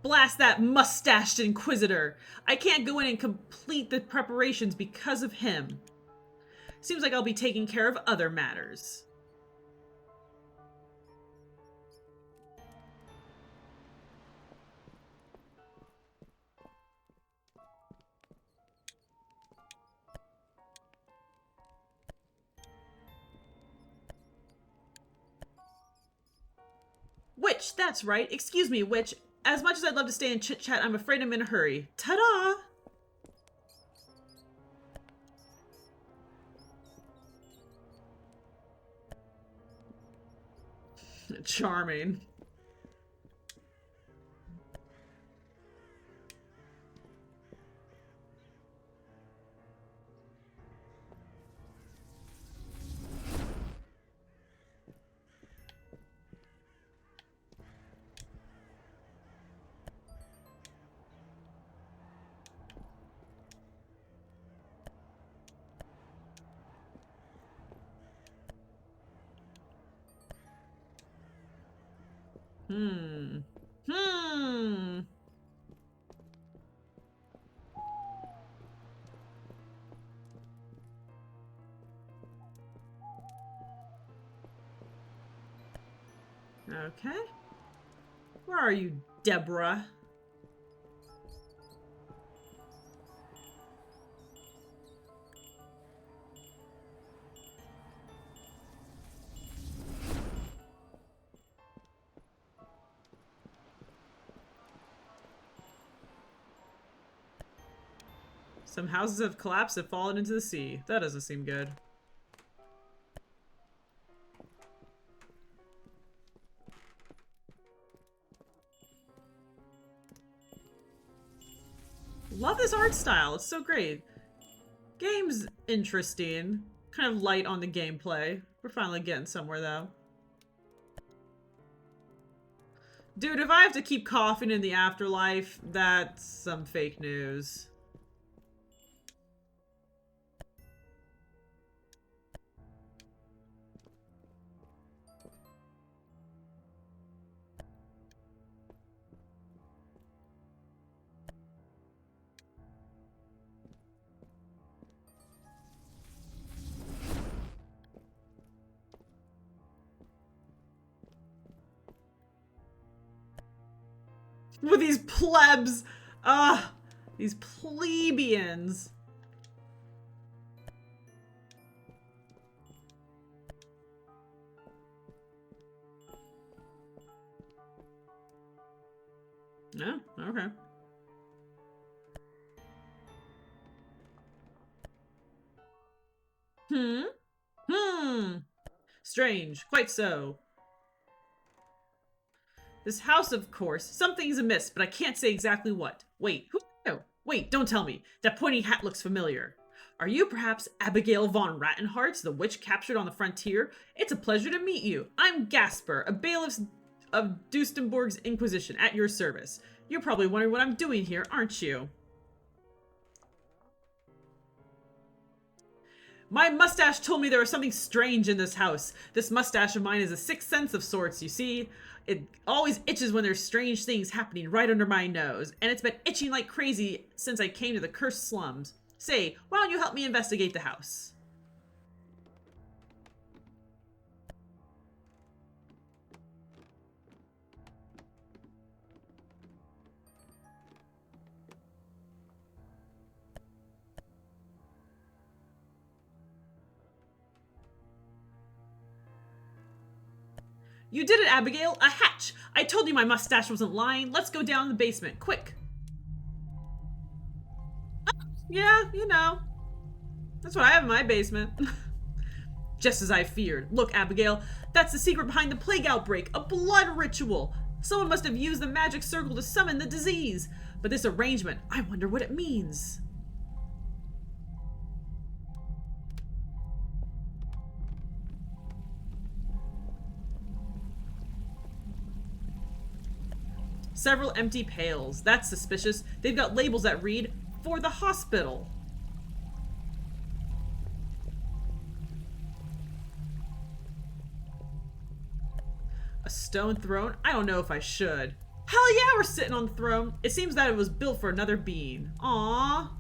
Blast that mustached inquisitor! I can't go in and complete the preparations because of him. Seems like I'll be taking care of other matters. Witch, that's right. Excuse me, Witch. As much as I'd love to stay and chit-chat, I'm afraid I'm in a hurry. Ta-da! Charming. Hmm. Okay. Where are you, Deborah? Some houses have collapsed and fallen into the sea. That doesn't seem good. Love this art style. It's so great. Game's interesting. Kind of light on the gameplay. We're finally getting somewhere, though. Dude, if I have to keep coughing in the afterlife, that's some fake news. With these plebs. These plebeians. Yeah, okay. Strange. Quite so. This house, of course. Something's amiss, but I can't say exactly what. Wait, who? No, wait, don't tell me. That pointy hat looks familiar. Are you perhaps Abigail von Rattenhartz, the witch captured on the frontier? It's a pleasure to meet you. I'm Gasper, a bailiff of Duestenborg's Inquisition, at your service. You're probably wondering what I'm doing here, aren't you? My mustache told me there was something strange in this house. This mustache of mine is a sixth sense of sorts, you see. It always itches when there's strange things happening right under my nose, and it's been itching like crazy since I came to the cursed slums. Say, why don't you help me investigate the house? You did it, Abigail! A hatch! I told you my mustache wasn't lying. Let's go down the basement, quick. Yeah, you know. That's what I have in my basement. Just as I feared. Look, Abigail, that's the secret behind the plague outbreak. A blood ritual. Someone must have used the magic circle to summon the disease. But this arrangement, I wonder what it means. Several empty pails. That's suspicious. They've got labels that read, "For the hospital." A stone throne? I don't know if I should. Hell yeah, we're sitting on the throne. It seems that it was built for another being. Aww.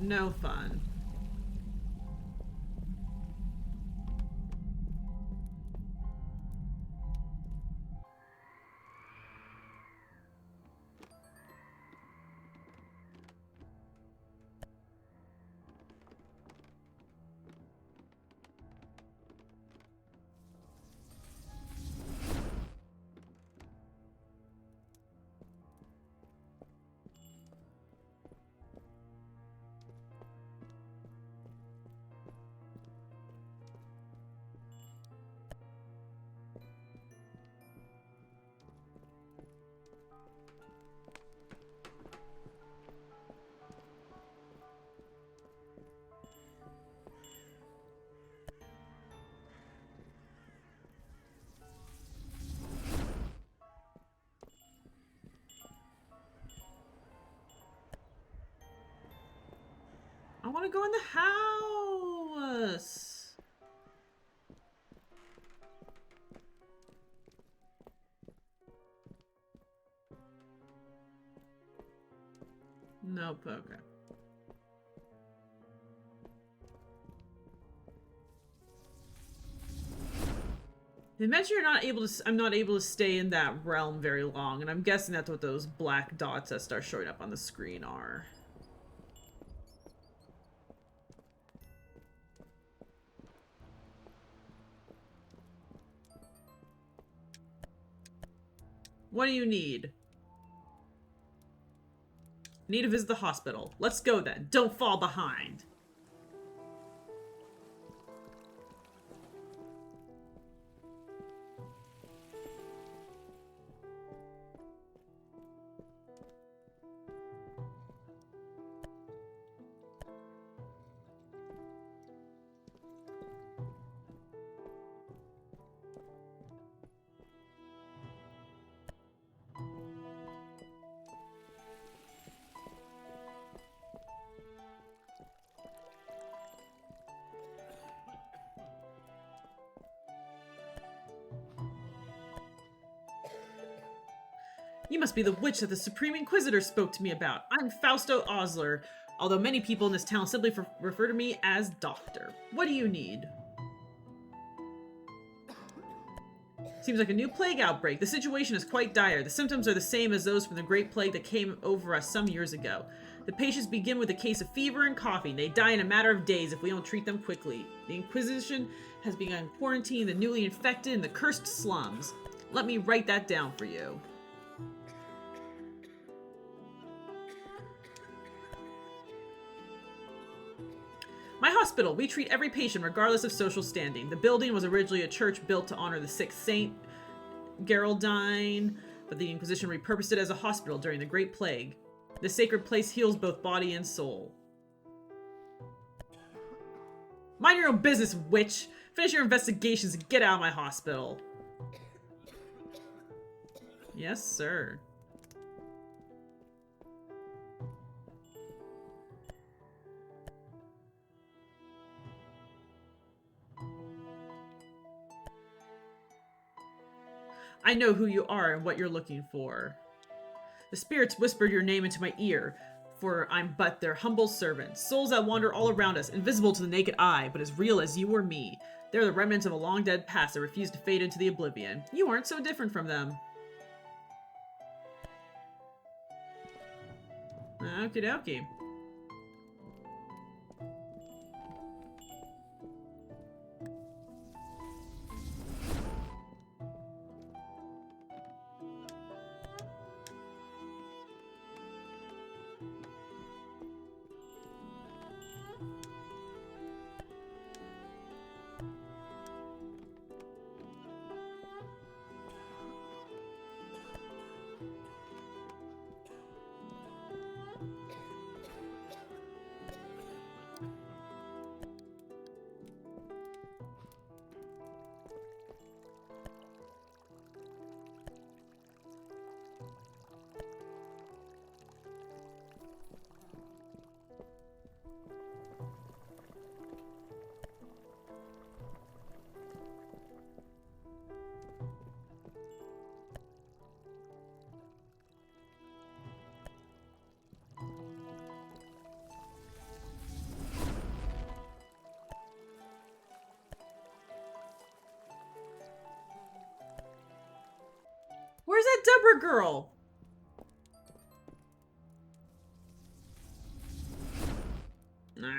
No fun. want to go in the house. Nope, okay. They mentioned I'm not able to stay in that realm very long, and I'm guessing that's what those black dots that start showing up on the screen are. What do you need? Need to visit the hospital. Let's go then. Don't fall behind. You must be the witch that the Supreme Inquisitor spoke to me about. I'm Fausto Osler, although many people in this town simply refer to me as Doctor. What do you need? Seems like a new plague outbreak. The situation is quite dire. The symptoms are the same as those from the Great Plague that came over us some years ago. The patients begin with a case of fever and coughing. They die in a matter of days if we don't treat them quickly. The Inquisition has begun quarantining the newly infected in the cursed slums. Let me write that down for you. My hospital. We treat every patient regardless of social standing. The building was originally a church built to honor the sixth saint, Geraldine, but the Inquisition repurposed it as a hospital during the Great Plague. The sacred place heals both body and soul. Mind your own business, witch! Finish your investigations and get out of my hospital. Yes, sir. I know who you are and what you're looking for. The spirits whispered your name into my ear, for I'm but their humble servant. Souls that wander all around us, invisible to the naked eye, but as real as you or me. They're the remnants of a long-dead past that refuse to fade into the oblivion. You aren't so different from them. Okie dokie. Where's that Deborah girl? Nah.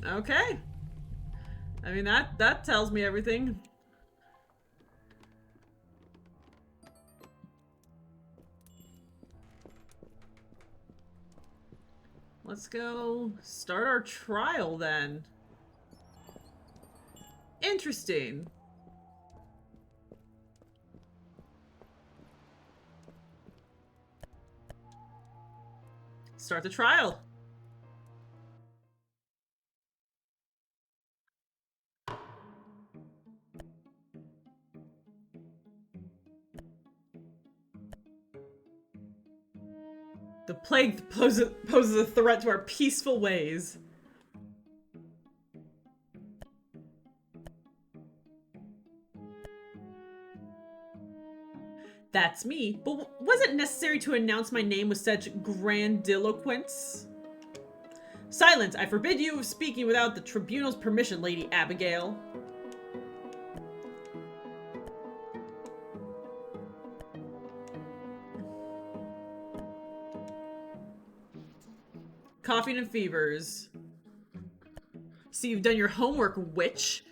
Okay. I mean, that tells me everything. Let's go start our trial then. Interesting. Start the trial. The plague poses a threat to our peaceful ways. That's me, but was it necessary to announce my name with such grandiloquence? Silence! I forbid you speaking without the tribunal's permission, Lady Abigail. Coughing and fevers. So you've done your homework, witch.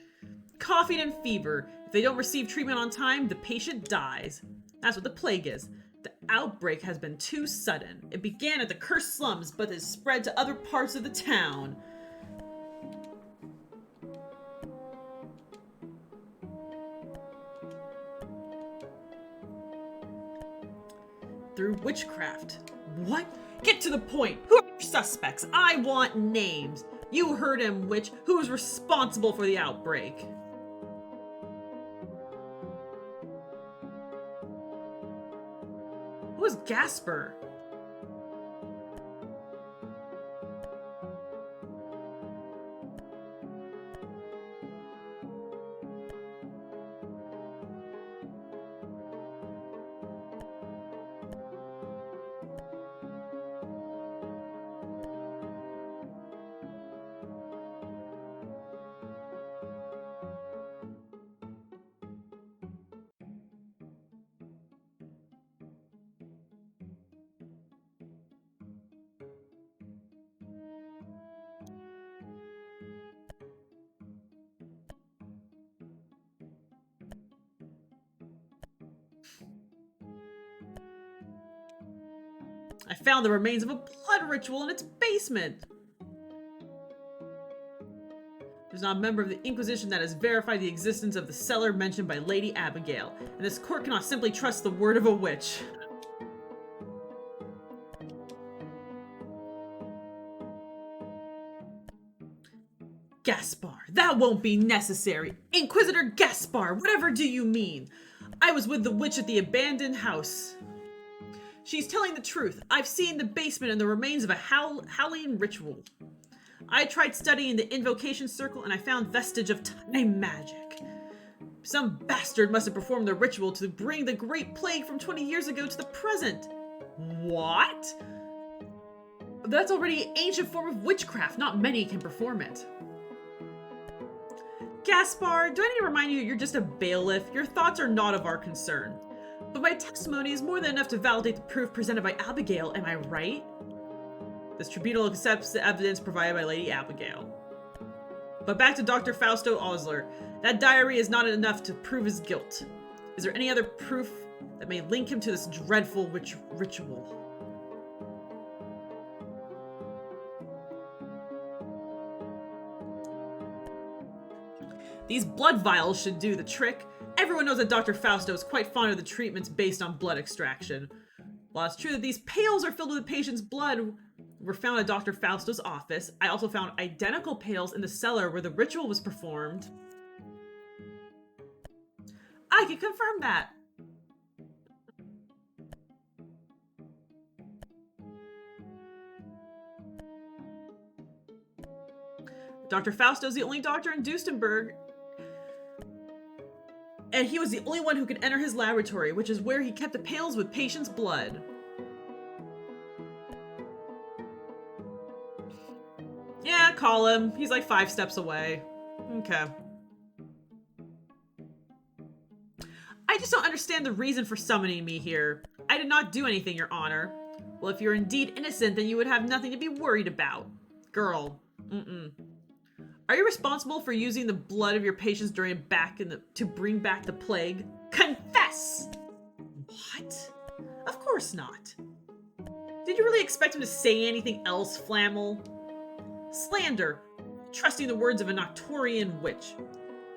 Coughing and fever. If they don't receive treatment on time, the patient dies. That's what the plague is. The outbreak has been too sudden. It began at the cursed slums, but has spread to other parts of the town. Through witchcraft. What? Get to the point. Who are your suspects? I want names. You heard him, witch. Who was responsible for the outbreak? Who was Gasper? I found the remains of a blood ritual in its basement. There's not a member of the Inquisition that has verified the existence of the cellar mentioned by Lady Abigail, and this court cannot simply trust the word of a witch. Gaspar, that won't be necessary. Inquisitor Gaspar, whatever do you mean? I was with the witch at the abandoned house. She's telling the truth. I've seen the basement and the remains of a Halloween ritual. I tried studying the invocation circle and I found vestige of time magic. Some bastard must have performed the ritual to bring the Great Plague from 20 years ago to the present. What? That's already an ancient form of witchcraft. Not many can perform it. Gaspar, do I need to remind you you're just a bailiff? Your thoughts are not of our concern. But my testimony is more than enough to validate the proof presented by Abigail, am I right? This tribunal accepts the evidence provided by Lady Abigail. But back to Dr. Fausto Osler. That diary is not enough to prove his guilt. Is there any other proof that may link him to this dreadful ritual? These blood vials should do the trick. Everyone knows that Dr. Fausto is quite fond of the treatments based on blood extraction. While it's true that these pails are filled with the patient's blood were found at Dr. Fausto's office, I also found identical pails in the cellar where the ritual was performed. I can confirm that. Dr. Fausto is the only doctor in Duestenberg, and he was the only one who could enter his laboratory, which is where he kept the pails with patient's blood. Yeah, call him. He's like 5 steps away. Okay. I just don't understand the reason for summoning me here. I did not do anything, Your Honor. Well, if you're indeed innocent, then you would have nothing to be worried about. Girl. Are you responsible for using the blood of your patients to bring back the plague? Confess! What? Of course not. Did you really expect him to say anything else, Flammel? Slander. Trusting the words of a Nocturian witch.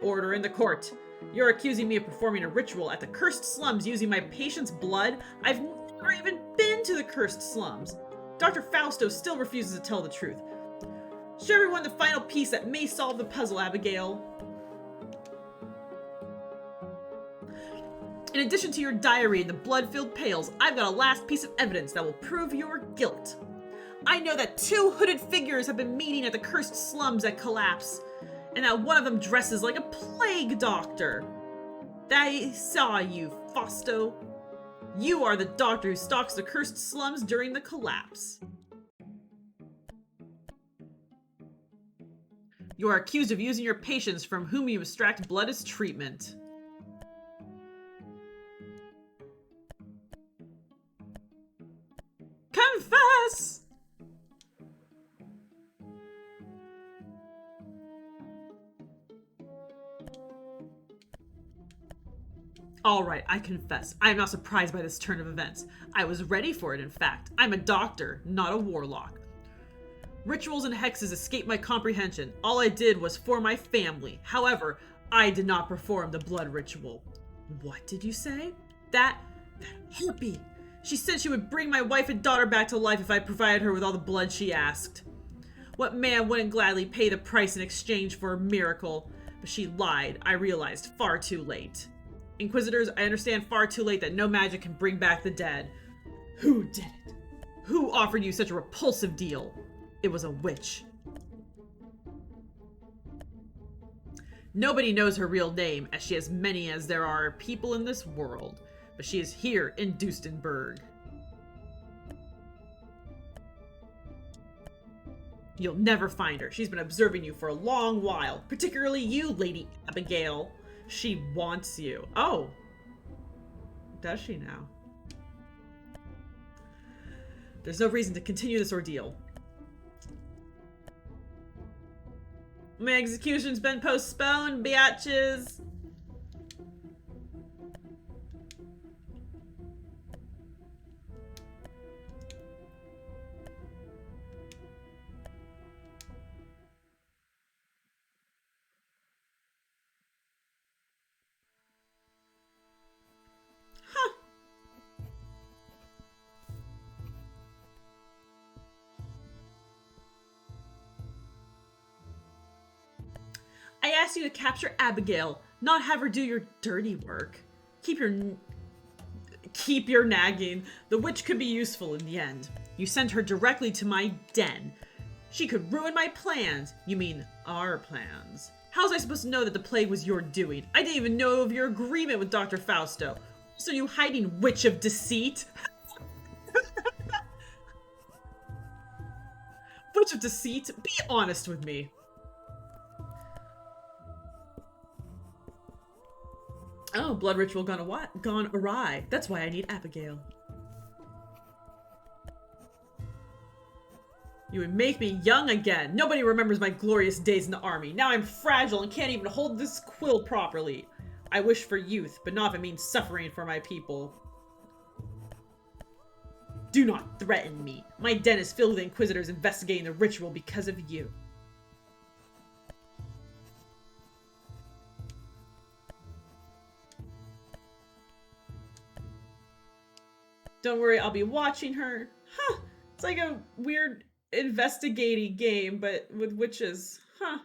Order in the court. You're accusing me of performing a ritual at the cursed slums using my patient's blood? I've never even been to the cursed slums. Dr. Fausto still refuses to tell the truth. Show everyone the final piece that may solve the puzzle, Abigail. In addition to your diary and the blood-filled pails, I've got a last piece of evidence that will prove your guilt. I know that 2 hooded figures have been meeting at the cursed slums at Collapse, and that one of them dresses like a plague doctor. They saw you, Fausto. You are the doctor who stalks the cursed slums during the Collapse. You are accused of using your patients from whom you extract blood as treatment. Confess! Alright, I confess. I am not surprised by this turn of events. I was ready for it, in fact. I'm a doctor, not a warlock. Rituals and hexes escape my comprehension. All I did was for my family. However, I did not perform the blood ritual. What did you say? That harpy. She said she would bring my wife and daughter back to life if I provided her with all the blood she asked. What man wouldn't gladly pay the price in exchange for a miracle? But she lied, I realized far too late. Inquisitors, I understand far too late that no magic can bring back the dead. Who did it? Who offered you such a repulsive deal? It was a witch. Nobody knows her real name, as she has many as there are people in this world. But she is here in Duestenberg. You'll never find her. She's been observing you for a long while. Particularly you, Lady Abigail. She wants you. Oh. Does she now? There's no reason to continue this ordeal. My execution's been postponed, biatches. I asked you to capture Abigail, not have her do your dirty work. Keep your nagging. The witch could be useful in the end. You sent her directly to my den. She could ruin my plans. You mean our plans. How was I supposed to know that the plague was your doing? I didn't even know of your agreement with Dr. Fausto. So you hiding witch of deceit? Witch of deceit? Be honest with me. Oh, blood ritual gone awry. That's why I need Abigail. You would make me young again. Nobody remembers my glorious days in the army. Now I'm fragile and can't even hold this quill properly. I wish for youth, but not if it means suffering for my people. Do not threaten me. My den is filled with inquisitors investigating the ritual because of you. Don't worry, I'll be watching her. Huh. It's like a weird investigating game, but with witches. Huh.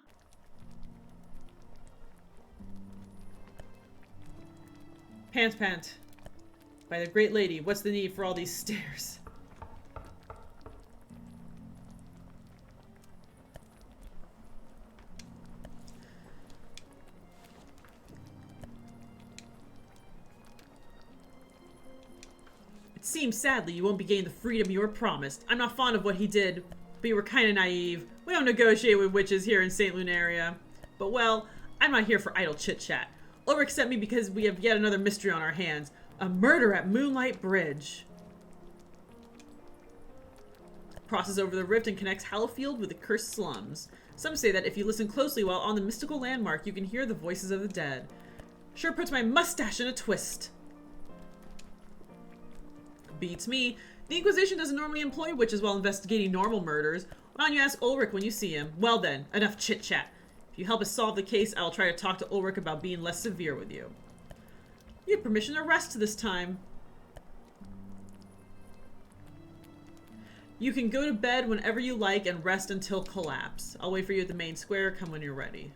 Pant. By the great lady, what's the need for all these stairs? Seems sadly you won't be getting the freedom you were promised. I'm not fond of what he did, but you were kind of naive. We don't negotiate with witches here in St. Lunaria. But well, I'm not here for idle chit-chat. Over-accept me because we have yet another mystery on our hands. A murder at Moonlight Bridge. crosses over the rift and connects Hallowfield with the cursed slums. Some say that if you listen closely while on the mystical landmark, you can hear the voices of the dead. Sure puts my mustache in a twist. Beats me. The Inquisition doesn't normally employ witches while investigating normal murders. Why don't you ask Ulrich when you see him? Well then, enough chit-chat. If you help us solve the case, I'll try to talk to Ulrich about being less severe with you. You have permission to rest this time. You can go to bed whenever you like and rest until collapse. I'll wait for you at the main square. Come when you're ready.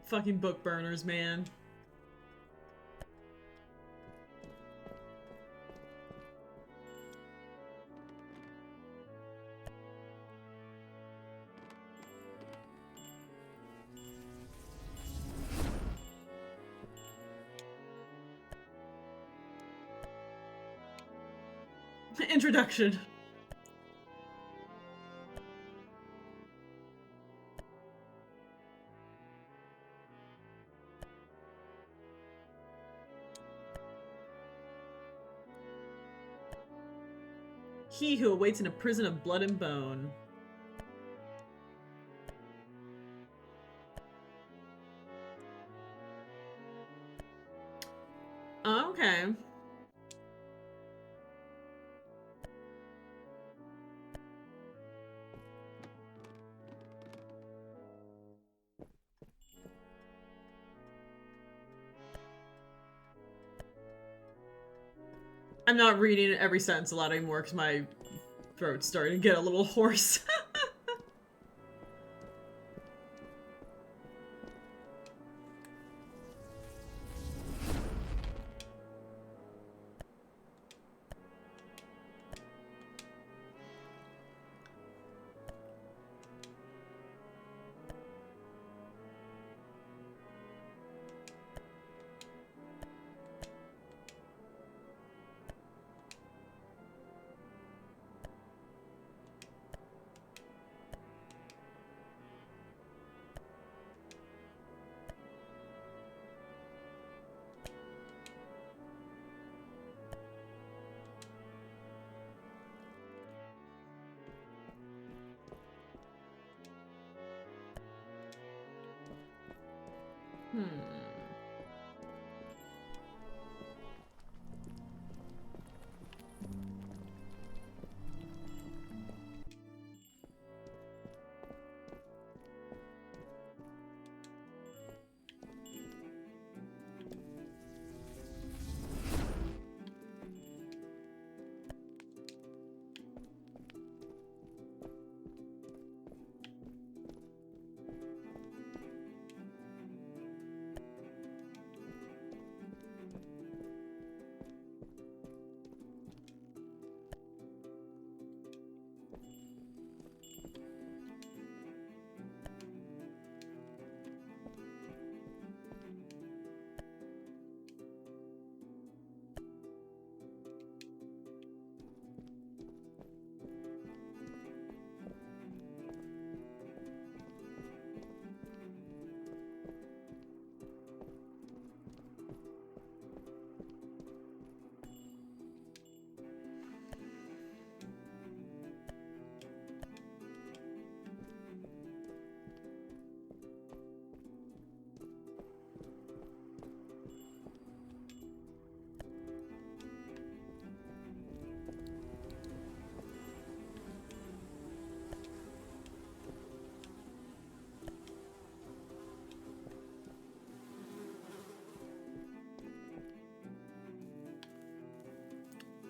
Fucking book burners, man. Introduction. He who awaits in a prison of blood and bone. Okay. I'm not reading every sentence aloud anymore because my throat's starting to get a little hoarse.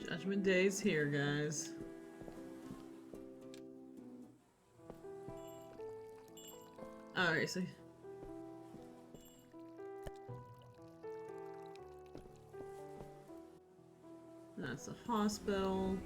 Judgment Day's here, guys. Alright, so... That's a hospital.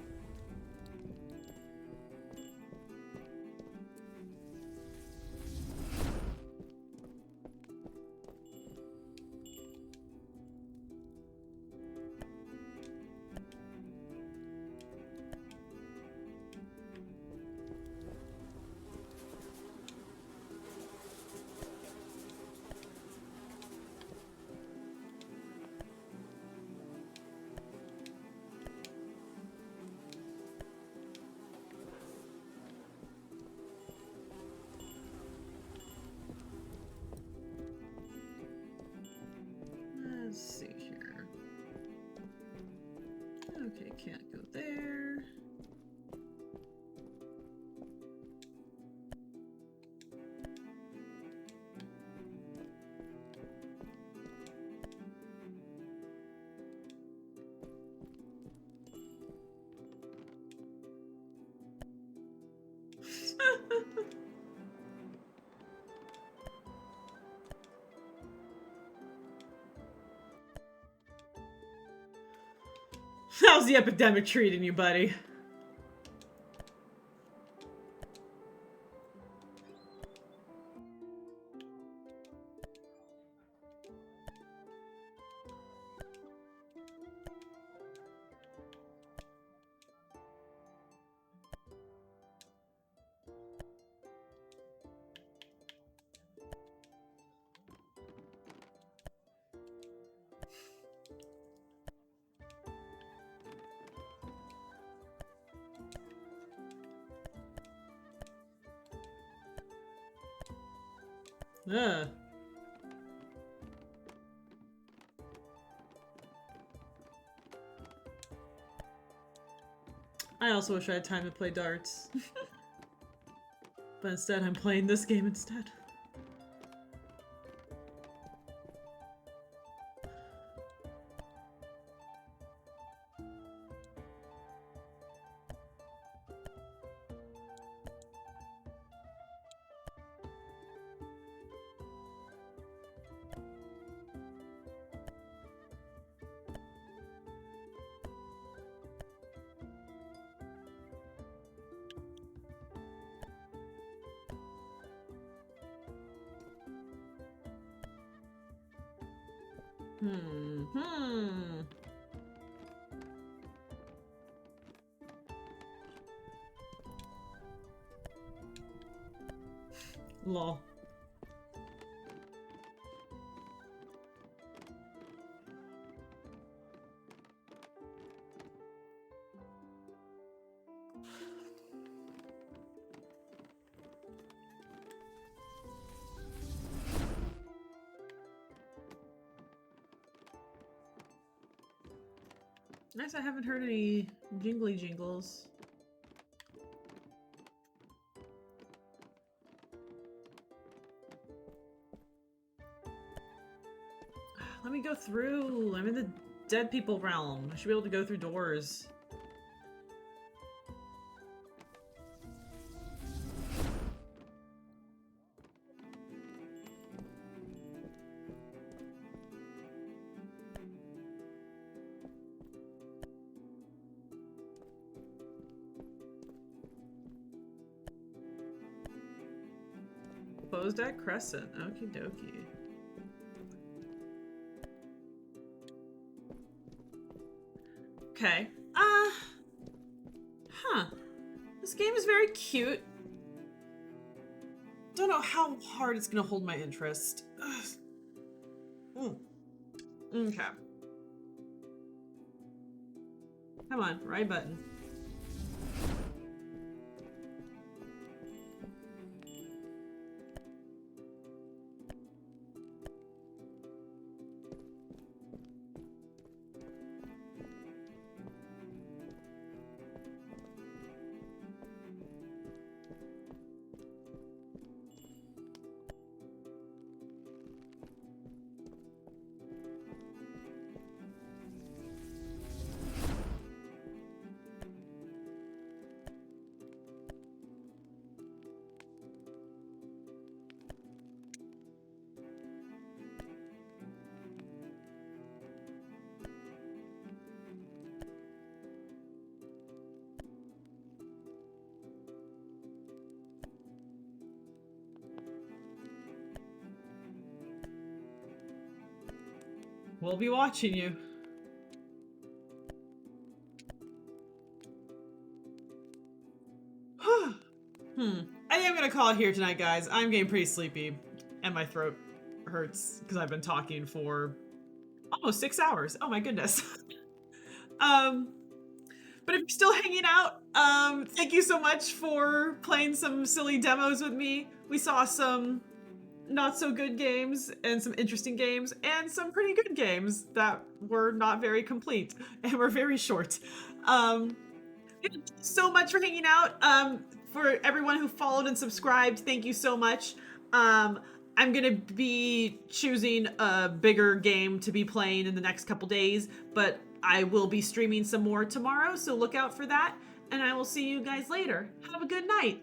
Let's see here. Okay, can't go there. How's the epidemic treating you, buddy? Ugh. I also wish I had time to play darts. But instead, I'm playing this game instead. Lol. Nice, I haven't heard any jingly jingles. Let me go through. I'm in the dead people realm. I should be able to go through doors. Bozdak Crescent. Okie dokie. Okay. Huh. This game is very cute. Don't know how hard it's gonna hold my interest. Okay. Come on, right button. We'll be watching you. I am gonna call it here tonight, guys. I'm getting pretty sleepy, and my throat hurts because I've been talking for almost 6 hours. Oh my goodness. But if you're still hanging out, thank you so much for playing some silly demos with me. We saw some not so good games and some interesting games and some pretty good games that were not very complete and were very short. Thank you so much for hanging out. For everyone who followed and subscribed, thank you so much. I'm gonna be choosing a bigger game to be playing in the next couple days, but I will be streaming some more tomorrow, so look out for that, and I will see you guys later. Have a good night.